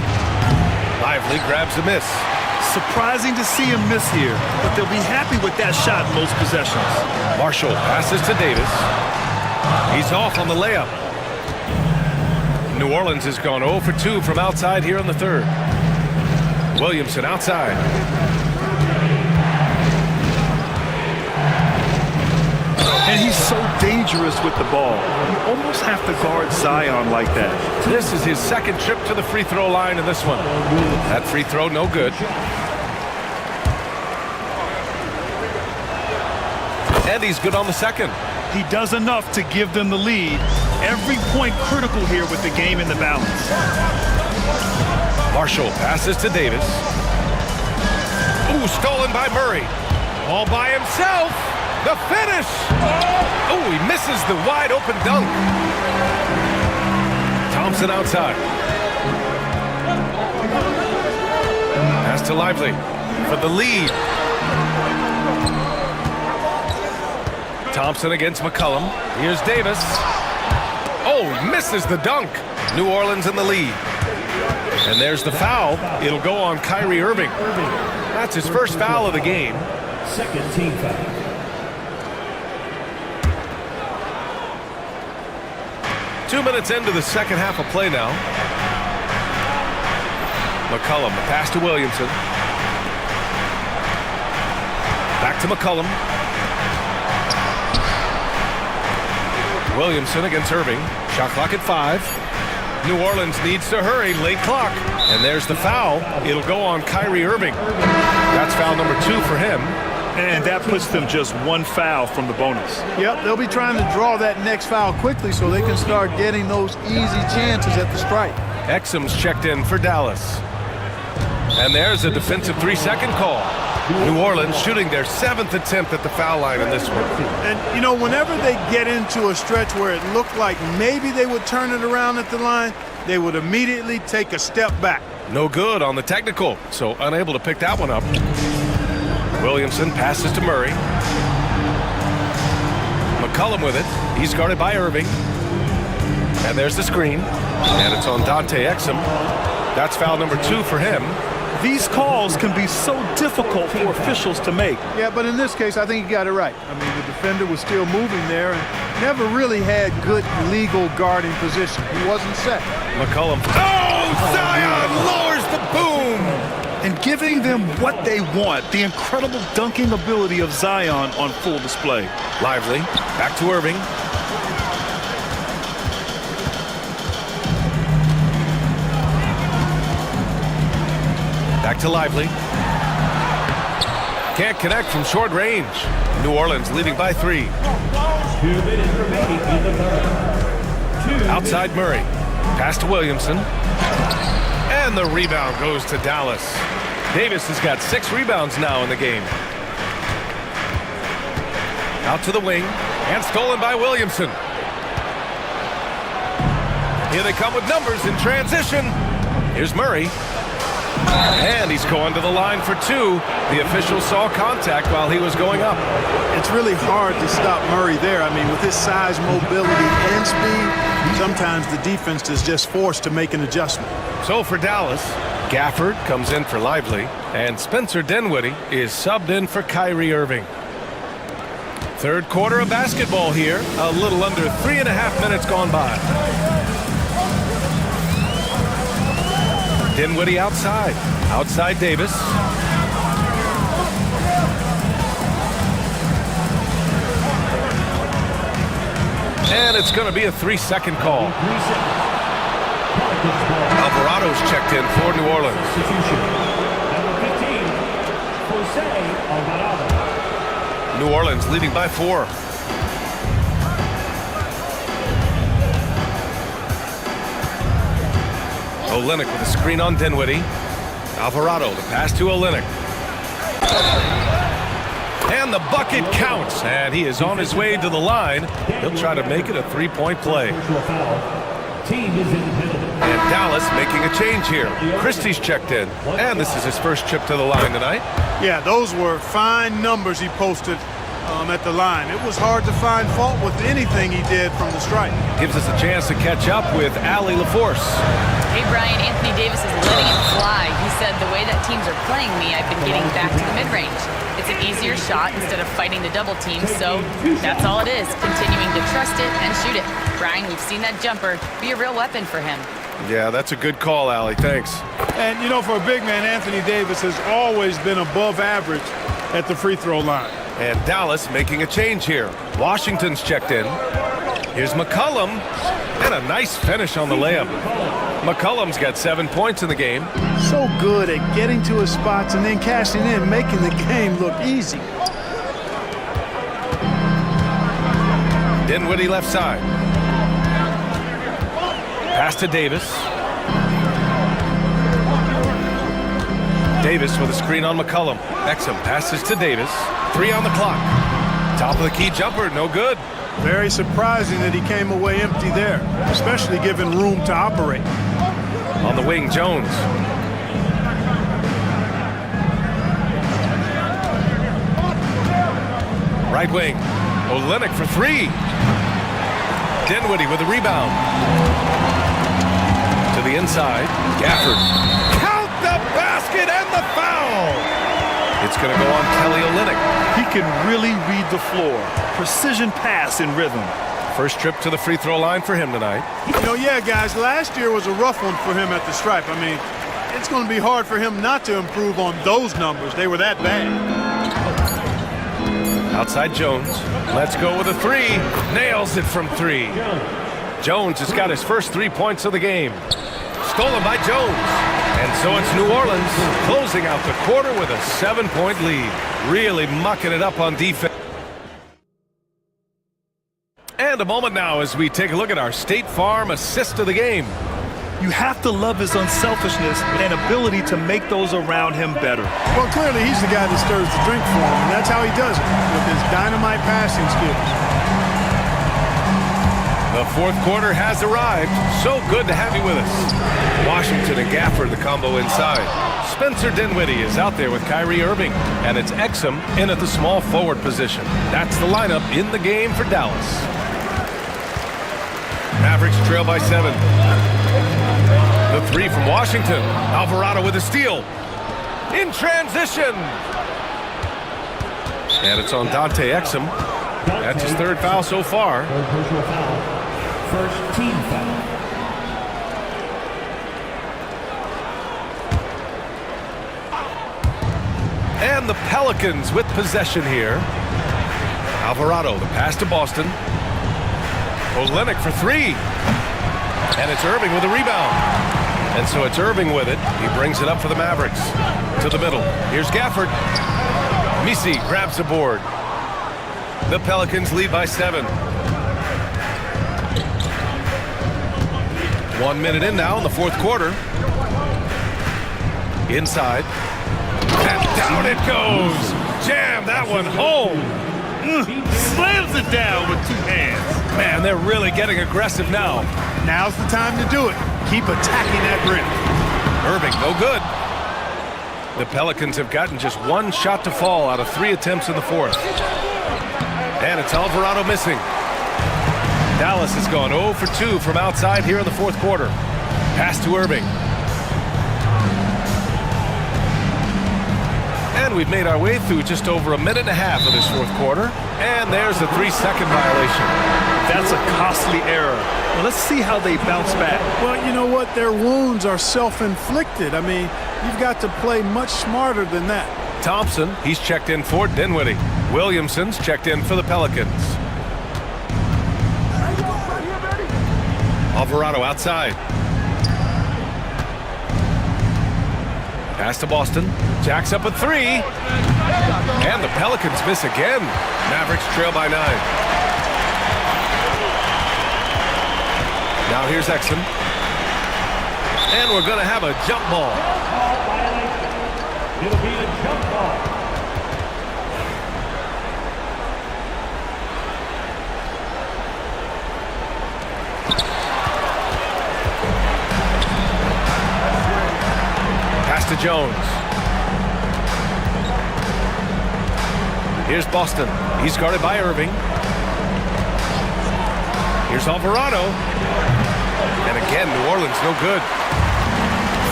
I: Lively grabs a miss.
J: Surprising to see him miss here, but they'll be happy with that shot most possessions.
I: Marshall passes to Davis. He's off on the layup. New Orleans has gone 0 for 2 from outside here in the third. Williamson outside.
J: And he's so dangerous with the ball. You almost have to guard Zion like that.
I: This is his second trip to the free throw line in this one. That free throw no good. And he's good on the second.
J: He does enough to give them the lead. Every point critical here with the game in the balance.
I: Marshall passes to Davis. Ooh, stolen by Murray. All by himself. The finish. Oh, he misses the wide open dunk. Thompson outside. Pass to Lively for the lead. Thompson against McCollum. Here's Davis. Oh, misses the dunk. New Orleans in the lead. And there's the foul. It'll go on Kyrie Irving. That's his first foul of the game.
L: Second team foul.
I: Two minutes into the second half of play now. McCollum, the pass to Williamson. Back to McCollum. Williamson against Irving. Shot clock at 5. New Orleans needs to hurry. Late clock. And there's the foul. It'll go on Kyrie Irving. That's foul number 2 for him.
J: And that puts them just one foul from the bonus.
S: Yep, they'll be trying to draw that next foul quickly so they can start getting those easy chances at the strike.
I: Exum's checked in for Dallas. And there's a defensive 3-second call. New Orleans shooting their 7th attempt at the foul line in this one.
S: And, you know, whenever they get into a stretch where it looked like maybe they would turn it around at the line, they would immediately take a step back.
I: No good on the technical, so unable to pick that one up. Williamson passes to Murray. McCollum with it. He's guarded by Irving. And there's the screen. And it's on Dante Exum. That's foul number 2 for him.
J: These calls can be so difficult for officials to make.
S: Yeah, but in this case, I think he got it right. I mean, the defender was still moving there and never really had good legal guarding position. He wasn't set.
I: McCollum. Oh, Zion lowers the boom.
J: And giving them what they want, the incredible dunking ability of Zion on full display.
I: Lively. Back to Irving. Back to Lively. Can't connect from short range. New Orleans leading by 3.
L: 2 minutes remaining in the third.
I: Outside Murray. Pass to Williamson. And the rebound goes to Dallas. Davis has got 6 rebounds now in the game. Out to the wing. And stolen by Williamson. Here they come with numbers in transition. Here's Murray. And he's going to the line for 2. The official saw contact while he was going up.
S: It's really hard to stop Murray there. I mean, with his size, mobility, and speed, sometimes the defense is just forced to make an adjustment.
I: So for Dallas, Gafford comes in for Lively, and Spencer Dinwiddie is subbed in for Kyrie Irving. Third quarter of basketball here. A little under 3.5 minutes gone by. Dinwiddie outside. Outside Davis. And it's going to be a 3-second call. Alvarado's checked in for New Orleans.
L: Substitution. Number 15, Jose Alvarado.
I: New Orleans leading by 4. Olynyk with a screen on Dinwiddie. Alvarado, the pass to Olynyk. And the bucket counts, and he is on his way to the line. He'll try to make it a three-point play. And Dallas making a change here. Christie's checked in, and this is his first trip to the line tonight.
S: Yeah, those were fine numbers he posted at the line. It was hard to find fault with anything he did from the stripe.
I: Gives us a chance to catch up with Allie LaForce.
M: Hey, Brian, Anthony Davis is letting it fly. He said, the way that teams are playing me, I've been getting back to the mid-range. It's an easier shot instead of fighting the double team, so that's all it is, continuing to trust it and shoot it. Brian, we've seen that jumper be a real weapon for him.
I: Yeah, that's a good call, Allie. Thanks.
S: And, you know, for a big man, Anthony Davis has always been above average at the free throw line.
I: And Dallas making a change here. Washington's checked in. Here's McCollum, and a nice finish on the layup. McCollum's got 7 points in the game.
S: So good at getting to his spots and then cashing in, making the game look easy.
I: Dinwiddie left side. Pass to Davis. Davis with a screen on McCollum. Exum passes to Davis. 3 on the clock. Top of the key jumper, no good.
S: Very surprising that he came away empty there, especially given room to operate.
I: On the wing, Jones. Right wing, Olynyk for 3. Dinwiddie with a rebound. To the inside, Gafford. Count the basket and the foul! It's going to go on Kelly Olynyk.
J: He can really read the floor. Precision pass in rhythm.
I: First trip to the free throw line for him tonight.
S: You know, yeah, guys, last year was a rough one for him at the stripe. I mean, it's going to be hard for him not to improve on those numbers. They were that bad.
I: Outside Jones. Let's go with a 3. Nails it from 3. Jones has got his first 3 points of the game. Stolen by Jones. And so it's New Orleans closing out the quarter with a 7-point lead. Really mucking it up on defense. And a moment now as we take a look at our State Farm assist of the game.
J: You have to love his unselfishness and ability to make those around him better.
S: Well, clearly he's the guy that stirs the drink for him, and that's how he does it, with his dynamite passing skills.
I: The fourth quarter has arrived. So good to have you with us. Washington and Gafford, the combo inside. Spencer Dinwiddie is out there with Kyrie Irving, and it's Exum in at the small forward position. That's the lineup in the game for Dallas. Mavericks trail by 7. The 3 from Washington. Alvarado with a steal. In transition. And it's on Dante Exum. That's his 3rd foul so far.
L: First team foul.
I: And the Pelicans with possession here. Alvarado, the pass to Boston. Olynyk for 3. And it's Irving with a rebound. And so it's Irving with it. He brings it up for the Mavericks. To the middle. Here's Gafford. Misi grabs the board. The Pelicans lead by 7. 1 minute in now in the fourth quarter. Inside. And down it goes. Jam that one home.
J: Slams it down with 2 hands.
I: Man, they're really getting aggressive now.
S: Now's the time to do it. Keep attacking that rim.
I: Irving, no good. The Pelicans have gotten just 1 shot to fall out of 3 attempts in the fourth. And it's Alvarado missing. Dallas has gone 0 for 2 from outside here in the fourth quarter. Pass to Irving. And we've made our way through just over a minute and a half of this fourth quarter. And there's a 3-second violation.
J: That's a costly error. Well, let's see how they bounce back.
S: Well, you know what? Their wounds are self-inflicted. I mean, you've got to play much smarter than that.
I: Thompson, he's checked in for Dinwiddie. Williamson's checked in for the Pelicans. Alvarado outside. Pass to Boston. Jacks up a 3. And the Pelicans miss again. Mavericks trail by 9. Now here's Exum. And we're going to have a jump ball.
L: It'll be a jump ball.
I: Pass to Jones. Here's Boston. He's guarded by Irving. Here's Alvarado. And again, New Orleans no good.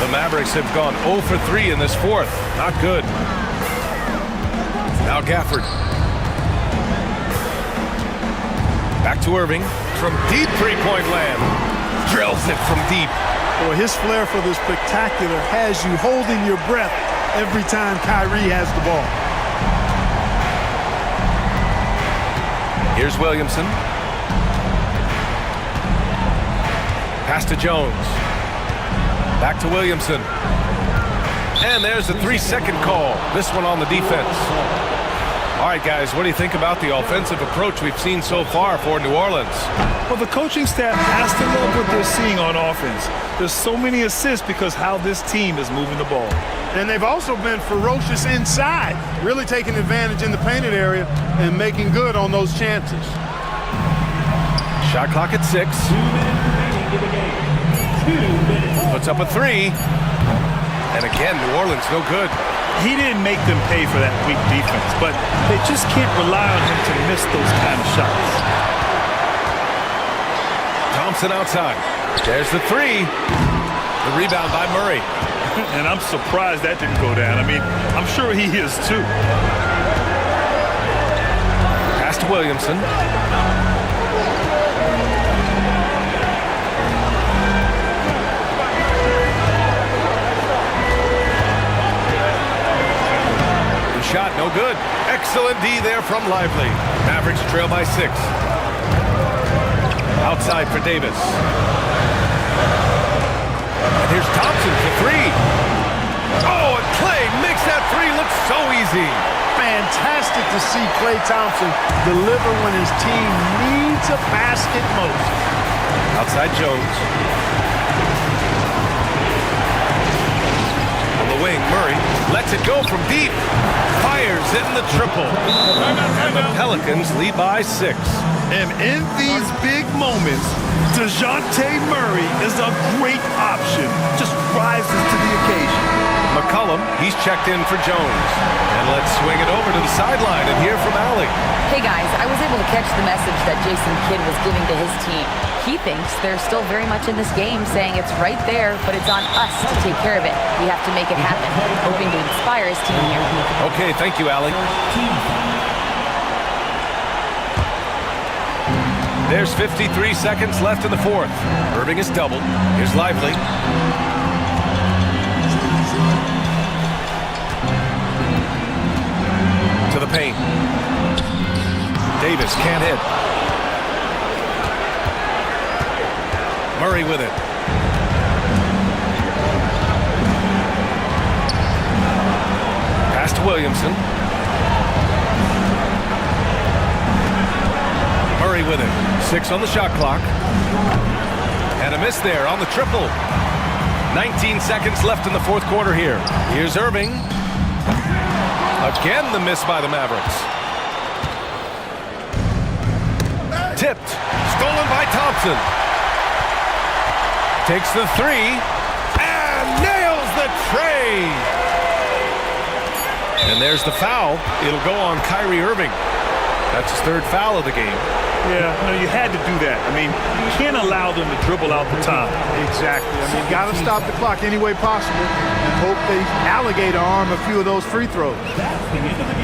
I: The Mavericks have gone 0 for 3 in this fourth. Not good. Now Gafford. Back to Irving from deep three-point land. Drills it from deep.
S: Well, his flair for the spectacular has you holding your breath every time Kyrie has the ball.
I: Here's Williamson. Pass to Jones. Back to Williamson. And there's a 3-second call. This one on the defense. All right, guys, what do you think about the offensive approach we've seen so far for New Orleans?
J: Well, the coaching staff has to love what they're seeing on offense. There's so many assists because how this team is moving the ball.
S: And they've also been ferocious inside, really taking advantage in the painted area and making good on those chances.
I: Shot clock at 6.
L: 2 minutes remaining in the game. 2 minutes.
I: Puts up a 3. And again, New Orleans no good.
J: He didn't make them pay for that weak defense, but they just can't rely on him to miss those kind of shots.
I: Thompson outside. There's the 3. The rebound by Murray.
J: And I'm surprised that didn't go down. I mean, I'm sure he is too.
I: Pass to Williamson. Shot no good. Excellent D there from Lively. Mavericks trail by 6. Outside for Davis. And here's Thompson for 3. Oh, and Klay makes that 3 look so easy.
S: Fantastic to see Klay Thompson deliver when his team needs a basket most.
I: Outside Jones. On the wing, Murray lets it go from deep. Fires in the triple. And the Pelicans lead by 6.
J: And in these big moments, DeJounte Murray is a great option. Just rises to the occasion.
I: McCollum, he's checked in for Jones. And let's swing it over to the sideline and hear from Allie.
M: Hey guys, I was able to catch the message that Jason Kidd was giving to his team. He thinks they're still very much in this game, saying it's right there, but it's on us to take care of it. We have to make it happen. Hoping to inspire his team here.
I: Okay, thank you, Allie. There's 53 seconds left in the fourth. Irving is doubled. Here's Lively. To the paint. Davis can't hit. Murray with it. Pass to Williamson. Murray with it. 6 on the shot clock. And a miss there on the triple. 19 seconds left in the fourth quarter here. Here's Irving. Again, the miss by the Mavericks. Tipped. Stolen by Thompson. Takes the 3. And nails the tray. And there's the foul. It'll go on Kyrie Irving. That's his 3rd foul of the game.
J: Yeah, you had to do that. I mean, you can't allow them to dribble out the time.
S: Exactly. I mean, got to stop the clock any way possible and hope they alligator arm a few of those free throws.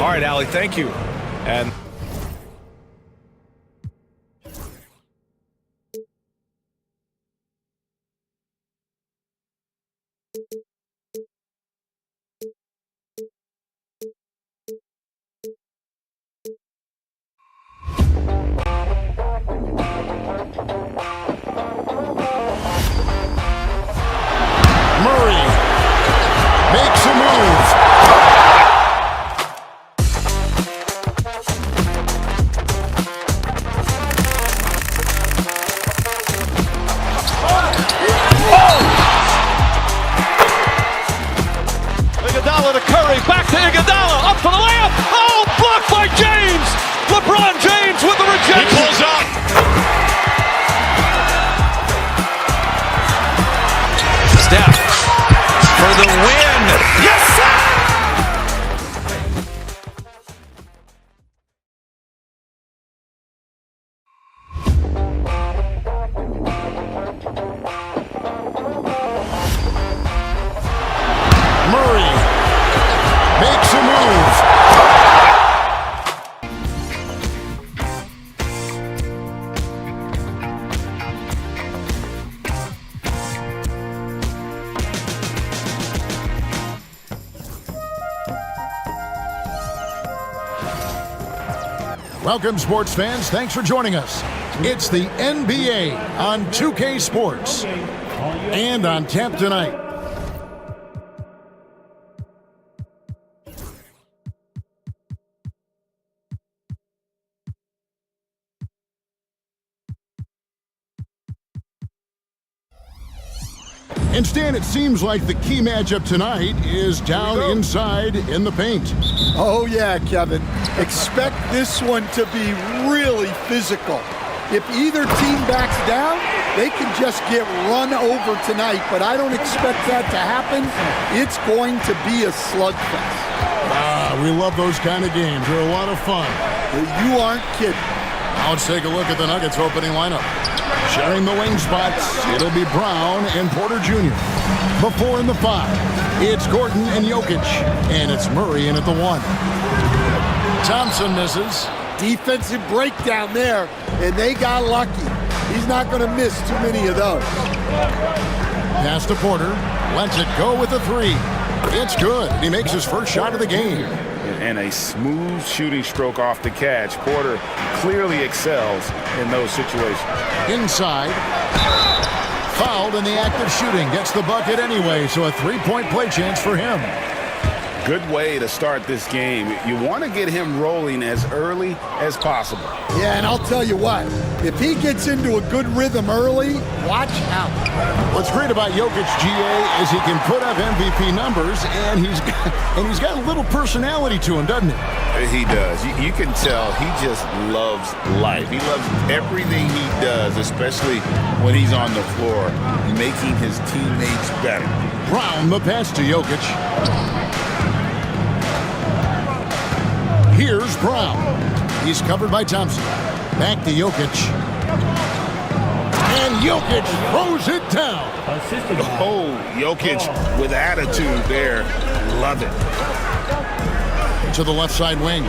I: All right, Allie, thank you. And
B: Murray makes a
A: Curry back to Iguodala, up for the layup. Oh, blocked by James. LeBron James with the rejection. He pulls up.
C: Steph for the win. Yes, sir!
B: Murray makes a move. Welcome, sports fans. Thanks for joining us. It's the NBA on 2K Sports and on tap tonight. And Stan, it seems like the key matchup tonight is down inside in the paint.
K: Oh, yeah, Kevin. Expect this one to be really physical. If either team backs down, they can just get run over tonight, but I don't expect that to happen. It's going to be a slugfest.
B: We love those kind of games. They're a lot of fun.
K: You aren't kidding.
B: Now let's take a look at the Nuggets opening lineup. Sharing the wing spots, it'll be Brown and Porter Jr. The 4 and the 5. It's Gordon and Jokic, and it's Murray in at the 1. Thompson misses.
K: Defensive breakdown there, and they got lucky. He's not going to miss too many of those.
B: Pass to Porter. Lets it go with a 3. It's good. He makes his first shot of the game.
F: And a smooth shooting stroke off the catch. Porter clearly excels in those situations.
B: Inside. Fouled in the act of shooting. Gets the bucket anyway, so a 3-point play chance for him.
F: Good way to start this game. You want to get him rolling as early as possible.
K: Yeah, and I'll tell you what, if he gets into a good rhythm early, watch out.
B: What's great about Jokic, GA, is he can put up MVP numbers, and he's got a little personality to him, doesn't he?
F: He does. You can tell he just loves life. He loves everything he does, especially when he's on the floor, making his teammates better.
B: Brown, the pass to Jokic. Here's Brown. He's covered by Thompson. Back to Jokic. And Jokic throws it down.
F: Oh, Jokic with attitude there. Love it.
B: To the left side wing.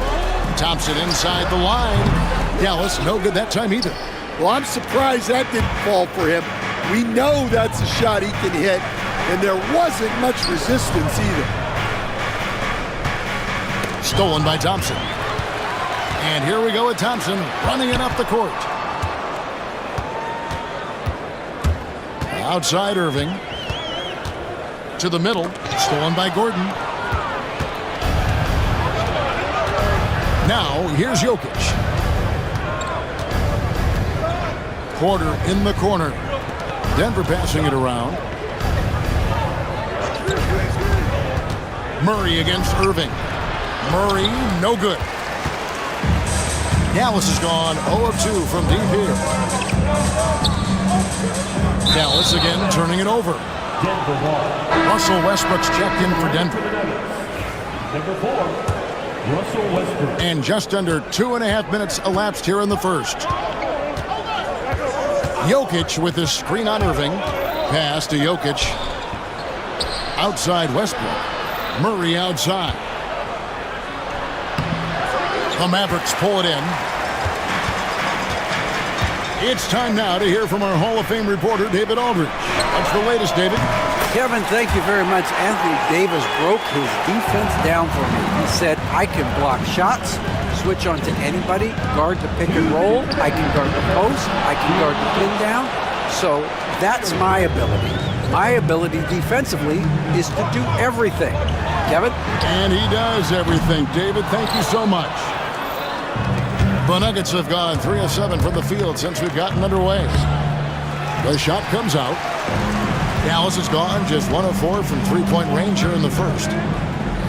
B: Thompson inside the line. Dallas, no good that time either.
K: Well, I'm surprised that didn't fall for him. We know that's a shot he can hit, and there wasn't much resistance either.
B: Stolen by Thompson. And here we go with Thompson running it up the court. Outside Irving. To the middle. Stolen by Gordon. Now here's Jokic. Porter in the corner. Denver passing it around. Murray against Irving. Murray, no good. Dallas has gone 0 of 2 from deep here. Dallas again turning it over. Russell Westbrook's checked in for Denver.
L: Number 4, Russell Westbrook.
B: And just under 2.5 minutes elapsed here in the first. Jokic with his screen on Irving. Pass to Jokic. Outside Westbrook. Murray outside. The Mavericks pull it in. It's time now to hear from our Hall of Fame reporter, David Aldridge. What's the latest, David?
G: Kevin, thank you very much. Anthony Davis broke his defense down for me. He said, I can block shots, switch on to anybody, guard the pick and roll, I can guard the post, I can guard the pin down. So that's my ability. My ability defensively is to do everything. Kevin?
B: And he does everything. David, thank you so much. The Nuggets have gone 3 of 7 from the field since we've gotten underway. The shot comes out. Dallas has gone just 1 of 4 from three-point range here in the first.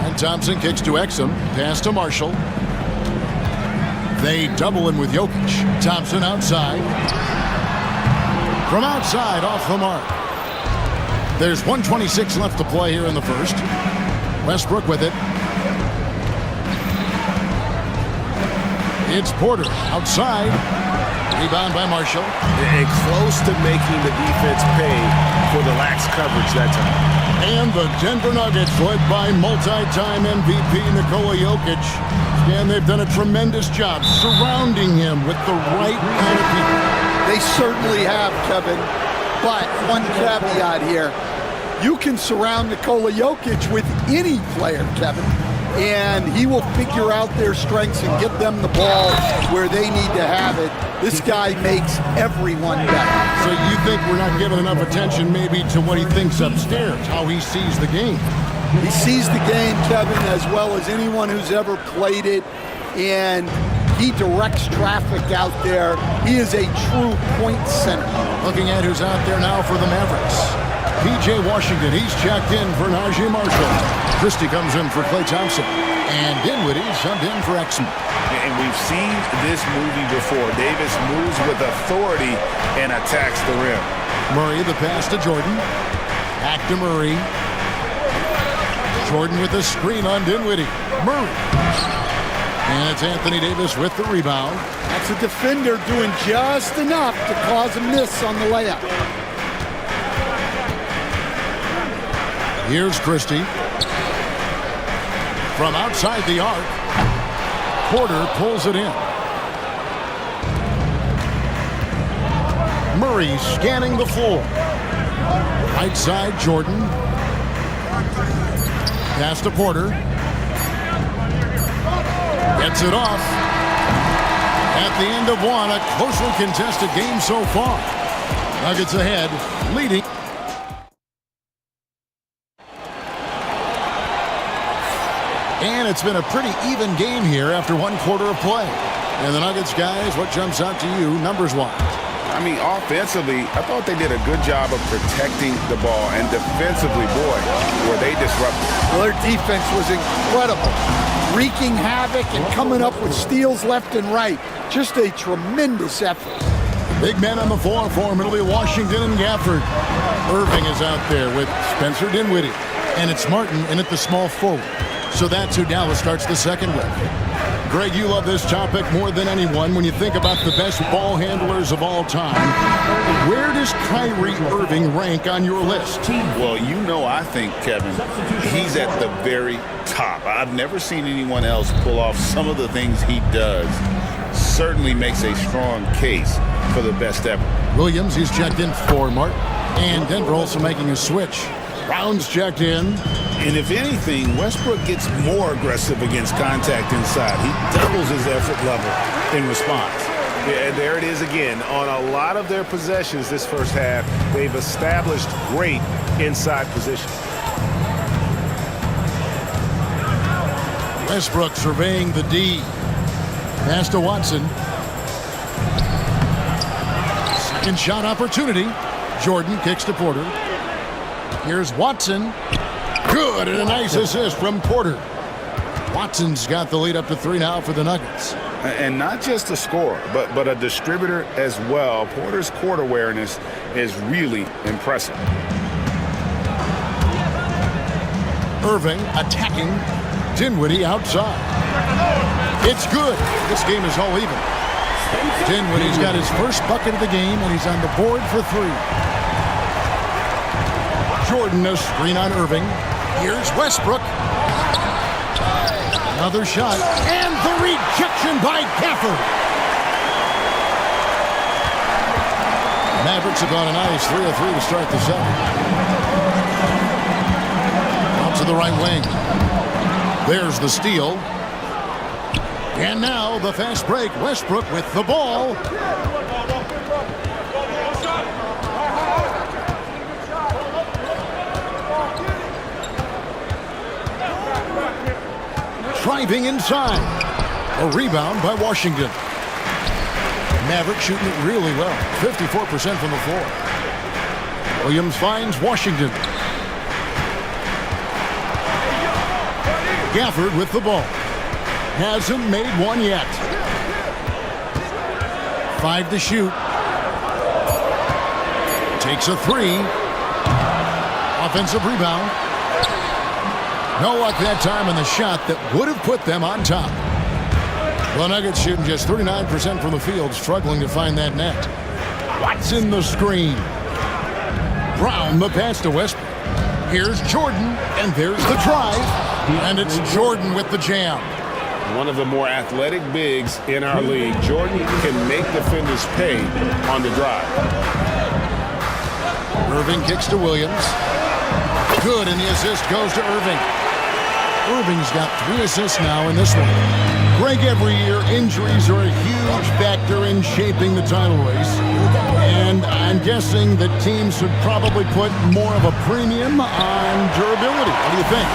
B: And Thompson kicks to Exum. Pass to Marshall. They double him with Jokic. Thompson outside. From outside, off the mark. There's 1:26 left to play here in the first. Westbrook with it. It's Porter outside. Rebound by Marshall.
I: And close to making the defense pay for the lax coverage that time.
B: And the Denver Nuggets, led by multi-time MVP Nikola Jokic. And they've done a tremendous job surrounding him with the right kind of people.
K: They certainly have, Kevin. But one caveat here. You can surround Nikola Jokic with any player, Kevin, and he will figure out their strengths and get them the ball where they need to have it. This guy makes everyone better.
B: So you think we're not giving enough attention maybe to what he thinks upstairs, how he sees the game?
K: He sees the game, Kevin, as well as anyone who's ever played it, and he directs traffic out there. He is a true point center.
B: Looking at who's out there now for the Mavericks. P.J. Washington, he's checked in for Najee Marshall. Christie comes in for Klay Thompson. And Dinwiddie subbed in for Exum.
D: And we've seen this movie before. Davis moves with authority and attacks the rim.
B: Murray, the pass to Jordan. Back to Murray. Jordan with the screen on Dinwiddie. Murray. And it's Anthony Davis with the rebound.
K: That's a defender doing just enough to cause a miss on the layup.
B: Here's Christie. From outside the arc, Porter pulls it in. Murray scanning the floor. Right side, Jordan. Pass to Porter. Gets it off. At the end of one, a closely contested game so far. Nuggets ahead, leading. And it's been a pretty even game here after one quarter of play. And the Nuggets, guys, what jumps out to you numbers-wise?
F: I mean, offensively, I thought they did a good job of protecting the ball. And defensively, boy, were they disruptive.
K: Well, their defense was incredible. Wreaking havoc and coming up with steals left and right. Just a tremendous effort.
B: Big men on the floor for Middle Washington and Gafford. Irving is out there with Spencer Dinwiddie. And it's Martin in at the small forward. So that's who Dallas starts the second with. Greg, you love this topic more than anyone. When you think about the best ball handlers of all time, where does Kyrie Irving rank on your list?
D: Well, you know, I think, Kevin, he's at the very top. I've never seen anyone else pull off some of the things he does. Certainly makes a strong case for the best ever.
B: Williams, he's checked in for Martin. And Denver also making a switch. Brown's checked in.
D: And if anything, Westbrook gets more aggressive against contact inside. He doubles his effort level in response.
I: Yeah, and there it is again. On a lot of their possessions this first half, they've established great inside position.
B: Westbrook surveying the D. Pass to Watson. Second shot opportunity. Jordan kicks to Porter. Here's Watson. Good, and a nice assist from Porter. Watson's got the lead up to 3 now for the Nuggets.
F: And not just a scorer, but a distributor as well. Porter's court awareness is really impressive.
B: Irving attacking. Dinwiddie outside. It's good. This game is all even. Dinwiddie's got his first bucket of the game, and he's on the board for 3. Jordan, a screen on Irving. Here's Westbrook. Another shot. And the rejection by Gafford. Mavericks have gone a nice 3 of 3 to start the second. Out to the right wing. There's the steal. And now the fast break. Westbrook with the ball. Driving inside. A rebound by Washington. Maverick shooting it really well. 54% from the floor. Williams finds Washington. Gafford with the ball. Hasn't made one yet. 5 to shoot. Takes a 3. Offensive rebound. No luck that time on the shot that would have put them on top. The Nuggets shooting just 39% from the field, struggling to find that net. Watson the screen. Brown the pass to Westbrook. Here's Jordan, and there's the drive. And it's Jordan with the jam.
F: One of the more athletic bigs in our league. Jordan can make defenders pay on the drive.
B: Irving kicks to Williams. Good, and the assist goes to Irving. Irving's got 3 assists now in this one. Greg, every year, injuries are a huge factor in shaping the title race. And I'm guessing that teams should probably put more of a premium on durability. What do you think?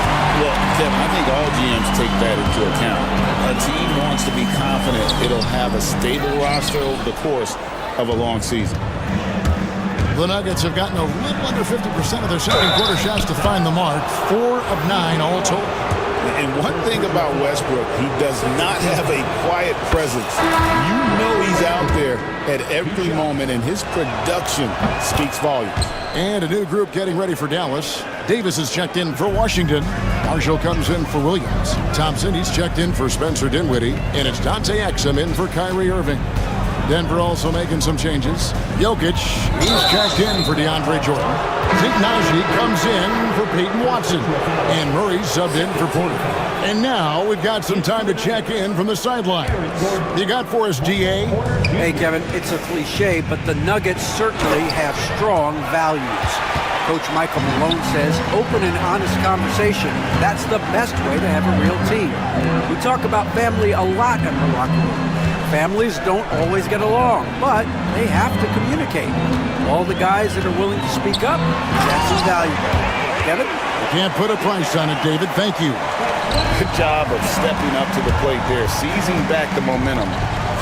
D: Well, Kevin, I think all GMs take that into account. A team wants to be confident it'll have a stable roster over the course of a long season.
B: The Nuggets have gotten a little under 50% of their second quarter shots to find the mark. 4 of 9 all told.
D: And one thing about Westbrook, he does not have a quiet presence. You know he's out there at every moment, and his production speaks volumes.
B: And a new group getting ready for Dallas. Davis is checked in for Washington. Marshall comes in for Williams. Thompson, he's checked in for Spencer Dinwiddie. And it's Dante Exum in for Kyrie Irving. Denver also making some changes. Jokic, he's checked in for DeAndre Jordan. Zeke Naji comes in for Peyton Watson. And Murray subbed in for Porter. And now we've got some time to check in from the sideline. You got for us, DA?
G: Hey, Kevin, it's a cliche, but the Nuggets certainly have strong values. Coach Michael Malone says open and honest conversation. That's the best way to have a real team. We talk about family a lot in the locker room. Families don't always get along, but they have to communicate. All the guys that are willing to speak up, that's invaluable. Kevin?
B: You can't put a price on it, David. Thank you.
F: Good job of stepping up to the plate there, seizing back the momentum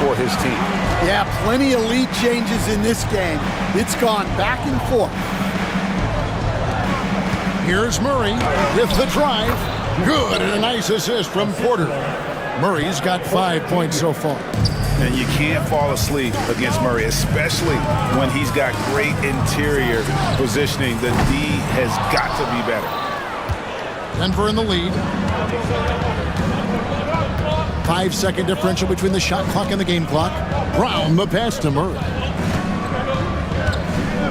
F: for his team.
K: Yeah, plenty of lead changes in this game. It's gone back and forth.
B: Here's Murray with the drive. Good, and a nice assist from Porter. Murray's got 5 points so far.
F: And you can't fall asleep against Murray, especially when he's got great interior positioning. The D has got to be better.
B: Denver in the lead. 5-second differential between the shot clock and the game clock. Brown the pass to Murray.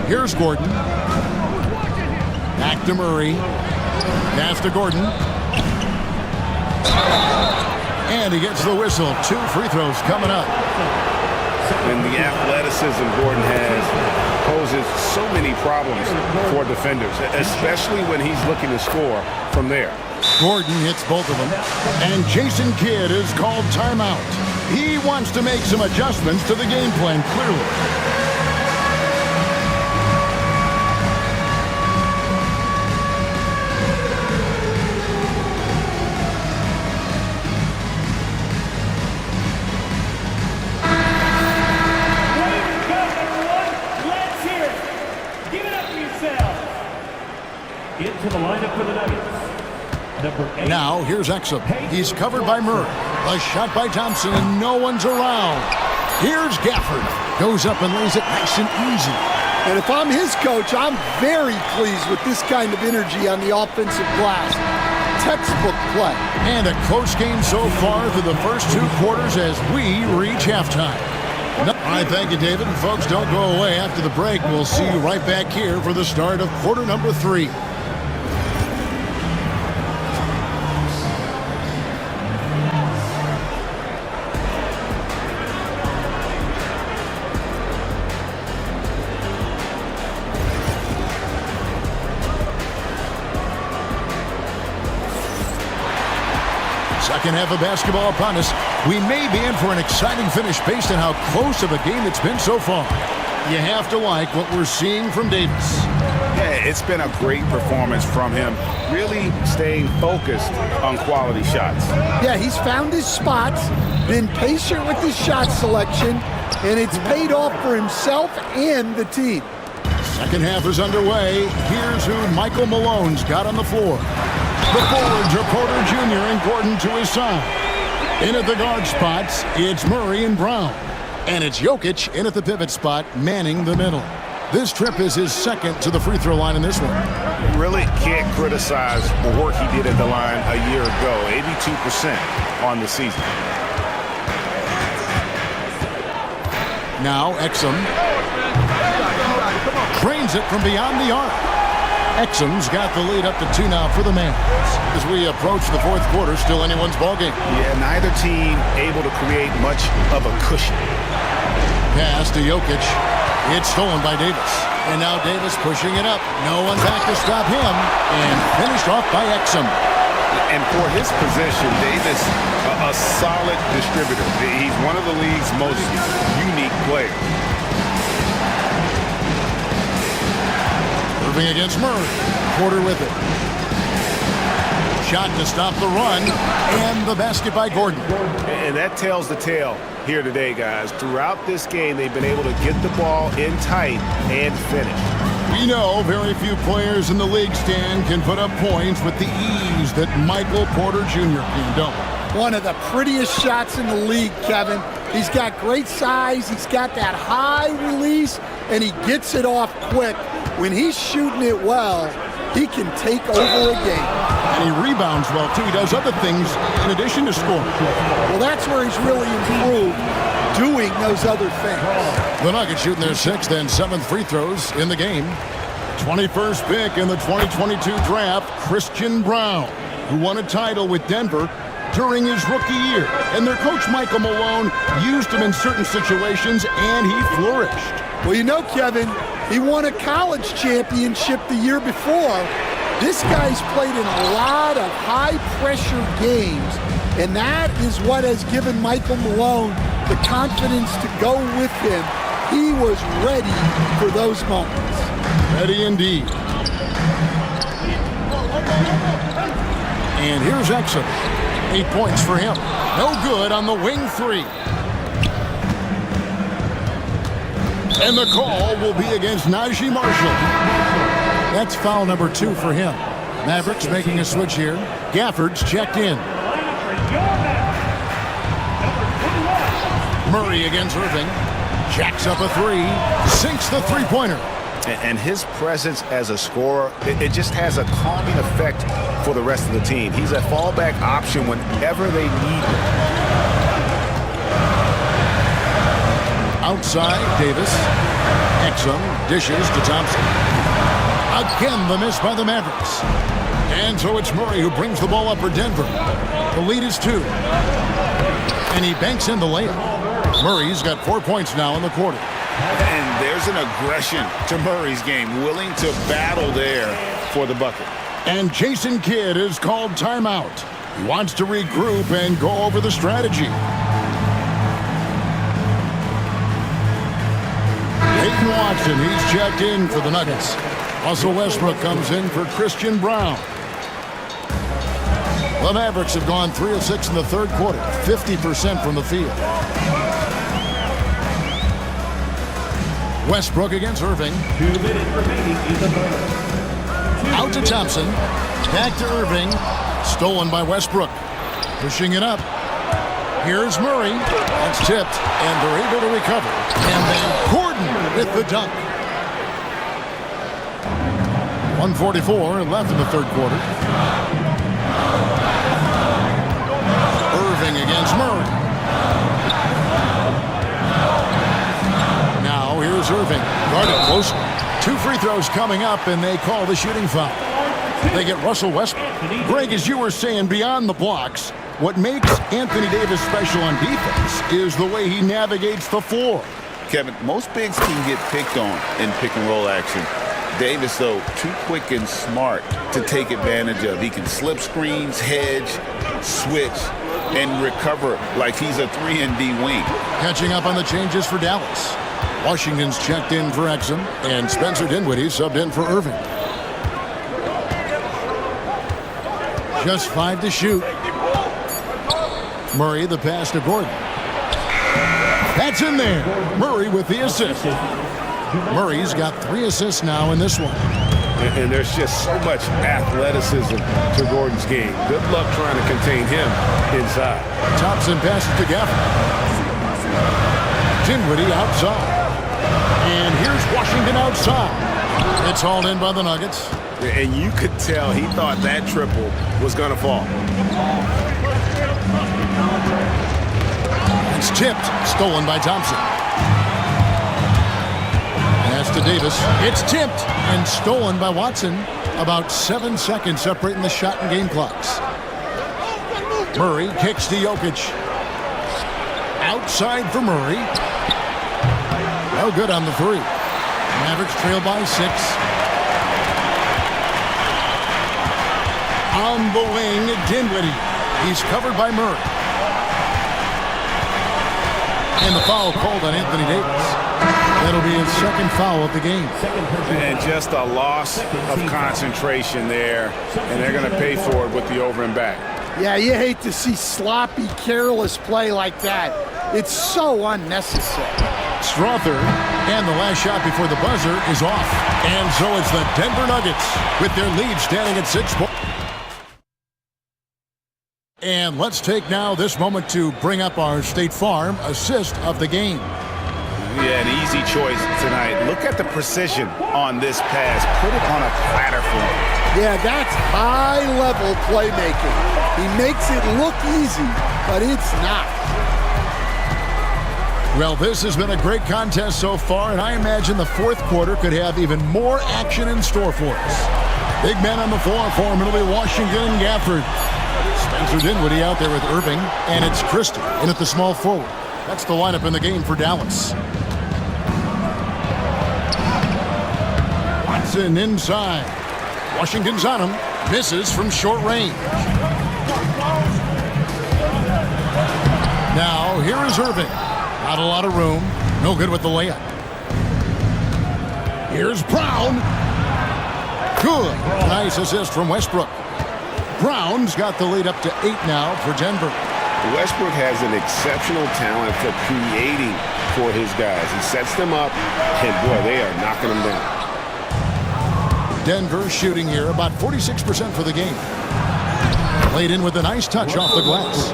B: Here's Gordon. Back to Murray. Pass to Gordon. And he gets the whistle. 2 free throws coming up.
F: And the athleticism Gordon has poses so many problems for defenders, especially when he's looking to score from there.
B: Gordon hits both of them. And Jason Kidd is called timeout. He wants to make some adjustments to the game plan, clearly.
L: Into the lineup for the Nuggets. Number 8.
B: Now, here's Exum. He's covered by Murray. A shot by Thompson, and no one's around. Here's Gafford. Goes up and lays it nice and easy.
K: And if I'm his coach, I'm very pleased with this kind of energy on the offensive glass. Textbook play.
B: And a close game so far through the first 2 quarters as we reach halftime. All right, thank you, David. And folks, don't go away. After the break, we'll see you right back here for the start of quarter number 3. Second half of basketball upon us. We may be in for an exciting finish based on how close of a game it's been so far. You have to like what we're seeing from Davis.
F: Yeah, it's been a great performance from him, really staying focused on quality shots.
K: Yeah, he's found his spots, been patient with his shot selection, and it's paid off for himself and the team.
B: Second half is underway. Here's who Michael Malone's got on the floor. The forwards are Porter Jr. and Gordon to his side. In at the guard spots, it's Murray and Brown. And it's Jokic in at the pivot spot, manning the middle. This trip is his second to the free throw line in this one.
F: Really can't criticize the work he did at the line a year ago. 82% on the season.
B: Now Exum drains it from beyond the arc. Exum's got the lead up to 2 now for the Mavs. As we approach the fourth quarter, still anyone's ballgame.
F: Yeah, neither team able to create much of a cushion.
B: Pass to Jokic. It's stolen by Davis. And now Davis pushing it up. No one back to stop him. And finished off by Exum.
F: And for his position, Davis, a solid distributor. He's one of the league's most unique players.
B: Irving against Murray. Porter with it. Shot to stop the run. And the basket by Gordon.
F: And that tells the tale here today, guys. Throughout this game, they've been able to get the ball in tight and finish.
B: We know very few players in the league, Stan, can put up points with the ease that Michael Porter Jr. can, don't.
K: One of the prettiest shots in the league, Kevin. He's got great size. He's got that high release, and he gets it off quick. When he's shooting it well, he can take over a game.
B: And he rebounds well, too. He does other things in addition to scoring.
K: Well, that's where he's really improved, doing those other things.
B: The Nuggets shooting their 6th and 7th free throws in the game. 21st pick in the 2022 draft, Christian Brown, who won a title with Denver during his rookie year. And their coach, Michael Malone, used him in certain situations, and he flourished.
K: Well, you know, Kevin, he won a college championship the year before. This guy's played in a lot of high-pressure games, and that is what has given Michael Malone the confidence to go with him. He was ready for those moments.
B: Ready indeed. And here's Exum. 8 points for him. No good on the wing 3. And the call will be against Najee Marshall. That's foul number 2 for him. Mavericks making a switch here. Gafford's checked in. Murray against Irving. Jacks up a 3. Sinks the three-pointer.
F: And his presence as a scorer, it just has a calming effect for the rest of the team. He's a fallback option whenever they need him.
B: Outside, Davis. Exum dishes to Thompson. Again, the miss by the Mavericks. And so it's Murray who brings the ball up for Denver. The lead is 2. And he banks in the layup. Murray's got 4 points now in the quarter.
F: And there's an aggression to Murray's game, willing to battle there for the bucket.
B: And Jason Kidd is called timeout. He wants to regroup and go over the strategy. Peyton Watson, he's checked in for the Nuggets. Russell Westbrook comes in for Christian Brown. The Mavericks have gone 3 of 6 in the third quarter, 50% from the field. Westbrook against Irving.
L: 2 minutes remaining in the third.
B: Out to Thompson. Back to Irving. Stolen by Westbrook. Pushing it up. Here's Murray. That's tipped, and they're able to recover. And then Gordon with the dunk. 1:44 left in the third quarter. Irving against Murray. Now here's Irving. Guarded close. 2 free throws coming up, and they call the shooting foul. They get Russell Westbrook. Greg, as you were saying, beyond the blocks, what makes Anthony Davis special on defense is the way he navigates the floor.
F: Kevin, most bigs can get picked on in pick-and-roll action. Davis, though, too quick and smart to take advantage of. He can slip screens, hedge, switch, and recover like he's a 3-and-D wing.
B: Catching up on the changes for Dallas. Washington's checked in for Exum, and Spencer Dinwiddie subbed in for Irving. Just 5 to shoot. Murray the pass to Gordon. That's in there. Murray with the assist. Murray's got 3 assists now in this one.
I: And there's just so much athleticism to Gordon's game. Good luck trying to contain him inside.
B: Thompson passes to Gafford. Dinwiddie outside. And here's Washington outside. It's hauled in by the Nuggets.
I: And you could tell he thought that triple was going to fall.
B: It's tipped. Stolen by Thompson. Pass to Davis. It's tipped and stolen by Watson. About 7 seconds separating the shot and game clocks. Murray kicks to Jokic. Outside for Murray. No good on the three. Mavericks trail by 6. On the wing, Dinwiddie. He's covered by Murray. And the foul called on Anthony Davis. That'll be his second foul of the game.
D: And just a loss of concentration there. And they're going to pay for it with the over and back.
K: Yeah, you hate to see sloppy, careless play like that. It's so unnecessary.
B: Strother, and the last shot before the buzzer is off. And so it's the Denver Nuggets with their lead standing at 6 points. And let's take now this moment to bring up our State Farm assist of the game.
D: Yeah, an easy choice tonight. Look at the precision on this pass. Put it on a platter for him.
K: Yeah, that's high-level playmaking. He makes it look easy, but it's not.
B: Well, this has been a great contest so far, and I imagine the fourth quarter could have even more action in store for us. Big men on the floor for him. It'll be Washington and Gafford. Spencer Dinwiddie out there with Irving, and it's Christie in at the small forward. That's the lineup in the game for Dallas. Watson inside. Washington's on him. Misses from short range. Now, here is Irving. Not a lot of room. No good with the layup. Here's Brown. Good. Nice assist from Westbrook. Brown's got the lead up to 8 now for Denver.
I: Westbrook has an exceptional talent for creating for his guys. He sets them up, and boy, they are knocking them down.
B: Denver shooting here about 46% for the game. Laid in with a nice touch off the glass.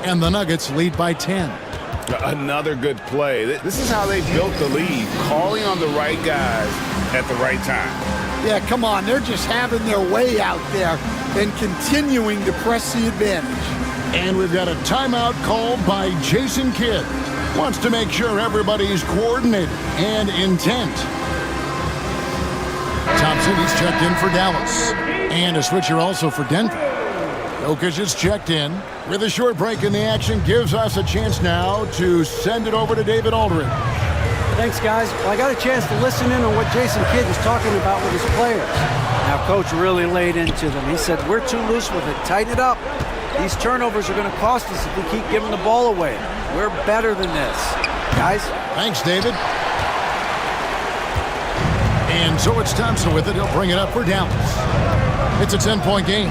B: And the Nuggets lead by 10.
D: Another good play. This is how they built the lead, calling on the right guys at the right time.
K: Yeah, come on. They're just having their way out there and continuing to press the advantage.
B: And we've got a timeout called by Jason Kidd. Wants to make sure everybody's coordinated and intent. Thompson, he's checked in for Dallas. And a switcher also for Denver. Jokic is checked in. With a short break in the action, gives us a chance now to send it over to David Aldridge.
G: Thanks, guys. Well, I got a chance to listen in on what Jason Kidd is talking about with his players. Now, Coach really laid into them. He said, we're too loose with it. Tighten it up. These turnovers are going to cost us if we keep giving the ball away. We're better than this. Guys?
B: Thanks, David. And so it's Thompson with it. He'll bring it up for Dallas. It's a 10-point game.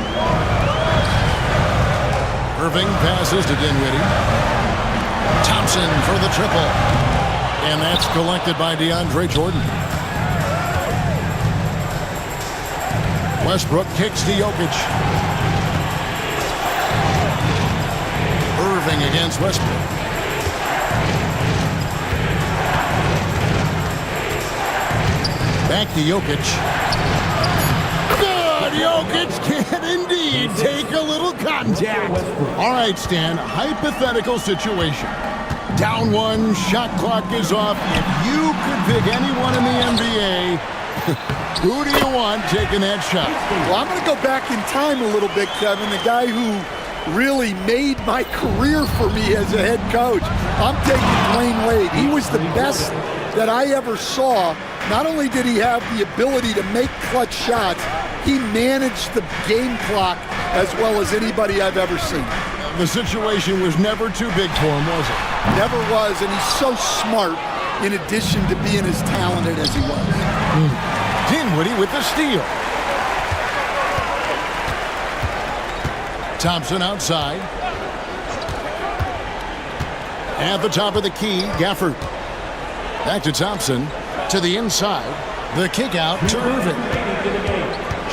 B: Irving passes to Dinwiddie. Thompson for the triple. And that's collected by DeAndre Jordan. Westbrook kicks to Jokic. Irving against Westbrook. Back to Jokic. Good! Jokic can indeed take a little contact. All right, Stan, hypothetical situation. Down one, shot clock is off. If you could pick anyone in the NBA, who do you want taking that shot?
K: Well, I'm going to go back in time a little bit, Kevin. The guy who really made my career for me as a head coach. I'm taking Dwayne Wade. He was the best that I ever saw. Not only did he have the ability to make clutch shots, he managed the game clock as well as anybody I've ever seen.
B: The situation was never too big for him, was it?
K: Never was, and he's so smart in addition to being as talented as he was.
B: Dinwiddie with the steal. Thompson outside. At the top of the key, Gafford. Back to Thompson. To the inside. The kick out to Irving.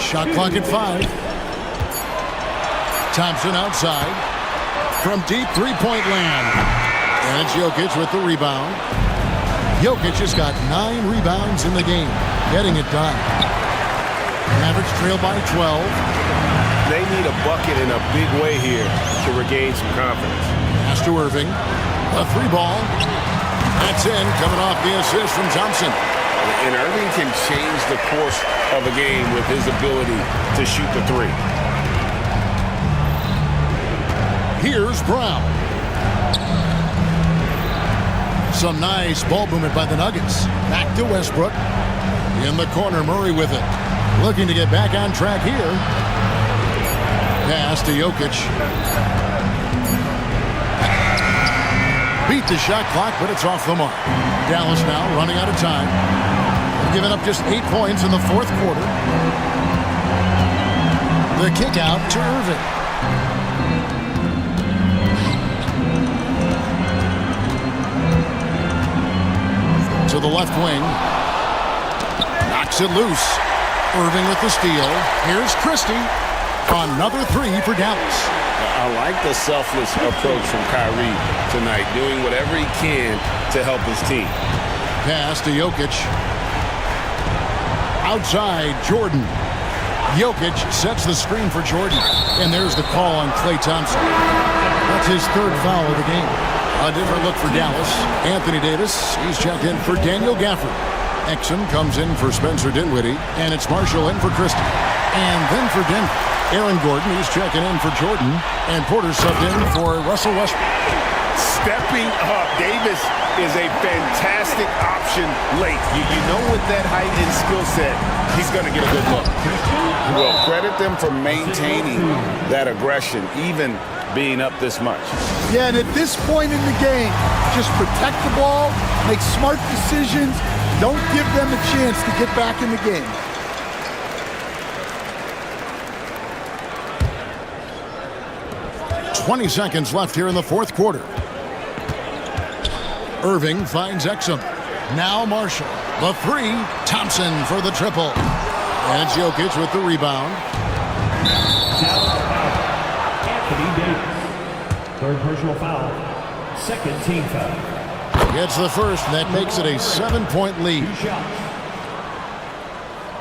B: Shot clock at 5. Thompson outside. From deep three-point land. And it's Jokic with the rebound. Jokic has got 9 rebounds in the game. Getting it done. Mavericks trail by 12.
I: They need a bucket in a big way here to regain some confidence.
B: Pass to Irving. A 3-ball. That's in, coming off the assist from Thompson.
F: And Irving can change the course of a game with his ability to shoot the 3.
B: Here's Brown. Some nice ball movement by the Nuggets. Back to Westbrook. In the corner, Murray with it. Looking to get back on track here. Pass to Jokic. Beat the shot clock, but it's off the mark. Dallas now running out of time. Giving up just 8 points in the fourth quarter. The kick out to Irving. To the left wing. Knocks it loose. Irving with the steal. Here's Christie. Another 3 for Dallas.
F: I like the selfless approach from Kyrie tonight, doing whatever he can to help his team.
B: Pass to Jokic. Outside, Jordan. Jokic sets the screen for Jordan. And there's the call on Klay Thompson. That's his 3rd foul of the game. A different look for Dallas. Anthony Davis, he's checked in for Daniel Gafford. Exum comes in for Spencer Dinwiddie. And it's Marshall in for Christie. And then for Denver, Aaron Gordon, he's checking in for Jordan. And Porter subbed in for Russell Westbrook.
F: Stepping up, Davis is a fantastic option late. You know, with that height and skill set, he's going to get a good look. Well, credit them for maintaining that aggression, even being up this much.
K: Yeah, and at this point in the game, just protect the ball, make smart decisions, don't give them a chance to get back in the game.
B: .20 seconds left here in the fourth quarter. Irving finds Exum. Now Marshall. The 3. Thompson for the triple. And it's Jokic with the rebound.
L: Anthony Davis. 3rd personal foul. 2nd team foul.
B: Gets the first, and that makes it a 7-point lead.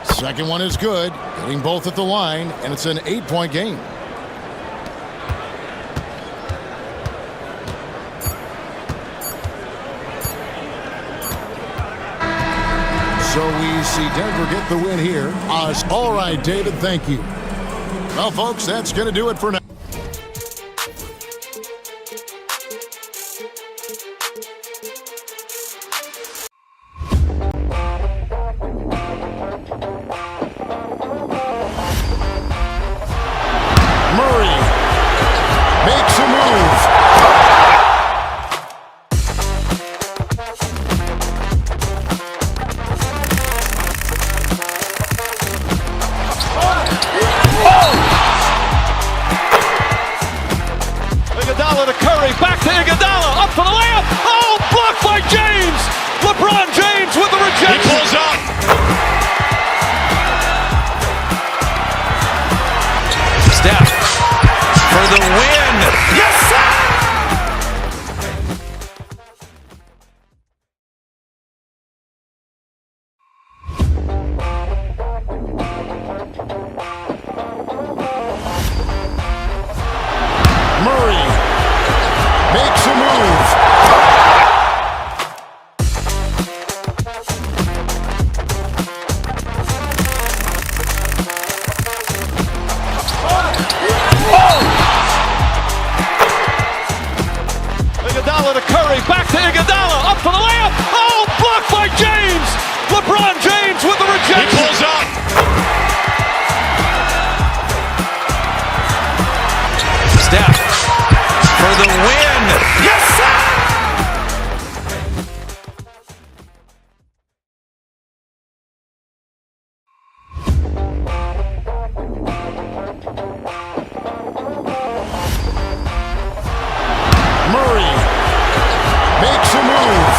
B: 2nd one is good. Getting both at the line, and it's an 8-point game. So we see Denver get the win here. All right, David, thank you. Well, folks, that's going to do it for now. Murray makes a move.
A: Iguodala to Curry, back to Iguodala, up for the layup. Oh, blocked by James. LeBron James with the rejection. He pulls up.
C: Steph for the win. Yes, sir!
B: Murray makes a move.
A: Iguodala to Curry, back to Iguodala, up for the layup. Oh, blocked by James. LeBron James with the rejection. He pulls up.
C: Steph for the win. Yes, sir!
B: Murray makes a move.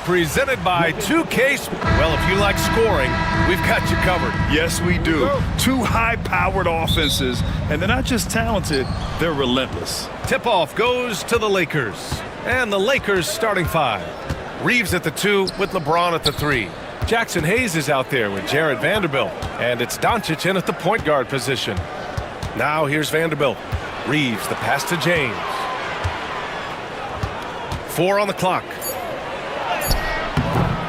I: Presented by 2K. Well, if you like scoring, we've got you covered.
J: Yes, we do. Two high-powered offenses, and they're not just talented, they're relentless.
I: Tip-off goes to the Lakers. And the Lakers starting five. Reeves at the 2 with LeBron at the 3. Jackson Hayes is out there with Jared Vanderbilt. And it's Doncic in at the point guard position. Now here's Vanderbilt. Reeves, the pass to James. 4 on the clock.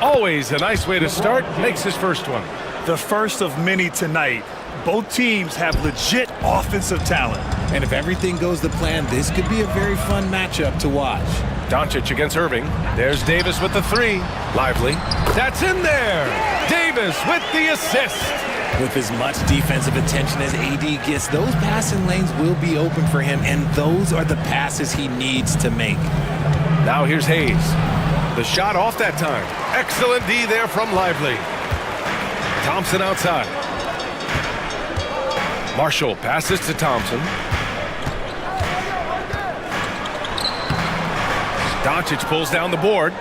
I: Always a nice way to start. Makes his first one.
J: The first of many tonight. Both teams have legit offensive talent.
P: And if everything goes to plan, this could be a very fun matchup to watch.
I: Doncic against Irving. There's Davis with the 3. Lively. That's in there. Davis with the assist.
P: With as much defensive attention as AD gets, those passing lanes will be open for him, and those are the passes he needs to make.
I: Now here's Hayes. The shot off that time. Excellent D there from Lively. Thompson outside. Marshall passes to Thompson. Doncic pulls down the board.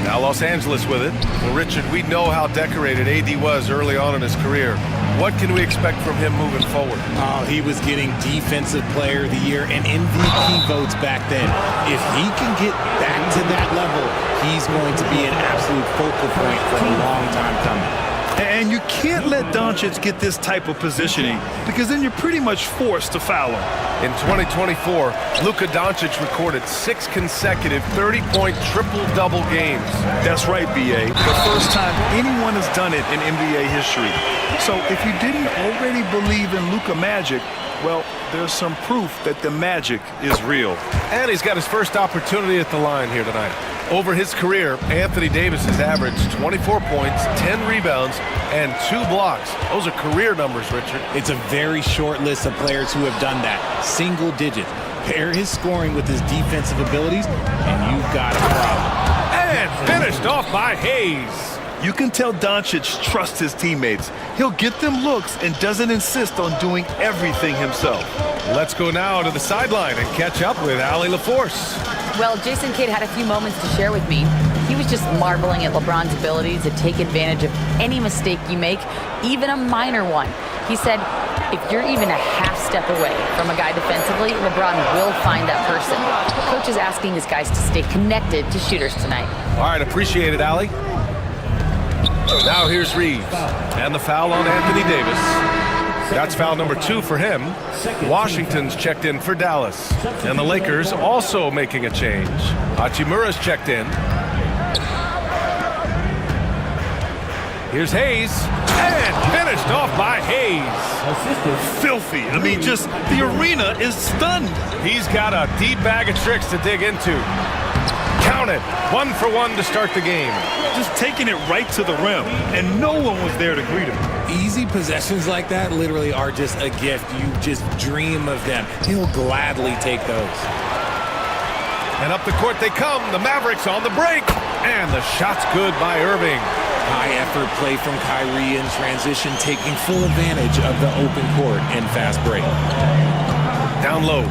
I: Now Los Angeles with it. Well, Richard, we know how decorated AD was early on in his career. What can we expect from him moving forward?
P: Oh, he was getting Defensive Player of the Year and MVP votes back then. If he can get back to that level, he's going to be an absolute focal point for a long time coming.
J: And you can't let Doncic get this type of positioning because then you're pretty much forced to foul him.
I: In 2024, Luka Doncic recorded 6 consecutive 30-point triple-double games.
J: That's right, B.A. The first time anyone has done it in NBA history. So if you didn't already believe in Luka magic, well, there's some proof that the magic is real.
I: And he's got his first opportunity at the line here tonight. Over his career, Anthony Davis has averaged 24 points, 10 rebounds, and 2 blocks. Those are career numbers, Richard.
P: It's a very short list of players who have done that. Single digit. Pair his scoring with his defensive abilities, and you've got a problem.
I: And finished off by Hayes.
J: You can tell Doncic trusts his teammates. He'll get them looks and doesn't insist on doing everything himself.
I: Let's go now to the sideline and catch up with Allie LaForce.
M: Well, Jason Kidd had a few moments to share with me. He was just marveling at LeBron's ability to take advantage of any mistake you make, even a minor one. He said, if you're even a half step away from a guy defensively, LeBron will find that person. The coach is asking his guys to stay connected to shooters tonight.
I: All right, appreciate it, Allie. Now here's Reeves. And the foul on Anthony Davis. That's foul number 2 for him. Washington's checked in for Dallas. And the Lakers also making a change. Hachimura's checked in. Here's Hayes. And finished off by Hayes.
J: Filthy. I mean, just the arena is stunned.
I: He's got a deep bag of tricks to dig into. Count it. 1 for 1 to start the game.
J: Just taking it right to the rim, and no one was there to greet him.
P: Easy possessions like that literally are just a gift. You just dream of them. He'll gladly take those.
I: And up the court they come. The Mavericks on the break. And the shot's good by Irving.
P: High effort play from Kyrie in transition, taking full advantage of the open court in fast break.
I: Down low.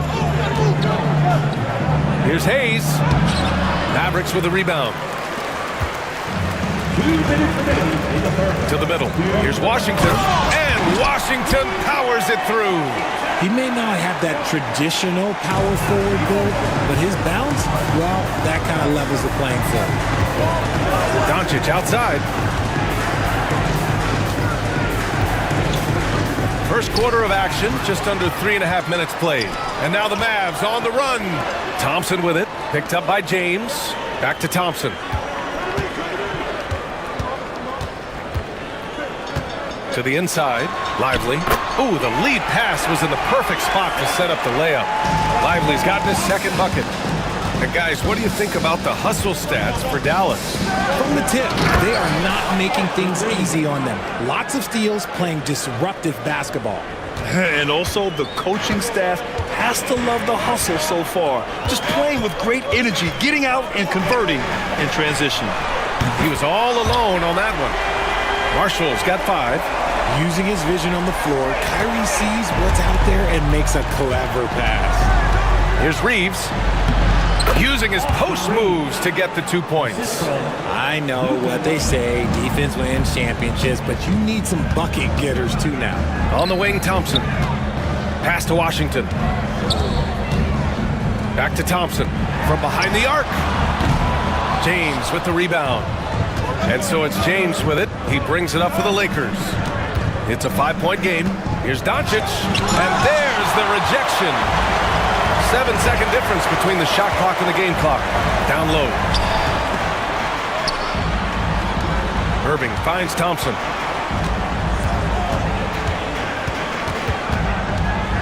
I: Here's Hayes. Mavericks with a rebound.
L: 2 minutes remaining in the third.
I: To the middle. Here's Washington. And Washington powers it through.
P: He may not have that traditional power forward build, but his bounce, well, that kind of levels the playing field.
I: Doncic outside. First quarter of action, just under 3.5 minutes played. And now the Mavs on the run. Thompson with it, picked up by James. Back to Thompson. To the inside, Lively. Ooh, the lead pass was in the perfect spot to set up the layup. Lively's gotten his second bucket. And guys, what do you think about the hustle stats for Dallas?
P: From the tip, they are not making things easy on them. Lots of steals, playing disruptive basketball.
J: And also, the coaching staff has to love the hustle so far. Just playing with great energy, getting out and converting in transition.
I: He was all alone on that one. Marshall's got 5.
P: Using his vision on the floor, Kyrie sees what's out there and makes a clever pass.
I: Here's Reeves. using his post moves to get the 2 points.
P: I know what they say, defense wins championships, but you need some bucket getters too now.
I: On the wing, Thompson. Pass to Washington. Back to Thompson from behind the arc. James with the rebound. And so it's James with it. He brings it up for the Lakers. It's a 5-point game. Here's Doncic. And there's the rejection. 7-second difference between the shot clock and the game clock. Down low. Irving finds Thompson.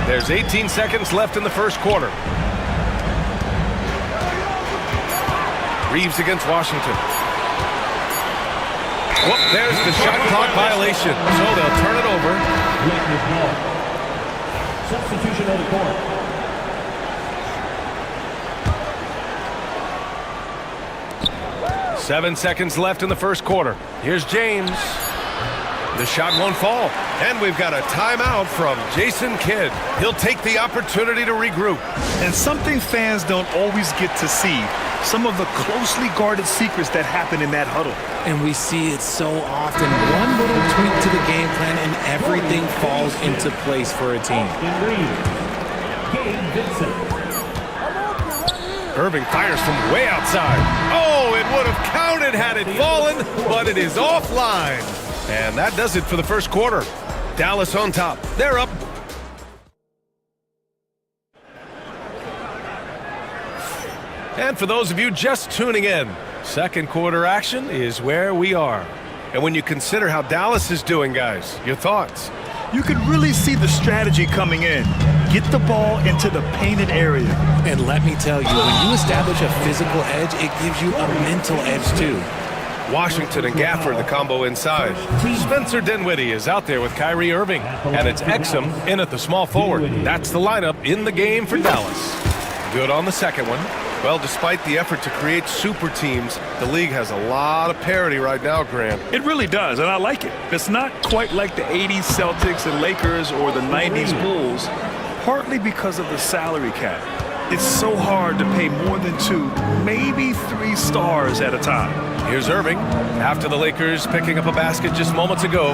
I: There's 18 seconds left in the first quarter. Reeves against Washington. Whoop, there's the shot clock violation. So they'll turn it over.
L: Substitution on the court.
I: Seven seconds left in the first quarter. Here's James. The shot won't fall. And we've got a timeout from Jason Kidd. He'll take the opportunity to regroup.
J: And something fans don't always get to see. Some of the closely guarded secrets that happen in that huddle.
P: And we see it so often. One little tweak to the game plan and everything falls into place for a team.
I: Irving fires from way outside. Oh, it would have counted had it fallen, but it is offline. And that does it for the first quarter. Dallas on top. They're up. And for those of you just tuning in, second quarter action is where we are. And when you consider how Dallas is doing, guys, your thoughts?
J: You can really see the strategy coming in. Get the ball into the painted area.
P: And let me tell you, when you establish a physical edge, it gives you a mental edge too.
I: Washington and Gafford, the combo inside. Spencer Dinwiddie is out there with Kyrie Irving. And it's Exum in at the small forward. That's the lineup in the game for Dallas. Good on the second one. Well, despite the effort to create super teams, the league has a lot of parity right now, Grant.
J: It really does, and I like it. It's not quite like the 80s Celtics and Lakers or the 90s Bulls, partly because of the salary cap. It's so hard to pay more than 2, maybe 3 stars at a time.
I: Here's Irving, after the Lakers picking up a basket just moments ago.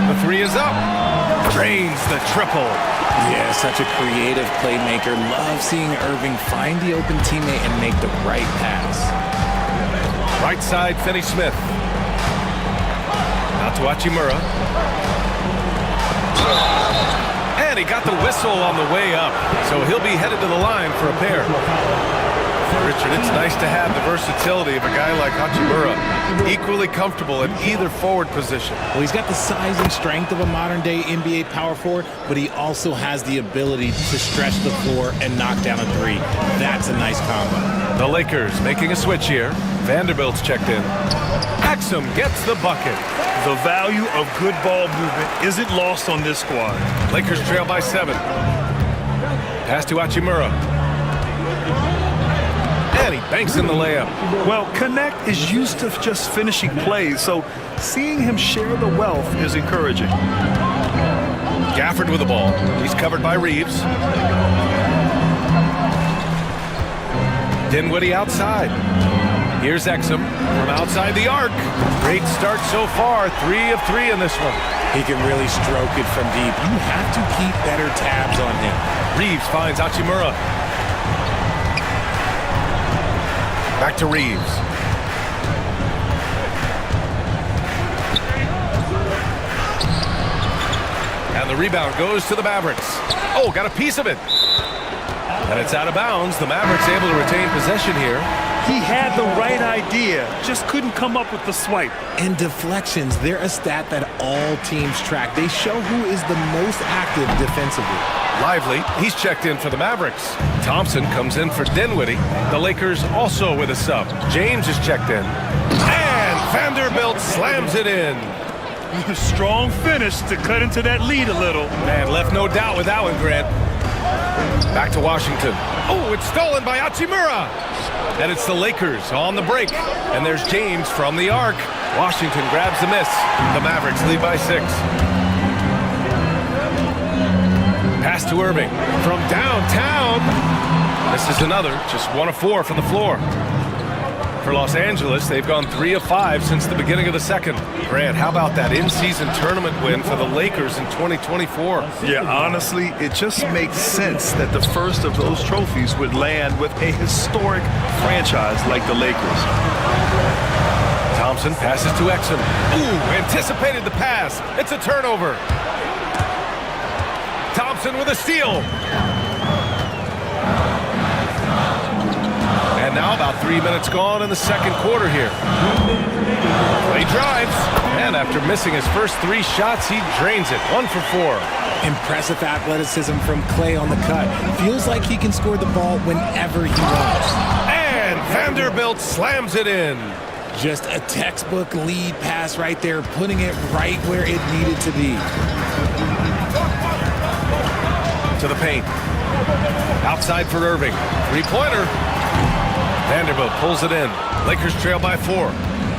I: The three is up. Drains the triple.
P: Yeah, such a creative playmaker. Love seeing Irving find the open teammate and make the right pass.
I: Right side, Finney-Smith. Out to Hachimura. And he got the whistle on the way up, so he'll be headed to the line for a pair. Richard, it's nice to have the versatility of a guy like Hachimura, equally comfortable at either forward position.
P: Well, he's got the size and strength of a modern-day NBA power forward, but he also has the ability to stretch the floor and knock down a three. That's a nice combo.
I: The Lakers making a switch here. Vanderbilt's checked in. Exum gets the bucket.
J: The value of good ball movement isn't lost on this squad.
I: Lakers trail by 7. Pass to Hachimura. And he banks in the layup.
J: Well, Connect is used to just finishing plays, so seeing him share the wealth is encouraging.
I: Gafford with the ball. He's covered by Reeves. Dinwiddie outside. Here's Exum from outside the arc. Great start so far. 3 of 3 in this one.
P: He can really stroke it from deep. You have to keep better tabs on him.
I: Reeves finds Hachimura. Back to Reeves. And the rebound goes to the Mavericks. Oh, got a piece of it. And it's out of bounds. The Mavericks able to retain possession here.
J: He had the right idea, just couldn't come up with the swipe.
P: And deflections, they're a stat that all teams track. They show who is the most active defensively.
I: Lively, he's checked in for the Mavericks. Thompson comes in for Dinwiddie. The Lakers also with a sub. James is checked in. And Vanderbilt slams it in.
J: A strong finish to cut into that lead a little.
I: Man, left no doubt with that one, Grant. Back to Washington. Oh, it's stolen by Hachimura. And it's the Lakers on the break. And there's James from the arc. Washington grabs the miss. The Mavericks lead by 6. Pass Pass to Irving from downtown. This is another, just 1 of 4 from the floor. For Los Angeles, they've gone 3 of 5 since the beginning of the second. Grant, how about that in-season tournament win for the Lakers in 2024?
J: Yeah, honestly, it just makes sense that the first of those trophies would land with a historic franchise like the Lakers.
I: Thompson passes to Exum. Ooh, anticipated the pass. It's a turnover. Thompson with a steal. And now about 3 minutes gone in the second quarter here. Clay drives, and after missing his first 3 shots, he drains it. 1 for 4.
P: Impressive athleticism from Clay on the cut. Feels like he can score the ball whenever he wants.
I: And Vanderbilt slams it in.
P: Just a textbook lead pass right there, putting it right where it needed to be.
I: To the paint. Outside for Irving. 3-pointer. Vanderbilt pulls it in. Lakers trail by 4.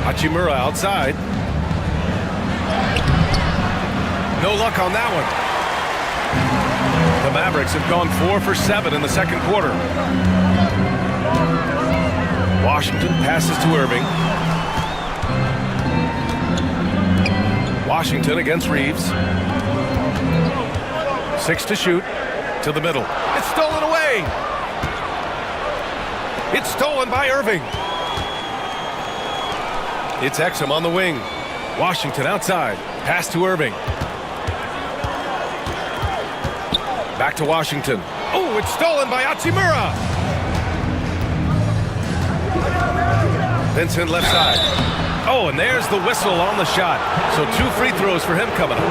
I: Hachimura outside. No luck on that one. The Mavericks have gone 4 for 7 in the second quarter. Washington passes to Irving. Washington against Reeves. 6 to shoot. To the middle. It's stolen away. It's stolen by Irving. It's Exum on the wing. Washington outside. Pass to Irving. Back to Washington. Oh, it's stolen by Hachimura. Vincent left side. Oh, and there's the whistle on the shot. So 2 free throws for him coming up.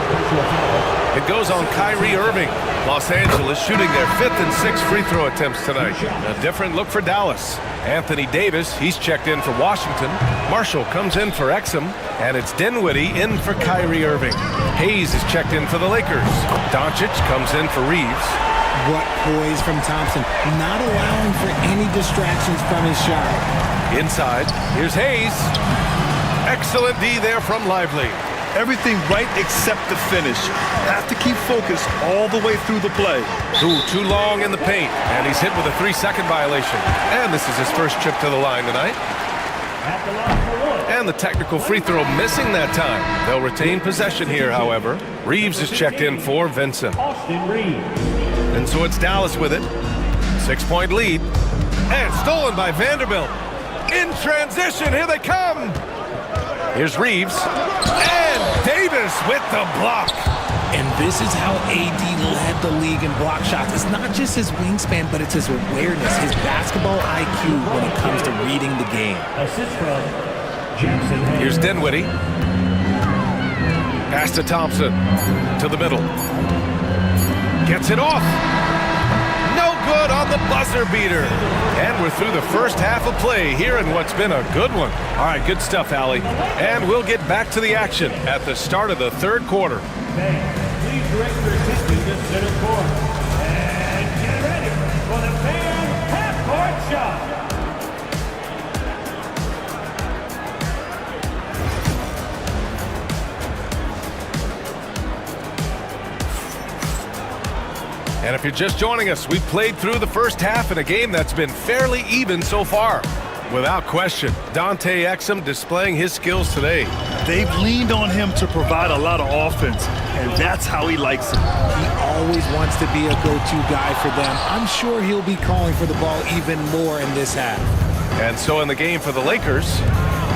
I: It goes on Kyrie Irving. Los Angeles shooting their 5th and 6th free throw attempts tonight. A different look for Dallas. Anthony Davis, he's checked in for Washington. Marshall comes in for Exum. And it's Dinwiddie in for Kyrie Irving. Hayes is checked in for the Lakers. Doncic comes in for Reeves.
P: What poise from Thompson, not allowing for any distractions from his shot.
I: Inside, here's Hayes. Excellent D there from Lively.
J: Everything right except the finish. Have to keep focus all the way through the play.
I: Ooh, too long in the paint. And he's hit with a 3-second violation. And this is his first trip to the line tonight. And the technical free throw missing that time. They'll retain possession here, however. Reeves is checked in for Vincent. And so it's Dallas with it. 6-point lead. And stolen by Vanderbilt. In transition, here they come. Here's Reeves. And Davis with the block.
P: And this is how AD led the league in block shots. It's not just his wingspan, but it's his awareness, his basketball IQ when it comes to reading the game.
L: Assist from Jackson.
I: Here's Dinwiddie. Pass to Thompson. To the middle. Gets it off. No good on the buzzer beater. And we're through the first half of play here in what's been a good one. All right, good stuff, Allie. And we'll get back to the action at the start of the third quarter.
L: Please direct your attention to center court. And get ready for the fan half-court shot.
I: And if you're just joining us, we've played through the first half in a game that's been fairly even so far. Without question, Dante Exum displaying his skills today.
J: They've leaned on him to provide a lot of offense, and that's how he likes it.
P: He always wants to be a go-to guy for them. I'm sure he'll be calling for the ball even more in this half.
I: And so in the game for the Lakers,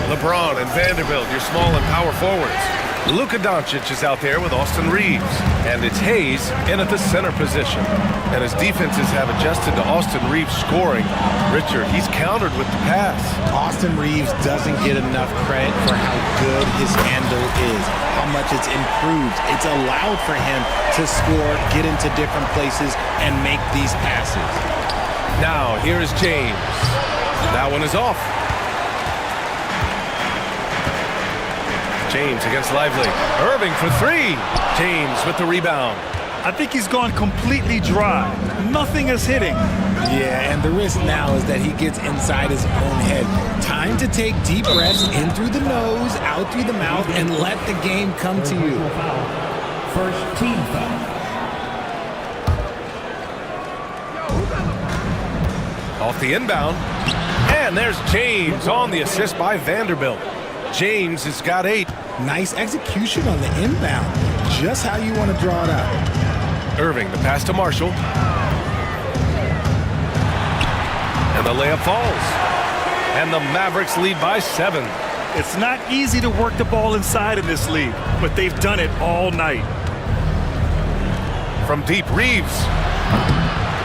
I: LeBron and Vanderbilt, your small and power forwards. Luka Doncic is out there with Austin Reeves. And it's Hayes in at the center position. And his defenses have adjusted to Austin Reeves scoring. Richard, he's countered with the pass.
P: Austin Reeves doesn't get enough credit for how good his handle is, how much it's improved. It's allowed for him to score, get into different places, and make these passes.
I: Now, here is James. That one is off. James against Lively. Irving for 3. James with the rebound.
J: I think he's gone completely dry. Nothing is hitting.
P: Yeah, and the risk now is that he gets inside his own head. Time to take deep breaths in through the nose, out through the mouth, and let the game come to you.
L: First team foul.
I: Off the inbound. And there's James on the assist by Vanderbilt. James has got 8.
P: Nice execution on the inbound. Just how you want to draw it up.
I: Irving, the pass to Marshall. And the layup falls. And the Mavericks lead by 7.
J: It's not easy to work the ball inside in this league, but they've done it all night.
I: From deep, Reeves.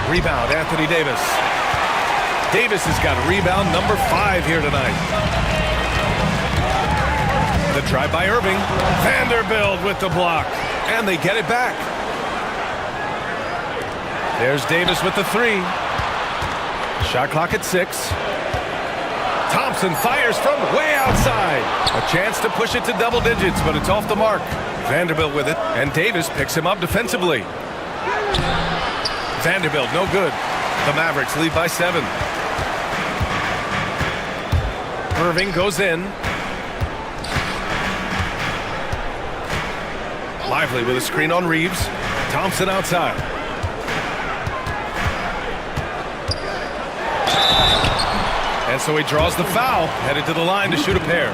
I: Rebound, Anthony Davis. Davis has got rebound number 5 here tonight. The try by Irving. Vanderbilt with the block. And they get it back. There's Davis with the 3. Shot clock at 6. Thompson fires from way outside. A chance to push it to double digits, but it's off the mark. Vanderbilt with it, and Davis picks him up defensively. Vanderbilt, no good. The Mavericks lead by 7. Irving goes in. Lively with a screen on Reeves. Thompson outside. And so he draws the foul, headed to the line to shoot a pair.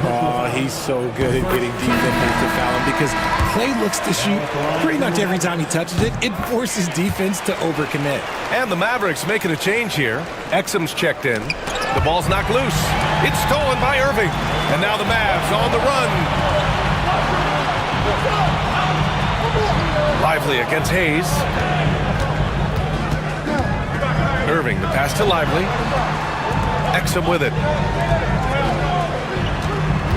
P: Oh, he's so good at getting defenders to foul him because Clay looks to shoot pretty much every time he touches it. It forces defense to overcommit.
I: And the Mavericks making a change here. Exum's checked in. The ball's knocked loose. It's stolen by Irving. And now the Mavs on the run. Lively against Hayes. Irving, the pass to Lively. Exum with it.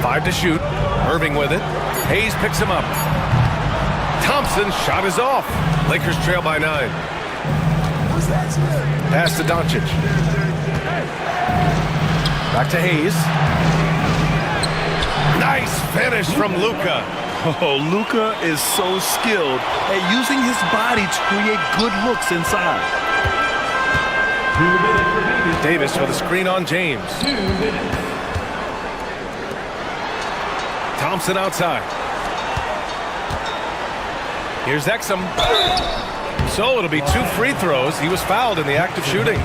I: 5 to shoot. Irving with it. Hayes picks him up. Thompson's shot is off. Lakers trail by 9. Pass to Doncic. Back to Hayes. Nice finish from Luka.
J: Oh, Luka is so skilled at using his body to create good looks inside.
I: Davis with a screen on James. Thompson outside. Here's Exum. So it'll be 2 free throws. He was fouled in the act of shooting.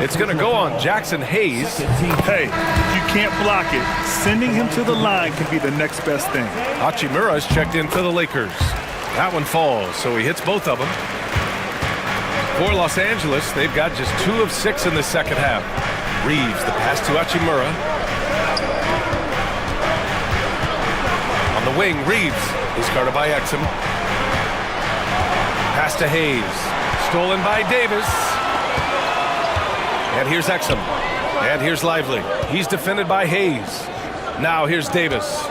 I: It's going to go on Jackson Hayes.
J: Hey, if you can't block it, sending him to the line can be the next best thing.
I: Hachimura's checked in for the Lakers. That one falls, so he hits both of them. For Los Angeles, they've got just 2 of 6 in the second half. Reeves, the pass to Hachimura. On the wing, Reeves is guarded by Exum. Pass to Hayes. Stolen by Davis. And here's Exum. And here's Lively. He's defended by Hayes. Now here's Davis.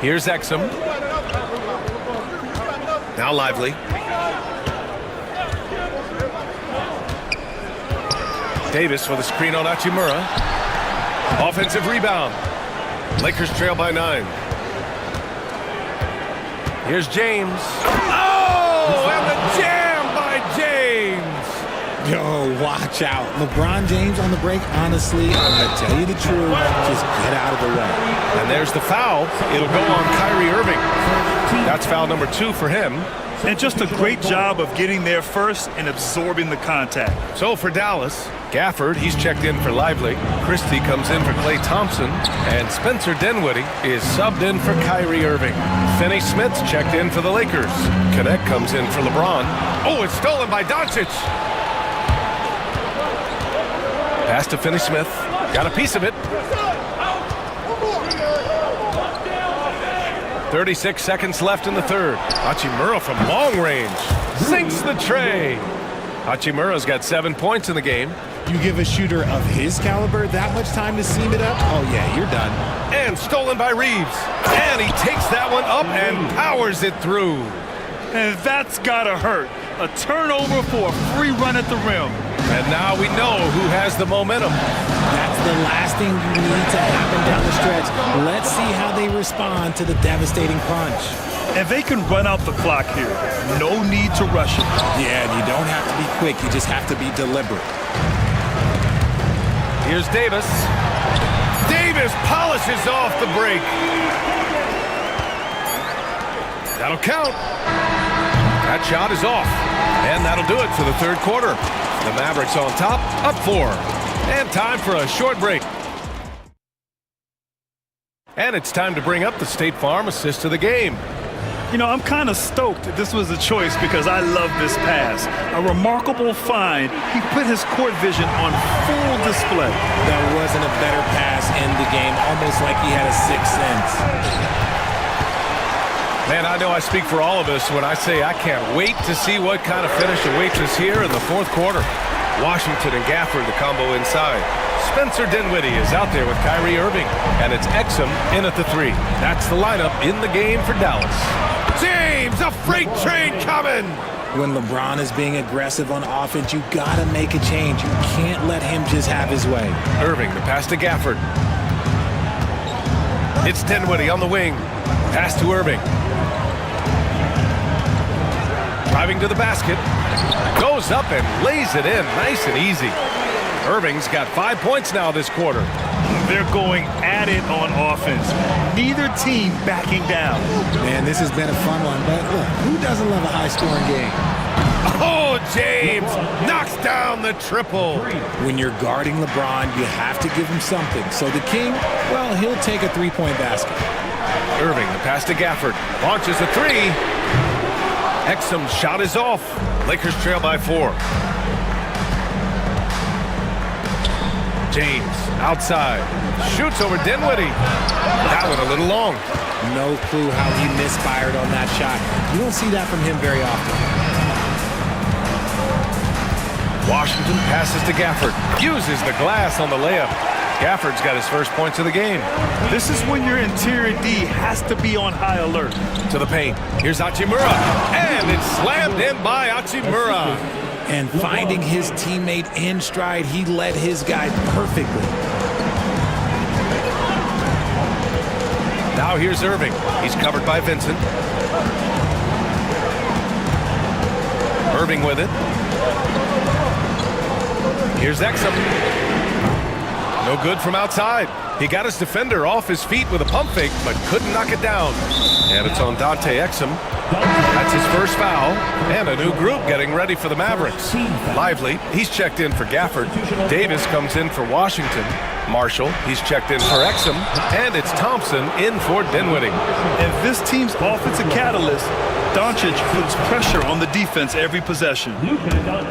I: Here's Exum. Now Lively. Davis with a screen on Hachimura. Offensive rebound. Lakers trail by 9. Here's James. Oh, and the jam by James.
P: Yo, watch out. LeBron James on the break. Honestly, I'm going to tell you the truth. Just get out of the way.
I: And there's the foul. It'll go on Kyrie Irving. That's foul number 2 for him.
J: And just a great job of getting there first and absorbing the contact.
I: So for Dallas, Gafford, he's checked in for Lively. Christie comes in for Klay Thompson. And Spencer Dinwiddie is subbed in for Kyrie Irving. Finney-Smith's checked in for the Lakers. Connect comes in for LeBron. Oh, it's stolen by Doncic. Pass to Finney-Smith. Got a piece of it. 36 seconds left in the third. Hachimura from long range sinks the tray. Hachimura's got 7 points in the game.
P: You give a shooter of his caliber that much time to seam it up? Oh, yeah, you're done.
I: And stolen by Reeves. And he takes that one up and powers it through.
J: And that's gotta hurt. A turnover for a free run at the rim.
I: And now we know who has the momentum.
P: That's the last thing you need to happen down the stretch. Let's see how they respond to the devastating punch.
J: And they can run out the clock here. No need to rush it.
P: Yeah, and you don't have to be quick. You just have to be deliberate.
I: Here's Davis. Davis polishes off the break. That'll count. That shot is off. And that'll do it for the third quarter. The Mavericks on top, up 4. And time for a short break. And it's time to bring up the State Farm assist of the game.
J: You know, I'm kind of stoked that this was a choice because I love this pass. A remarkable find. He put his court vision on full display.
P: There wasn't a better pass in the game, almost like he had a sixth sense.
I: Man, I know I speak for all of us when I say I can't wait to see what kind of finish awaits us here in the fourth quarter. Washington and Gafford, the combo inside. Spencer Dinwiddie is out there with Kyrie Irving, and it's Exum in at the 3. That's the lineup in the game for Dallas. James, a freight train coming!
P: When LeBron is being aggressive on offense, you gotta make a change. You can't let him just have his way.
I: Irving, the pass to Gafford. It's Dinwiddie on the wing. Pass to Irving. Driving to the basket. Goes up and lays it in nice and easy. Irving's got 5 points now this quarter.
J: They're going at it on offense. Neither team backing down.
P: Man, this has been a fun one, but look, who doesn't love a high-scoring game?
I: Oh, James knocks down the triple.
P: When you're guarding LeBron, you have to give him something. So the King, well, he'll take a three-point basket.
I: Irving, the pass to Gafford. Launches a 3. Exum's shot is off. Lakers trail by 4. James, outside. Shoots over Dinwiddie. That one a little long.
P: No clue how he misfired on that shot. You don't see that from him very often.
I: Washington passes to Gafford. Uses the glass on the layup. Gafford's got his first points of the game.
J: This is when your interior D has to be on high alert.
I: To the paint. Here's Hachimura. And it's slammed in by Hachimura.
P: And finding his teammate in stride, he led his guy perfectly.
I: Now here's Irving. He's covered by Vincent. Irving with it. Here's Exum. No good from outside. He got his defender off his feet with a pump fake, but couldn't knock it down. And it's on Dante Exum. That's his first foul, and a new group getting ready for the Mavericks. Lively, he's checked in for Gafford. Davis comes in for Washington. Marshall, he's checked in for Exum. And it's Thompson in for Dinwiddie.
J: And this team's offensive catalyst, Doncic puts pressure on the defense every possession.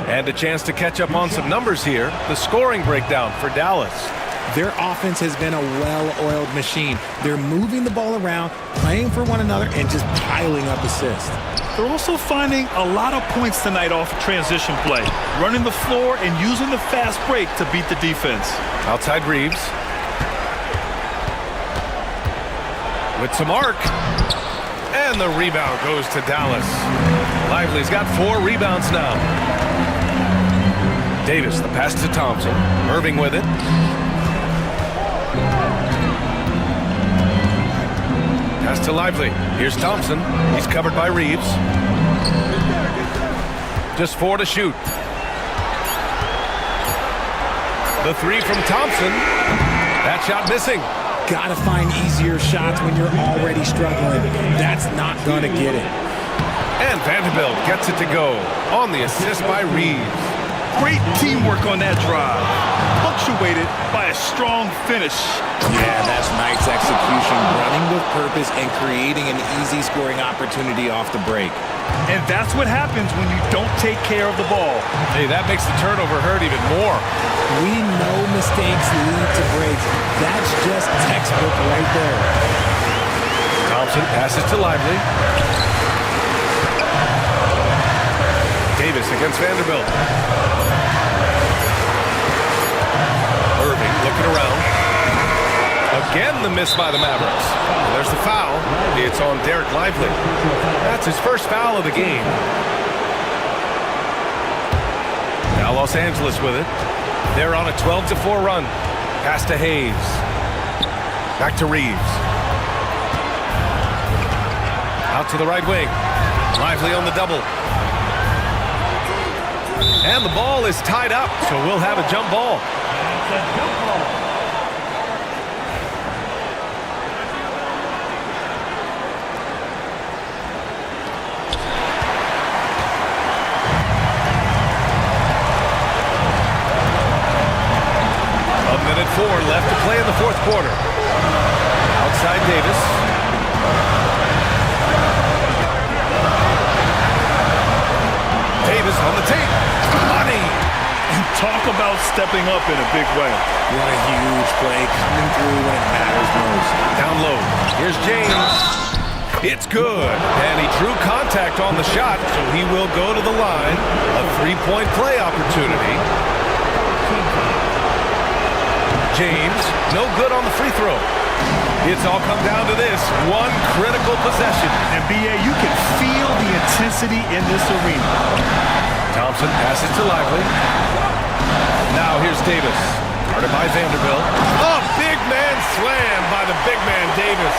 I: And a chance to catch up on some numbers here. The scoring breakdown for Dallas.
P: Their offense has been a well-oiled machine. They're moving the ball around, playing for one another, and just piling up assists.
J: They're also finding a lot of points tonight off transition play, running the floor and using the fast break to beat the defense.
I: Outside Reeves. With some arc. And the rebound goes to Dallas. Lively's got 4 rebounds now. Davis, the pass to Thompson. Irving with it. Pass to Lively. Here's Thompson. He's covered by Reeves. Just 4 to shoot. The 3 from Thompson. That shot missing.
P: Gotta find easier shots when you're already struggling. That's not gonna get it.
I: And Vanderbilt gets it to go on the assist by Reeves.
J: Great teamwork on that drive, punctuated by a strong finish.
P: Yeah, that's nice execution, running with purpose and creating an easy scoring opportunity off the break.
J: And that's what happens when you don't take care of the ball.
I: Hey, that makes the turnover hurt even more.
P: We know mistakes lead to breaks. That's just textbook right there.
I: Thompson passes to Lively. Davis against Vanderbilt. Irving looking around. Again the miss by the Mavericks. And there's the foul. It's on Derek Lively. That's his first foul of the game. Now Los Angeles with it. They're on a 12-4 run. Pass to Hayes. Back to Reeves. Out to the right wing. Lively on the double. And the ball is tied up, so we'll have a jump ball. Minute 4 left to play in the fourth quarter. Outside Davis. Davis on the tape. Money.
J: Talk about stepping up in a big way.
P: What a huge play coming through when it matters most.
I: Down low. Here's James. It's good. And he drew contact on the shot, so he will go to the line. A three-point play opportunity. James, no good on the free throw. It's all come down to this one critical possession.
J: And B.A., you can feel the intensity in this arena.
I: Thompson passes to Lively. Now here's Davis. Guarded by Vanderbilt. A big man slam by the big man Davis.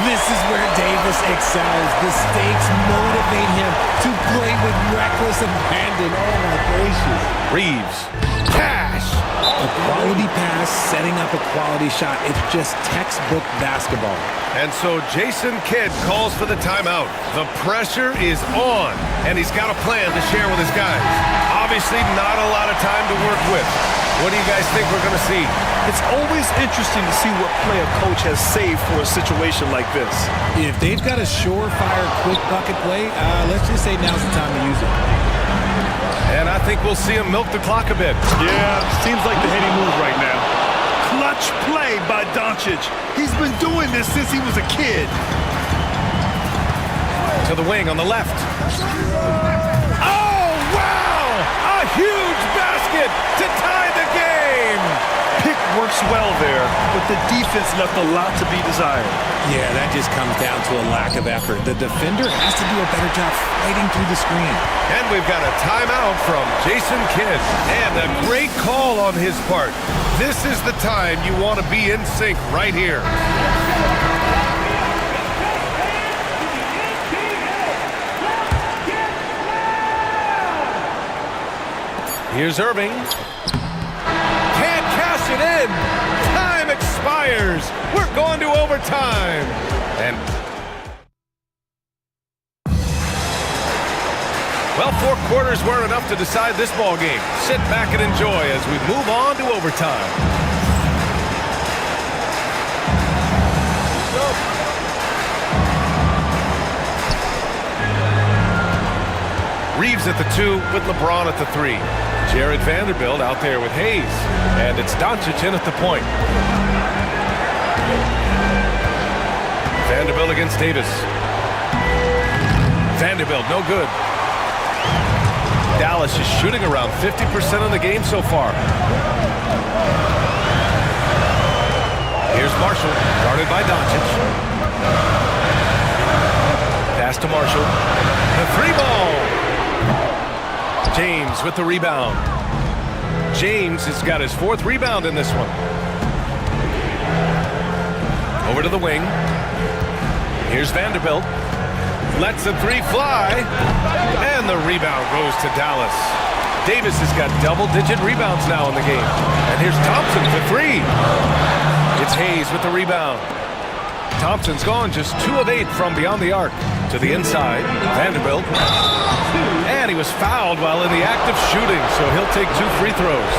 P: This is where Davis excels. The stakes motivate him to play with reckless abandon. Oh my gracious.
I: Reeves. Cash.
P: A quality pass, setting up a quality shot. It's just textbook basketball.
I: And so Jason Kidd calls for the timeout. The pressure is on, and he's got a plan to share with his guys. Obviously not a lot of time to work with. What do you guys think we're going to see?
J: It's always interesting to see what play a coach has saved for a situation like this.
P: If they've got a surefire, quick bucket play, let's just say now's the time to use it.
I: And I think we'll see him milk the clock a bit.
J: Yeah, seems like the heady move right now. Clutch play by Doncic. He's been doing this since he was a kid.
I: To the wing on the left. Oh, wow! A huge basket to tie the game!
J: Pick works well there, but the defense left a lot to be desired.
P: Yeah, that just comes down to a lack of effort. The defender has to do a better job fighting through the screen.
I: And we've got a timeout from Jason Kidd. And a great call on his part. This is the time you want to be in sync right here. Here's Irving. Can't cash it in. Time expires. We're going to overtime. And well, 4 quarters weren't enough to decide this ball game. Sit back and enjoy as we move on to overtime. Reeves at the 2 with LeBron at the 3. Jared Vanderbilt out there with Hayes. And it's Doncic in at the point. Vanderbilt against Davis. Vanderbilt, no good. Dallas is shooting around 50% in the game so far. Here's Marshall, guarded by Doncic. Pass to Marshall. The 3-ball. James with the rebound. James has got his 4th rebound in this one. Over to the wing. Here's Vanderbilt. Lets the 3 fly. And the rebound goes to Dallas. Davis has got double-digit rebounds now in the game. And here's Thompson for 3. It's Hayes with the rebound. Thompson's gone just 2 of 8 from beyond the arc. To the inside, Vanderbilt. And he was fouled while in the act of shooting, so he'll take 2 free throws.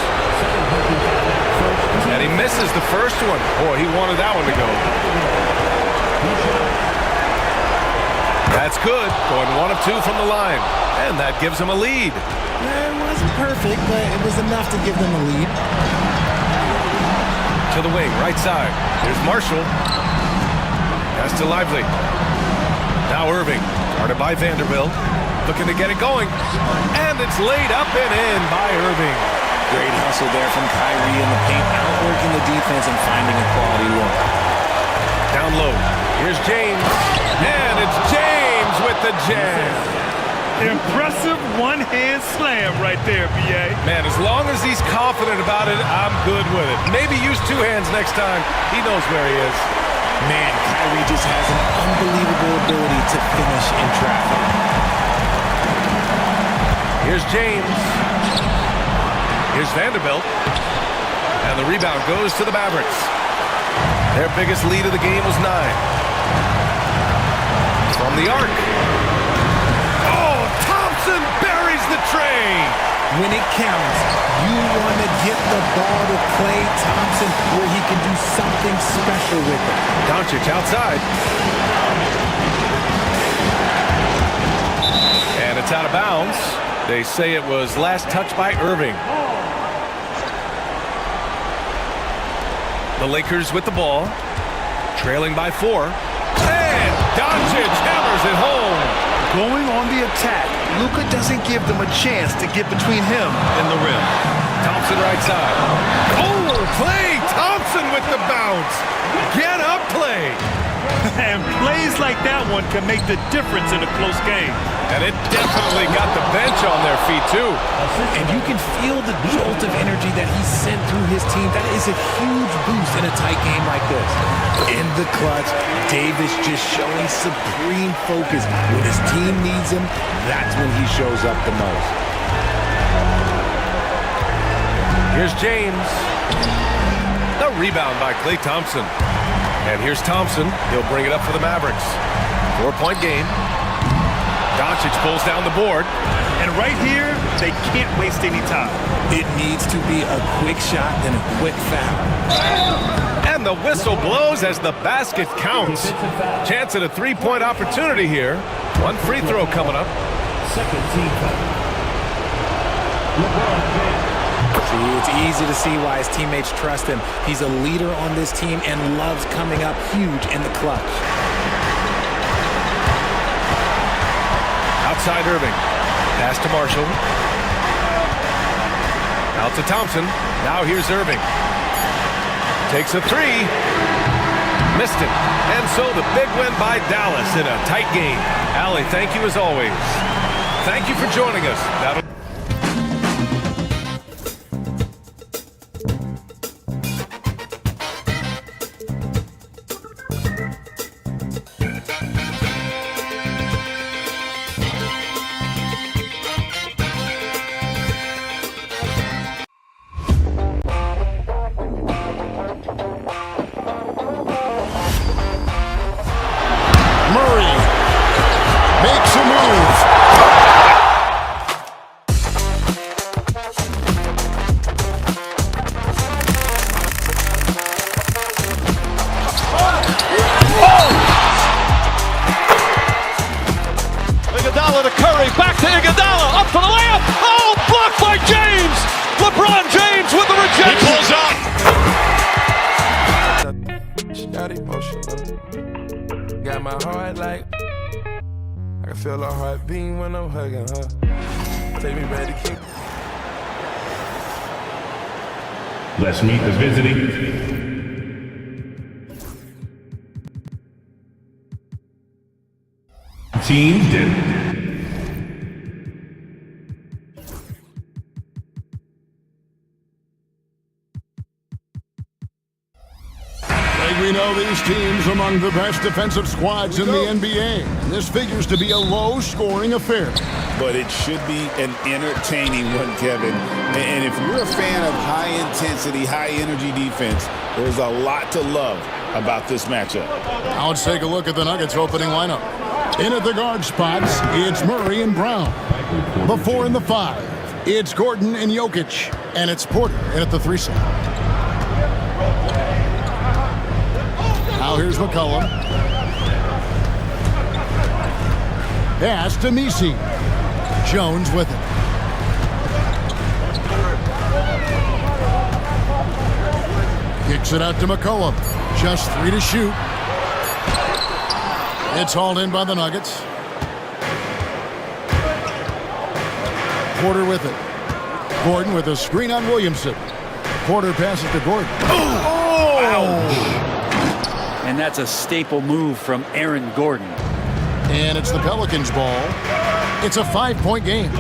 I: And he misses the first one. Boy, he wanted that one to go. That's good, going 1 of 2 from the line. And that gives him a lead.
P: It wasn't perfect, but it was enough to give them a lead.
I: To the wing, right side. Here's Marshall. Pass to Lively. Now Irving, guarded by Vanderbilt. Looking to get it going. And it's laid up and in by Irving.
P: Great hustle there from Kyrie in the paint, outworking the defense and finding a quality look.
I: Down low. Here's James. And it's James with the jam.
J: Impressive one-hand slam right there, B.A.
I: Man, as long as he's confident about it, I'm good with it. Maybe use 2 hands next time. He knows where he is.
P: Man, Kyrie just has an unbelievable ability to finish in traffic.
I: Here's James. Here's Vanderbilt. And the rebound goes to the Mavericks. Their biggest lead of the game was 9. From the arc. Oh, Thompson buries the tray.
P: when it counts, you want to get the ball to Klay Thompson where he can do something special with it.
I: Doncic outside. And it's out of bounds. They say it was last touched by Irving. The Lakers with the ball, trailing by 4. And Doncic hammers it home.
J: Going on the attack, Luka doesn't give them a chance to get between him and the rim.
I: Thompson right side. Oh, Klay Thompson with the bounce. Get up, Klay.
J: And plays like that one can make the difference in a close game.
I: And it definitely got the bench on their feet, too.
P: And you can feel the jolt of energy that he sent through his team. That is a huge boost in a tight game like this. In the clutch, Davis just showing supreme focus. When his team needs him, that's when he shows up the most.
I: Here's James. The rebound by Klay Thompson. And here's Thompson. He'll bring it up for the Mavericks. 4-point game. Doncic pulls down the board.
J: And right here, they can't waste any time.
P: It needs to be a quick shot and a quick foul.
I: And the whistle blows as the basket counts. Chance at a 3-point opportunity here. One free throw coming up.
L: Second team foul. LeBron James.
P: See, it's easy to see why his teammates trust him. He's a leader on this team and loves coming up huge in the clutch.
I: Outside Irving. Pass to Marshall. Out to Thompson. Now here's Irving. Takes a 3. Missed it. And so the big win by Dallas in a tight game. Allie, thank you as always. Thank you for joining us.
A: Iguodala to Curry, back to Iguodala, up for the layup. Oh, blocked by James. LeBron James with the rejection. He pulls up.
T: She got emotional. Got my heart like I can feel her heart beating when I'm hugging her. Take me back to King.
L: Let's meet the visiting team.
B: We know these teams among the best defensive squads in the NBA. And this figures to be a low-scoring affair.
D: But it should be an entertaining one, Kevin. And if you're a fan of high-intensity, high-energy defense, there's a lot to love about this matchup.
B: Now let's take a look at the Nuggets opening lineup. In at the guard spots, it's Murray and Brown. The 4 and the 5, it's Gordon and Jokic. And it's Porter in at the 3 slot. Now here's McCollum. Pass to Messi. Jones with it. Kicks it out to McCollum. Just 3 to shoot. It's hauled in by the Nuggets. Porter with it. Gordon with a screen on Williamson. Porter passes to Gordon.
E: Oh! Ouch. And that's a staple move from Aaron Gordon.
B: And it's the Pelicans' ball. It's a 5-point game.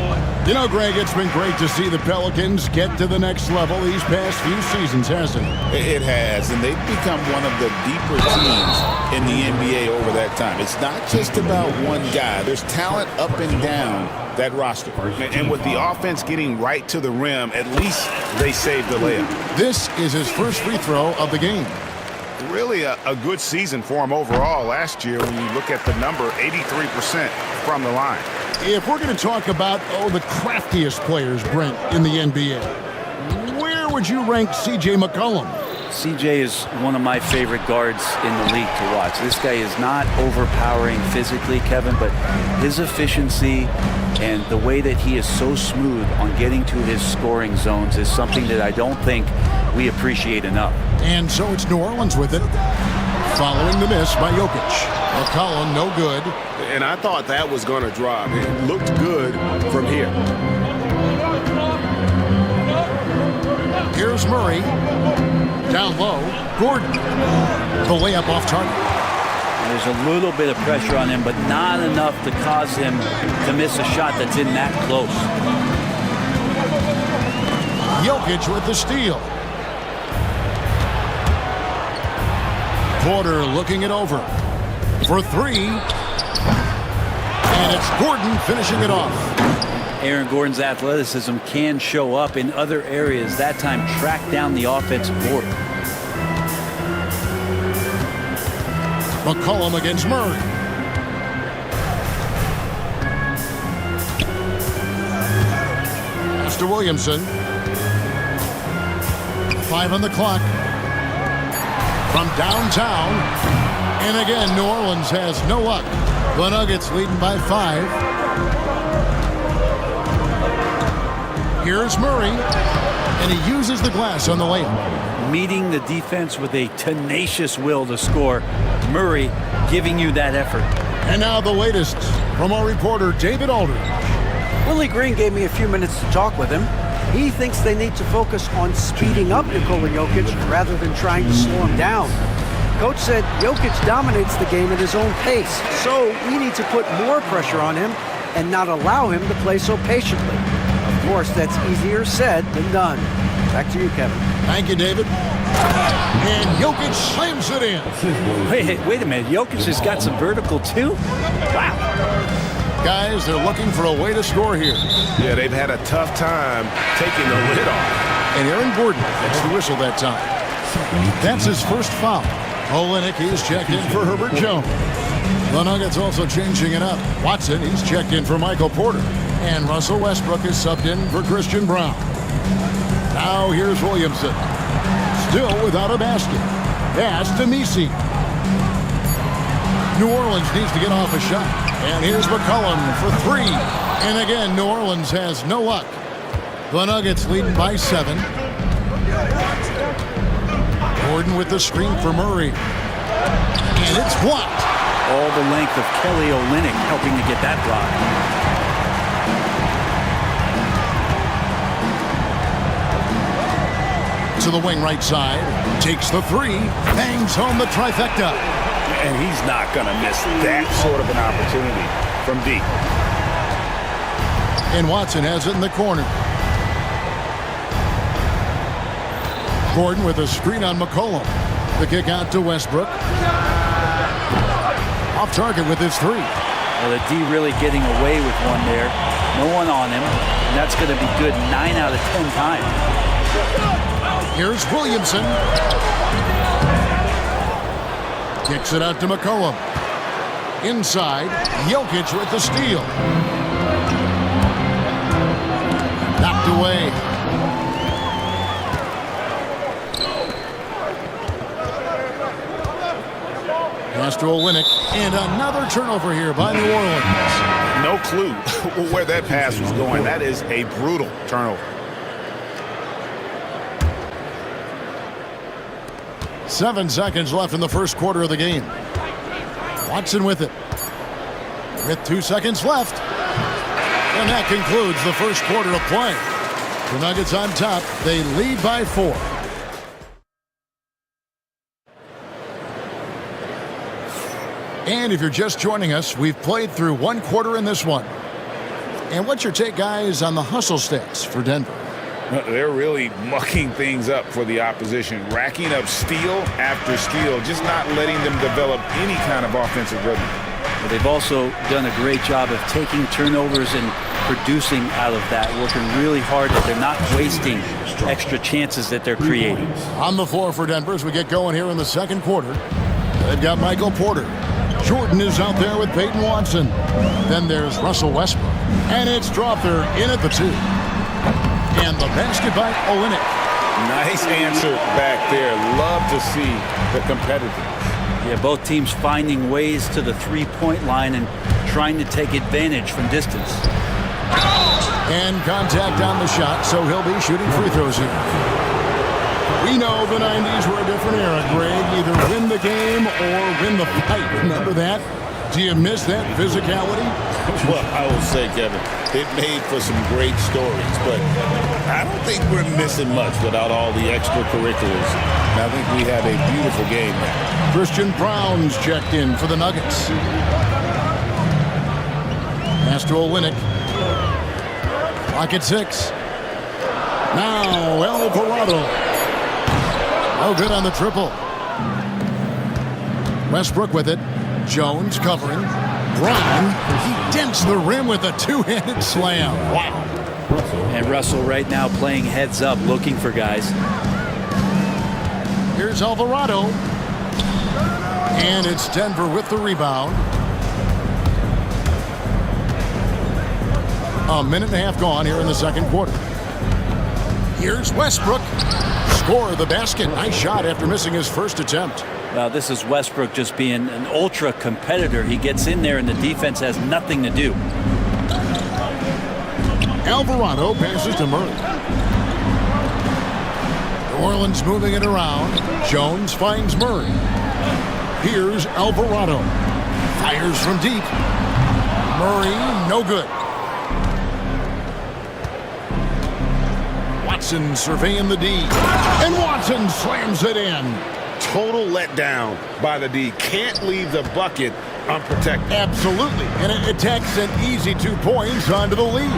B: You know, Greg, it's been great to see the Pelicans get to the next level these past few seasons, hasn't it?
D: It has, and they've become one of the deeper teams in the NBA over that time. It's not just about one guy. There's talent up and down that roster.
F: And with the offense getting right to the rim, at least they saved the layup.
B: This is his first free throw of the game.
F: Really a good season for him overall last year when you look at the number, 83% from the line.
B: If we're going to talk about, the craftiest players, Brent, in the NBA, where would you rank C.J. McCollum?
E: CJ is one of my favorite guards in the league to watch. This guy is not overpowering physically, Kevin, but his efficiency and the way that he is so smooth on getting to his scoring zones is something that I don't think we appreciate enough.
B: And so it's New Orleans with it, following the miss by Jokic. McCollum, no good.
U: And I thought that was going to drop. It looked good from here.
B: Here's Murray. Down low, Gordon. The layup off target.
E: There's a little bit of pressure on him, but not enough to cause him to miss a shot that's in that close.
B: Jokic with the steal. Porter looking it over for three. And it's Gordon finishing it off.
E: Aaron Gordon's athleticism can show up in other areas. That time, track down the offensive board.
B: McCollum against Murray. Pass to Williamson. 5 on the clock. From downtown. And again, New Orleans has no luck. The Nuggets leading by 5. Here's Murray, and he uses the glass on the layup.
E: Meeting the defense with a tenacious will to score. Murray giving you that effort.
B: And now the latest from our reporter, David Aldridge.
G: Willie Green gave me a few minutes to talk with him. He thinks they need to focus on speeding up Nikola Jokic rather than trying to slow him down. Coach said Jokic dominates the game at his own pace, so we need to put more pressure on him and not allow him to play so patiently. Of course, that's easier said than done. Back to you, Kevin.
B: Thank you, David. And Jokic slams it in.
E: Wait a minute. Jokic has got some vertical, too? Wow.
B: Guys, they're looking for a way to score here.
U: Yeah, they've had a tough time taking the lid off.
B: And Aaron Gordon gets the whistle that time. That's his first foul. Olynyk, he's checked in for Herbert Jones. The Nuggets also changing it up. Watson, he's checked in for Michael Porter. And Russell Westbrook is subbed in for Christian Brown. Now here's Williamson. Still without a basket. Pass to Messi. New Orleans needs to get off a shot. And here's McCollum for 3. And again, New Orleans has no luck. The Nuggets leading by 7. Gordon with the screen for Murray. And it's blocked.
E: All the length of Kelly Olynyk helping to get that block.
B: To the wing right side, takes the 3, bangs home the trifecta.
D: And he's not going to miss that sort of an opportunity from deep.
B: And Watson has it in the corner. Gordon with a screen on McCollum. The kick out to Westbrook. Off target with his 3.
E: Well, the D really getting away with one there. No one on him. And that's going to be good 9 out of 10 times.
B: Here's Williamson. Kicks it out to McCollum. Inside, Jokic with the steal. Knocked away. Pass to Olynyk. And another turnover here by New Orleans.
D: No clue where that pass was going. That is a brutal turnover.
B: 7 seconds left in the first quarter of the game. Watson with it. With 2 seconds left. And that concludes the first quarter of play. The Nuggets on top. They lead by 4. And if you're just joining us, we've played through 1 quarter in this one. And what's your take, guys, on the hustle stats for Denver?
D: They're really mucking things up for the opposition, racking up steal after steal, just not letting them develop any kind of offensive rhythm.
E: But they've also done a great job of taking turnovers and producing out of that, working really hard that they're not wasting extra chances that they're creating.
B: On the floor for Denver as we get going here in the second quarter, they've got Michael Porter. Jordan is out there with Peyton Watson. Then there's Russell Westbrook. And it's dropped there in at the 2. And the basket by Olynyk.
F: Nice answer back there. Love to see the competitiveness.
E: Yeah, both teams finding ways to the three-point line and trying to take advantage from distance.
B: And contact on the shot, so he'll be shooting free throws here. We know the 90s were a different era, Greg. Either win the game or win the fight. Remember that? Do you miss that physicality?
F: Well, I will say, Kevin, it made for some great stories, but I don't think we're missing much without all the extracurriculars. And I think we have a beautiful game there.
B: Christian Brown's checked in for the Nuggets. Pass to Olynyk. Clock at 6. Now Alvarado. Oh, good on the triple. Westbrook with it. Jones covering. Brown, he dents the rim with a two-handed slam. Wow.
E: And Russell right now playing heads up, looking for guys.
B: Here's Alvarado. And it's Denver with the rebound. A minute and a half gone here in the second quarter. Here's Westbrook. Score the basket. Nice shot after missing his first attempt.
E: Well, this is Westbrook just being an ultra competitor. He gets in there and the defense has nothing to do.
B: Alvarado passes to Murray. New Orleans moving it around. Jones finds Murray. Here's Alvarado. Fires from deep. Murray, no good. Watson surveying the D. And Watson slams it in.
U: Total letdown by the D. Can't leave the bucket unprotected.
B: Absolutely. And it takes an easy 2 points onto the lead.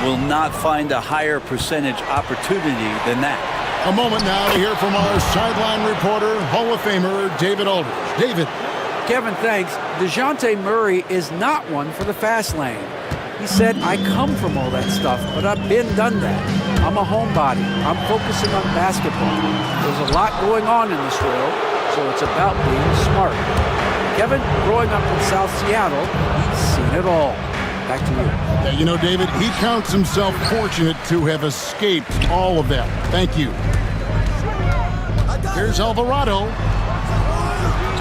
E: Will not find a higher percentage opportunity than that.
B: A moment now to hear from our sideline reporter, Hall of Famer David Aldridge. David.
G: Kevin, thanks. DeJounte Murray is not one for the fast lane. He said, I come from all that stuff, but I've done that. I'm a homebody. I'm focusing on basketball. There's a lot going on in this world, so it's about being smart. Kevin, growing up in South Seattle, he's seen it all. Back to you.
B: Yeah, you know, David, he counts himself fortunate to have escaped all of that. Thank you. Here's Alvarado.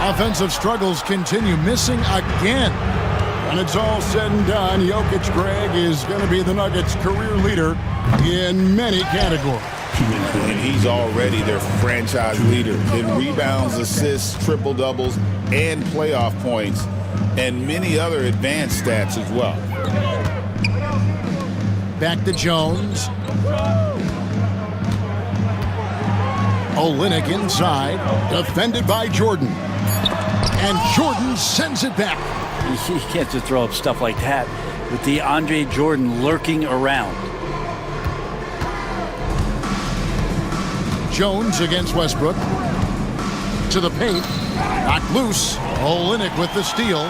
B: Offensive struggles continue, missing again. When it's all said and done, Jokic, Greg, is going to be the Nuggets' career leader in many categories.
F: And he's already their franchise leader in rebounds, assists, triple-doubles, and playoff points, and many other advanced stats as well.
B: Back to Jones. Olynyk inside, defended by Jordan. And Jordan sends it back.
E: You can't just throw up stuff like that with DeAndre Jordan lurking around.
B: Jones against Westbrook. To the paint. Knocked loose. Olynyk with the steal.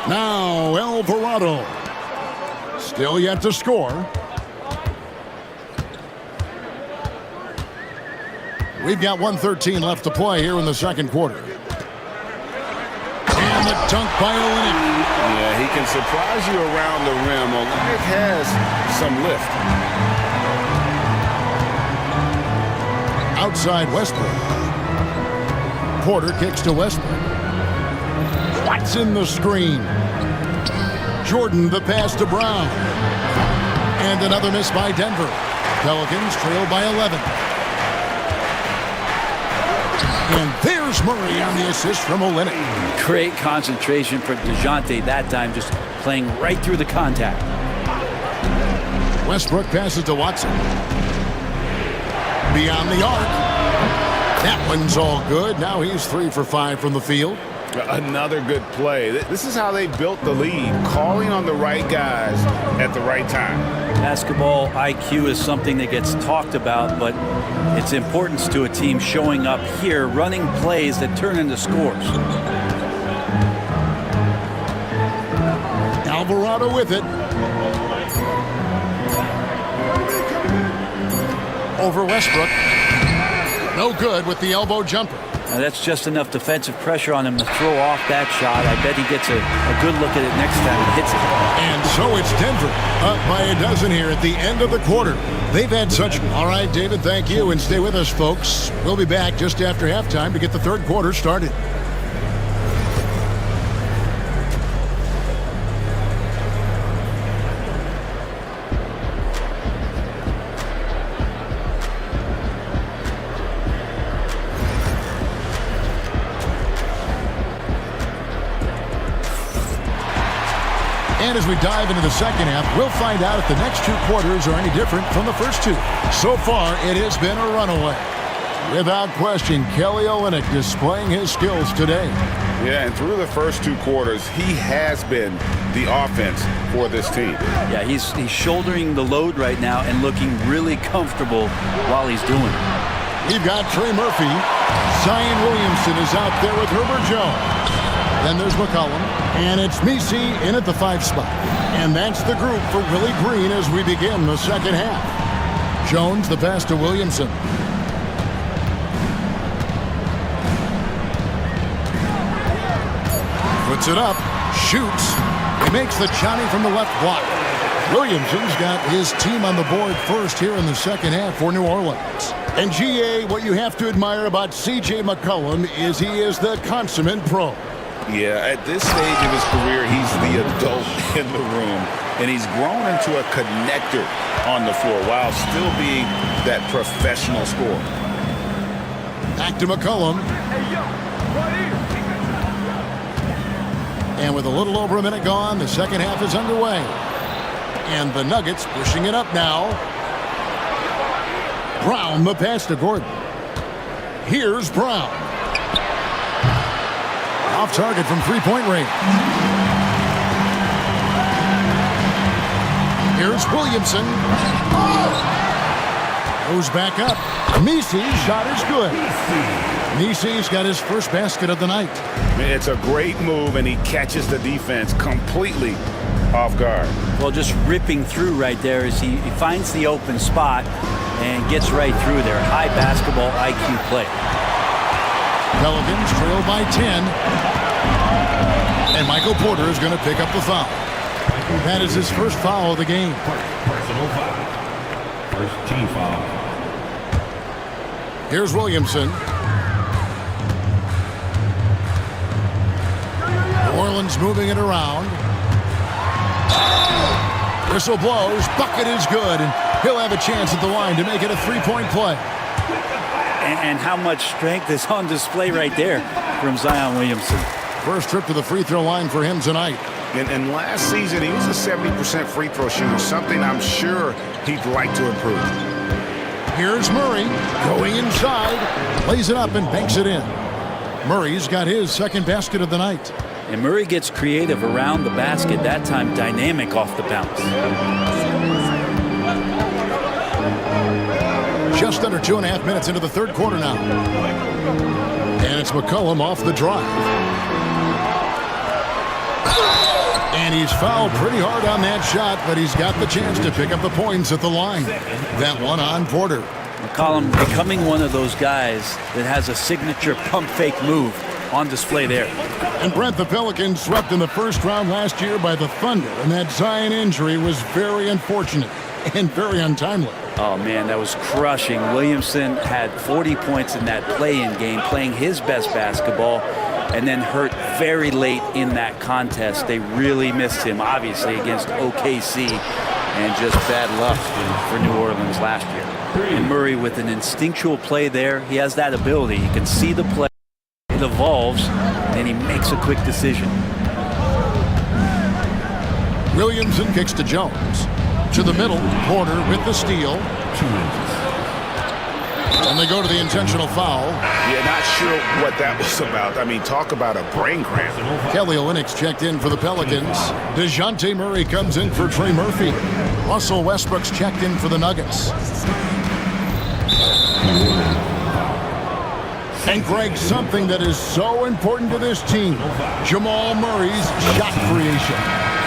B: Now Alvarado. Still yet to score. We've got 1:13 left to play here in the second quarter. And the dunk by Olynyk.
F: Yeah, he can surprise you around the rim. Olynyk has some lift.
B: Outside Westbrook. Porter kicks to Westbrook. Watson the screen. Jordan the pass to Brown. And another miss by Denver. Pelicans trail by 11. And there's Murray on the assist from Olynyk.
E: Great concentration for DeJounte that time, just playing right through the contact.
B: Westbrook passes to Watson. Beyond the arc. That one's all good. Now he's 3 for 5 from the field.
F: Another good play. This is how they built the lead, calling on the right guys at the right time.
E: Basketball IQ is something that gets talked about, but its importance to a team showing up here, running plays that turn into scores.
B: Alvarado with it. Over Westbrook. No good with the elbow jumper.
E: Now that's just enough defensive pressure on him to throw off that shot. I bet he gets a good look at it next time he hits it.
B: And so it's Denver up by a dozen here at the end of the quarter. They've had such... All right, David, thank you. And stay with us, folks. We'll be back just after halftime to get the third quarter started. And as we dive into the second half, we'll find out if the next two quarters are any different from the first two. So far, it has been a runaway. Without question, Kelly Olynyk displaying his skills today.
F: Yeah, and through the first two quarters, he has been the offense for this team.
E: Yeah, he's shouldering the load right now and looking really comfortable while he's doing it.
B: We've got Trey Murphy. Zion Williamson is out there with Herbert Jones. Then there's McCollum, and it's Messi in at the 5 spot. And that's the group for Willie Green as we begin the second half. Jones, the pass to Williamson. Puts it up, shoots. He makes the Johnny from the left block. Williamson's got his team on the board first here in the second half for New Orleans. And GA, what you have to admire about C.J. McCollum is he is the consummate pro.
F: Yeah, at this stage of his career, he's the adult in the room, and he's grown into a connector on the floor while still being that professional scorer.
B: Back to McCollum. And with a little over a minute gone, the second half is underway. And the Nuggets pushing it up now. Brown, the pass to Gordon. Here's Brown. Off target from three-point range. Here's Williamson. Goes back up. Messi's shot is good. Messi's got his first basket of the night.
F: It's a great move, and he catches the defense completely off guard.
E: Well, just ripping through right there as he finds the open spot and gets right through there. High basketball IQ play.
B: Pelicans trail by 10. And Michael Porter is going to pick up the foul. That is his first foul of the game.
L: Personal foul. First team foul.
B: Here's Williamson. New Orleans moving it around. Whistle blows. Bucket is good. And he'll have a chance at the line to make it a three-point play.
E: And how much strength is on display right there from Zion Williamson.
B: First trip to the free throw line for him tonight.
F: And last season, he was a 70% free throw shooter, something I'm sure he'd like to improve.
B: Here's Murray going inside, lays it up and banks it in. Murray's got his second basket of the night.
E: And Murray gets creative around the basket, that time dynamic off the bounce.
B: Just under 2.5 minutes into the third quarter now. And it's McCollum off the drive. And he's fouled pretty hard on that shot, but he's got the chance to pick up the points at the line. That one on Porter.
E: McCollum becoming one of those guys that has a signature pump fake move on display there.
B: And Brent, the Pelicans swept in the first round last year by the Thunder, and that Zion injury was very unfortunate and very untimely.
E: Oh, man, that was crushing. Williamson had 40 points in that play-in game, playing his best basketball, and then hurt very late in that contest. They really missed him, obviously, against OKC, and just bad luck for New Orleans last year. And Murray with an instinctual play there. He has that ability. You can see the play. It evolves, and he makes a quick decision.
B: Williamson kicks to Jones. To the middle, Porter with the steal. 2 inches. And they go to the intentional foul.
F: Yeah, not sure what that was about. I mean, talk about a brain cramp.
B: Kelly Olynyk's checked in for the Pelicans. DeJounte Murray comes in for Trey Murphy. Russell Westbrook's checked in for the Nuggets. And Greg, something that is so important to this team, Jamal Murray's shot creation.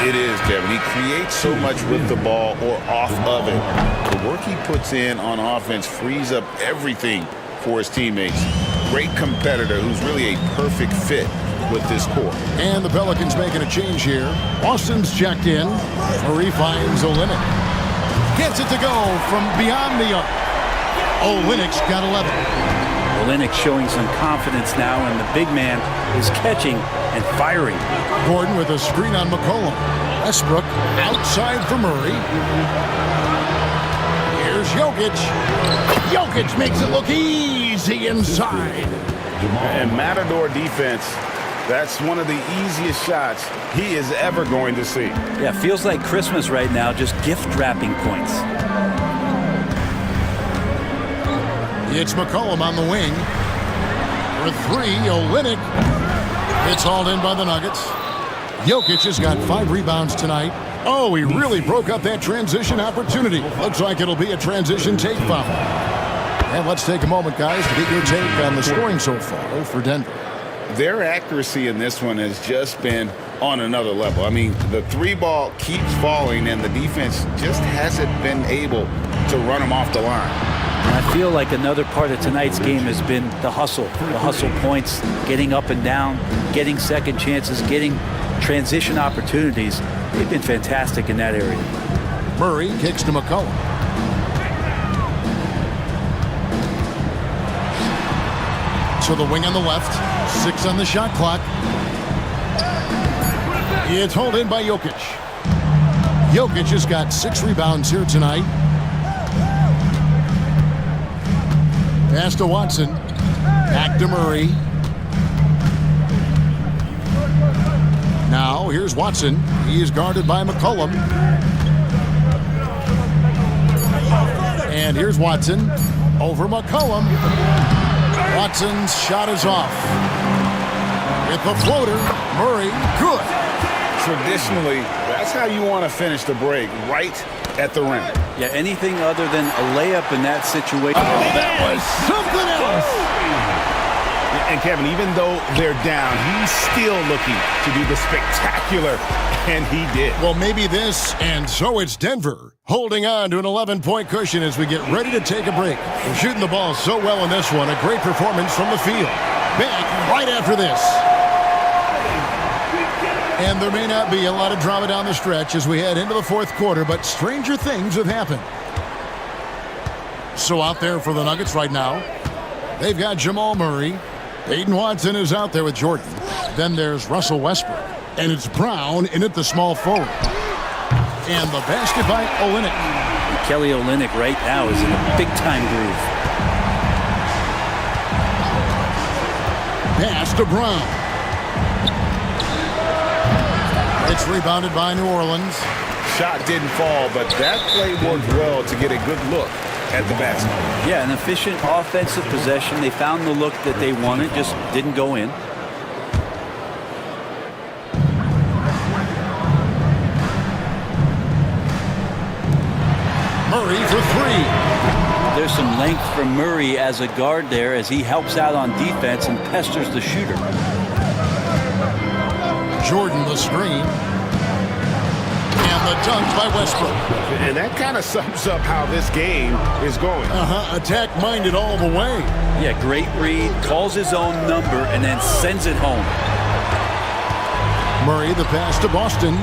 F: It is, Kevin. He creates so much with the ball or off of it. The work he puts in on offense frees up everything for his teammates. great competitor who's really a perfect fit with this core.
B: And the Pelicans making a change here. Austin's checked in. Murray finds Olynyk. Gets it to go from beyond the arc. Olynyk's got 11.
E: Olynyk showing some confidence now, and the big man is catching and firing.
B: Gordon with a screen on McCollum. Westbrook outside for Murray. Here's Jokic. Jokic makes it look easy inside.
F: And Matador defense, that's one of the easiest shots he is ever going to see.
E: Yeah, feels like Christmas right now, just gift wrapping points.
B: It's McCollum on the wing. For three, Olynyk. It's hauled in by the Nuggets. Jokic has got 5 rebounds tonight. Oh, he really broke up that transition opportunity. Looks like it'll be a transition take foul. And let's take a moment, guys, to get your take on the scoring so far for Denver.
F: Their accuracy in this one has just been on another level. I mean, the 3-ball keeps falling, and the defense just hasn't been able to run them off the line.
E: And I feel like another part of tonight's game has been the hustle points, getting up and down, getting second chances, getting transition opportunities. They've been fantastic in that area.
B: Murray kicks to McCollum. To the wing on the left. 6 on the shot clock. It's hauled in by Jokic. Jokic has got 6 rebounds here tonight. Pass to Watson. Back to Murray. Now, here's Watson. He is guarded by McCollum. And here's Watson. Over McCollum. Watson's shot is off. With the floater, Murray, good.
F: Traditionally, that's how you want to finish the break, right at the rim.
E: Yeah, anything other than a layup in that situation.
B: Oh, that was something else.
U: And Kevin, even though they're down, he's still looking to do the spectacular, and he did.
B: Well, maybe this, and so it's Denver holding on to an 11-point cushion as we get ready to take a break. They're shooting the ball so well in this one. A great performance from the field. Back right after this. And there may not be a lot of drama down the stretch as we head into the fourth quarter, but stranger things have happened. So out there for the Nuggets right now, they've got Jamal Murray. Peyton Watson is out there with Jordan. Then there's Russell Westbrook. And it's Brown in at the small forward. And the basket by Olynyk.
E: Kelly Olynyk right now is in a big-time groove.
B: Pass to Brown. It's rebounded by New Orleans.
F: Shot didn't fall, but that play worked well to get a good look at the basket.
E: Yeah, an efficient offensive possession. They found the look that they wanted, just didn't go in.
B: Murray for 3.
E: There's some length from Murray as a guard there as he helps out on defense and pesters the shooter.
B: Jordan the screen. And the dunk by Westbrook.
U: And that kind of sums up how this game is going.
B: Attack-minded all the way.
E: Yeah, great read, calls his own number, and then sends it home.
B: Murray, the pass to Boston.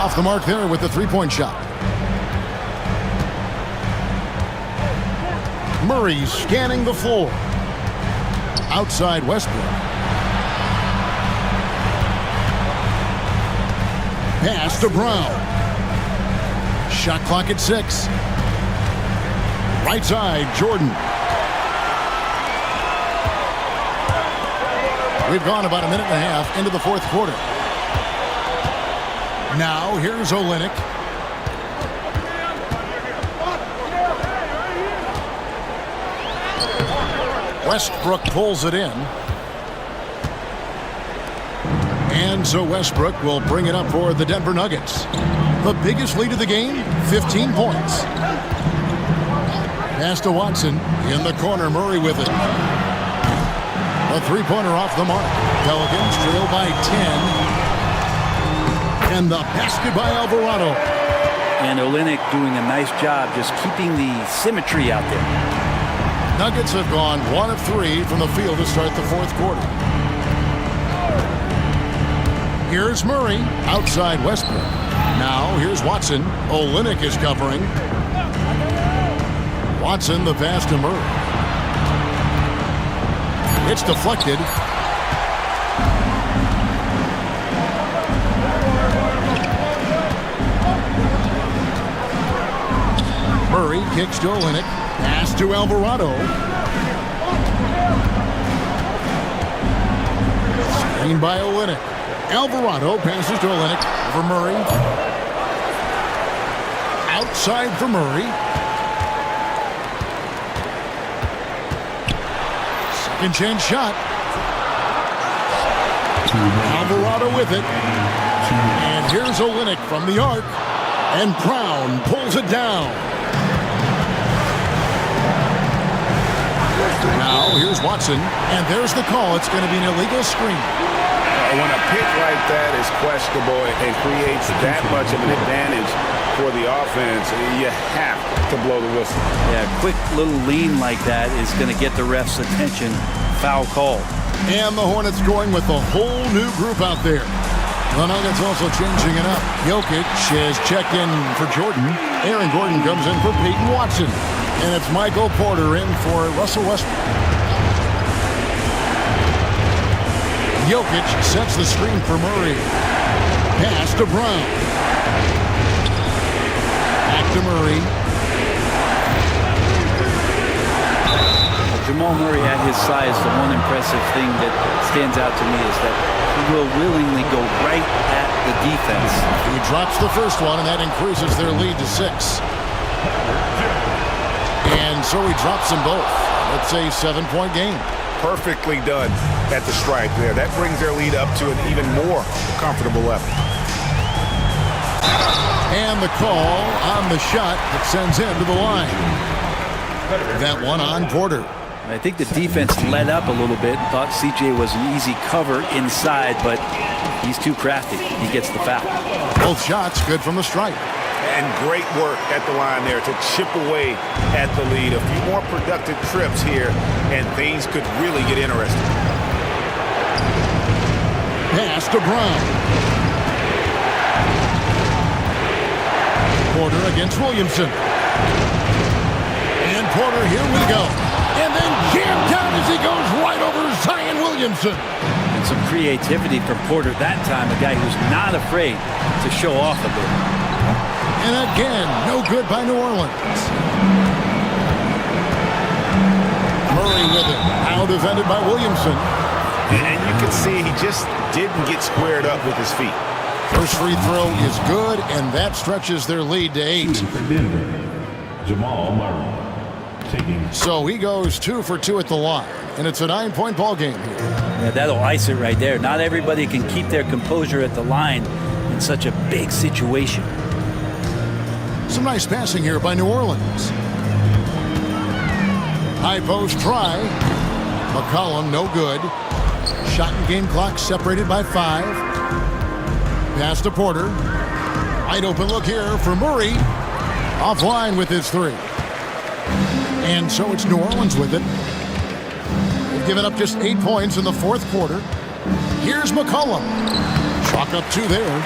B: Off the mark there with the 3-point shot. Murray scanning the floor. Outside Westbrook. Pass to Brown. Shot clock at 6. Right side, Jordan. We've gone about a minute and a half into the fourth quarter. Now, here's Olynyk. Westbrook pulls it in. And so Westbrook will bring it up for the Denver Nuggets. The biggest lead of the game, 15 points. Pass to Watson. In the corner, Murray with it. A 3-pointer off the mark. Pelicans trail by 10. And the basket by Alvarado.
E: And Olynyk doing a nice job just keeping the symmetry out there.
B: Nuggets have gone 1 of 3 from the field to start the fourth quarter. Here's Murray outside Westbrook. Now here's Watson. Olynyk is covering. Watson the pass to Murray. It's deflected. Murray kicks to Olynyk. Pass to Alvarado. Screen by Olynyk. Alvarado passes to Olynyk over Murray. Outside for Murray. Second chance shot. Alvarado with it. And here's Olynyk from the arc. And Brown pulls it down. Now here's Watson. And there's the call. It's going to be an illegal screen.
F: When a pick like that is questionable and creates that much of an advantage for the offense, you have to blow the whistle.
E: Yeah, a quick little lean like that is going to get the ref's attention. Foul call.
B: And the Hornets going with a whole new group out there. The Nuggets also changing it up. Jokic has checked in for Jordan. Aaron Gordon comes in for Peyton Watson. And it's Michael Porter in for Russell Westbrook. Jokic sets the screen for Murray. Pass to Brown. Back to Murray.
E: Jamal Murray at his size, the one impressive thing that stands out to me is that he will willingly go right at the defense.
B: He drops the first one, and that increases their lead to 6. And so he drops them both. It's a 7-point game.
F: Perfectly done at the stripe there. That brings their lead up to an even more comfortable level.
B: And the call on the shot that sends him to the line. That one on Porter.
E: I think the defense let up a little bit and thought CJ was an easy cover inside, but he's too crafty. He gets the foul.
B: Both shots good from the stripe.
F: And great work at the line there to chip away at the lead. A few more productive trips here, and things could really get interesting.
B: Pass to Brown. Porter against Williamson. And Porter, here we go. And then jammed down as he goes right over Zion Williamson.
E: And some creativity from Porter that time, a guy who's not afraid to show off a bit.
B: And again, no good by New Orleans. Murray with it. Now defended by Williamson.
F: And you can see he just didn't get squared up with his feet.
B: First free throw is good, and that stretches their lead to 8.
L: Jamal Murray.
B: So he goes 2 for 2 at the line, and it's a 9-point ball game here.
E: Yeah, that'll ice it right there. Not everybody can keep their composure at the line in such a big situation.
B: Some nice passing here by New Orleans. High post try. McCollum, no good. Shot and game clock separated by 5. Pass to Porter. Wide open look here for Murray. Offline with his 3. And so it's New Orleans with it. They've given up just 8 points in the fourth quarter. Here's McCollum. Chalk up 2 there.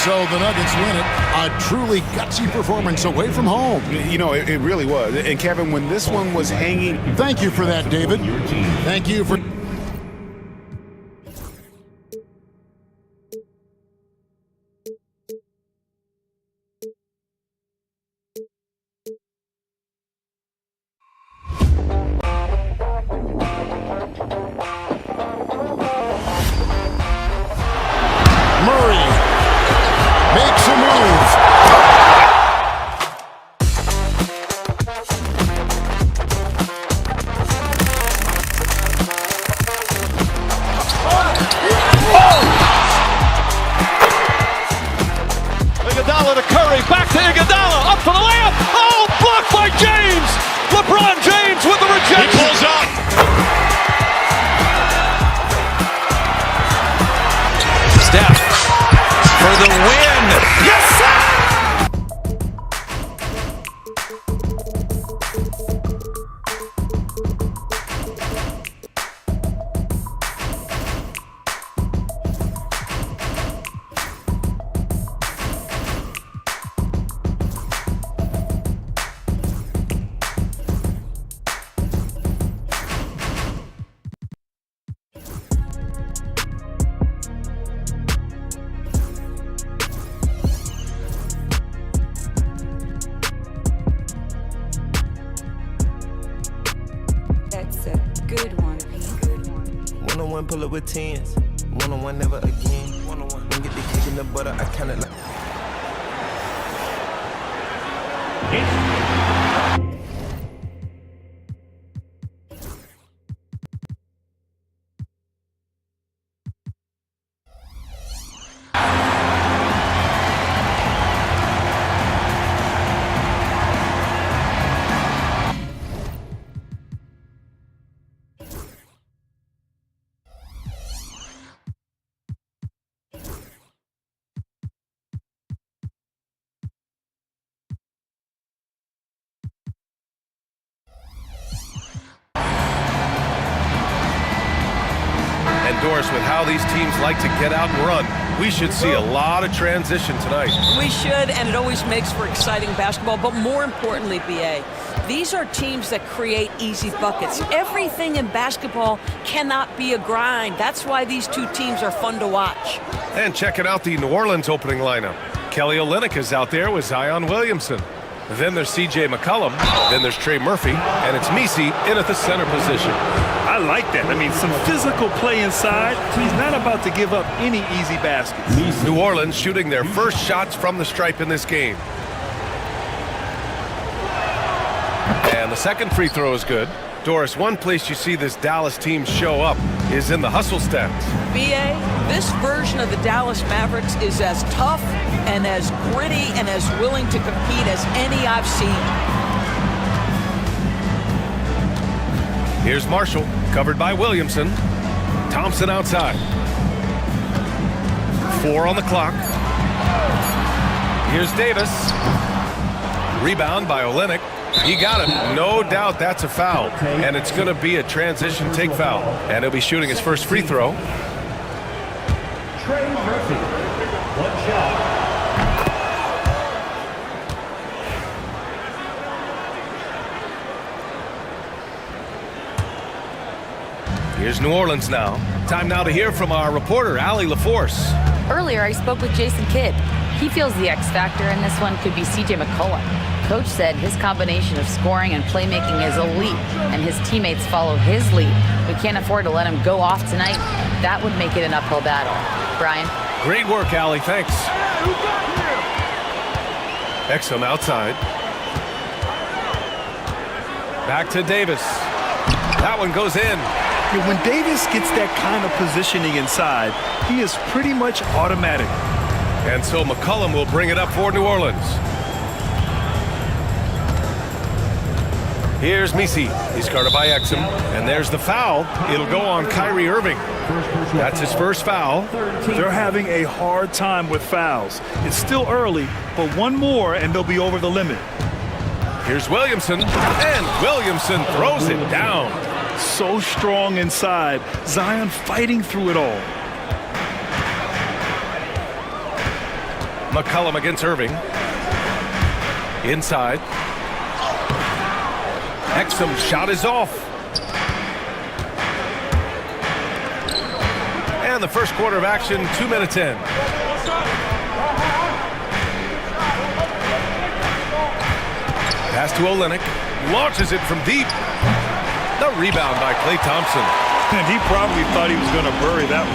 B: So the Nuggets win it. A truly gutsy performance away from home.
F: You know, it really was. And Kevin, when this one was hanging...
B: Thank you for that, David. Thank you for... Murray makes a move.
Q: One-on-one pull up with tens. One-on-one never again. One-on-one. When get the kick in the butter, I kinda like.
I: And Doris, with how these teams like to get out and run, we should see a lot of transition tonight.
O: We should, and it always makes for exciting basketball. But more importantly, BA, these are teams that create easy buckets. Everything in basketball cannot be a grind. That's why these two teams are fun to watch.
I: And checking out the New Orleans opening lineup. Kelly Olynyk is out there with Zion Williamson. Then there's C.J. McCollum. Then there's Trey Murphy. And it's Misi in at the center position.
S: I like that. I mean, some physical play inside. He's not about to give up any easy baskets.
I: New Orleans shooting their first shots from the stripe in this game. And the second free throw is good. Doris, one place you see this Dallas team show up is in the hustle stats.
O: BA, this version of the Dallas Mavericks is as tough and as gritty and as willing to compete as any I've seen.
I: Here's Marshall, covered by Williamson. Thompson outside. 4 on the clock. Here's Davis. Rebound by Olynyk. He got him. No doubt that's a foul. And it's going to be a transition take foul. And he'll be shooting his first free throw.
L: Trey Murphy, 1 shot.
I: Here's New Orleans now. Time now to hear from our reporter, Allie LaForce.
M: Earlier, I spoke with Jason Kidd. He feels the X factor in this one could be C.J. McCollum. Coach said his combination of scoring and playmaking is elite, and his teammates follow his lead. We can't afford to let him go off tonight. That would make it an uphill battle. Brian?
I: Great work, Allie. Thanks. Exum outside. Back to Davis. That one goes in.
S: Yeah, when Davis gets that kind of positioning inside, he is pretty much automatic.
I: And so McCollum will bring it up for New Orleans. Here's Misi. He's guarded by Exum. And there's the foul. It'll go on Kyrie Irving. That's his first foul.
S: They're having a hard time with fouls. It's still early, but one more and they'll be over the limit.
I: Here's Williamson. And Williamson throws it down.
S: So strong inside. Zion fighting through it all.
I: McCollum against Irving. Inside. Exum shot is off. And the first quarter of action, 2 minutes in. Pass to Olynyk. Launches it from deep. The rebound by Klay Thompson.
S: And he probably thought he was going to bury that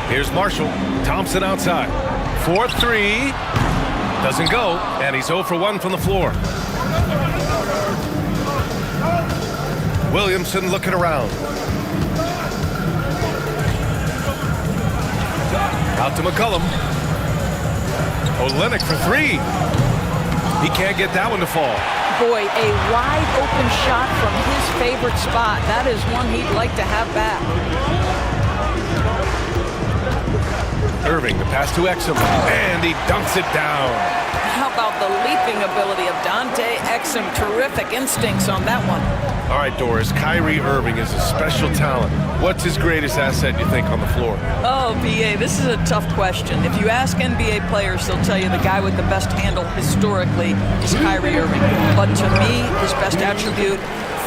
S: one.
I: Here's Marshall. Thompson outside. 4-3. Doesn't go. And he's 0 for 1 from the floor. Williamson looking around. Out to McCollum. Olynyk for 3. He can't get that one to fall.
O: Boy, a wide open shot from his favorite spot. That is one he'd like to have back.
I: Irving, the pass to Exum, and he dunks it down.
O: How about the leaping ability of Dante Exum? Terrific instincts on that one.
I: All right, Doris, Kyrie Irving is a special talent. What's his greatest asset, you think, on the floor?
O: Oh, BA, this is a tough question. If you ask NBA players, they'll tell you the guy with the best handle historically is Kyrie Irving. But to me, his best attribute,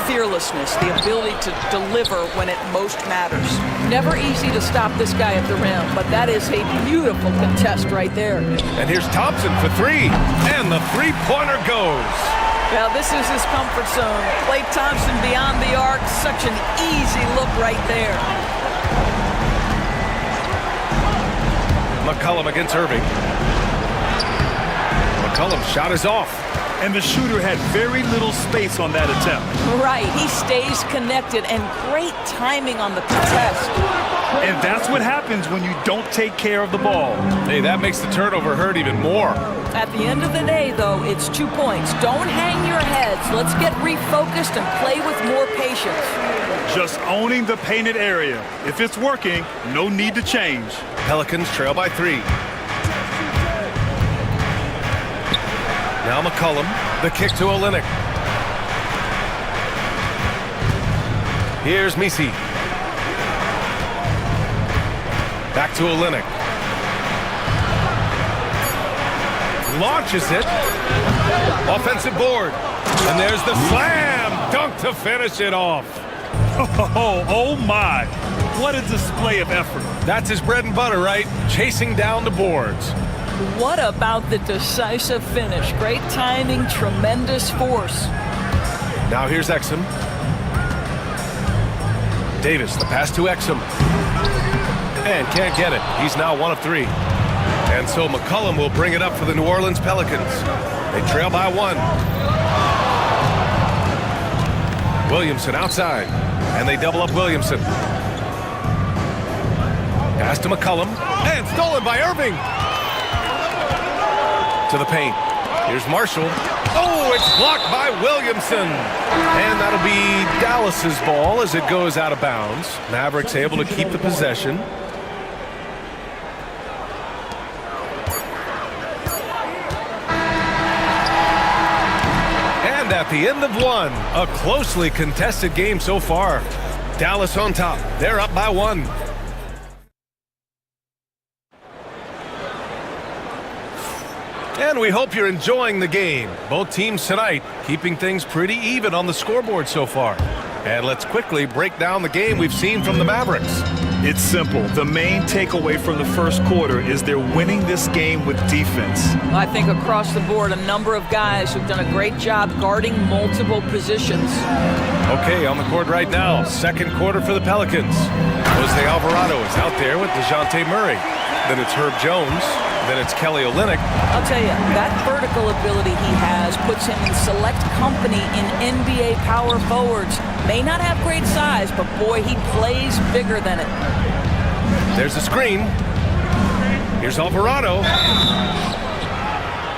O: fearlessness, the ability to deliver when it most matters. Never easy to stop this guy at the rim, but that is a beautiful contest right there.
I: And here's Thompson for 3, and the three-pointer goes.
O: Well, this is his comfort zone. Klay Thompson beyond the arc. Such an easy look right there.
I: McCollum against Irving. McCollum's shot is off.
J: And the shooter had very little space on that attempt.
O: Right, he stays connected, and great timing on the contest.
J: And that's what happens when you don't take care of the ball.
I: Hey, that makes the turnover hurt even more.
O: At the end of the day, though, it's 2 points. Don't hang your heads. Let's get refocused and play with more patience.
J: Just owning the painted area. If it's working, no need to change.
I: Pelicans trail by 3. Now McCollum, the kick to Olynyk. Here's Messi. Back to Olynyk. Launches it. Offensive board. And there's the slam dunk to finish it off.
J: Oh my. What a display of effort.
I: That's his bread and butter, right? Chasing down the boards.
O: What about the decisive finish? Great timing, tremendous force.
I: Now here's Exum. Davis, the pass to Exum. And can't get it. He's now 1 of 3. And so McCollum will bring it up for the New Orleans Pelicans. They trail by 1. Williamson outside. And they double up Williamson. Pass to McCollum. And stolen by Irving. To the paint. Here's Marshall. Oh, it's blocked by Williamson. And that'll be Dallas's ball as it goes out of bounds. Mavericks able to keep the possession. And at the end of 1, a closely contested game so far. Dallas on top. They're up by 1. And we hope you're enjoying the game. Both teams tonight keeping things pretty even on the scoreboard so far. And let's quickly break down the game we've seen from the Mavericks.
J: It's simple. The main takeaway from the first quarter is they're winning this game with defense.
O: I think across the board, a number of guys who've done a great job guarding multiple positions.
I: Okay, on the court right now, second quarter for the Pelicans. Jose Alvarado is out there with DeJounte Murray. Then it's Herb Jones. Then it's Kelly Olynyk.
O: I'll tell you, that vertical ability he has puts him in select company in NBA power forwards. May not have great size, but boy, he plays bigger than it.
I: There's a screen. Here's Alvarado.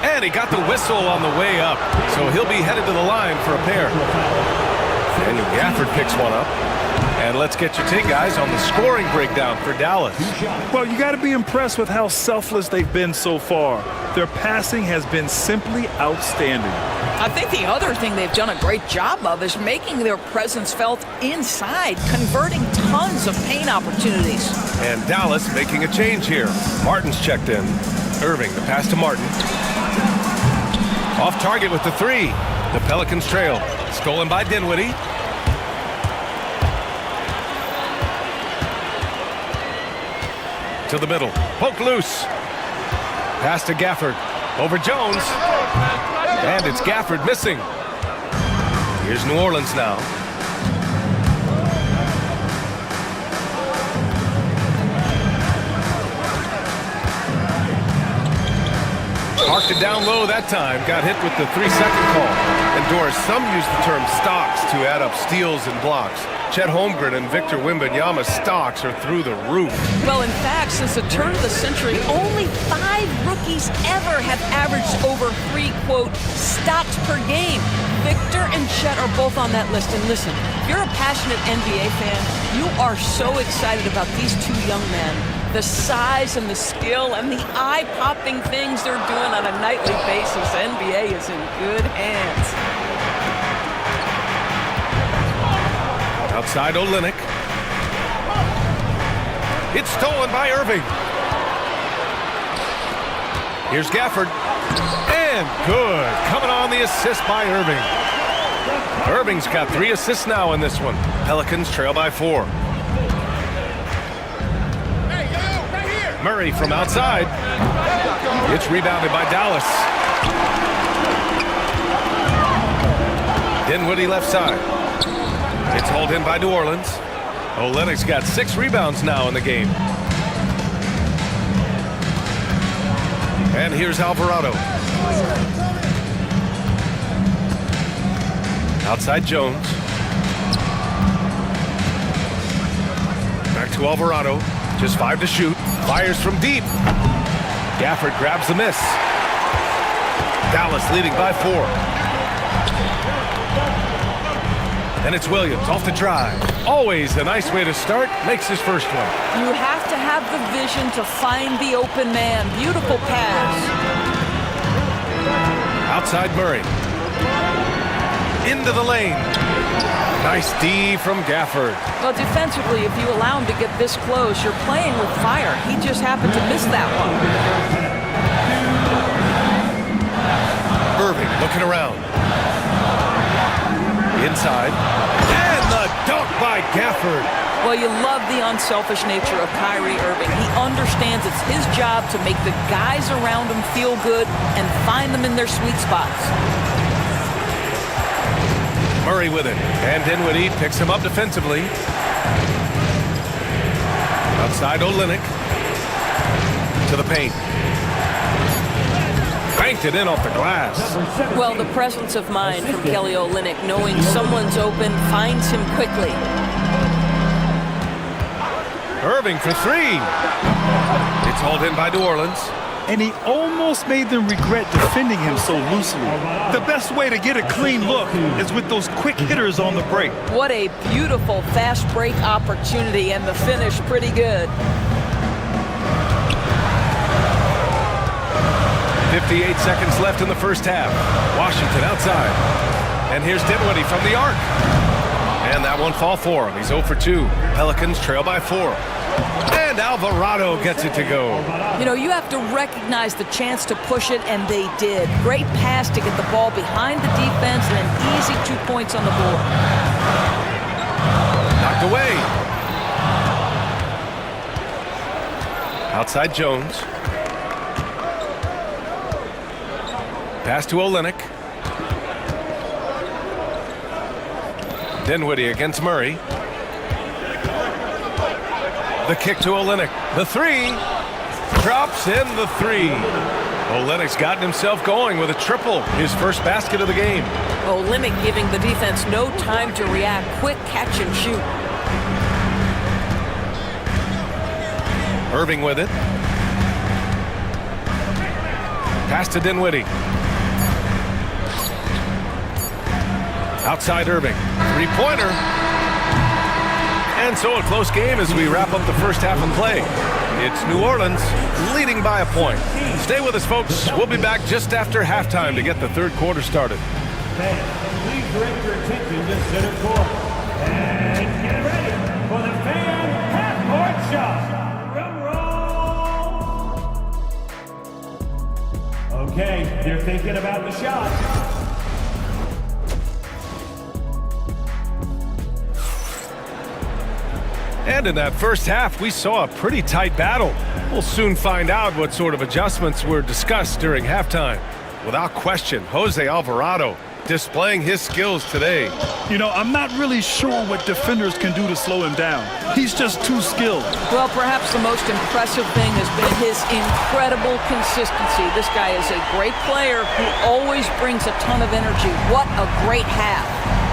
I: And he got the whistle on the way up. So he'll be headed to the line for a pair. Daniel Gafford picks one up. And let's get your take, guys, on the scoring breakdown for Dallas.
J: Well, you got to be impressed with how selfless they've been so far. Their passing has been simply outstanding.
O: I think the other thing they've done a great job of is making their presence felt inside, converting tons of paint opportunities.
I: And Dallas making a change here. Martin's checked in. Irving, the pass to Martin. Off target with the 3. The Pelicans trail. Stolen by Dinwiddie. To the middle. Poke loose. Pass to Gafford. Over Jones. And it's Gafford missing. Here's New Orleans now. Parked it down low that time. Got hit with the 3-second call. And Doris, some use the term stocks to add up steals and blocks. Chet Holmgren and Victor Wembanyama's stocks are through the roof.
O: Well, in fact, since the turn of the century, only 5 rookies ever have averaged over 3, quote, stocks per game. Victor and Chet are both on that list. And listen, if you're a passionate NBA fan, you are so excited about these 2 young men. The size and the skill and the eye-popping things they're doing on a nightly basis. The NBA is in good hands.
I: Outside Olynyk. It's stolen by Irving. Here's Gafford. And good. Coming on the assist by Irving. Irving's got 3 assists now in this one. Pelicans trail by 4. Murray from outside. It's rebounded by Dallas. Dinwiddie left side. It's hauled in by New Orleans. Olynyk's got 6 rebounds now in the game. And here's Alvarado. Outside Jones. Back to Alvarado. Just 5 to shoot. Fires from deep. Gafford grabs the miss. Dallas leading by 4. And it's Williams off the drive. Always a nice way to start. Makes his first one.
O: You have to have the vision to find the open man. Beautiful pass.
I: Outside Murray. Into the lane. Nice D from Gafford.
O: Well, defensively, if you allow him to get this close, you're playing with fire. He just happened to miss that one.
I: Irving looking around. Inside. And the dunk by Gafford.
O: Well, you love the unselfish nature of Kyrie Irving. He understands it's his job to make the guys around him feel good and find them in their sweet spots.
I: Murray with it. And Dinwiddie picks him up defensively. Outside Olynyk. To the paint. Banked it in off the glass.
O: Well, the presence of mind from Kelly Olynyk, knowing someone's open, finds him quickly.
I: Irving for 3. It's hauled in by New Orleans.
S: And he almost made them regret defending him so loosely. The best way to get a clean look is with those quick hitters on the break.
O: What a beautiful fast break opportunity, and the finish pretty good.
I: 58 seconds left in the first half. Washington outside. And here's Dinwiddie from the arc. And that one fall for him. He's 0 for 2. Pelicans trail by 4. And Alvarado gets it to go.
O: You know, you have to recognize the chance to push it, and they did. Great pass to get the ball behind the defense and an easy 2 points on the board.
I: Knocked away. Outside Jones. Pass to Olynyk. Dinwiddie against Murray. The kick to Olynyk. The 3. Drops in the 3. Olynyk's gotten himself going with a triple. His first basket of the game.
O: Olynyk giving the defense no time to react. Quick catch and shoot.
I: Irving with it. Pass to Dinwiddie. Outside Irving. 3-pointer. And so a close game as we wrap up the first half of play. It's New Orleans leading by a point. Stay with us, folks. We'll be back just after halftime to get the third quarter started.
L: Fans, please direct your attention to center court. And get ready for the fan half-court shot. Drum roll. Okay, they're thinking about the shot.
I: And in that first half, we saw a pretty tight battle. We'll soon find out what sort of adjustments were discussed during halftime. Without question, Jose Alvarado displaying his skills today.
S: You know, I'm not really sure what defenders can do to slow him down. He's just too skilled.
O: Well, perhaps the most impressive thing has been his incredible consistency. This guy is a great player who always brings a ton of energy. What a great half.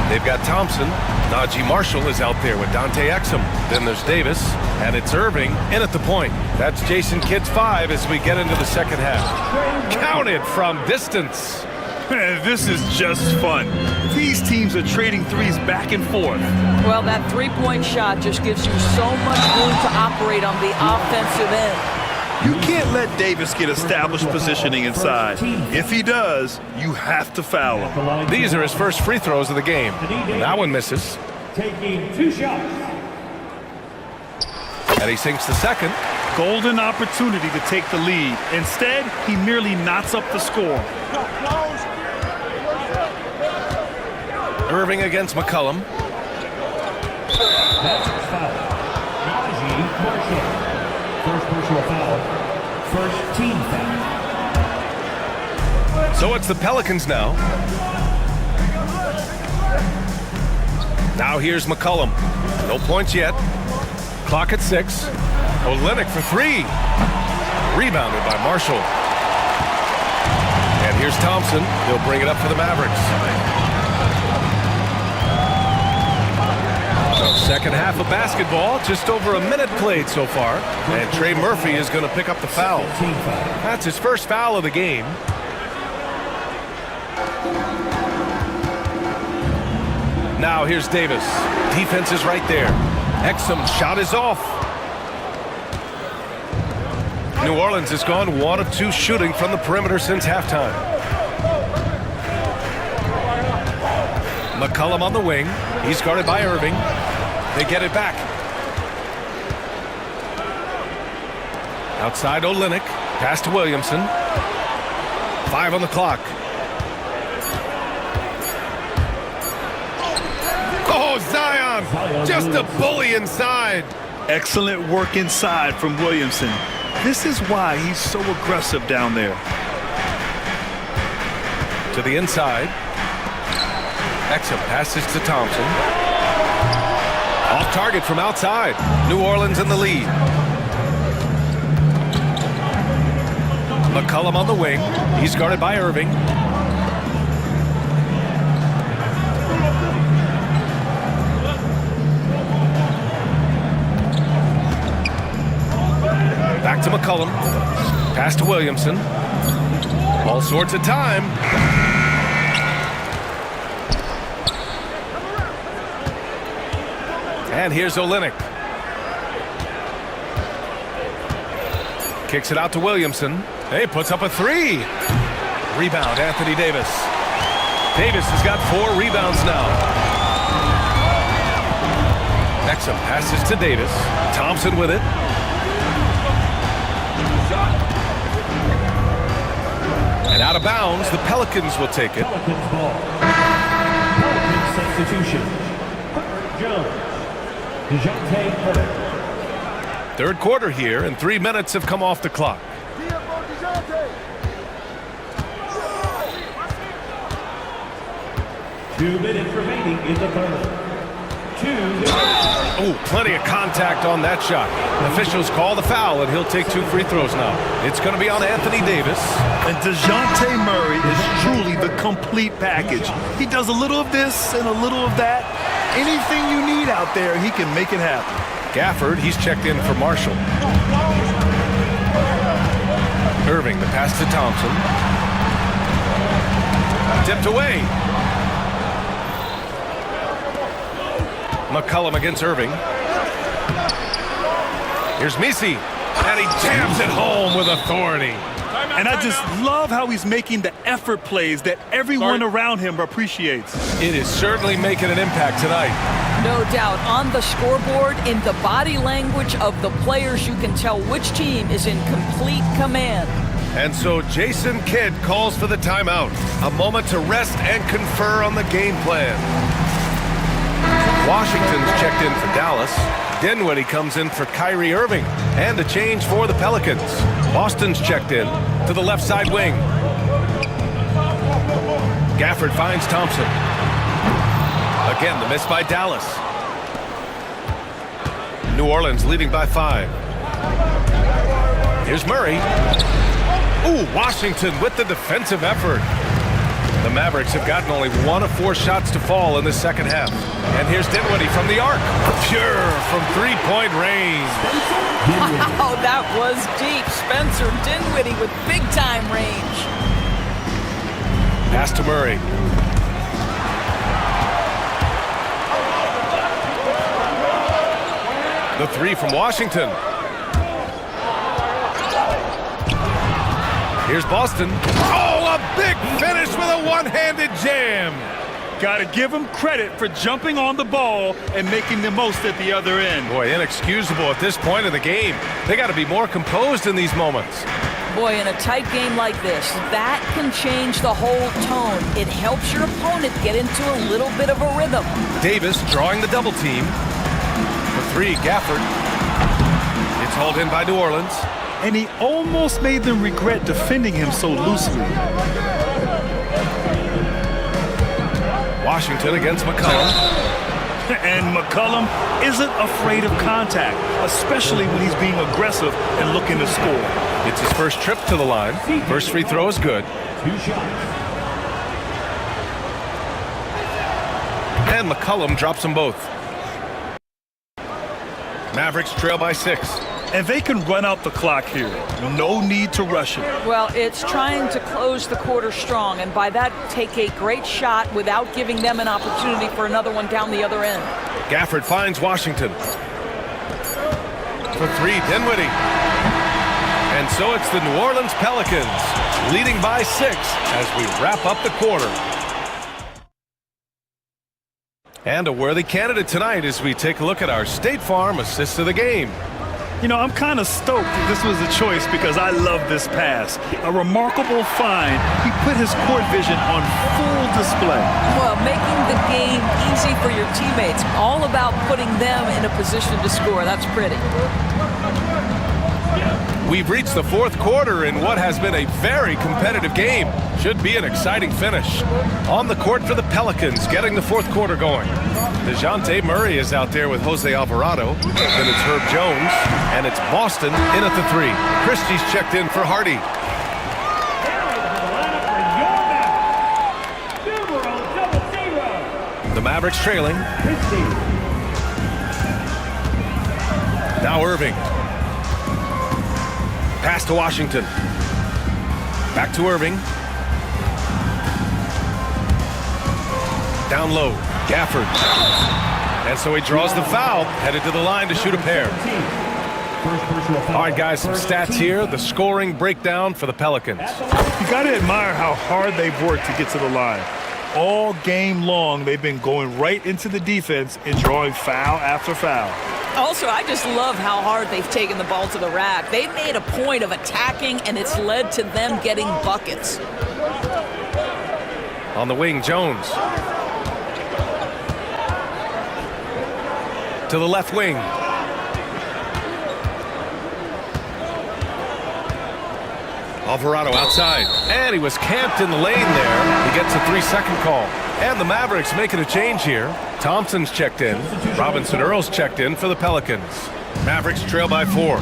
I: They've got Thompson. Najee Marshall is out there with Dante Exum. Then there's Davis, and it's Irving in at the point. That's Jason Kidd's 5 as we get into the second half. Counted from distance.
S: Man, this is just fun. These teams are trading threes back and forth.
O: Well, that three-point shot just gives you so much room to operate on the offensive end.
S: You can't let Davis get established positioning inside. If he does, you have to foul him.
I: These are his first free throws of the game. That one misses.
L: Taking 2 shots.
I: And he sinks the second.
S: Golden opportunity to take the lead. Instead, he merely knots up the score.
I: Irving against McCollum.
L: That's foul. Najee Marshall. First personal foul. First team foul.
I: So it's the Pelicans now. Now here's McCollum. No points yet. Clock at 6. Olynyk for 3. Rebounded by Marshall. And here's Thompson. He'll bring it up for the Mavericks. So second half of basketball, just over a minute played so far. And Trey Murphy is going to pick up the foul. That's his first foul of the game. Now here's Davis. Defense is right there. Exum's shot is off. New Orleans has gone 1 of 2 shooting from the perimeter since halftime. McCollum on the wing. He's guarded by Irving. They get it back. Outside Olynyk. Pass to Williamson. 5 on the clock. Oh, Zion! Just a bully inside.
S: Excellent work inside from Williamson. This is why he's so aggressive down there.
I: To the inside. Exum passes to Thompson. Off target from outside. New Orleans in the lead. McCollum on the wing. He's guarded by Irving. Back to McCollum. Pass to Williamson. All sorts of time. And here's Olynyk. Kicks it out to Williamson. Hey, puts up a 3. Rebound, Anthony Davis. Davis has got 4 rebounds now. Exum passes to Davis. Thompson with it. And out of bounds, the Pelicans will take it.
L: Pelicans ball. Pelicans substitution. Jones. DeJounte Murray.
I: Third quarter here, and 3 minutes have come off the clock.
L: 2 minutes remaining in the third. 2 minutes.
I: Oh, plenty of contact on that shot. Officials call the foul, and he'll take 2 free throws now. It's going to be on Anthony Davis.
S: And DeJounte Murray is truly the complete package. He does a little of this and a little of that. Anything you need out there, he can make it happen.
I: Gafford, he's checked in for Marshall. Irving, the pass to Thompson. Tipped away. McCollum against Irving. Here's Messi, and he jams it home with authority.
S: And I just love how he's making the effort plays that everyone around him appreciates.
I: It is certainly making an impact tonight.
O: No doubt. On the scoreboard, in the body language of the players, you can tell which team is in complete command.
I: And so Jason Kidd calls for the timeout. A moment to rest and confer on the game plan. Washington's checked in for Dallas. Dinwiddie comes in for Kyrie Irving. And a change for the Pelicans. Boston's checked in to the left side wing. Gafford finds Thompson. Again, the miss by Dallas. New Orleans leading by 5. Here's Murray. Ooh, Washington with the defensive effort. The Mavericks have gotten only 1 of 4 shots to fall in the second half. And here's Dinwiddie from the arc. Pure from 3-point range.
O: Wow, that was deep. Spencer Dinwiddie with big-time range.
I: Pass to Murray. The 3 from Washington. Here's Boston. Oh, a big finish with a one-handed jam.
S: Got to give him credit for jumping on the ball and making the most at the other end.
I: Boy, inexcusable at this point in the game. They got to be more composed in these moments.
O: Boy, in a tight game like this, that can change the whole tone. It helps your opponent get into a little bit of a rhythm.
I: Davis drawing the double team. The 3, Gafford. It's hauled in by New Orleans.
S: And he almost made them regret defending him so loosely.
I: Washington against McCollum.
J: And McCollum isn't afraid of contact, especially when he's being aggressive and looking to score.
I: It's his first trip to the line. First free throw is good.
L: 2 shots.
I: And McCollum drops them both. Mavericks trail by 6.
J: And they can run out the clock here. No need to rush it.
O: Well, it's trying to close the quarter strong, and by that, take a great shot without giving them an opportunity for another one down the other end.
I: Gafford finds Washington. For 3, Dinwiddie. And so it's the New Orleans Pelicans leading by 6 as we wrap up the quarter. And a worthy candidate tonight as we take a look at our State Farm assist of the game.
J: You know, I'm kind of stoked that this was a choice because I love this pass. A remarkable find. He put his court vision on full display.
O: Well, making the game easy for your teammates. All about putting them in a position to score. That's pretty.
I: We've reached the fourth quarter in what has been a very competitive game. Should be an exciting finish. On the court for the Pelicans, getting the fourth quarter going. DeJounte Murray is out there with Jose Alvarado. Then it's Herb Jones. And it's Boston in at the 3. Christie's checked in for Hardy. The Mavericks trailing. Now Irving. Pass to Washington. Back to Irving. Down low. Gafford. And so he draws the foul. Headed to the line to shoot a pair. All right, guys, some stats here. The scoring breakdown for the Pelicans.
J: You got to admire how hard they've worked to get to the line. All game long, they've been going right into the defense and drawing foul after foul.
O: Also, I just love how hard they've taken the ball to the rack. They've made a point of attacking, and it's led to them getting buckets.
I: On the wing, Jones. To the left wing. Alvarado outside. And he was camped in the lane there. He gets a 3-second call. And the Mavericks making a change here. Thompson's checked in. Robinson Earl's checked in for the Pelicans. Mavericks trail by 4.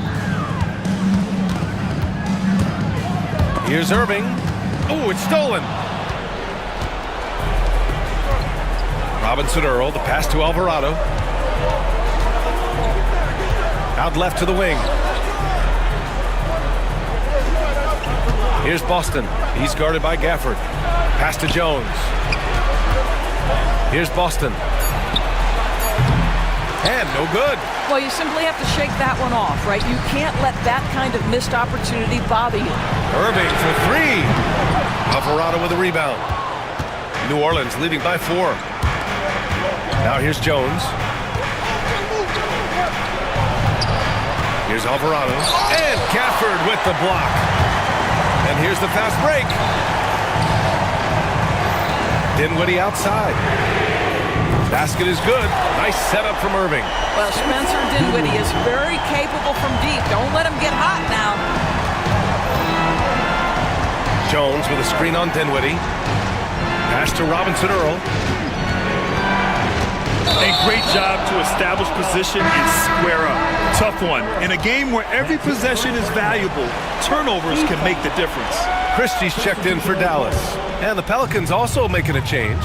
I: Here's Irving. Oh, it's stolen. Robinson Earl, the pass to Alvarado. Out left to the wing. Here's Boston. He's guarded by Gafford. Pass to Jones. Here's Boston. And no good.
O: Well, you simply have to shake that one off, right? You can't let that kind of missed opportunity bother you.
I: Irving for 3. Alvarado with a rebound. New Orleans leading by 4. Now here's Jones. Here's Alvarado. And Gafford with the block. And here's the fast break. Dinwiddie outside. Basket is good. Nice setup from Irving.
O: Well, Spencer Dinwiddie is very capable from deep. Don't let him get hot now.
I: Jones with a screen on Dinwiddie. Pass to Robinson Earl.
J: A great job to establish position and square up. Tough one. In a game where every possession is valuable, turnovers can make the difference.
I: Christie's checked in for Dallas. And the Pelicans also making a change.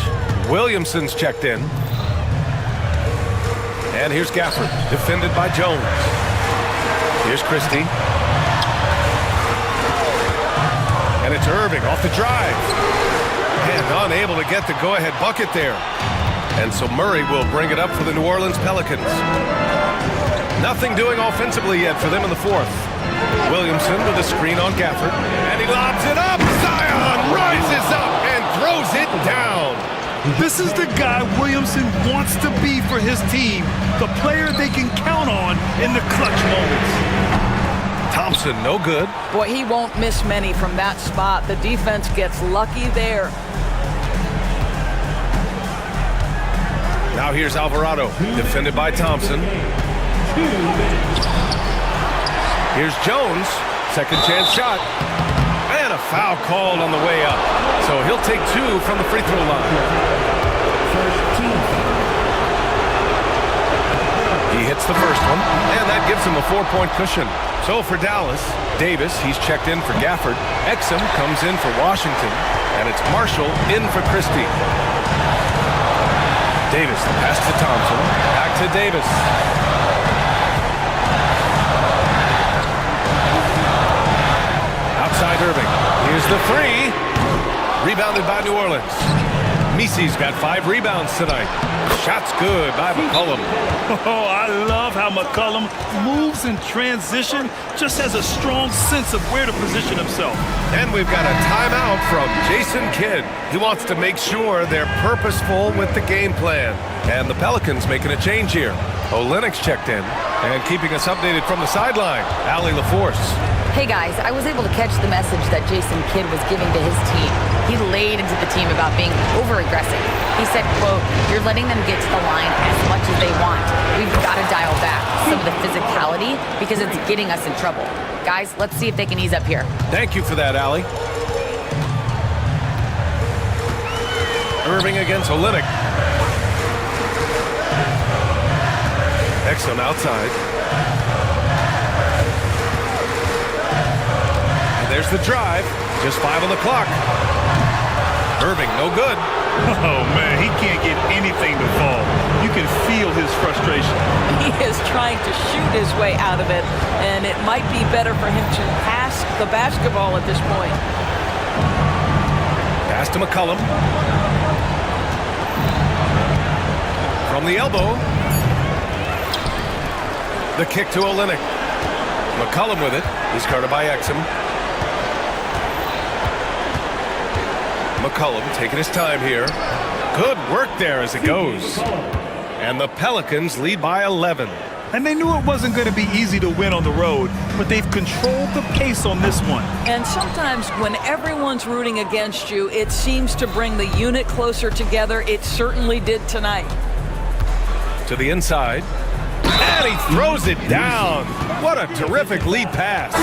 I: Williamson's checked in. And here's Gafford, defended by Jones. Here's Christie. And it's Irving off the drive. And unable to get the go-ahead bucket there. And so Murray will bring it up for the New Orleans Pelicans. Nothing doing offensively yet for them in the fourth. Williamson with a screen on Gafford. And he lobs it up. Zion rises up and throws it down.
J: This is the guy Williamson wants to be for his team. The player they can count on in the clutch moments.
I: Thompson, no good.
O: Boy, he won't miss many from that spot. The defense gets lucky there.
I: Now here's Alvarado, defended by Thompson. Here's Jones, second chance shot. And a foul called on the way up. So he'll take 2 from the free throw line. hits the first one, and that gives him a 4-point cushion. So for Dallas, Davis, he's checked in for Gafford. Exum comes in for Washington, and it's Marshall in for Christie. Davis, the pass to Thompson. Back to Davis. Outside Irving. Here's the three. Rebounded by New Orleans. Misi's got 5 rebounds tonight. Shot's good by McCollum.
S: Oh, I love how McCollum moves in transition, just has a strong sense of where to position himself.
I: And we've got a timeout from Jason Kidd. He wants to make sure they're purposeful with the game plan. And the Pelicans making a change here. Olynyk's checked in and keeping us updated from the sideline. Allie LaForce.
M: Hey guys, I was able to catch the message that Jason Kidd was giving to his team. He laid into the team about being over-aggressive. He said, quote, "You're letting them get to the line as much as they want. We've got to dial back some of the physicality because it's getting us in trouble. Guys, let's see if they can ease up here."
I: Thank you for that, Allie. Irving against Olynyk. Exum outside. And there's the drive. Just 5 on the clock. Irving, no good.
S: Oh, man, he can't get anything to fall. You can feel his frustration.
O: He is trying to shoot his way out of it, and it might be better for him to pass the basketball at this point.
I: Pass to McCollum. From the elbow. The kick to Olynyk. McCollum with it. He's guarded by Exum. McCollum taking his time here. Good work there as it goes. And the Pelicans lead by 11.
S: And they knew it wasn't going to be easy to win on the road, but they've controlled the pace on this one.
O: And sometimes when everyone's rooting against you, it seems to bring the unit closer together. It certainly did tonight.
I: To the inside. And he throws it down. What a terrific lead pass.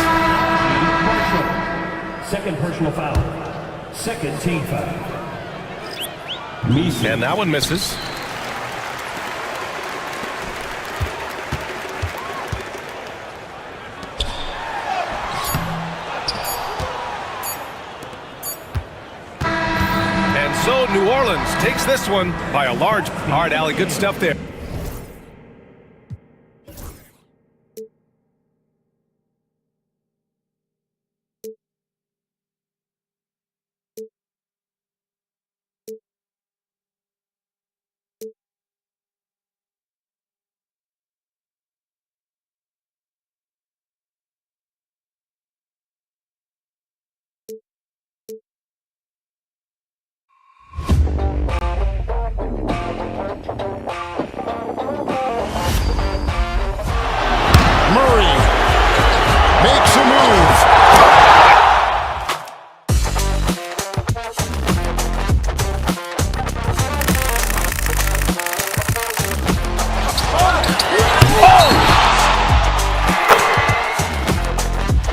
L: Second personal foul. Second team foul.
I: And that one misses. And so New Orleans takes this one by a large. All right, Allie, good stuff there.
B: Murray makes a move.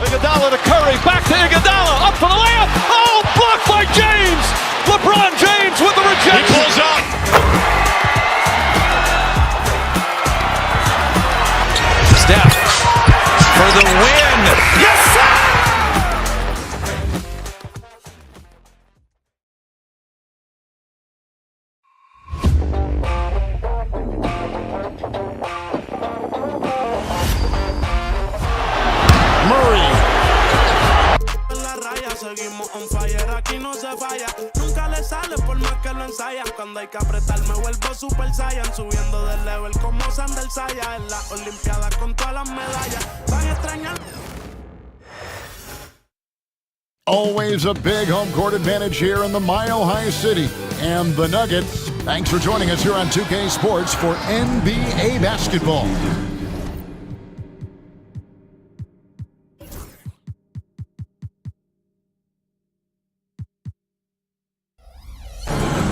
A: Iguodala to Curry, back to Iguodala, up for the layup. Oh, blocked by James. LeBron James with the rejection. He pulls up.
C: Steph for the win.
A: Yes, sir!
B: Murray.
Q: Seguimos on fire, aquí no se falla. Nunca le sale por más que lo ensayas. Cuando hay que apretar me vuelvo Super Saiyan. Subiendo de level como Sandel Saya. En las Olimpiadas con todas las medallas. Van a extrañar.
B: Always a big home court advantage here in the Mile High City. And the Nuggets, thanks for joining us here on 2K Sports for NBA basketball.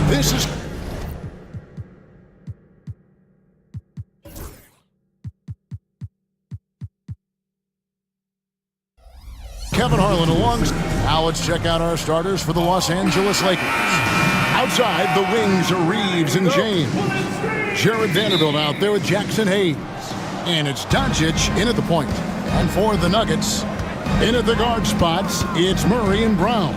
B: This is Kevin Harlan along. Now let's check out our starters for the Los Angeles Lakers. Outside, the wings are Reeves and James. Jared Vanderbilt out there with Jackson Hayes. And it's Doncic in at the point. And for the Nuggets, in at the guard spots, it's Murray and Brown.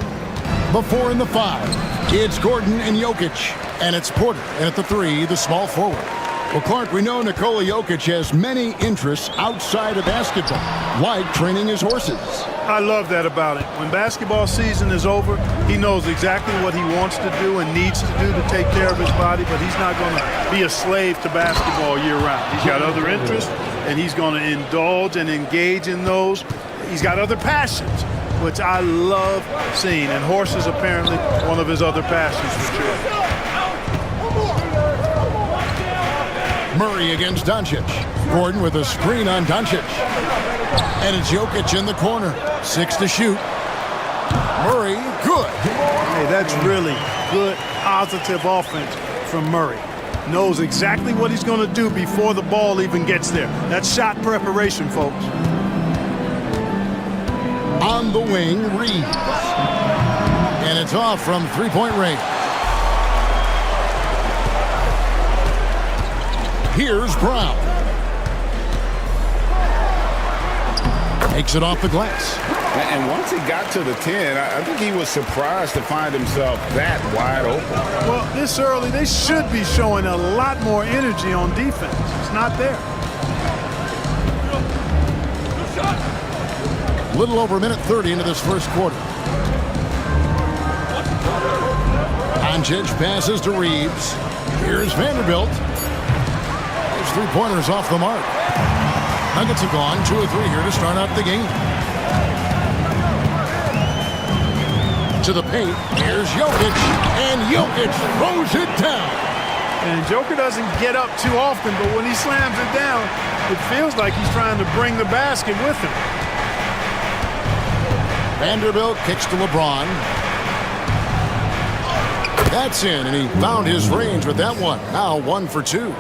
B: The 4 and the 5, it's Gordon and Jokic. And it's Porter in at the 3, the small forward. Well, Clark, we know Nikola Jokic has many interests outside of basketball, like training his horses.
S: I love that about it. When basketball season is over, he knows exactly what he wants to do and needs to do to take care of his body, but he's not going to be a slave to basketball year-round. He's got other interests, and he's going to indulge and engage in those. He's got other passions, which I love seeing, and horses apparently one of his other passions for sure.
B: Murray against Doncic. Gordon with a screen on Doncic. And it's Jokic in the corner. 6 to shoot. Murray, good.
S: Hey, that's really good, positive offense from Murray. Knows exactly what he's going to do before the ball even gets there. That's shot preparation, folks.
B: On the wing, Reeves. And it's off from three-point range. Here's Brown. Takes it off the glass.
F: And once he got to the 10, I think he was surprised to find himself that wide open.
S: Well, this early, they should be showing a lot more energy on defense. It's not there.
B: A little over a minute 30 into this first quarter. Doncic passes to Reeves. Here's Vanderbilt. His three-pointers off the mark. Nuggets have gone 2 of 3 here to start out the game. To the paint. Here's Jokic. And Jokic throws it down.
S: And Joker doesn't get up too often, but when he slams it down, it feels like he's trying to bring the basket with him.
B: Vanderbilt kicks to LeBron. That's in, and he found his range with that one. Now 1 for 2.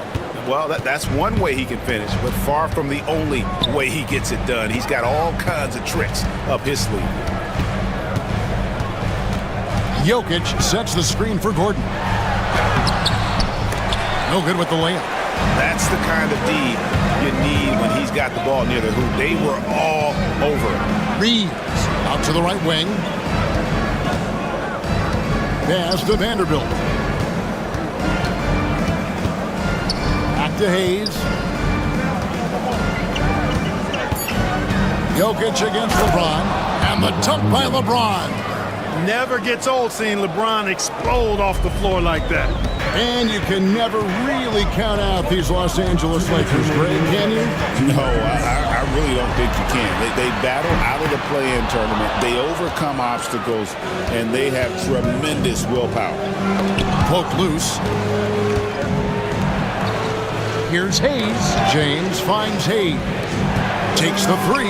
F: Well, that's one way he can finish, but far from the only way he gets it done. He's got all kinds of tricks up his sleeve.
B: Jokic sets the screen for Gordon. No good with the layup.
F: That's the kind of D you need when he's got the ball near the hoop. They were all over it.
B: Reeves out to the right wing. Pass to Vanderbilt. Back to Hayes. Jokic against LeBron. And the dunk by LeBron.
S: Never gets old seeing LeBron explode off the floor like that.
B: And you can never really count out these Los Angeles Lakers, Greg, can you?
F: No, I really don't think you can. They battle out of the play-in tournament. They overcome obstacles, and they have tremendous willpower.
B: Poke loose. Here's Hayes. James finds Hayes. Takes the 3.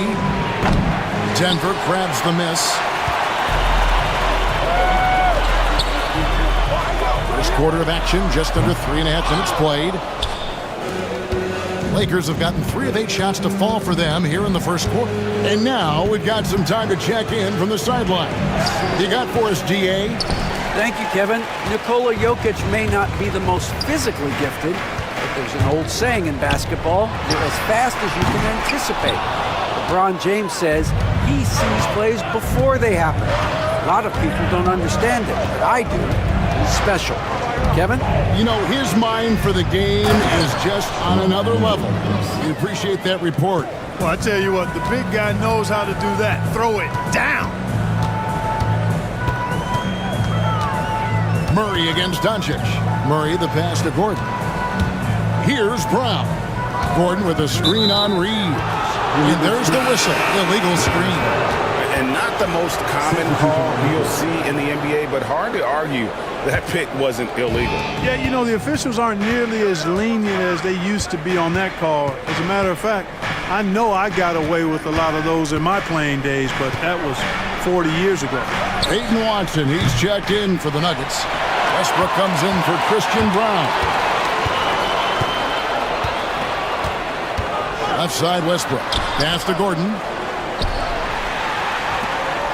B: Denver grabs the miss. First quarter of action, just under 3.5 minutes played. Lakers have gotten 3 of 8 shots to fall for them here in the first quarter. And now we've got some time to check in from the sideline. You got for us, DA?
G: Thank you, Kevin. Nikola Jokic may not be the most physically gifted, but there's an old saying in basketball, you're as fast as you can anticipate. LeBron James says he sees plays before they happen. A lot of people don't understand it, but I do. He's special. Kevin?
B: You know, his mind for the game is just on another level. We appreciate that report.
S: Well, I tell you what, the big guy knows how to do that. Throw it down.
B: Murray against Doncic. Murray the pass to Gordon. Here's Brown. Gordon with a screen on Reeves. And there's the whistle. Illegal screen.
F: And not the most common call you'll see in the NBA, but hard to argue that pick wasn't illegal.
S: Yeah, you know, the officials aren't nearly as lenient as they used to be on that call. As a matter of fact, I know I got away with a lot of those in my playing days, but that was 40 years ago.
B: Peyton Watson, he's checked in for the Nuggets. Westbrook comes in for Christian Brown. Left side, Westbrook. Pass to Gordon.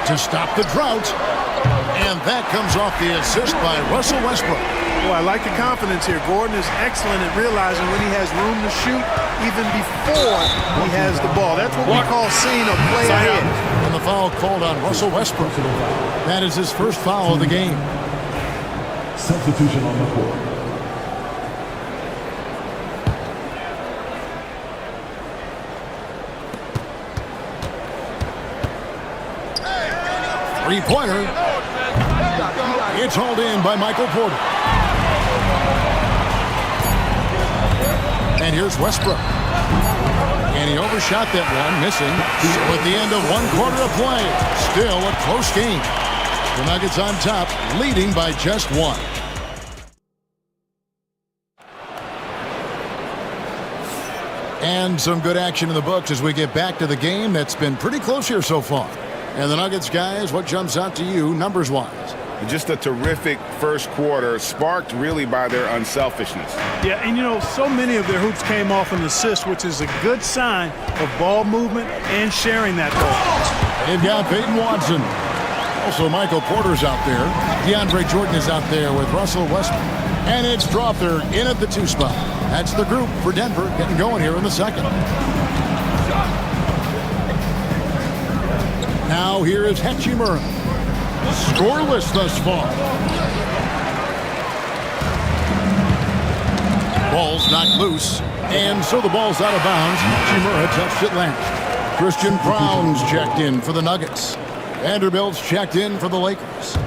B: To stop the drought. And that comes off the assist by Russell Westbrook.
S: Well, I like the confidence here. Gordon is excellent at realizing when he has room to shoot, even before he has the ball. That's what we call seeing a play ahead.
B: And the foul called on Russell Westbrook. That is his first foul of the game.
L: Substitution on the court.
B: Three-pointer. It's hauled in by Michael Porter. And here's Westbrook. And he overshot that one, missing. So at the end of one quarter of play, still a close game. The Nuggets on top, leading by just one. And some good action in the books as we get back to the game that's been pretty close here so far. And the Nuggets, guys, what jumps out to you numbers-wise?
F: Just a terrific first quarter, sparked really by their unselfishness.
S: Yeah, and you know, so many of their hoops came off an assist, which is a good sign of ball movement and sharing that ball.
B: They've got Peyton Watson. Also, Michael Porter's out there. DeAndre Jordan is out there with Russell Westbrook. And it's Dropper in at the 2 spot. That's the group for Denver getting going here in the second. Now here is Hachimura. Scoreless thus far. Ball's knocked loose. And so the ball's out of bounds. Hachimura touched it last. Christian Brown's checked in for the Nuggets. Vanderbilt's checked in for the Lakers.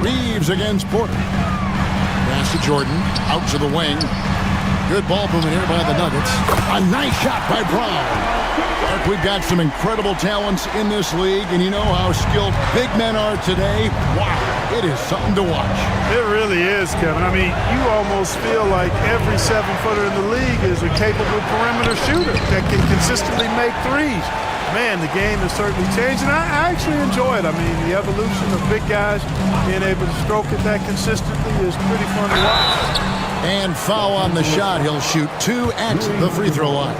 B: Reeves against Porter. Pass to Jordan. Out to the wing. Good ball movement here by the Nuggets. A nice shot by Brown. Mark, we've got some incredible talents in this league, and you know how skilled big men are today. Wow, it is something to watch.
S: It really is, Kevin. I mean, you almost feel like every 7-footer in the league is a capable perimeter shooter that can consistently make threes. Man, the game has certainly changed, and I actually enjoy it. I mean, the evolution of big guys being able to stroke it that consistently is pretty fun to watch.
B: And foul on the shot. He'll shoot 2 at the free throw line.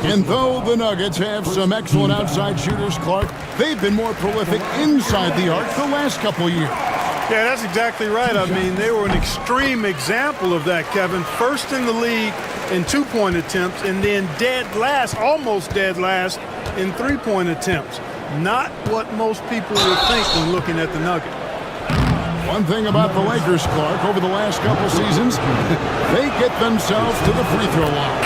B: And though the Nuggets have some excellent outside shooters, Clark, they've been more prolific inside the arc the last couple years.
S: Yeah, that's exactly right. I mean, they were an extreme example of that, Kevin. First in the league in 2-point attempts, and then dead last, almost dead last, in 3-point attempts. Not what most people would think when looking at the Nuggets.
B: One thing about the Lakers, Clark, over the last couple seasons, they get themselves to the free throw line.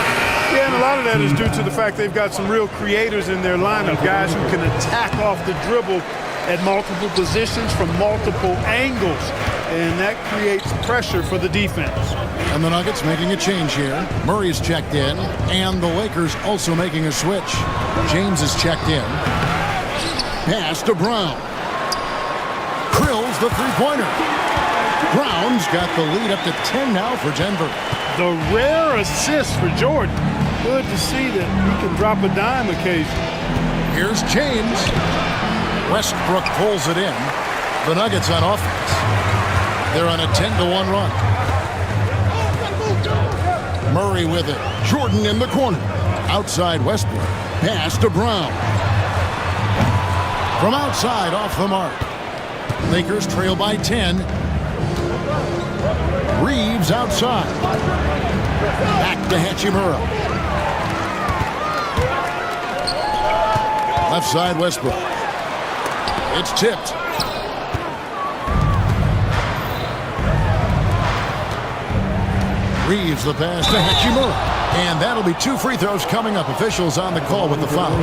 S: Yeah, and a lot of that is due to the fact they've got some real creators in their lineup, guys who can attack off the dribble at multiple positions from multiple angles, and that creates pressure for the defense.
B: And the Nuggets making a change here. Murray's checked in, and the Lakers also making a switch. James is checked in. Pass to Brown. Krill's the three-pointer. Brown's got the lead up to 10 now for Denver.
S: The rare assist for Jordan. Good to see that he can drop a dime occasionally.
B: Here's James. Westbrook pulls it in. The Nuggets on offense. They're on a 10-1 run. Murray with it. Jordan in the corner. Outside Westbrook. Pass to Brown. From outside off the mark. Lakers trail by 10. Reeves outside. Back to Hachimura. Left side Westbrook. It's tipped. Reeves the pass to Hachimura. And that'll be 2 free throws coming up. Officials on the call with the foul.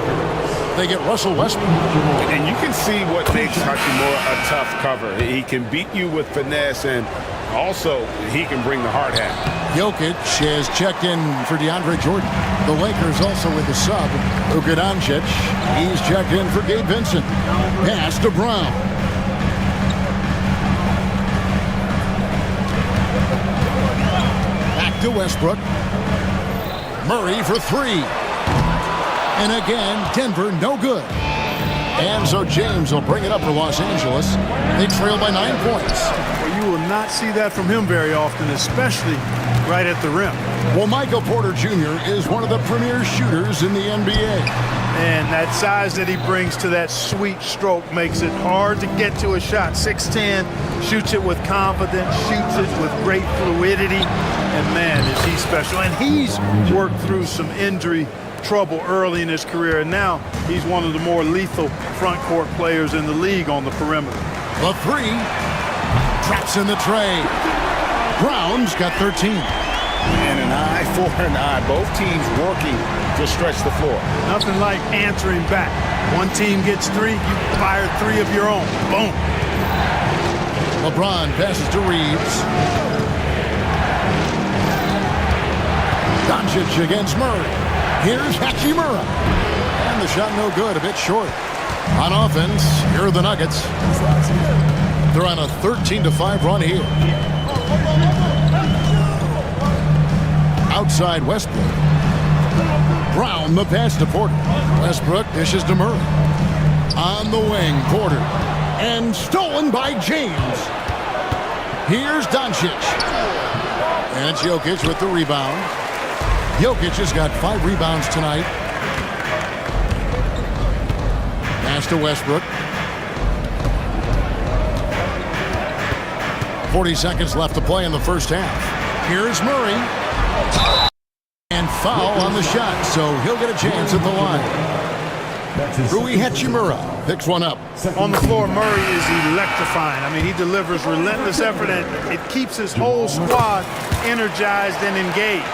B: They get Russell Westbrook.
F: And you can see what makes Hachimura a tough cover. He can beat you with finesse, and also he can bring the hard hat.
B: Jokic has checked in for DeAndre Jordan. The Lakers also with the sub. Luka Doncic. He's checked in for Gabe Vincent. Pass to Brown. Back to Westbrook. Murray for 3. And again, Denver no good. And so James will bring it up for Los Angeles. They trail by 9 points.
S: Well, you will not see that from him very often, especially right at the rim.
B: Well, Michael Porter Jr. is one of the premier shooters in the NBA.
S: And that size that he brings to that sweet stroke makes it hard to get to a shot. 6'10", shoots it with confidence, shoots it with great fluidity. And man, is he special. And he's worked through some injury trouble early in his career. And now he's one of the more lethal front court players in the league on the perimeter.
B: The three. Traps in the tray. Brown's got 13.
U: And an eye for an eye. Both teams working to stretch the floor.
S: Nothing like answering back. One team gets 3, you fire 3 of your own. Boom.
B: LeBron passes to Reeves. Doncic against Murray. Here's Hachimura. And the shot no good, a bit short. On offense, here are the Nuggets. They're on a 13-5 run here. Outside Westbrook. Brown the pass to Porter. Westbrook dishes to Murray. On the wing, Porter. And stolen by James. Here's Doncic. And it's Jokic with the rebound. Jokic has got 5 rebounds tonight. Pass to Westbrook. 40 seconds left to play in the first half. Here's Murray. And foul on the shot, so he'll get a chance at the line. Rui Hachimura picks one up.
S: On the floor, Murray is electrifying. I mean, he delivers relentless effort, and it keeps his whole squad energized and engaged.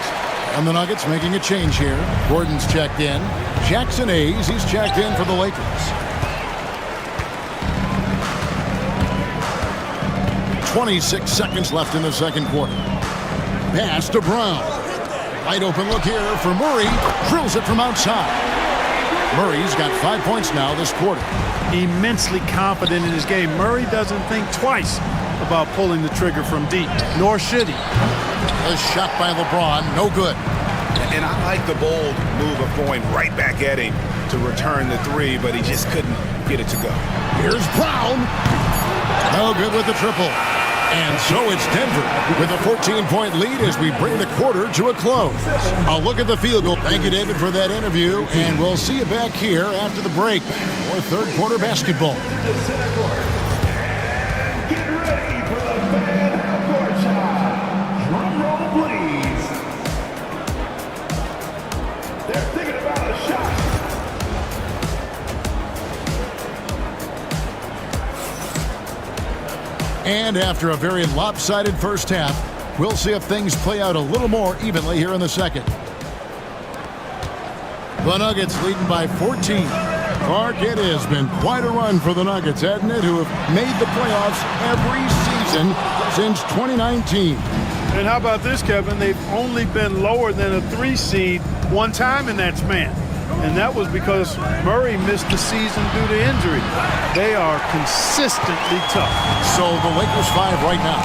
B: And the Nuggets making a change here. Gordon's checked in. Jackson Hayes, he's checked in for the Lakers. 26 seconds left in the second quarter. Pass to Brown. Wide open look here for Murray. Drills it from outside. Murray's got 5 points now this quarter.
S: Immensely confident in his game. Murray doesn't think twice about pulling the trigger from deep, nor should he.
B: A shot by LeBron, no good.
U: And I like the bold move of going right back at him to return the 3, but he just couldn't get it to go.
B: Here's Brown. No good with the triple. And so it's Denver with a 14-point lead as we bring the quarter to a close. A look at the field goal. Thank you, David, for that interview. And we'll see you back here after the break for third quarter basketball.
L: Get ready for the fan half-court shot. Drum roll, please. They're thinking about a shot.
B: And after a very lopsided first half, we'll see if things play out a little more evenly here in the second. The Nuggets leading by 14. Clark, it has been quite a run for the Nuggets, hasn't it, who have made the playoffs every season since 2019.
S: And how about this, Kevin? They've only been lower than a 3 seed one time in that span. And that was because Murray missed the season due to injury. They are consistently tough.
B: So the Lakers 5 right now.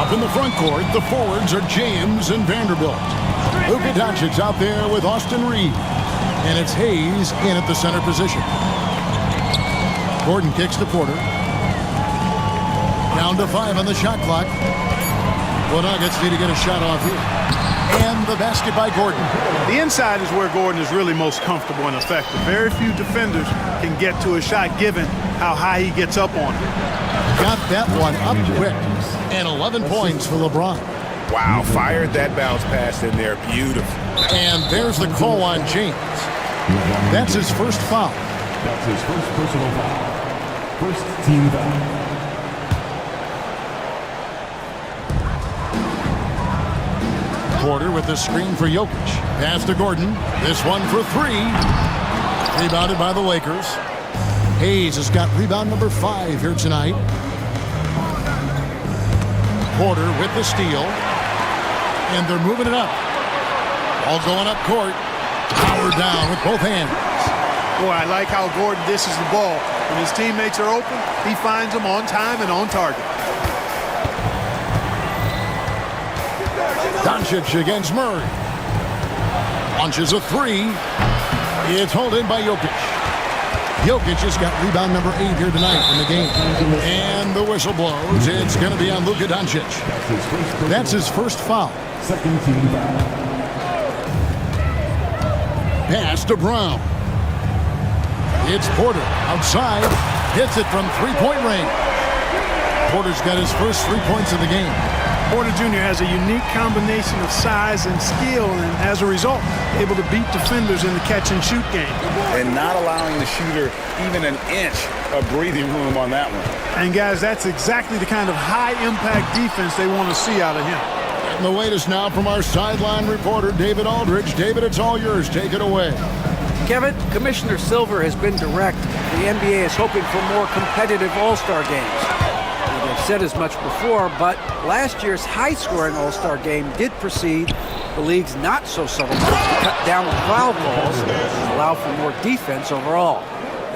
B: Up in the front court, the forwards are James and Vanderbilt. Luka Doncic's out there with Austin Reeves. And it's Hayes in at the center position. Gordon kicks to Porter. Down to 5 on the shot clock. The Nuggets need to get a shot off here. And the basket by Gordon.
S: The inside is where Gordon is really most comfortable and effective. Very few defenders can get to a shot given how high he gets up on it.
B: Got that one up quick. And 11 points for LeBron.
U: Wow, fired that bounce pass in there. Beautiful.
B: And there's the call on James. That's his first foul.
L: That's his first personal foul. First team foul.
B: Porter with the screen for Jokic. Pass to Gordon. This one for 3. Rebounded by the Lakers. Hayes has got rebound number 5 here tonight. Porter with the steal. And they're moving it up. All going up court. Power down with both hands.
S: Boy, I like how Gordon dishes the ball. When his teammates are open, he finds them on time and on target.
B: Doncic against Murray. Launches a 3. It's held in by Jokic. Jokic has got rebound number 8 here tonight in the game. And the whistle blows. It's going to be on Luka Doncic. That's his first foul.
L: Second team foul.
B: Pass to Brown. It's Porter outside. Hits it from three-point range. Porter's got his first 3 points of the game.
S: Porter Jr. has a unique combination of size and skill, and as a result, able to beat defenders in the catch-and-shoot game.
F: And not allowing the shooter even an inch of breathing room on that one.
S: And, guys, that's exactly the kind of high-impact defense they want to see out of him.
B: And the latest now from our sideline reporter, David Aldridge. David, it's all yours. Take it away.
G: Kevin, Commissioner Silver has been direct. The NBA is hoping for more competitive All-Star games. They've said as much before, but last year's high-scoring All-Star game did precede the league's not-so-subtle moves to cut down the foul calls and allow for more defense overall.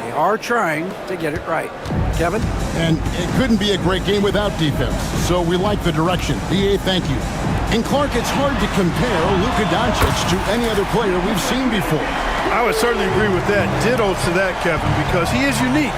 G: They are trying to get it right. Kevin?
B: And it couldn't be a great game without defense, so we like the direction. B.A., thank you. And Clark, it's hard to compare Luka Doncic to any other player we've seen before.
S: I would certainly agree with that. Ditto to that, Kevin, because he is unique.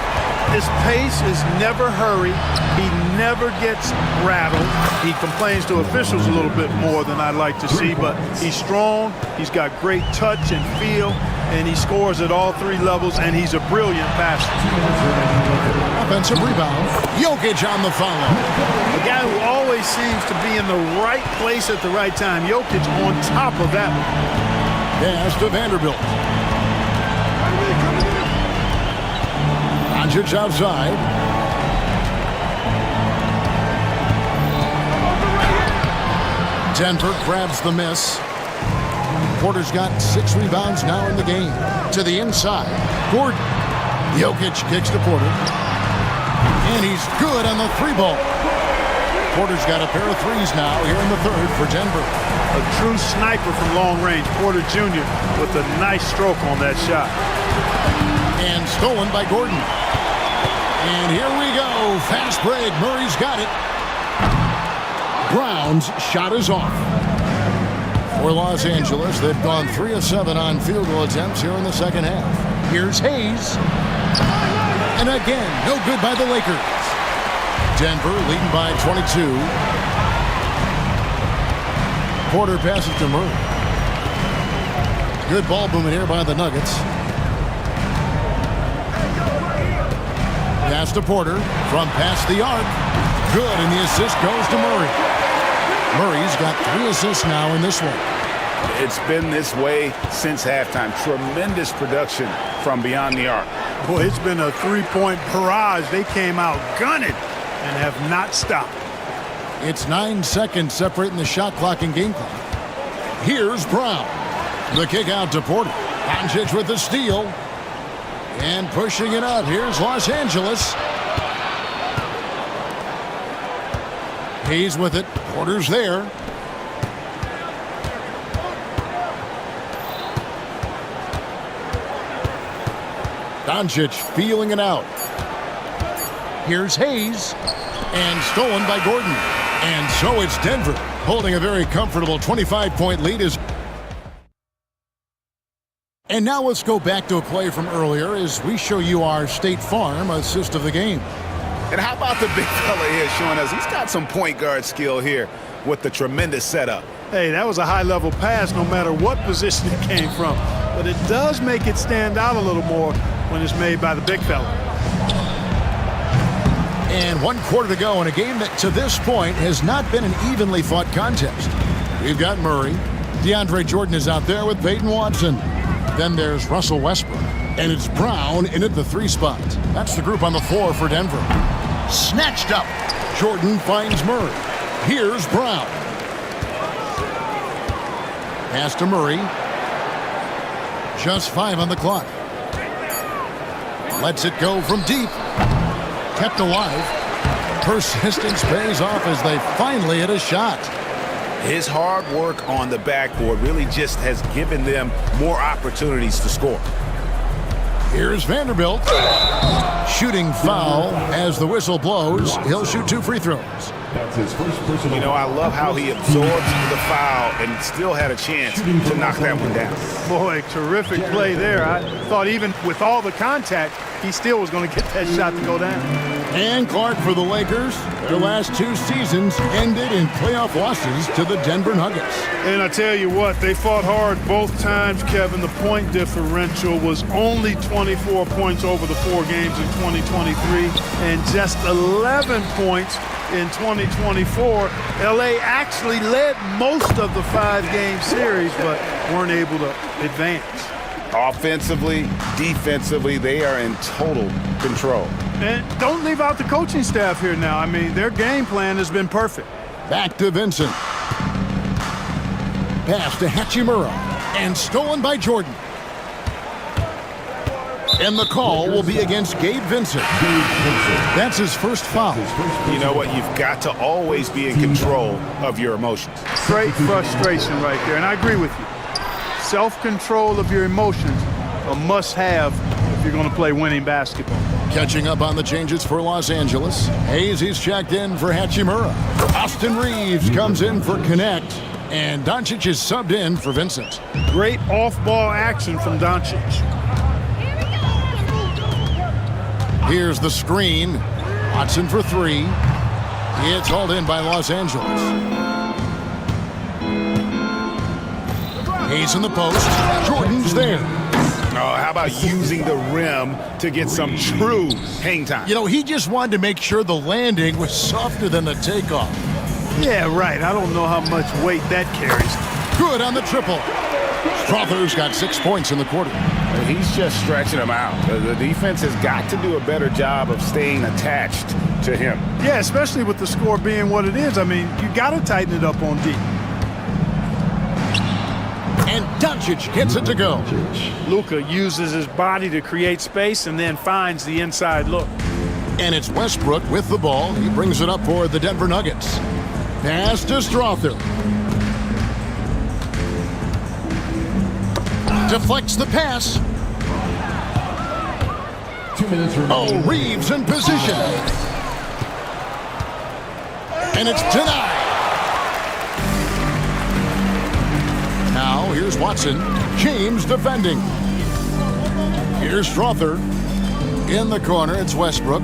S: His pace is never hurried. He never gets rattled. He complains to officials a little bit more than I'd like to see, but he's strong. He's got great touch and feel, and he scores at all 3 levels, and he's a brilliant passer.
B: Offensive rebound. Jokic on the follow.
S: A guy who always seems to be in the right place at the right time. Jokic on top of that one.
B: Pass to Vanderbilt. Doncic outside. Denver grabs the miss. Porter's got 6 rebounds now in the game. To the inside. Gordon. Jokic kicks to Porter. And he's good on the 3-ball. Porter's got a pair of threes now here in the third for Denver.
S: A true sniper from long range. Porter Jr. with a nice stroke on that shot.
B: And stolen by Gordon. And here we go. Fast break. Murray's got it. Brown's shot is off. For Los Angeles, they've gone 3 of 7 on field goal attempts here in the second half. Here's Hayes. And again, no good by the Lakers. Denver leading by 22. Porter passes to Murray. Good ball movement here by the Nuggets. Pass to Porter from past the arc. Good, and the assist goes to Murray. Murray's got 3 assists now in this one.
F: It's been this way since halftime. Tremendous production from beyond the arc.
S: Boy, it's been a 3-point barrage. They came out gunning and have not stopped.
B: It's 9 seconds separating the shot clock and game clock. Here's Brown. The kick out to Porter. Doncic with the steal. And pushing it out. Here's Los Angeles. Hayes with it. Porter's there. Doncic feeling it out. Here's Hayes. And stolen by Gordon. And so it's Denver holding a very comfortable 25-point lead. And now let's go back to a play from earlier as we show you our State Farm assist of the game.
F: And how about the big fella here showing us he's got some point guard skill here with the tremendous setup.
S: Hey, that was a high-level pass no matter what position it came from. But it does make it stand out a little more when it's made by the big fella.
B: And 1 quarter to go in a game that to this point has not been an evenly fought contest. We've got Murray. DeAndre Jordan is out there with Peyton Watson. Then there's Russell Westbrook. And it's Brown in at the 3 spot. That's the group on the floor for Denver. Snatched up. Jordan finds Murray. Here's Brown. Pass to Murray. Just 5 on the clock. Lets it go from deep. Kept alive. Persistence pays off as they finally hit a shot.
F: His hard work on the backboard really just has given them more opportunities to score.
B: Here's Vanderbilt. Shooting foul as the whistle blows. He'll shoot 2 free throws.
L: That's his first personal.
F: You know, I love how he absorbs the foul and still had a chance to knock that one down.
S: Boy, terrific play there. I thought even with all the contact, he still was going to get that shot to go down.
B: And Clark for the Lakers. Their last 2 seasons ended in playoff losses to the Denver Nuggets.
S: And I tell you what, they fought hard both times, Kevin. The point differential was only 24 points over the 4 games in 2023 and just 11 points in 2024. LA actually led most of the 5-game series, but weren't able to advance.
F: Offensively, defensively, they are in total control.
S: And don't leave out the coaching staff here now. I mean, their game plan has been perfect.
B: Back to Vincent. Pass to Hachimura. And stolen by Jordan. And the call will be against Gabe Vincent. That's his first foul.
F: You know what? You've got to always be in control of your emotions.
S: Great frustration right there, and I agree with you. Self-control of your emotions, a must-have if you're going to play winning basketball.
B: Catching up on the changes for Los Angeles. He's checked in for Hachimura. Austin Reeves comes in for Connect. And Doncic is subbed in for Vincent.
S: Great off-ball action from Doncic.
B: Here's the screen. Watson for 3. It's hauled in by Los Angeles. He's in the post. Jordan's there.
F: Oh, how about using the rim to get some true hang time?
B: You know, he just wanted to make sure the landing was softer than the takeoff.
S: Yeah, right. I don't know how much weight that carries.
B: Good on the triple. Strother's got 6 points in the quarter.
F: He's just stretching them out. The defense has got to do a better job of staying attached to him.
S: Yeah, especially with the score being what it is. I mean, you got to tighten it up on D.
B: And Doncic gets it to go.
S: Luka uses his body to create space and then finds the inside look.
B: And it's Westbrook with the ball. He brings it up for the Denver Nuggets. Pass to Strother. Deflects the pass.
L: 2 minutes remaining.
B: Oh, Reeves in position. And it's denied. Now, here's Watson. James defending. Here's Strother. In the corner, it's Westbrook.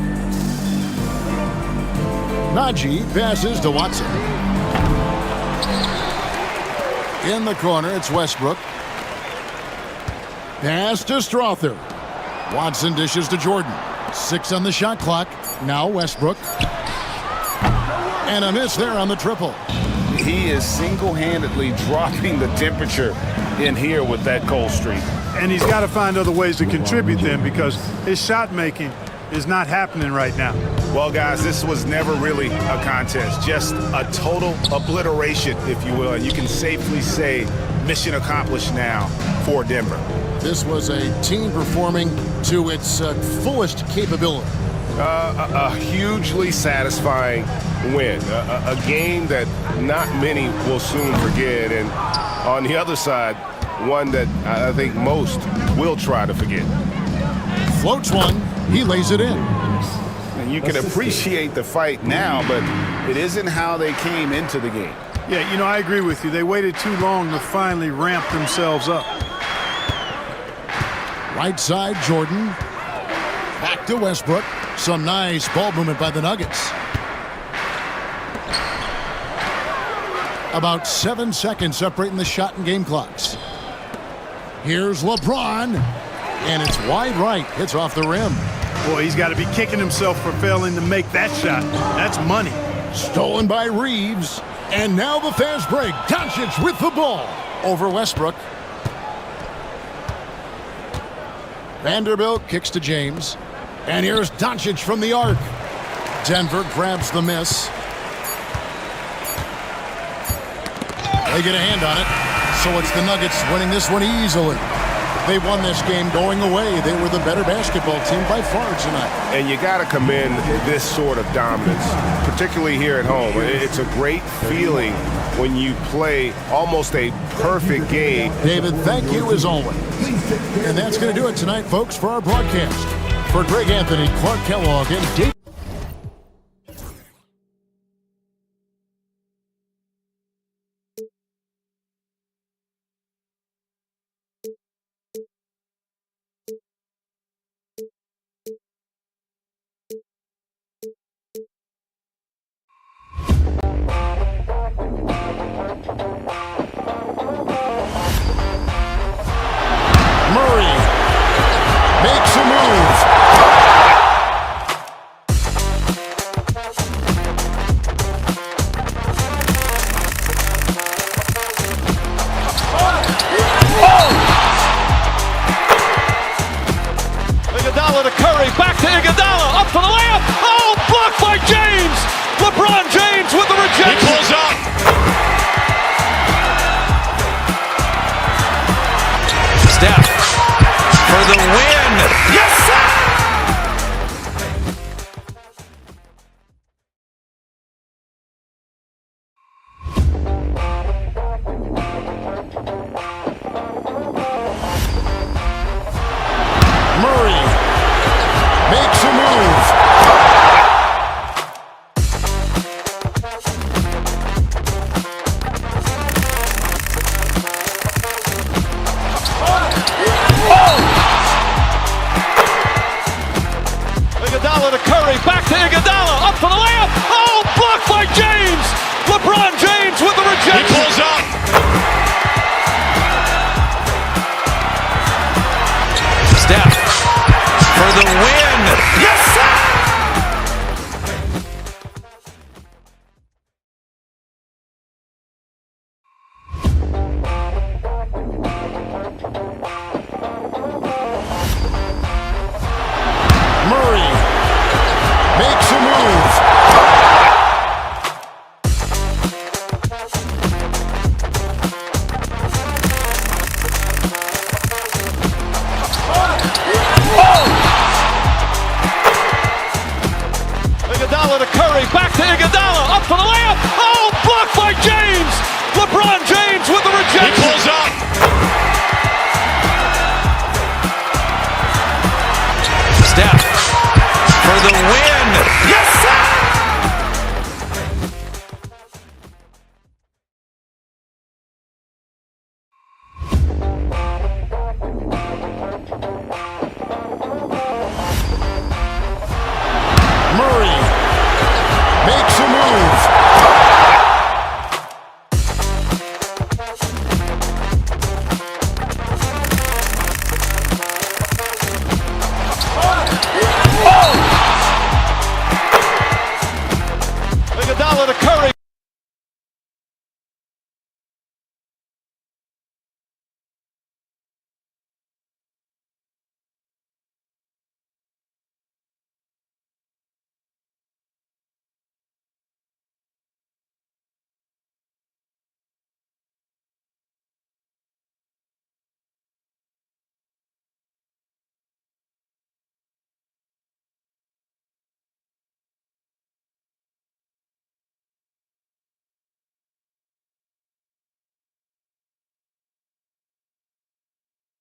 B: Najee passes to Watson. In the corner, it's Westbrook. Pass to Strother. Watson dishes to Jordan. 6 on the shot clock. Now Westbrook. And a miss there on the triple.
F: He is single-handedly dropping the temperature in here with that cold streak.
S: And he's got to find other ways to contribute then, because his shot making is not happening right now.
F: Well, guys, this was never really a contest, just a total obliteration, if you will. And you can safely say mission accomplished now for Denver.
B: This was a team performing to its fullest capability.
F: A hugely satisfying win, a game that not many will soon forget, and on the other side, one that I think most will try to forget.
B: Floats one, he lays it in.
F: And you can appreciate the fight now, but it isn't how they came into the game.
S: Yeah, you know, I agree with you. They waited too long to finally ramp themselves up.
B: Right side, Jordan. Back to Westbrook. Some nice ball movement by the Nuggets. About 7 seconds separating the shot and game clocks. Here's LeBron. And it's wide right. Hits off the rim.
S: Boy, he's got to be kicking himself for failing to make that shot. That's money.
B: Stolen by Reeves. And now the fast break. Doncic with the ball. Over Westbrook. Vanderbilt kicks to James. And here's Doncic from the arc. Denver grabs the miss. They get a hand on it. So it's the Nuggets winning this one easily. They won this game going away. They were the better basketball team by far tonight.
F: And you got to commend this sort of dominance, particularly here at home. It's a great feeling when you play almost a perfect game.
B: David, thank you as always. And that's going to do it tonight, folks, for our broadcast. For Greg Anthony, Clark Kellogg, and Dave.
C: for the win.
A: Yes, sir!
B: Murray makes a move.
A: Iguodala to Curry, back to Iguodala, up for the layup. Oh, blocked by James. LeBron James with the rejection. He pulls up.
C: Steph for the win.
A: Yes, sir!
B: Murray makes a move.
A: Iguodala to Curry, back to Iguodala, up for the layup. Oh, blocked by James. LeBron James with the rejection. He pulls up.
C: Steph for the win.
A: Yes, sir!
B: Murray makes a move.
A: Iguodala to Curry.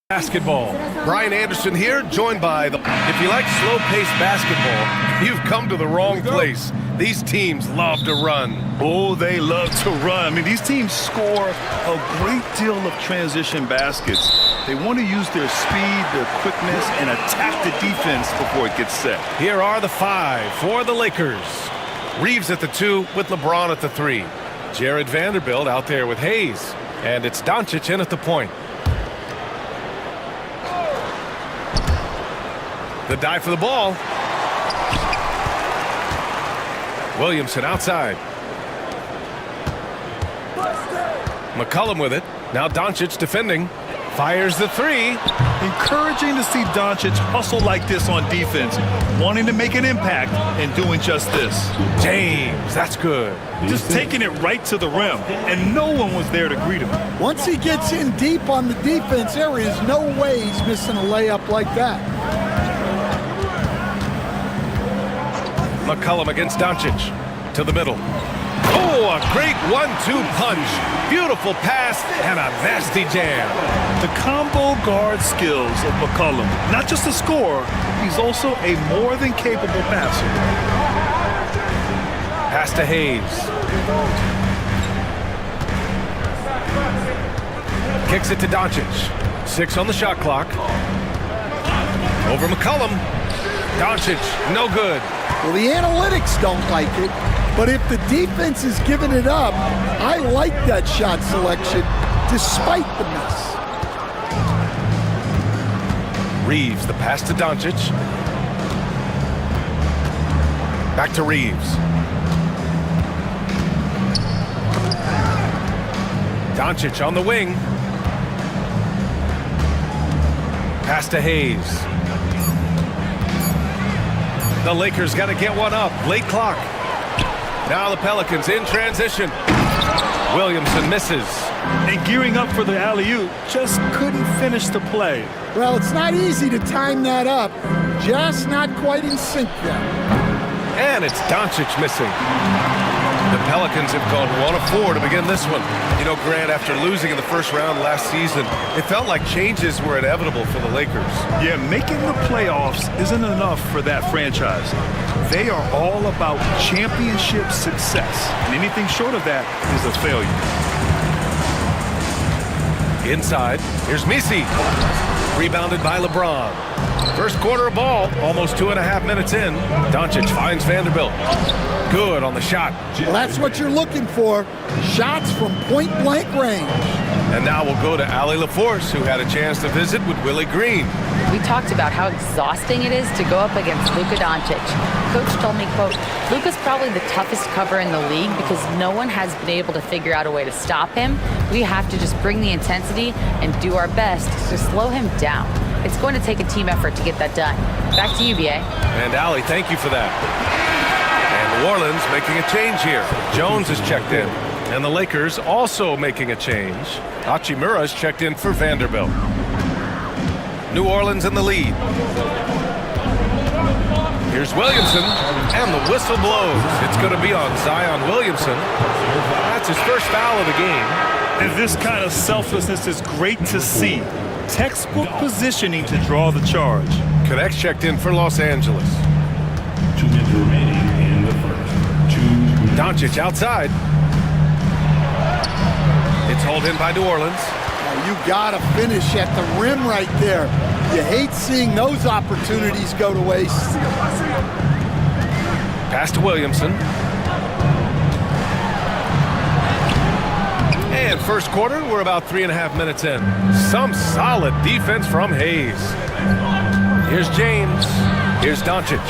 I: Basketball. Brian Anderson here, joined by the... If you like slow-paced basketball, you've come to the wrong place. These teams love to run.
J: Oh, they love to run. I mean, these teams score a great deal of transition baskets. They want to use their speed, their quickness, and attack the defense before it gets set.
I: Here are the 5 for the Lakers. Reeves at the 2 with LeBron at the 3. Jared Vanderbilt out there with Hayes. And it's Doncic in at the point. The dive for the ball. Williamson outside. McCollum with it. Now Doncic defending. Fires the 3.
J: Encouraging to see Doncic hustle like this on defense, wanting to make an impact and doing just this.
I: James, that's good.
J: Just taking it right to the rim, and no one was there to greet him.
K: Once he gets in deep on the defense, there is no way he's missing a layup like that.
I: McCollum against Doncic. To the middle. Oh, a great 1-2 punch. Beautiful pass and a nasty jam.
J: The combo guard skills of McCollum. Not just a scorer, he's also a more than capable passer.
I: Pass to Hayes. Kicks it to Doncic. 6 on the shot clock. Over McCollum. Doncic, no good.
K: Well, the analytics don't like it, but if the defense is giving it up, I like that shot selection despite the miss.
I: Reeves, the pass to Doncic. Back to Reeves. Doncic on the wing. Pass to Hayes. The Lakers got to get one up. Late clock. Now the Pelicans in transition. Williamson misses.
S: And gearing up for the alley-oop, just couldn't finish the play.
K: Well, it's not easy to time that up. Just not quite in sync yet.
I: And it's Doncic missing. The Pelicans have gone 1 of 4 to begin this one. You know, Grant, after losing in the first round last season, it felt like changes were inevitable for the Lakers.
S: Yeah, making the playoffs isn't enough for that franchise. They are all about championship success, and anything short of that is a failure.
I: Inside, here's Messi. Rebounded by LeBron. First quarter of ball, almost 2.5 minutes in. Doncic finds Vanderbilt. Good on the shot.
K: Well, that's what you're looking for. Shots from point-blank range.
I: And now we'll go to Allie LaForce, who had a chance to visit with Willie Green.
M: We talked about how exhausting it is to go up against Luka Doncic. Coach told me, quote, Luka's probably the toughest cover in the league because no one has been able to figure out a way to stop him. We have to just bring the intensity and do our best to slow him down. It's going to take a team effort to get that done. Back to you, BA.
I: And Allie, thank you for that. And New Orleans making a change here. Jones is checked in. And the Lakers also making a change. Hachimura is checked in for Vanderbilt. New Orleans in the lead. Here's Williamson, and the whistle blows. It's going to be on Zion Williamson. That's his first foul of the game.
S: And this kind of selflessness is great to see. Textbook positioning to draw the charge.
I: Connects checked in for Los Angeles.
L: 2 minutes remaining in the first. 2
I: Doncic outside. It's hauled in by New Orleans.
K: You gotta finish at the rim right there. You hate seeing those opportunities go to waste.
I: Pass to Williamson. And first quarter, we're about 3.5 minutes in. Some solid defense from Hayes. Here's James. Here's Doncic.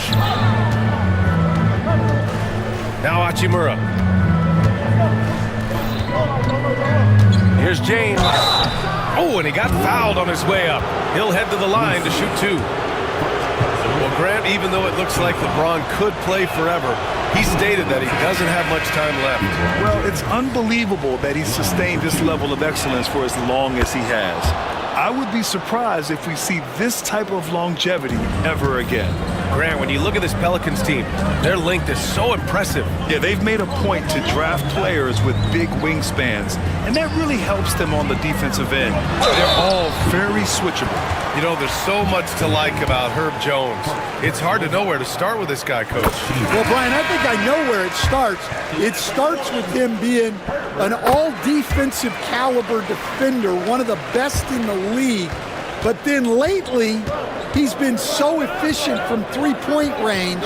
I: Now Hachimura. Here's James. Oh, and he got fouled on his way up. He'll head to the line to shoot 2. Well, Grant, even though it looks like LeBron could play forever, he stated that he doesn't have much time left.
S: Well, it's unbelievable that he's sustained this level of excellence for as long as he has. I would be surprised if we see this type of longevity ever again.
I: Grant, when you look at this Pelicans team, their length is so impressive.
S: Yeah, they've made a point to draft players with big wingspans, and that really helps them on the defensive end. They're all very switchable.
I: You know, there's so much to like about Herb Jones. It's hard to know where to start with this guy, Coach.
K: Well, Brian, I think I know where it starts. It starts with him being an all-defensive caliber defender, one of the best in the league. But then lately, he's been so efficient from three-point range,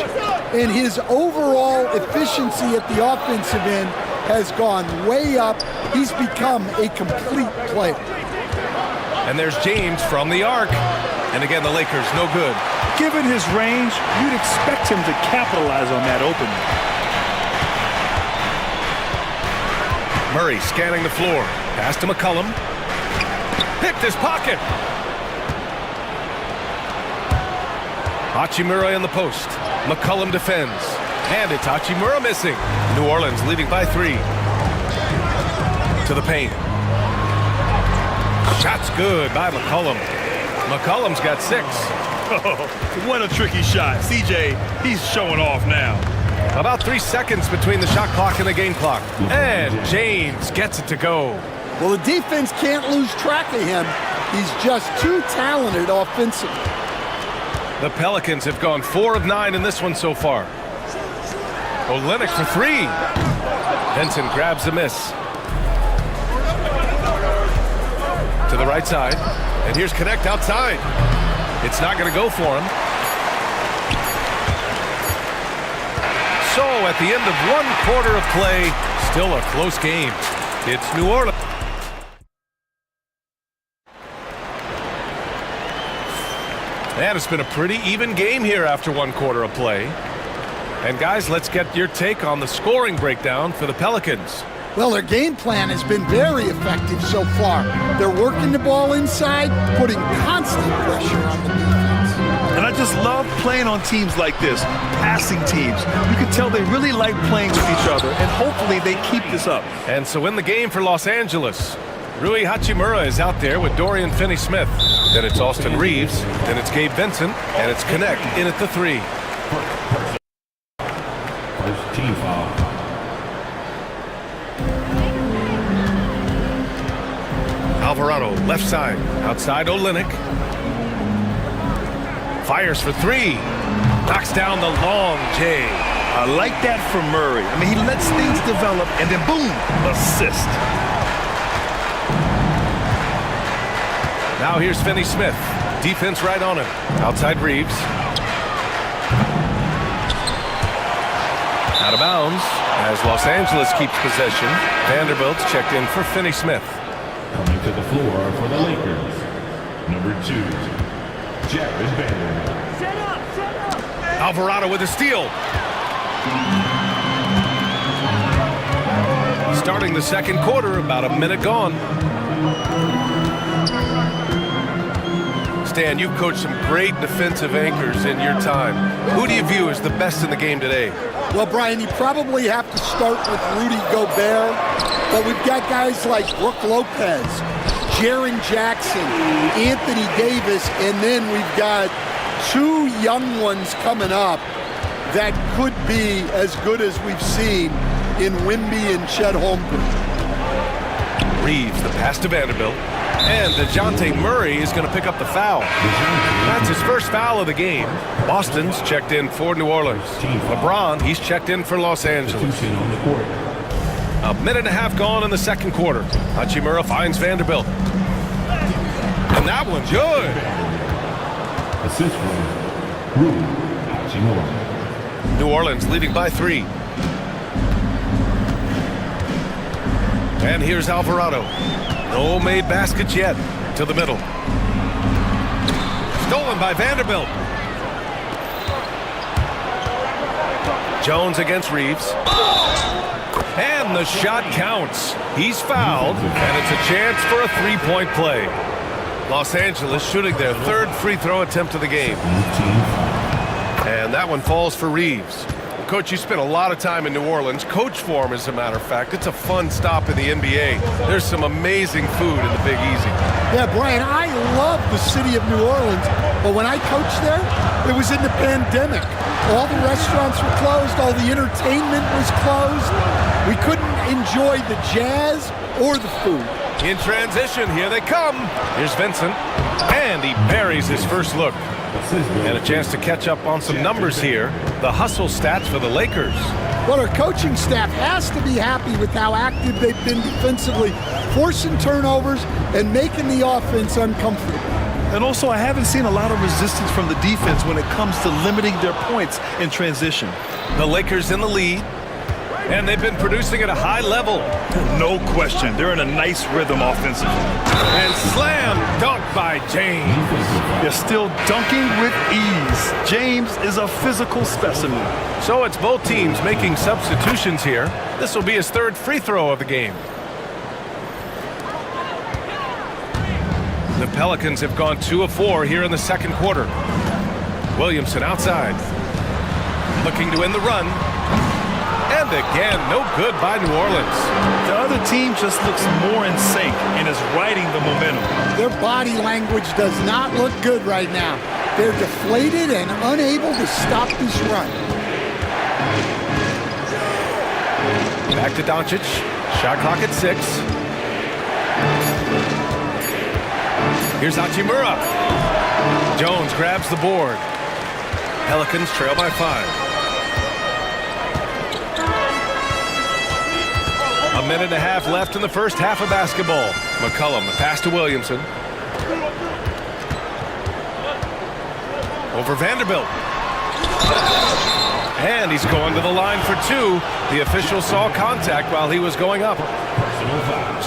K: and his overall efficiency at the offensive end has gone way up. He's become a complete player.
I: And there's James from the arc. And again, the Lakers, no good.
S: Given his range, you'd expect him to capitalize on that opening.
I: Murray scanning the floor. Pass to McCollum. Picked his pocket. Hachimura in the post. McCollum defends. And it's Hachimura missing. New Orleans leading by 3. To the paint. Shot's good by McCollum. McCollum's got 6.
S: Oh, what a tricky shot. CJ, he's showing off now.
I: About 3 seconds between the shot clock and the game clock. And James gets it to go.
K: Well, the defense can't lose track of him. He's just too talented offensively.
I: The Pelicans have gone 4 of 9 in this one so far. Olynyk for 3. Benson grabs the miss. To the right side. And here's Connect outside. It's not going to go for him. So at the end of 1 quarter of play, still a close game. It's New Orleans. And it's been a pretty even game here after 1 quarter of play. And guys, let's get your take on the scoring breakdown for the Pelicans.
K: Well, their game plan has been very effective so far. They're working the ball inside, putting constant pressure on the defense.
S: And I just love playing on teams like this, passing teams. You can tell they really like playing with each other, and hopefully they keep this up.
I: And so in the game for Los Angeles, Rui Hachimura is out there with Dorian Finney-Smith. Then it's Austin Reeves. Then it's Gabe Vincent. And it's Connect in at the 3.
L: First team foul.
I: Alvarado, left side. Outside Olynyk. Fires for 3. Knocks down the long J.
J: I like that from Murray. I mean, he lets things develop, and then boom, assist.
I: Now here's Finney-Smith. Defense right on him. Outside Reeves. Out of bounds as Los Angeles keeps possession. Vanderbilt's checked in for Finney-Smith.
L: Coming to the floor for the Lakers, number 2, Jared Vanderbilt.
I: Alvarado with a steal. Starting the second quarter, about a minute gone. Stan, you've coached some great defensive anchors in your time. Who do you view as the best in the game today?
K: Well, Brian, you probably have to start with Rudy Gobert, but we've got guys like Brook Lopez, Jaren Jackson, Anthony Davis, and then we've got 2 young ones coming up that could be as good as we've seen in Wemby and Chet Holmgren.
I: Reeves, the pass to Vanderbilt. And DeJounte Murray is going to pick up the foul. That's his first foul of the game. Boston's checked in for New Orleans. LeBron, he's checked in for Los Angeles. A minute and a half gone in the second quarter. Hachimura finds Vanderbilt. And that one's good.
L: Assist from Rui Hachimura.
I: New Orleans leading by 3. And here's Alvarado. No made baskets yet. To the middle. Stolen by Vanderbilt. Jones against Reeves. And the shot counts. He's fouled, and it's a chance for a 3-point play. Los Angeles shooting their 3rd free throw attempt of the game. And that one falls for Reeves. Coach, you spent a lot of time in New Orleans. Coach form, as a matter of fact. It's a fun stop in the NBA. There's some amazing food in the Big Easy.
K: Yeah, Brian, I love the city of New Orleans, but when I coached there, it was in the pandemic. All the restaurants were closed, all the entertainment was closed. We couldn't enjoy the jazz or the food.
I: In transition, here they come. Here's Vincent, and he buries his first look. And a chance to catch up on some numbers here. The hustle stats for the Lakers.
K: Well, our coaching staff has to be happy with how active they've been defensively, forcing turnovers and making the offense uncomfortable.
J: And also, I haven't seen a lot of resistance from the defense when it comes to limiting their points in transition.
I: The Lakers in the lead, and they've been producing at a high level.
J: No question. They're in a nice rhythm offensively.
I: And slam dunk by James.
J: They're still dunking with ease. James is a physical specimen.
I: So it's both teams making substitutions here. This will be his 3rd free throw of the game. The Pelicans have gone 2 of 4 here in the second quarter. Williamson outside. Looking to end the run. And again, no good by New Orleans.
J: The other team just looks more in sync and is riding the momentum.
K: Their body language does not look good right now. They're deflated and unable to stop this run.
I: Back to Doncic. Shot clock at 6. Here's Hachimura. Jones grabs the board. Pelicans trail by 5. A minute and a half left in the first half of basketball. McCollum, the pass to Williamson. Over Vanderbilt. And he's going to the line for 2. The official saw contact while he was going up.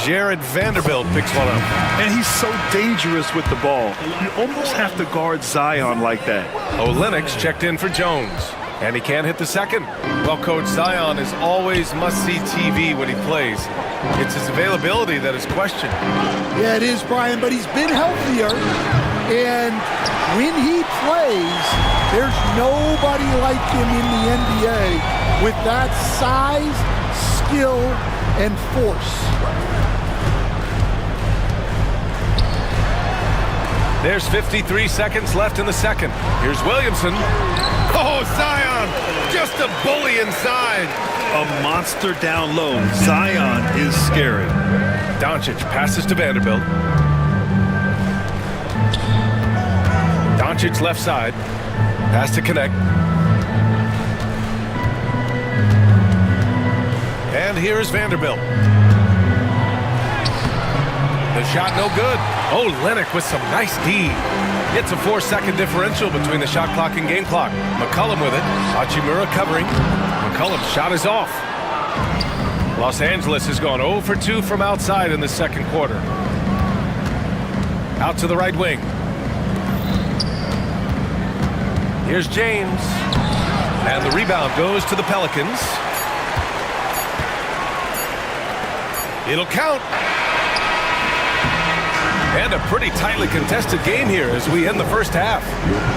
I: Jared Vanderbilt picks one up.
J: And he's so dangerous with the ball. You almost have to guard Zion like that.
I: Olynyk's checked in for Jones. And he can't hit the second. Well, Coach, Zion is always must-see TV when he plays. It's his availability that is questioned.
K: Yeah, it is, Brian, but he's been healthier. And when he plays, there's nobody like him in the NBA with that size, skill, and force.
I: There's 53 seconds left in the second. Here's Williamson. Oh, Zion, just a bully inside.
J: A monster down low. Zion is scary.
I: Doncic passes to Vanderbilt. Doncic left side. Pass to connect. And here's Vanderbilt. The shot no good. Oh, Lennox with some nice D. It's a 4-second differential between the shot clock and game clock. McCollum with it. Hachimura covering. McCollum's shot is off. Los Angeles has gone 0 for 2 from outside in the second quarter. Out to the right wing. Here's James. And the rebound goes to the Pelicans. It'll count. And a pretty tightly contested game here as we end the first half.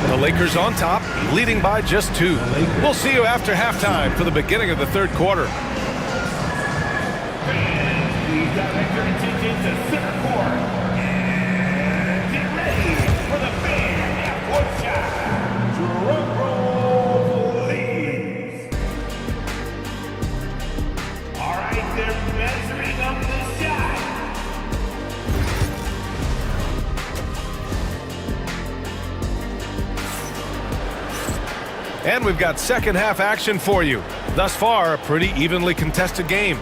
I: The Lakers on top, leading by just 2. We'll see you after halftime for the beginning of the third quarter.
L: Please direct your attention to center court. And get ready for the fan half-court shot. Drum roll, please. All right, they're measuring up the shot.
I: And we've got second half action for you. Thus far, a pretty evenly contested game.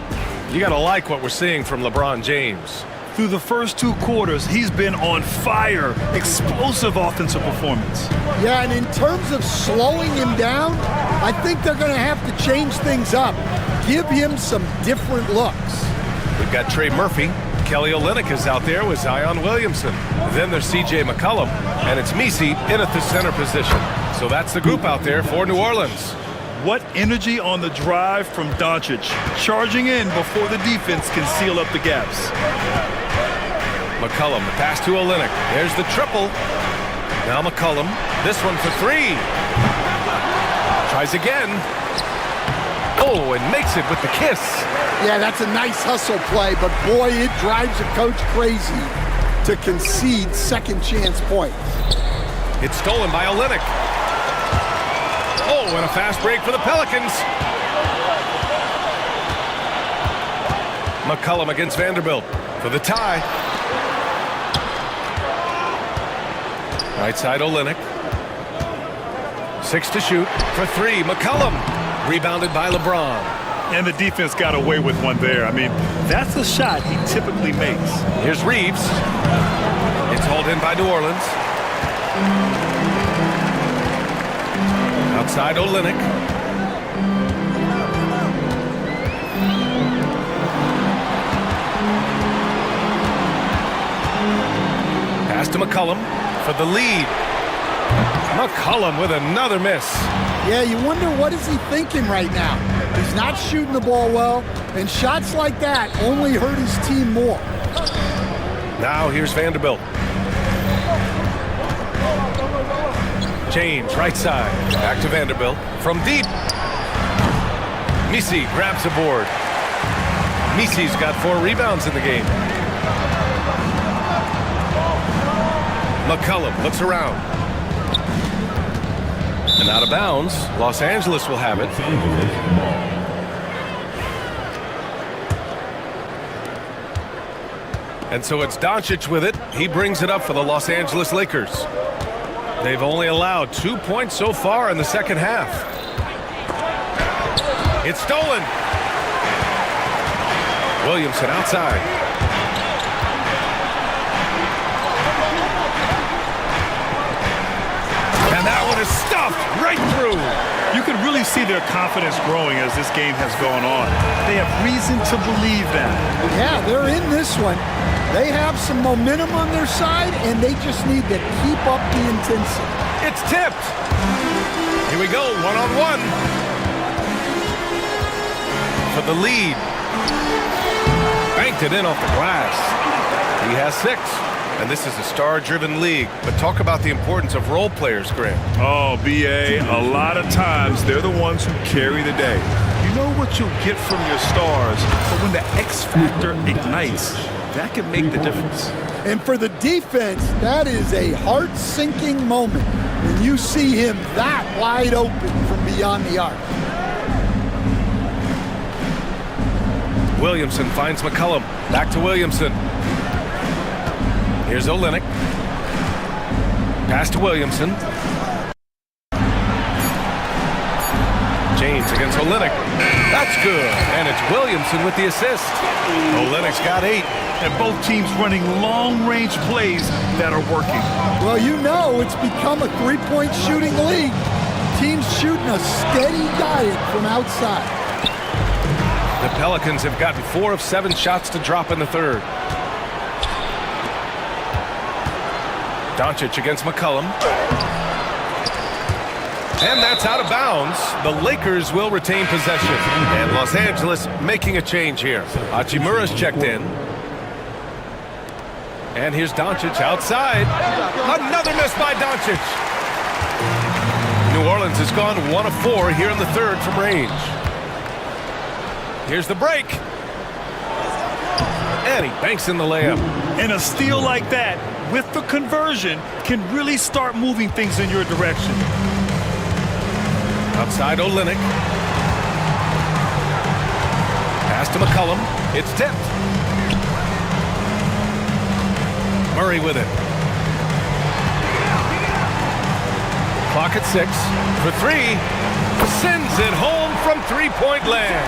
I: You gotta like what we're seeing from LeBron James.
J: Through the first 2 quarters, he's been on fire. Explosive offensive performance.
K: Yeah, and in terms of slowing him down, I think they're going to have to change things up. Give him some different looks.
I: We've got Trey Murphy. Kelly Olynyk is out there with Zion Williamson. Then there's C.J. McCollum, and it's Messi in at the center position. So that's the group out there for New Orleans.
J: What energy on the drive from Doncic, charging in before the defense can seal up the gaps.
I: McCollum, the pass to Olynyk. There's the triple. Now McCollum, this one for 3. Tries again. Oh, and makes it with the kiss.
K: Yeah, that's a nice hustle play, but boy, it drives a coach crazy to concede second chance points.
I: It's stolen by Olynyk. Oh, and a fast break for the Pelicans. McCollum against Vanderbilt for the tie. Right side Olynyk. 6 to shoot for 3. McCollum rebounded by LeBron.
J: And the defense got away with one there. I mean, that's a shot he typically makes.
I: Here's Reeves. It's hauled in by New Orleans. Outside Olynyk. Pass to McCollum for the lead. McCollum with another miss.
K: Yeah, you wonder what is he thinking right now. He's not shooting the ball well, and shots like that only hurt his team more.
I: Now here's Vanderbilt. James, right side. Back to Vanderbilt. From deep. Messi grabs the board. Messi's got 4 rebounds in the game. McCollum looks around. And out of bounds. Los Angeles will have it. And so it's Doncic with it. He brings it up for the Los Angeles Lakers. They've only allowed 2 points so far in the second half. It's stolen. Williamson outside. And that one is stuffed right through.
J: You can really see their confidence growing as this game has gone on. They have reason to believe that.
K: Yeah, they're in this one. They have some momentum on their side, and they just need to keep up the intensity.
I: It's tipped. Here we go, one-on-one. For the lead. Banked it in off the glass. He has 6. And this is a star-driven league. But talk about the importance of role players, Grant.
J: Oh, B.A., a lot of times they're the ones who carry the day. You know what you'll get from your stars, but when the X factor ignites, that can make the difference.
K: And for the defense, that is a heart-sinking moment when you see him that wide open from beyond the arc.
I: Williamson finds McCollum. Back to Williamson. Here's Olynyk. Pass to Williamson. James against Olynyk. That's good. And it's Williamson with the assist. Olynyk's got 8.
J: And both teams running long-range plays that are working.
K: Well, you know it's become a three-point shooting league. Teams shooting a steady diet from outside.
I: The Pelicans have gotten 4 of 7 shots to drop in the third. Doncic against McCollum. And that's out of bounds. The Lakers will retain possession. And Los Angeles making a change here. Hachimura's checked in. And here's Doncic outside. Another miss by Doncic. New Orleans has gone 1 of 4 here in the third from range. Here's the break. And he banks in the layup.
J: And a steal like that, with the conversion, can really start moving things in your direction.
I: Outside Olynyk. Pass to McCollum. It's tipped. Murray with it. Clock at 6. For 3. Sends it home from three-point land.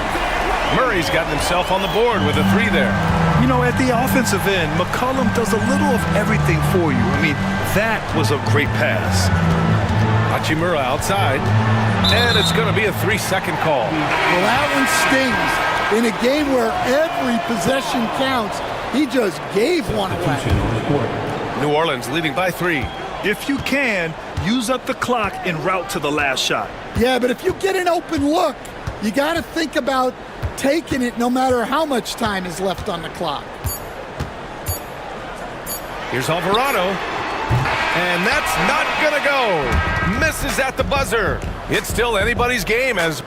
I: Murray's gotten himself on the board with a 3 there.
J: You know, at the offensive end, McCollum does a little of everything for you. I mean, that was a great pass.
I: Hachimura outside. And it's going to be a 3-second call.
K: Well, that one stings. In a game where every possession counts, he just gave one away.
I: New Orleans leading by 3.
J: If you can, use up the clock en route to the last shot.
K: Yeah, but if you get an open look, you got to think about taking it no matter how much time is left on the clock.
I: Here's Alvarado. And that's not going to go. Misses at the buzzer. It's still anybody's game as...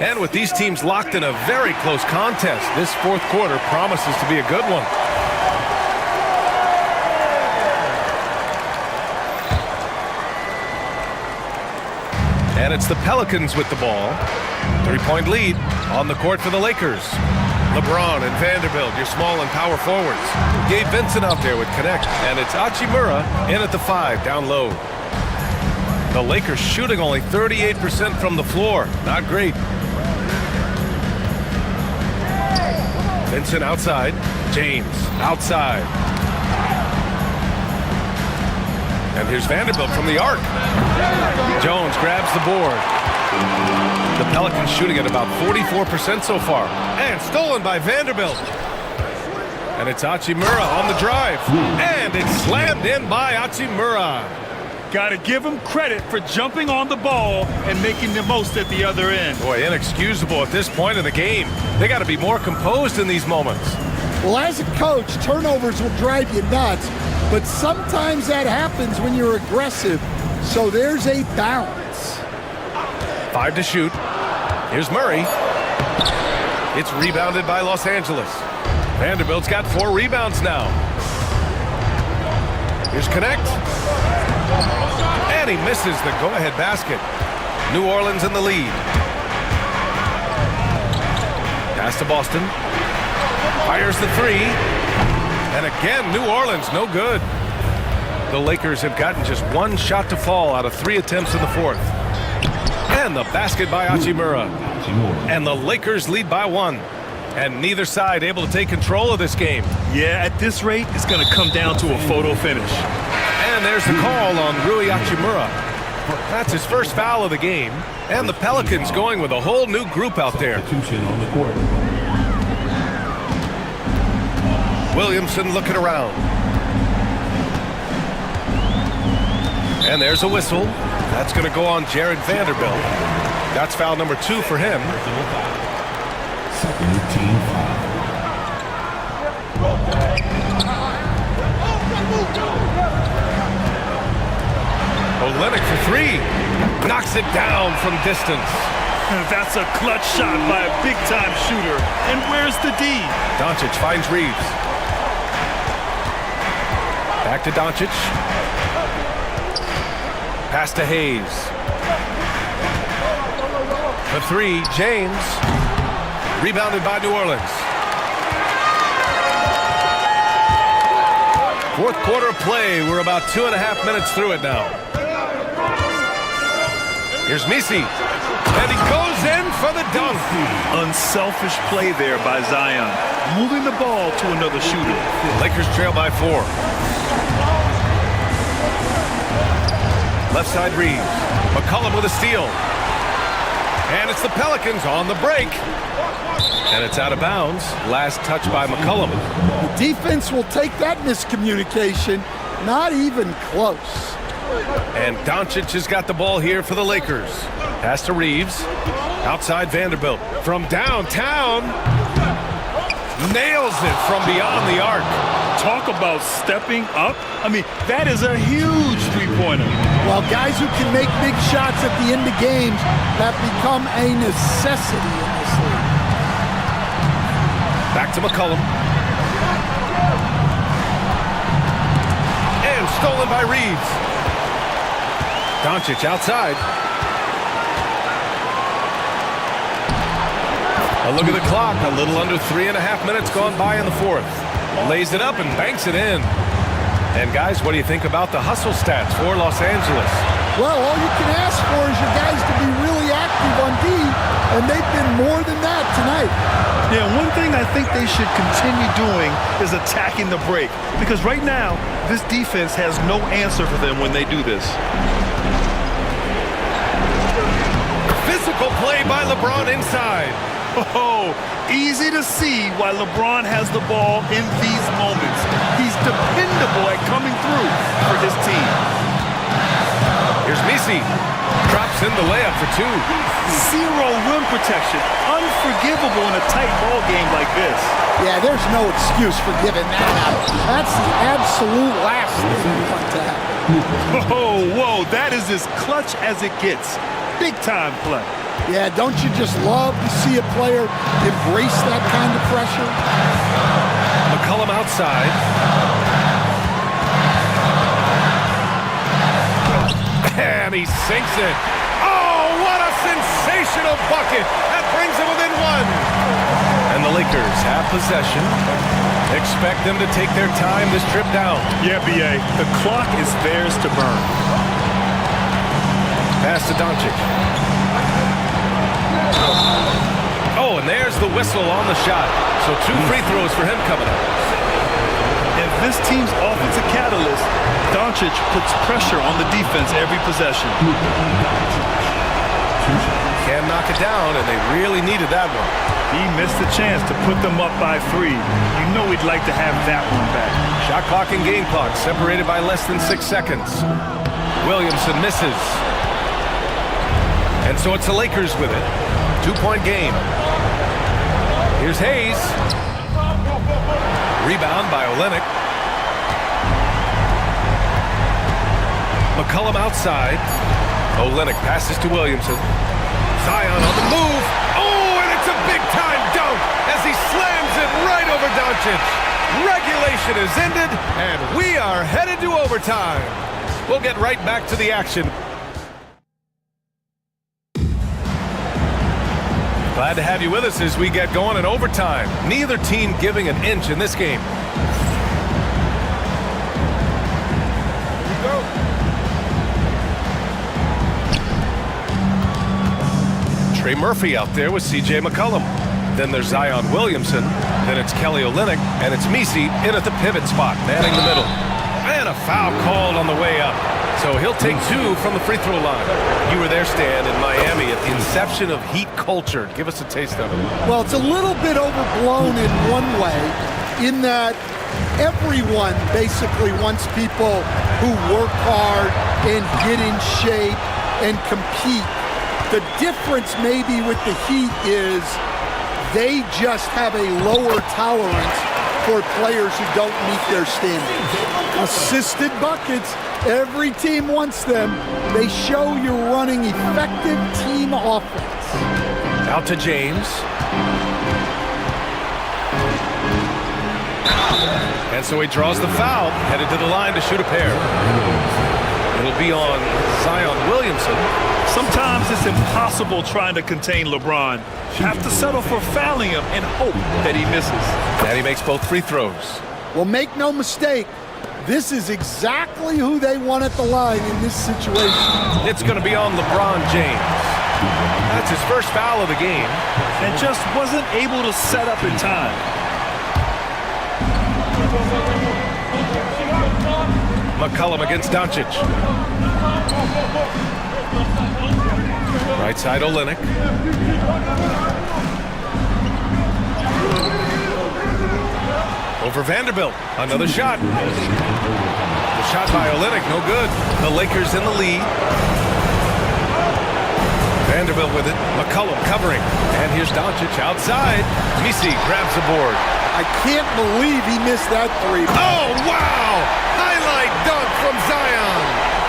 I: And with these teams locked in a very close contest, this fourth quarter promises to be a good one. And it's the Pelicans with the ball. 3-point lead on the court for the Lakers. LeBron and Vanderbilt, your small and power forwards. Gabe Vincent out there with connect. And it's Hachimura in at the 5, down low. The Lakers shooting only 38% from the floor. Not great. Vincent outside. James outside. And here's Vanderbilt from the arc. Jones grabs the board. The Pelicans shooting at about 44% so far. And stolen by Vanderbilt. And it's Hachimura on the drive. And it's slammed in by Hachimura.
J: Got to give him credit for jumping on the ball and making the most at the other end.
I: Boy, inexcusable at this point in the game. They got to be more composed in these moments.
K: Well, as a coach, turnovers will drive you nuts, but sometimes that happens when you're aggressive. So there's a balance.
I: 5 to shoot. Here's Murray. It's rebounded by Los Angeles. Vanderbilt's got 4 rebounds now. Here's Connect. And he misses the go-ahead basket. New Orleans in the lead. Pass to Boston. Fires the 3. And again, New Orleans no good. The Lakers have gotten just 1 shot to fall out of 3 attempts in the fourth. And the basket by Hachimura. And the Lakers lead by 1. And neither side able to take control of this game.
J: Yeah, at this rate, it's going to come down to a photo finish.
I: And there's the call on Rui Hachimura. That's his first foul of the game. And the Pelicans going with a whole new group out there. Williamson looking around. And there's a whistle. That's going to go on Jared Vanderbilt. That's foul number 2 for him.
L: Second team foul.
I: Olynyk for 3. Knocks it down from distance.
S: That's a clutch shot by a big-time shooter. And where's the D?
I: Doncic finds Reeves. Back to Doncic. Pass to Hayes. The three, James. Rebounded by New Orleans. Fourth quarter of play. We're about 2.5 minutes through it now. Here's Messi. And he goes in for the dunk.
S: Unselfish play there by Zion. Moving the ball to another shooter.
I: Lakers trail by 4. Left side Reeves. McCollum with a steal. And it's the Pelicans on the break. And it's out of bounds. Last touch by McCollum.
K: The defense will take that miscommunication. Not even close.
I: And Doncic has got the ball here for the Lakers. Pass to Reeves. Outside Vanderbilt. From downtown. Nails it from beyond the arc.
S: Talk about stepping up. I mean, that is a huge three-pointer.
K: Well, guys who can make big shots at the end of games have become a necessity in this league.
I: Back to McCollum. And stolen by Reeves. Doncic outside. A look at the clock. A little under 3.5 minutes gone by in the fourth. Lays it up and banks it in. And guys, what do you think about the hustle stats for Los Angeles?
K: Well, all you can ask for is your guys to be really active on D, and they've been more than that tonight.
S: Yeah, one thing I think they should continue doing is attacking the break. Because right now, this defense has no answer for them when they do this.
I: Physical play by LeBron inside.
S: Oh, easy to see why LeBron has the ball in these moments. He's dependable at coming through for his team.
I: Here's Messi. Drops in the layup for 2.
S: Zero rim protection. Unforgivable in a tight ball game like this.
K: Yeah, there's no excuse for giving that out. That's the absolute last thing you want to happen.
S: Oh, whoa, that is as clutch as it gets. Big time play.
K: Yeah, don't you just love to see a player embrace that kind of pressure?
I: McCollum outside. And he sinks it. Oh, what a sensational bucket. That brings him within 1. And the Lakers have possession. Expect them to take their time this trip down.
S: Yeah, B.A., the clock is theirs to burn.
I: Pass to Doncic. Oh, and there's the whistle on the shot. So 2 free throws for him coming up.
S: If this team's offensive catalyst, Doncic puts pressure on the defense every possession.
I: Can't knock it down, and they really needed that one.
S: He missed the chance to put them up by 3. You know he'd like to have that one back.
I: Shot clock and game clock separated by less than 6 seconds. Williamson misses. And so it's the Lakers with it. 2-point game. Here's Hayes. Rebound by Olynyk. McCollum outside. Olynyk passes to Williamson. Zion on the move. Oh, and it's a big-time dunk as he slams it right over Doncic. Regulation is ended, and we are headed to overtime. We'll get right back to the action. Glad to have you with us as we get going in overtime. Neither team giving an inch in this game. Trey Murphy out there with C.J. McCollum. Then there's Zion Williamson. Then it's Kelly Olynyk. And it's Messi in at the pivot spot, manning the middle. And a foul called on the way up. So he'll take 2 from the free throw line. You were there, Stan, in Miami at the inception of Heat culture. Give us a taste of it.
K: Well, it's a little bit overblown in one way, in that everyone basically wants people who work hard and get in shape and compete. The difference maybe with the Heat is they just have a lower tolerance for players who don't meet their standards. Assisted buckets, every team wants them. They show you're running effective team offense.
I: Out to James. And so he draws the foul, headed to the line to shoot a pair. It'll be on Zion Williamson.
J: Sometimes it's impossible trying to contain LeBron. You have to settle for fouling him and hope that he misses.
I: And he makes both free throws.
K: Well, make no mistake, this is exactly who they want at the line in this situation.
I: It's going to be on LeBron James. That's his first foul of the game.
J: And just wasn't able to set up in time.
I: McCollum against Doncic. Right side Olynyk. Over Vanderbilt. Another shot. The shot by Olynyk, no good. The Lakers in the lead. Vanderbilt with it. McCollum covering. And here's Doncic outside. Misi grabs the board.
K: I can't believe he missed that three.
I: Oh, wow! Highlight dunk from Zion.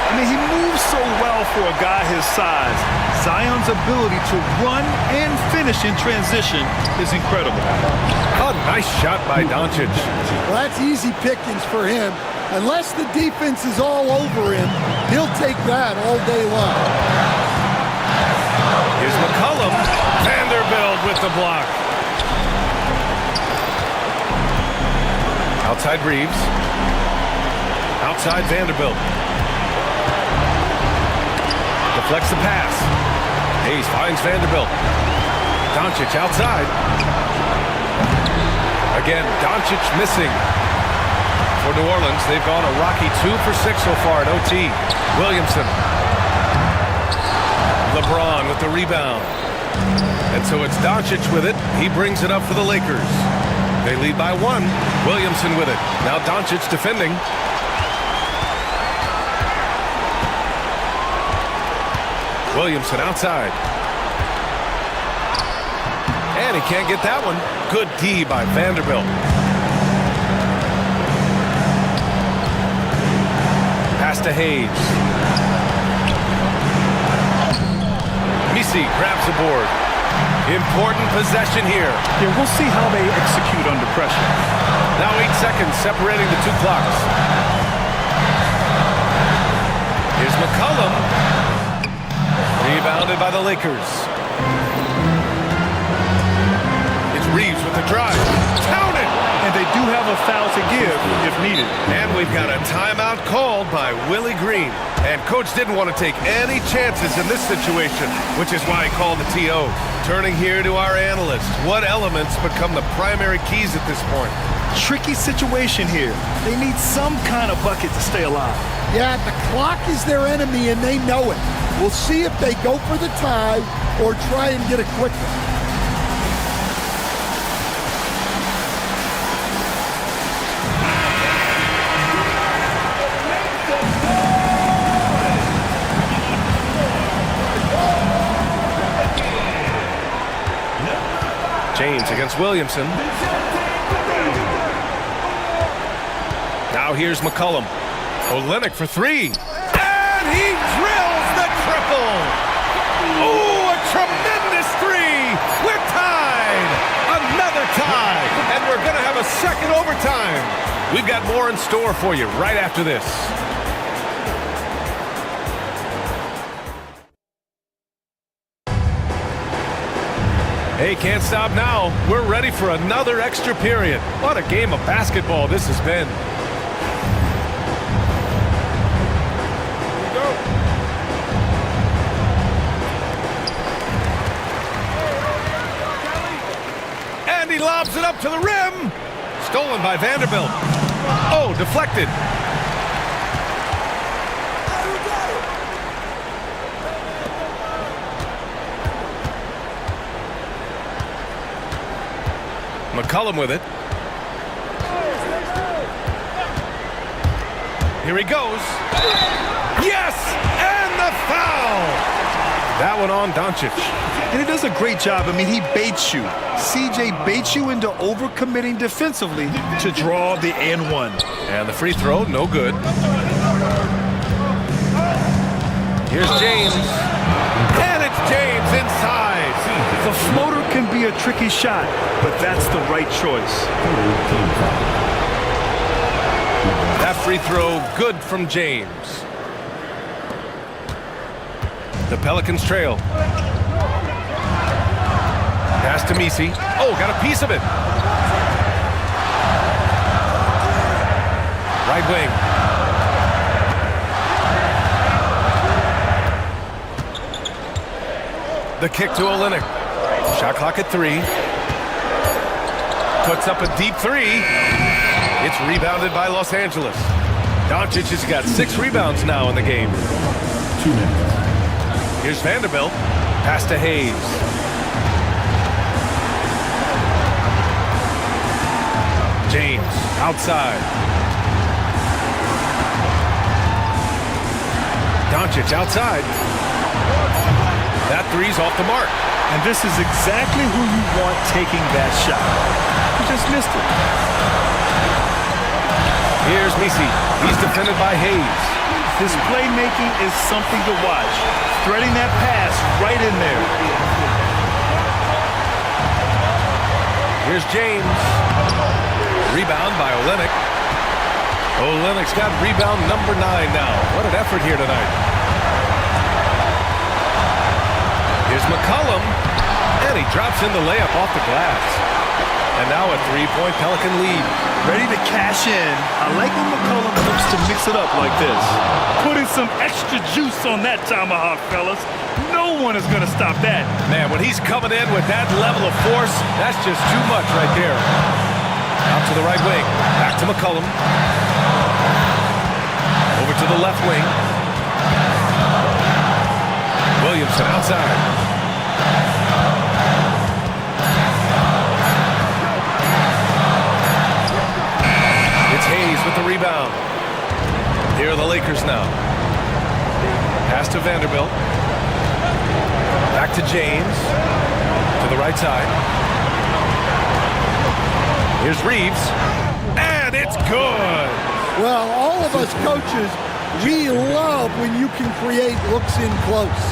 J: I mean, he moves so well for a guy his size. Zion's ability to run and finish in transition is incredible.
I: A nice shot by Doncic.
K: Well, that's easy pickings for him. Unless the defense is all over him, he'll take that all day long.
I: Here's McCollum. Vanderbilt with the block. Outside Reeves. Outside Vanderbilt. Deflects the pass. Hayes finds Vanderbilt. Doncic outside. Again, Doncic missing. For New Orleans, they've gone a rocky 2 for 6 so far at OT. Williamson. LeBron with the rebound. And so it's Doncic with it. He brings it up for the Lakers. They lead by 1. Williamson with it. Now Doncic defending. Williamson outside. And he can't get that one. Good D by Vanderbilt. Pass to Hayes. Misi grabs the board. Important possession here.
J: Yeah, we'll see how they execute under pressure.
I: Now 8 seconds separating the two clocks. Here's McCollum. Rebounded by the Lakers. It's Reeves with the drive. Count it!
J: And they do have a foul to give if needed.
I: And we've got a timeout called by Willie Green. And Coach didn't want to take any chances in this situation, which is why he called the TO. Turning here to our analyst. What elements become the primary keys at this point?
J: Tricky situation here. They need some kind of bucket to stay alive.
K: Yeah, the clock is their enemy and they know it. We'll see if they go for the tie or try and get a quick one.
I: James against Williamson. Now here's McCollum. Olynyk for 3. And he drills the triple. Oh, a tremendous 3. We're tied. Another tie. And we're going to have a second overtime. We've got more in store for you right after this. Hey, can't stop now. We're ready for another extra period. What a game of basketball this has been. And he lobs it up to the rim. Stolen by Vanderbilt. Oh, deflected. McCollum with it. Here he goes. Yes! And the foul! That one on Doncic.
J: And he does a great job. I mean, he baits you. CJ baits you into overcommitting defensively to draw the and one.
I: And the free throw, no good. Here's James. And it's James inside.
S: The floater can be a tricky shot, but that's the right choice.
I: That free throw good from James. The Pelicans trail. Pass to Misi. Oh, got a piece of it. Right wing. The kick to Olynyk. Shot clock at 3. Puts up a deep 3. It's rebounded by Los Angeles. Doncic has got 6 rebounds now in the game.
B: 2 minutes.
I: Here's Vanderbilt. Pass to Hayes. James outside. Doncic outside. That three's off the mark.
S: And this is exactly who you want taking that shot. He just missed it.
I: Here's Misi. He's defended by Hayes.
S: His playmaking is something to watch. Threading that pass right in there.
I: Here's James. Rebound by Olynyk. Olynyk's got rebound number 9 now. What an effort here tonight. Here's McCollum. And he drops in the layup off the glass. And now a 3-point Pelican lead.
S: Ready to cash in. I like when McCollum looks to mix it up like this. Putting some extra juice on that tomahawk, fellas. No one is going to stop that.
I: Man, when he's coming in with that level of force, that's just too much right there. Out to the right wing. Back to McCollum. Over to the left wing. Williamson outside. It's Hayes with the rebound. Here are the Lakers now. Pass to Vanderbilt. Back to James. To the right side. Here's Reeves. And it's good.
K: Well, all of us coaches, we love when you can create looks in close.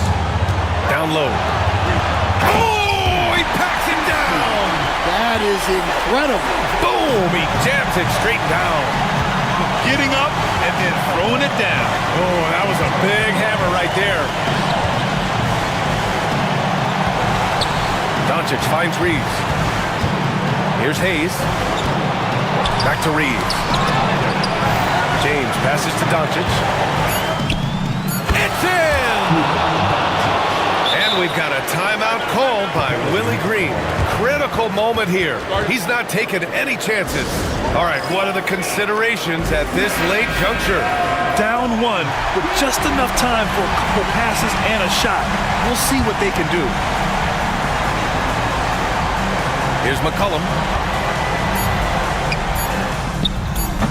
I: Down low. Oh, he packs him down.
K: That is incredible.
I: Boom, he jams it straight down.
S: Getting up and then throwing it down.
I: Oh, that was a big hammer right there. Doncic finds Reeves. Here's Hayes. Back to Reeves. James passes to Doncic. It's in! And we've got a timeout called by Willie Green. Critical moment here. He's not taking any chances. All right, what are the considerations at this late juncture?
S: Down 1 with just enough time for a couple passes and a shot. We'll see what they can do.
I: Here's McCollum.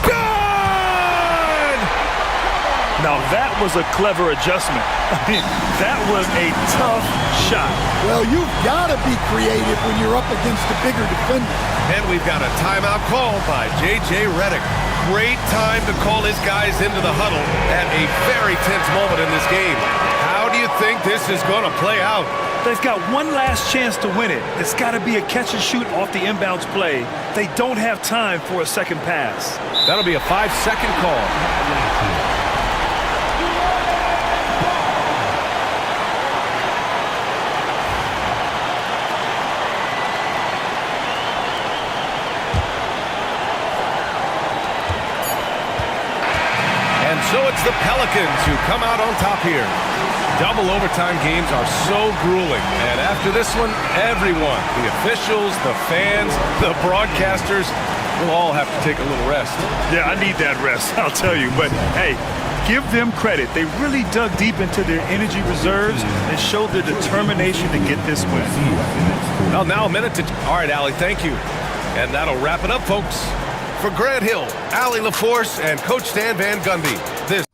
I: Good!
S: Now that was a clever adjustment. I mean, that was a tough shot.
K: Well, you've got to be creative when you're up against a bigger defender.
I: And we've got a timeout called by J.J. Redick. Great time to call his guys into the huddle at a very tense moment in this game. How do you think this is going to play out?
S: They've got one last chance to win it. It's got to be a catch and shoot off the inbounds play. They don't have time for a second pass.
I: That'll be a 5-second call. And so it's the Pelicans who come out on top here. Double overtime games are so grueling. And after this one, everyone, the officials, the fans, the broadcasters, will all have to take a little rest.
S: Yeah, I need that rest, I'll tell you. But, hey, give them credit. They really dug deep into their energy reserves and showed their determination to get this win.
I: Well, now a minute to... All right, Allie, thank you. And that'll wrap it up, folks. For Grant Hill, Allie LaForce, and Coach Stan Van Gundy, this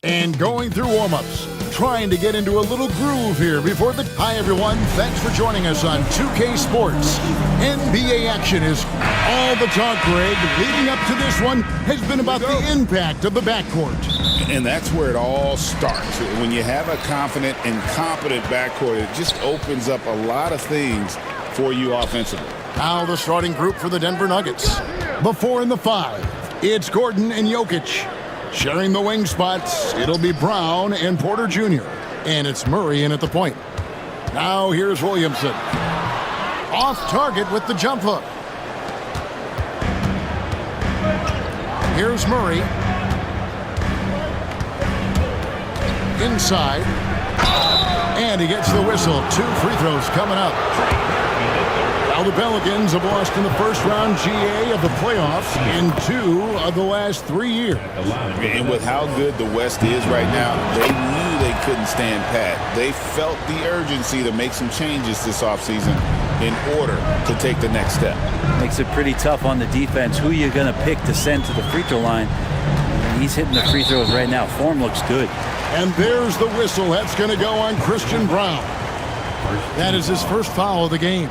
B: And going through warm-ups, trying to get into a little groove here before the... Hi, everyone. Thanks for joining us on 2K Sports. NBA action is all the talk, Greg. Leading up to this one has been about the impact of the backcourt.
D: And that's where it all starts. When you have a confident and competent backcourt, it just opens up a lot of things for you offensively.
B: Now the starting group for the Denver Nuggets. The 4 and the 5. It's Gordon and Jokic. Sharing the wing spots, it'll be Brown and Porter Jr. And it's Murray in at the point. Now here's Williamson. Off target with the jump hook. Here's Murray. Inside. And he gets the whistle. 2 free throws coming up. Now the Pelicans have lost in the first round GA of the playoffs in 2 of the last 3 years.
D: And with how good the West is right now, they knew they couldn't stand pat. They felt the urgency to make some changes this offseason in order to take the next step.
E: Makes it pretty tough on the defense. Who you're going to pick to send to the free throw line? He's hitting the free throws right now. Form looks good.
B: And there's the whistle. That's going to go on Christian Brown. That is his first foul of the game.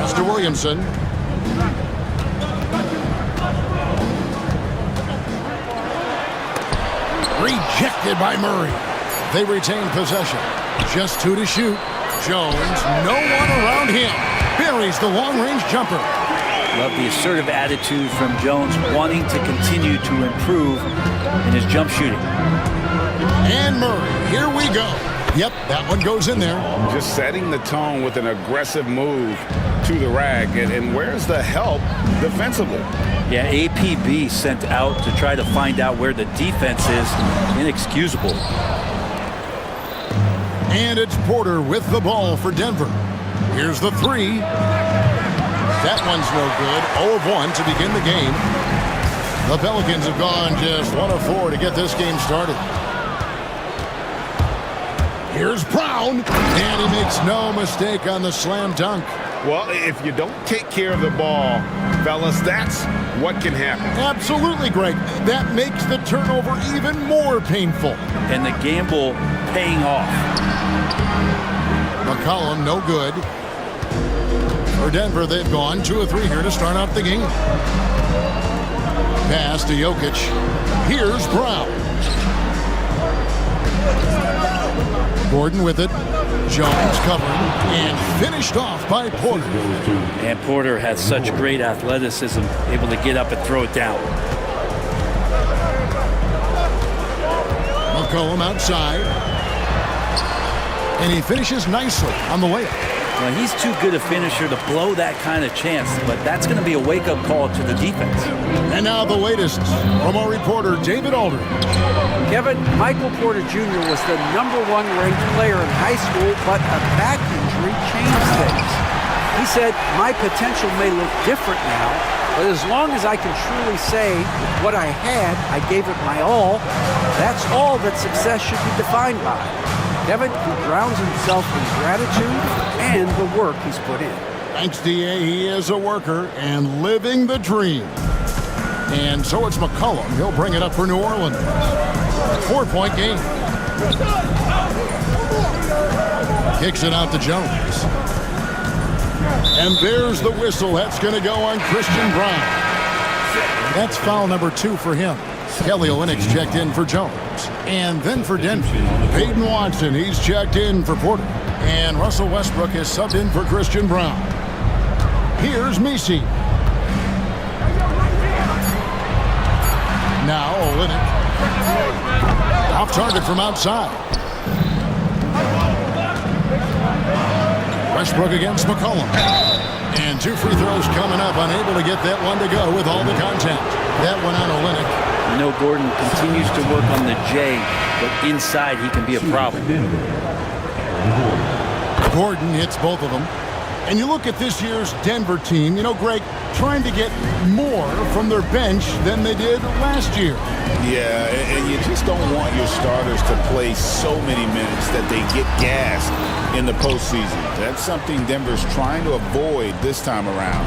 B: Mr. Williamson. Rejected by Murray. They retain possession. Just 2 to shoot. Jones, no one around him. Buries the long-range jumper.
E: Love the assertive attitude from Jones, wanting to continue to improve in his jump shooting.
B: And Murray, here we go. Yep, that one goes in there.
F: Just setting the tone with an aggressive move to the rack. And where's the help defensively?
E: Yeah, APB sent out to try to find out where the defense is. Inexcusable.
B: And it's Porter with the ball for Denver. Here's the 3. That one's no good. 0 of 1 to begin the game. The Pelicans have gone just 1 of 4 to get this game started. Here's Brown, and he makes no mistake on the slam dunk.
U: Well, if you don't take care of the ball, fellas, that's what can happen.
B: Absolutely, Greg. That makes the turnover even more painful.
E: And the gamble paying off.
B: McCollum, no good. For Denver, they've gone 2 of 3 here to start out the game. Pass to Jokic. Here's Brown. Gordon with it. Jones covering and finished off by Porter.
E: And Porter has such great athleticism, able to get up and throw it down.
B: McCollum outside. And he finishes nicely on the layup.
E: Well, he's too good a finisher to blow that kind of chance, but that's going to be a wake-up call to the defense.
B: And now the latest from our reporter, David Alder.
G: Kevin, Michael Porter Jr. was the #1 ranked player in high school, but a back injury changed things. He said, "My potential may look different now, but as long as I can truly say what I had, I gave it my all, that's all that success should be defined by." Kevin, he grounds himself in gratitude and the work he's put in.
B: Thanks, DA. He is a worker and living the dream. And so it's McCollum. He'll bring it up for New Orleans. 4-point game. Kicks it out to Jones. And there's the whistle. That's going to go on Christian Brown. That's foul number 2 for him. Kelly Olynyk's checked in for Jones. And then for Denver, Peyton Watson, he's checked in for Porter. And Russell Westbrook is subbed in for Christian Brown. Here's Messi. Now Olynyk. Off target from outside. Westbrook against McCollum. And 2 free throws coming up. Unable to get that one to go with all the contact. That one on Olynyk.
E: You know, Gordon continues to work on the J, but inside he can be a problem.
B: Gordon hits both of them. And you look at this year's Denver team, you know, Greg, trying to get more from their bench than they did last year.
D: Yeah, and you just don't want your starters to play so many minutes that they get gassed in the postseason. That's something Denver's trying to avoid this time around.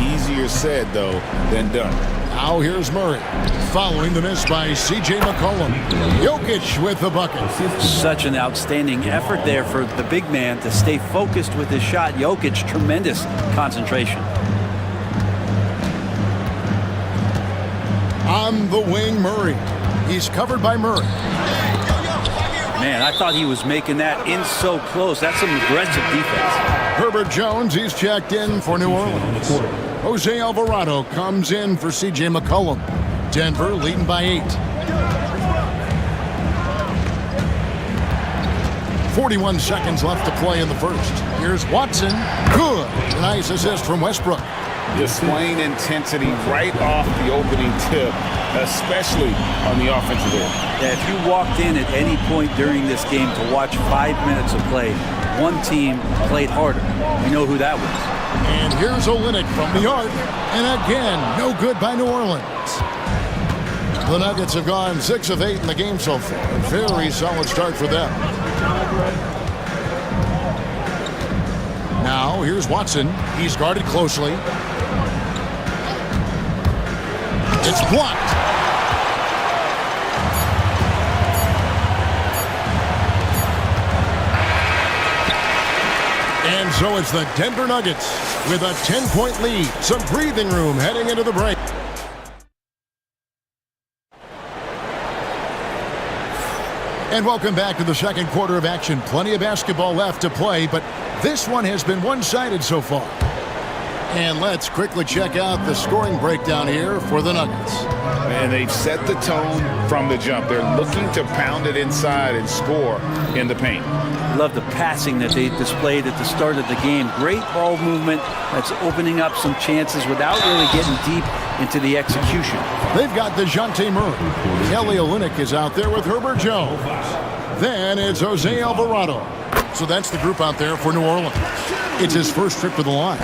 D: Easier Easier said, though, than done.
B: Now here's Murray, following the miss by C.J. McCollum. Jokic with the bucket.
E: Such an outstanding effort there for the big man to stay focused with his shot. Jokic, tremendous concentration.
B: On the wing, Murray. He's covered by Murray.
E: Man, I thought he was making that in so close. That's some aggressive defense.
B: Herbert Jones, he's checked in for New Orleans. Jose Alvarado comes in for C.J. McCollum. Denver leading by 8. 41 seconds left to play in the first. Here's Watson. Good. Nice assist from Westbrook.
F: Displaying intensity right off the opening tip, especially on the offensive end.
E: Yeah, if you walked in at any point during this game to watch 5 minutes of play, one team played harder. You know who that was.
B: And here's Olynyk from the arc. And again, no good by New Orleans. The Nuggets have gone 6 of 8 in the game so far. A very solid start for them. Now, here's Watson. He's guarded closely. It's blocked. And so it's the Denver Nuggets with a 10-point lead. Some breathing room heading into the break. And welcome back to the second quarter of action. Plenty of basketball left to play, but this one has been one-sided so far. And let's quickly check out the scoring breakdown here for the Nuggets.
F: And they've set the tone from the jump. They're looking to pound it inside and score in the paint.
E: Love the passing that they displayed at the start of the game. Great ball movement that's opening up some chances without really getting deep into the execution.
B: They've got DeJounte Murray. Kelly Olynyk is out there with Herbert Jones. Then it's Jose Alvarado. So that's the group out there for New Orleans. It's his first trip to the line.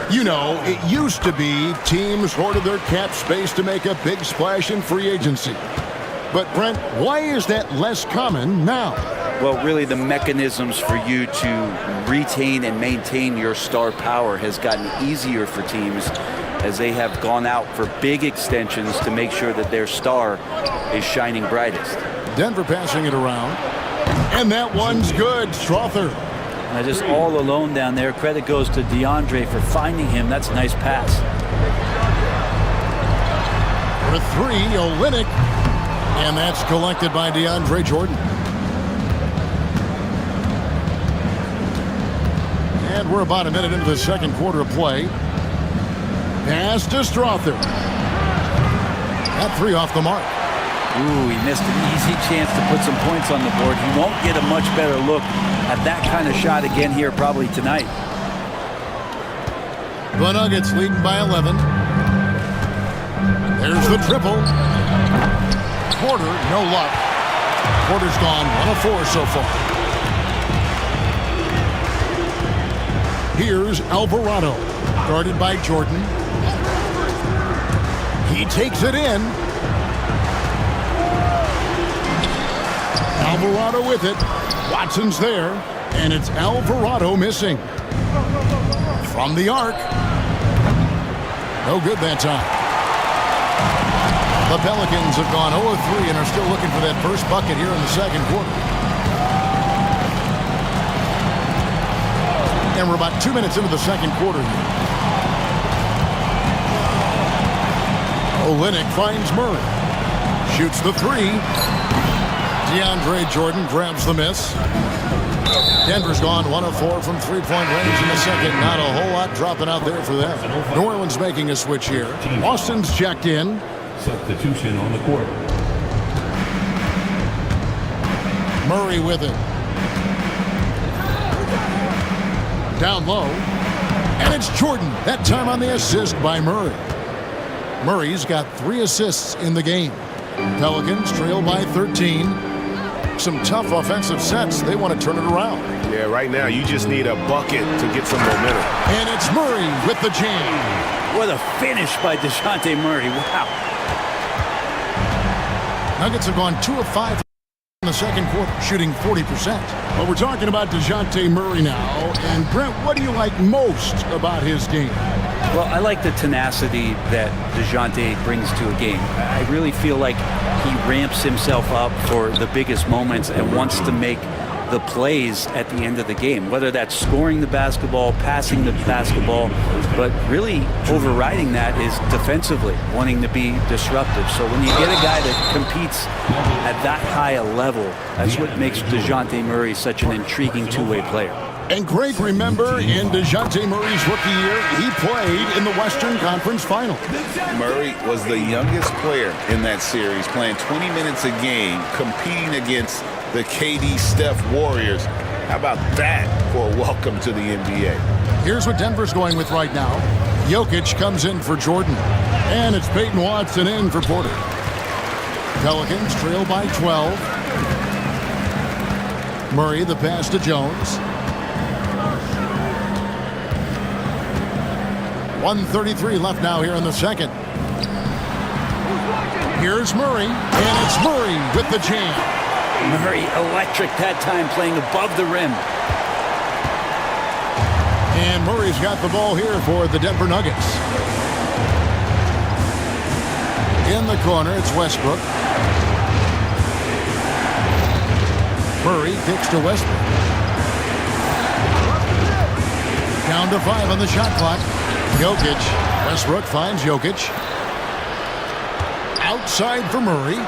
B: You know, it used to be teams hoarded their cap space to make a big splash in free agency. But, Brent, why is that less common now?
E: Well, really the mechanisms for you to retain and maintain your star power has gotten easier for teams as they have gone out for big extensions to make sure that their star is shining brightest.
B: Denver passing it around. And that one's good. Strother.
E: Now just all alone down there. Credit goes to DeAndre for finding him. That's a nice pass.
B: For 3, Olynyk. And that's collected by DeAndre Jordan. And we're about a minute into the second quarter of play. Pass to Strother. That 3 off the mark.
E: Ooh, he missed an easy chance to put some points on the board. He won't get a much better look at that kind of shot again here probably tonight.
B: The Nuggets leading by 11. There's the triple. Porter, no luck. Porter's gone 1 of 4 so far. Here's Alvarado, guarded by Jordan. He takes it in. Alvarado with it. Watson's there, and it's Alvarado missing. From the arc. No good that time. The Pelicans have gone 0 of 3 and are still looking for that first bucket here in the second quarter. And we're about 2 minutes into the second quarter here. Olynyk finds Murray. Shoots the 3. DeAndre Jordan grabs the miss. Denver's gone 1 of 4 from three-point range in the second. Not a whole lot dropping out there for them. New Orleans making a switch here. Austin's checked in.
L: Substitution on the court.
B: Murray with it. Down low. And it's Jordan. That time on the assist by Murray. Murray's got 3 assists in the game. Pelicans trail by 13. Some tough offensive sets. They want to turn it around.
I: Yeah, right now you just need a bucket to get some momentum.
B: And it's Murray with the jam.
E: What a finish by DeJounte Murray. Wow.
B: Nuggets have gone 2 of 5 in the second quarter, shooting 40%. But we're talking about DeJounte Murray now. And Brent, what do you like most about his game?
E: Well, I like the tenacity that DeJounte brings to a game. I really feel like he ramps himself up for the biggest moments and wants to make the plays at the end of the game, whether that's scoring the basketball, passing the basketball, but really overriding that is defensively, wanting to be disruptive. So when you get a guy that competes at that high a level, that's what makes DeJounte Murray such an intriguing two-way player.
B: And Greg, remember, in DeJounte Murray's rookie year, he played in the Western Conference Final.
F: Murray was the youngest player in that series, playing 20 minutes a game, competing against the KD Steph Warriors. How about that for a welcome to the NBA?
B: Here's what Denver's going with right now. Jokic comes in for Jordan. And it's Peyton Watson in for Porter. Pelicans trail by 12. Murray, the pass to Jones. 1:33 left now here in the second. Here's Murray, and it's Murray with the jam.
E: Murray electric that time, playing above the rim.
B: And Murray's got the ball here for the Denver Nuggets. In the corner, it's Westbrook. Murray kicks to Westbrook. Down to 5 on the shot clock. Jokic. Westbrook finds Jokic. Outside for Murray.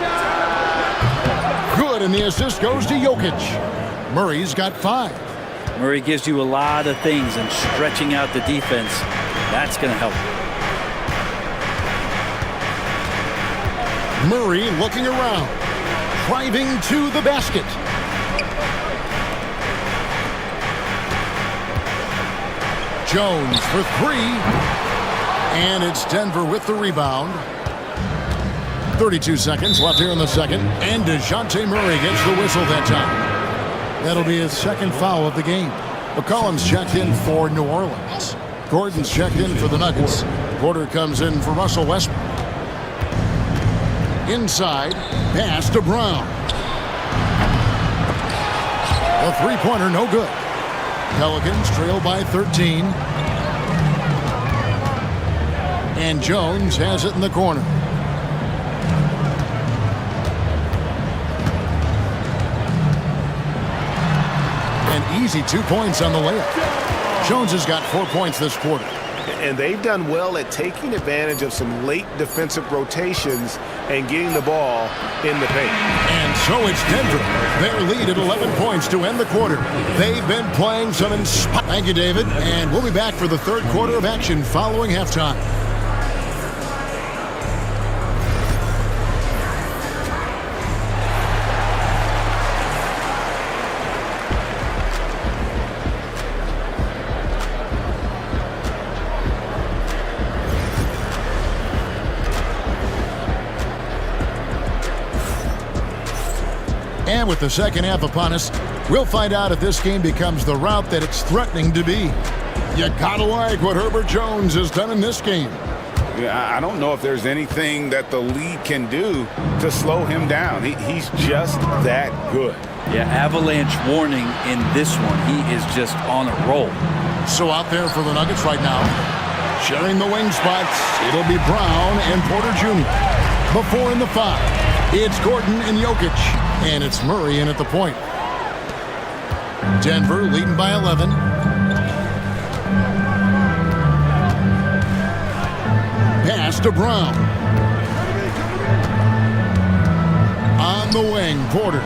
B: Good, and the assist goes to Jokic. Murray's got 5.
E: Murray gives you a lot of things, and stretching out the defense, that's going to help.
B: Murray looking around. Driving to the basket. Jones for 3. And it's Denver with the rebound. 32 seconds left here in the second. And DeJounte Murray gets the whistle that time. That'll be his second foul of the game. McCollum's checked in for New Orleans. Gordon's checked in for the Nuggets. Porter comes in for Russell Westbrook. Inside, pass to Brown. A three-pointer, no good. Pelicans trail by 13. And Jones has it in the corner. An easy 2 points on the layup. Jones has got 4 points this quarter.
I: And they've done well at taking advantage of some late defensive rotations and getting the ball in the paint.
B: And so it's Denver. Their lead at 11 points to end the quarter. They've been playing some inspiring. Thank you, David. And we'll be back for the third quarter of action following halftime. And with the second half upon us, we'll find out if this game becomes the route that it's threatening to be. You gotta like what Herbert Jones has done in this game.
F: Yeah, I don't know if there's anything that the league can do to slow him down. He's just that good.
E: Yeah, avalanche warning in this one. He is just on a roll.
B: So out there for the Nuggets right now, sharing the wing spots, it'll be Brown and Porter Jr. Before in the 5, it's Gordon and Jokic. And it's Murray in at the point. Denver leading by 11. Pass to Brown. On the wing, Porter.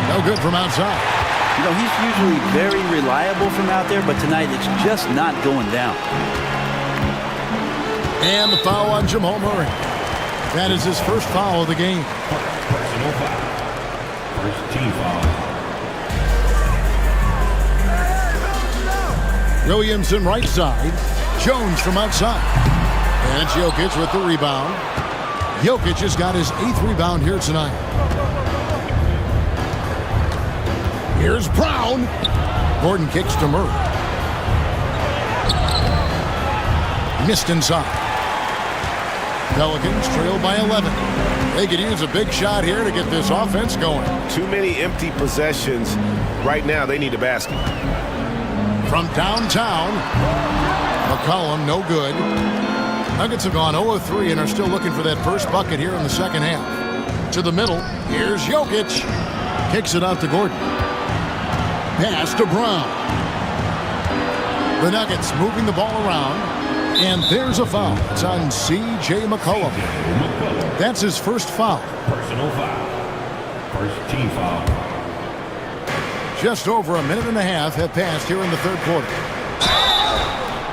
B: No good from outside.
E: You know, he's usually very reliable from out there, but tonight it's just not going down.
B: And the foul on Jamal Murray. That is his first foul of the game.
L: Personal foul. First team foul.
B: Williamson right side. Jones from outside. And it's Jokic with the rebound. Jokic has got his 8th rebound here tonight. Here's Brown. Gordon kicks to Murray. Missed inside. Pelicans trail by 11. They could use a big shot here to get this offense going.
I: Too many empty possessions. Right now, they need a basket.
B: From downtown, McCollum, no good. Nuggets have gone 0 of 3 and are still looking for that first bucket here in the second half. To the middle, here's Jokic. Kicks it out to Gordon. Pass to Brown. The Nuggets moving the ball around. And there's a foul. It's on C.J. McCollum. That's his first foul.
L: Personal foul. First team foul.
B: Just over a minute and a half have passed here in the third quarter.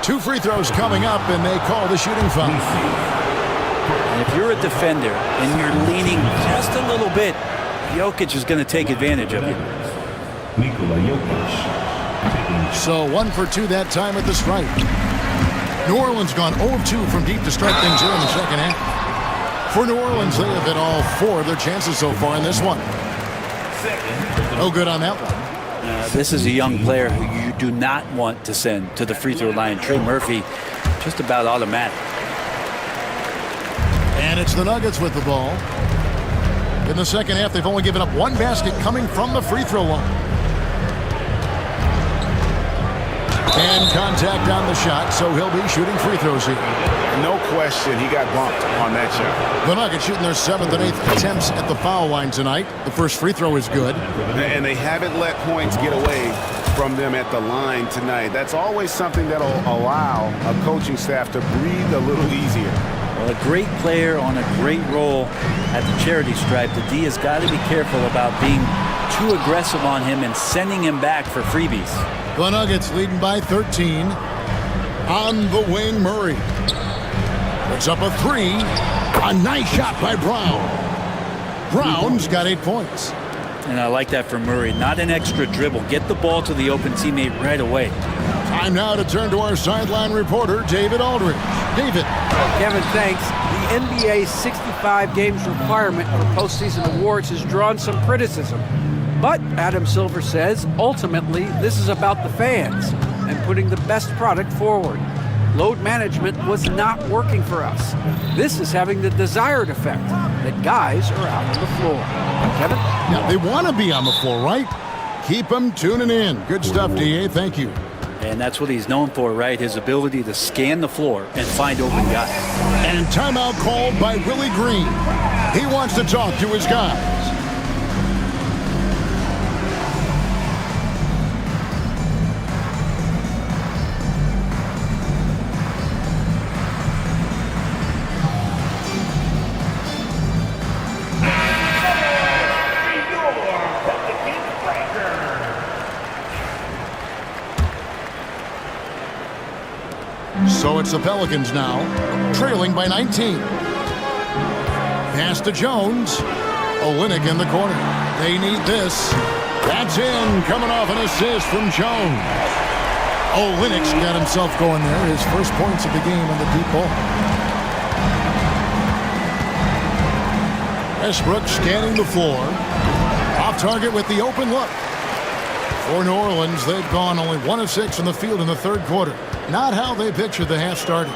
B: 2 free throws coming up, and they call the shooting foul.
E: And if you're a defender and you're leaning just a little bit, Jokic is going to take advantage of you.
B: So 1 for 2 that time at the stripe. New Orleans gone 0 of 2 from deep to start things here in the second half. For New Orleans, they have hit all 4 of their chances so far in this one. No good on that one.
E: This is a young player who you do not want to send to the free throw line. Trey Murphy, just about automatic.
B: And it's the Nuggets with the ball. In the second half, they've only given up 1 basket coming from the free throw line. And contact on the shot, so he'll be shooting free throws here.
U: No question, he got bumped on that shot.
B: The Nuggets shooting their 7th and 8th attempts at the foul line tonight. The first free throw is good.
U: And they haven't let points get away from them at the line tonight. That's always something that'll allow a coaching staff to breathe a little easier.
E: Well, a great player on a great role at the charity stripe. The D has got to be careful about being too aggressive on him and sending him back for freebies.
B: The Nuggets leading by 13. On the wing, Murray. Puts up a 3. A nice shot by Brown. Brown's got 8 points.
E: And I like that from Murray. Not an extra dribble. Get the ball to the open teammate right away.
B: Time now to turn to our sideline reporter, David Aldridge. David.
G: Kevin, thanks. The NBA's 65 games requirement for postseason awards has drawn some criticism. But Adam Silver says, ultimately, this is about the fans and putting the best product forward. Load management was not working for us. This is having the desired effect that guys are out on the floor. Kevin?
B: Yeah, they want to be on the floor, right? Keep them tuning in. Good stuff, D.A. Thank you.
E: And that's what he's known for, right? His ability to scan the floor and find open guys.
B: And timeout called by Willie Green. He wants to talk to his guys. So it's the Pelicans now, trailing by 19. Pass to Jones. Olynyk in the corner. They need this. That's in, coming off an assist from Jones. Olynyk's got himself going there. His first points of the game on the deep ball. Westbrook scanning the floor. Off target with the open look. For New Orleans, they've gone only 1 of 6 in the field in the third quarter. Not how they pictured the half started.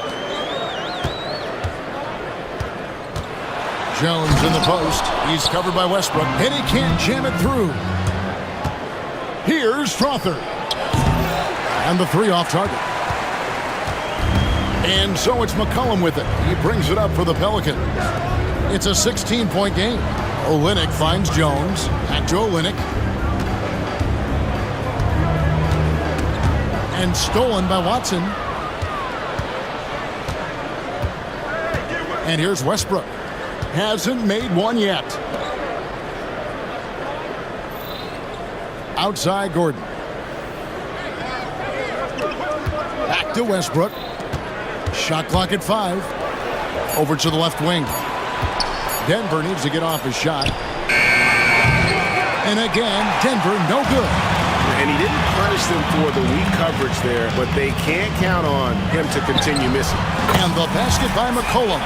B: Jones in the post. He's covered by Westbrook, and he can't jam it through. Here's Strother. And the 3 off target. And so it's McCollum with it. He brings it up for the Pelicans. It's a 16-point game. Olynyk finds Jones. Back to Olynyk. And stolen by Watson. And here's Westbrook. Hasn't made one yet. Outside Gordon. Back to Westbrook. Shot clock at 5. Over to the left wing. Denver needs to get off his shot. And again, Denver no good.
U: And he didn't punish them for the weak coverage there, but they can't count on him to continue missing.
B: And the basket by McCollum.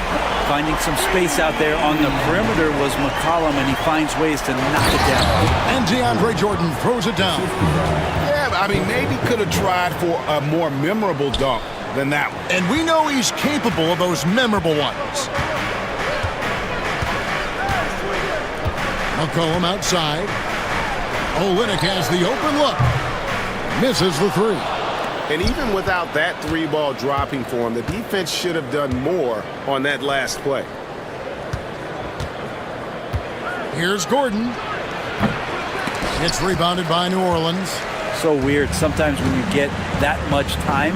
E: Finding some space out there on the perimeter was McCollum, and he finds ways to knock it down.
B: And DeAndre Jordan throws it down.
U: Yeah, I mean, maybe could have tried for a more memorable dunk than that one.
B: And we know he's capable of those memorable ones. McCollum outside. Olynyk has the open look. Misses the 3.
U: And even without that 3-ball dropping for him, the defense should have done more on that last play.
B: Here's Gordon. It's rebounded by New Orleans.
E: So weird. Sometimes when you get that much time,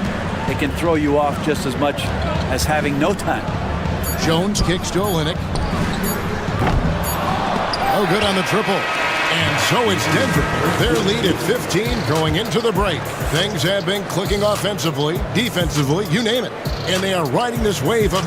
E: it can throw you off just as much as having no time.
B: Jones kicks to Olynyk. Oh, good on the triple. And so it's Denver. Their lead at 15 going into the break. Things have been clicking offensively, defensively, you name it. And they are riding this wave of...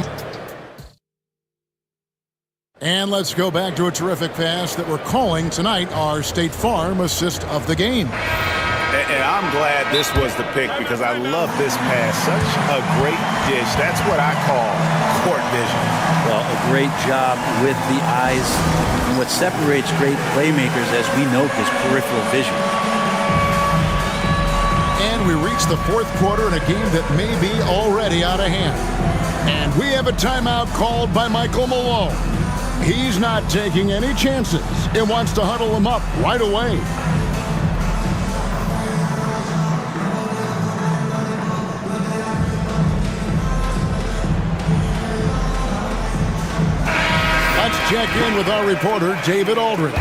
B: And let's go back to a terrific pass that we're calling tonight our State Farm assist of the game.
U: And I'm glad this was the pick because I love this pass. Such a great dish. That's what I call court vision.
E: Well, a great job with the eyes. And what separates great playmakers, as we note, is peripheral vision.
B: And we reach the fourth quarter in a game that may be already out of hand. And we have a timeout called by Michael Malone. He's not taking any chances and wants to huddle him up right away. Let's check in with our reporter, David Aldridge.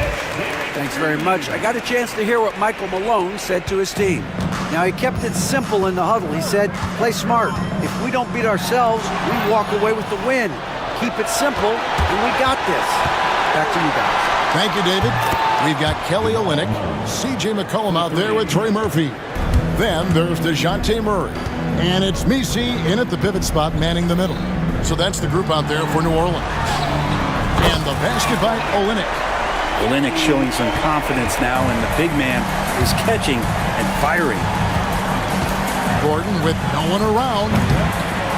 G: Thanks very much. I got a chance to hear what Michael Malone said to his team. Now, he kept it simple in the huddle. He said, play smart. If we don't beat ourselves, we walk away with the win. Keep it simple, and we got this. Back to you guys.
B: Thank you, David. We've got Kelly Olynyk, C.J. McCollum out there with Trey Murphy. Then there's DeJounte Murray. And it's Misi in at the pivot spot manning the middle. So that's the group out there for New Orleans. And the basket by Olynyk.
E: Olynyk showing some confidence now, and the big man is catching and firing.
B: Gordon with no one around.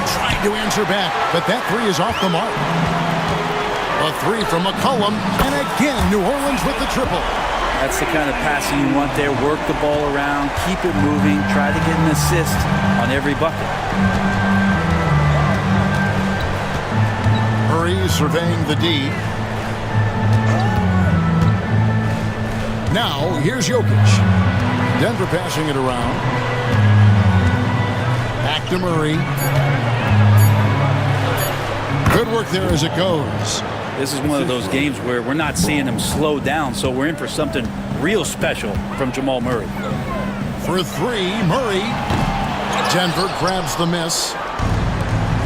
B: Trying to answer back, but that three is off the mark. A three from McCollum, and again, New Orleans with the triple.
E: That's the kind of passing you want there. Work the ball around, keep it moving, try to get an assist on every bucket.
B: Murray surveying the D. Now, here's Jokic. Denver passing it around. Back to Murray. Good work there as it goes.
E: This is one of those games where we're not seeing him slow down, so we're in for something real special from Jamal Murray.
B: For three, Murray. Denver grabs the miss.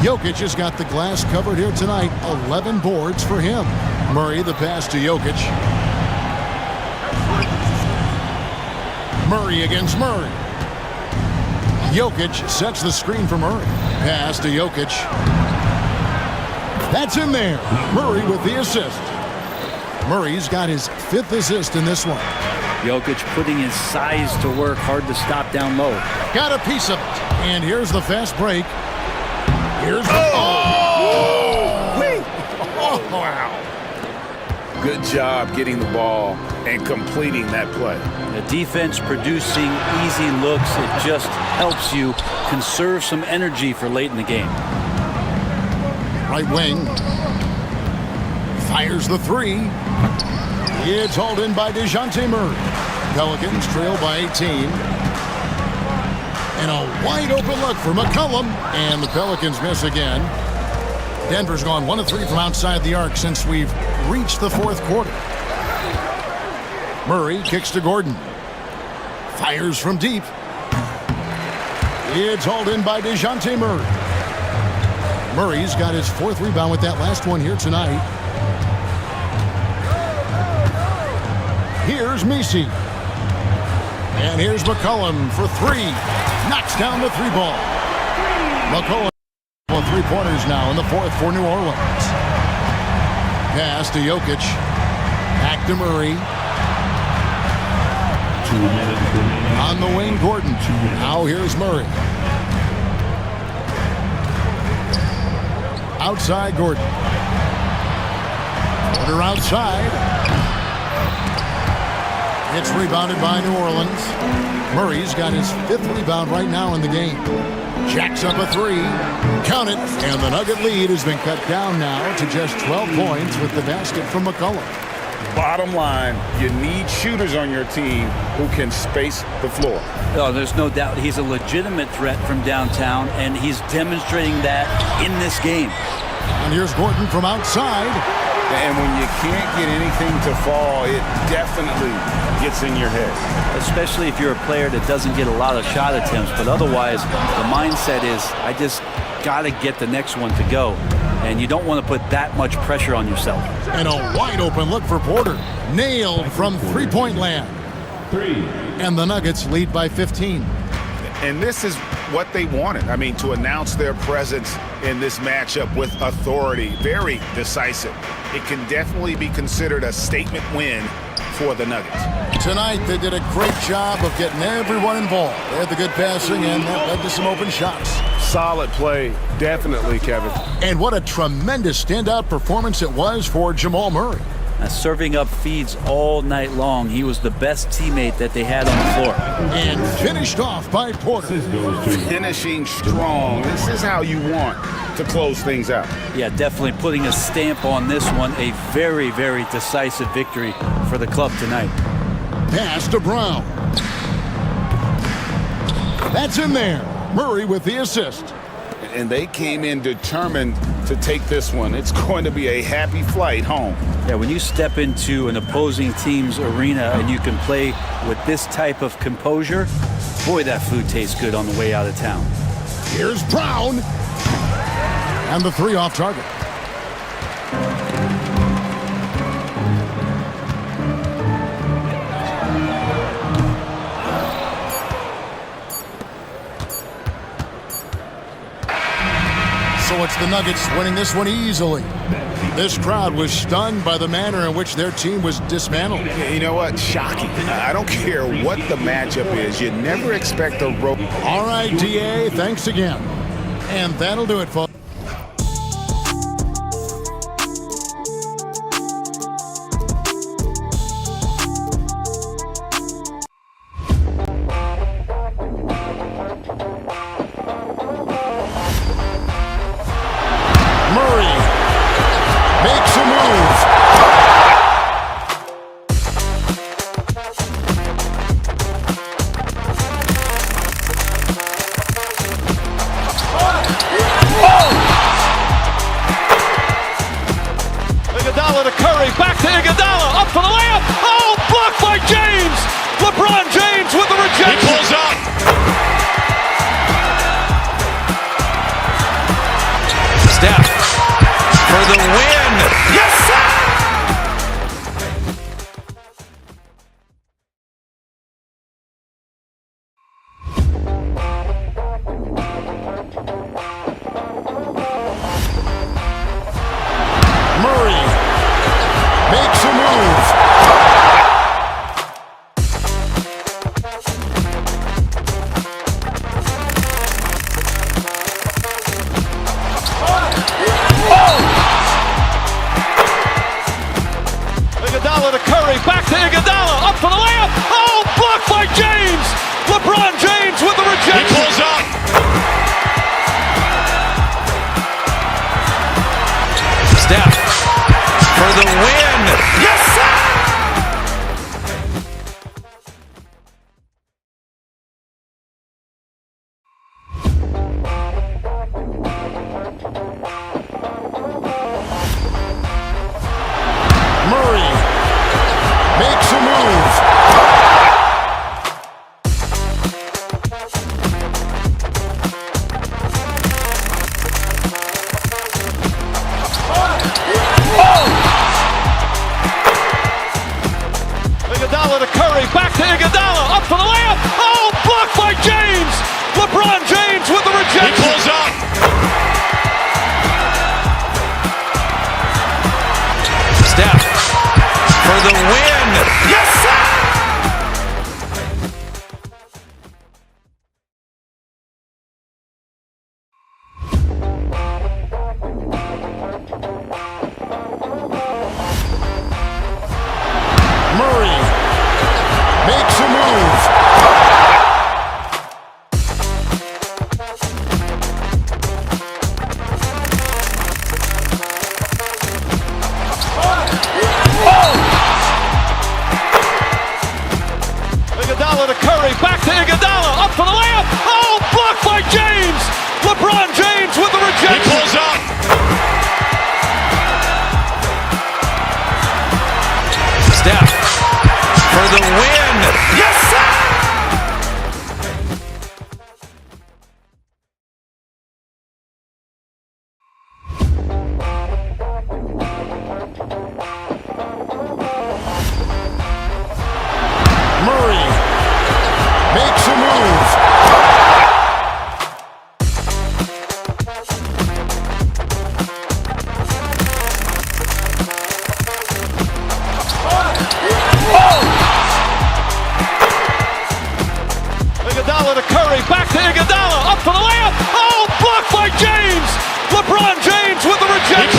B: Jokic has got the glass covered here tonight. 11 boards for him. Murray, the pass to Jokic. Murray against Murray. Jokic sets the screen for Murray. Pass to Jokic. That's in there. Murray with the assist. Murray's got his 5th assist in this one.
E: Jokic putting his size to work. Hard to stop down low.
B: Got a piece of it. And here's the fast break. Here's the...
U: Wow. Good job getting the ball and completing that play.
E: The defense producing easy looks. It just helps you conserve some energy for late in the game.
B: Right wing. Fires the three. It's hauled in by DeJounte Murray. Pelicans trail by 18. And a wide open look for McCollum. And the Pelicans miss again. Denver's gone 1 of 3 from outside the arc since we've reached the fourth quarter. Murray kicks to Gordon. Fires from deep. It's hauled in by DeJounte Murray. Murray's got his 4th rebound with that last one here tonight. Here's Misi. And here's McCollum for 3. Knocks down the 3-ball. McCollum with 3-pointers now in the 4th for New Orleans. Pass to Jokic. Back to Murray.
L: 2 minutes remaining.
B: On the wing, Gordon. Now here's Murray. Outside, Gordon. Order outside. It's rebounded by New Orleans. Murray's got his 5th rebound right now in the game. Jacks up a 3. Count it. And the Nugget lead has been cut down now to just 12 points with the basket from McCollum.
F: Bottom line, you need shooters on your team who can space the floor.
E: Oh, there's no doubt he's a legitimate threat from downtown, and he's demonstrating that in this game.
B: And here's Gordon from outside.
F: And when you can't get anything to fall, it definitely gets in your head.
E: Especially if you're a player that doesn't get a lot of shot attempts, but otherwise the mindset is, I just got to get the next one to go. And you don't want to put that much pressure on yourself.
B: And a wide open look for Porter. Nailed from three-point land. And the Nuggets lead by 15.
F: And this is what they wanted. I mean, to announce their presence in this matchup with authority. Very decisive. It can definitely be considered a statement win for the Nuggets.
B: Tonight, they did a great job of getting everyone involved. They had the good passing, and that led to some open shots.
I: Solid play, definitely, Kevin.
B: And what a tremendous standout performance it was for Jamal Murray.
E: Serving up feeds all night long. He was the best teammate that they had on the floor.
B: And finished off by Porter.
F: Finishing strong. This is how you want to close things out.
E: Yeah, definitely putting a stamp on this one. A very, very decisive victory for the club tonight.
B: Pass to Brown. That's in there. Murray with the assist.
F: And they came in determined to take this one. It's going to be a happy flight home.
E: Yeah, when you step into an opposing team's arena and you can play with this type of composure, boy, that food tastes good on the way out of town.
B: Here's Brown. And the three off target. So it's the Nuggets winning this one easily. This crowd was stunned by the manner in which their team was dismantled.
F: You know what? Shocking. I don't care what the matchup is. You never expect a rope.
B: All right, DA, thanks again. And that'll do it, folks. Makes a
A: for the layup. Oh, blocked by James. LeBron James with the rejection. He pulls up.
C: Steph for the win. Yes, sir!
B: Murray makes a move.
A: Iguodala to Curry, back to Iguodala, up for the layup. Oh, blocked by James. LeBron James with the rejection.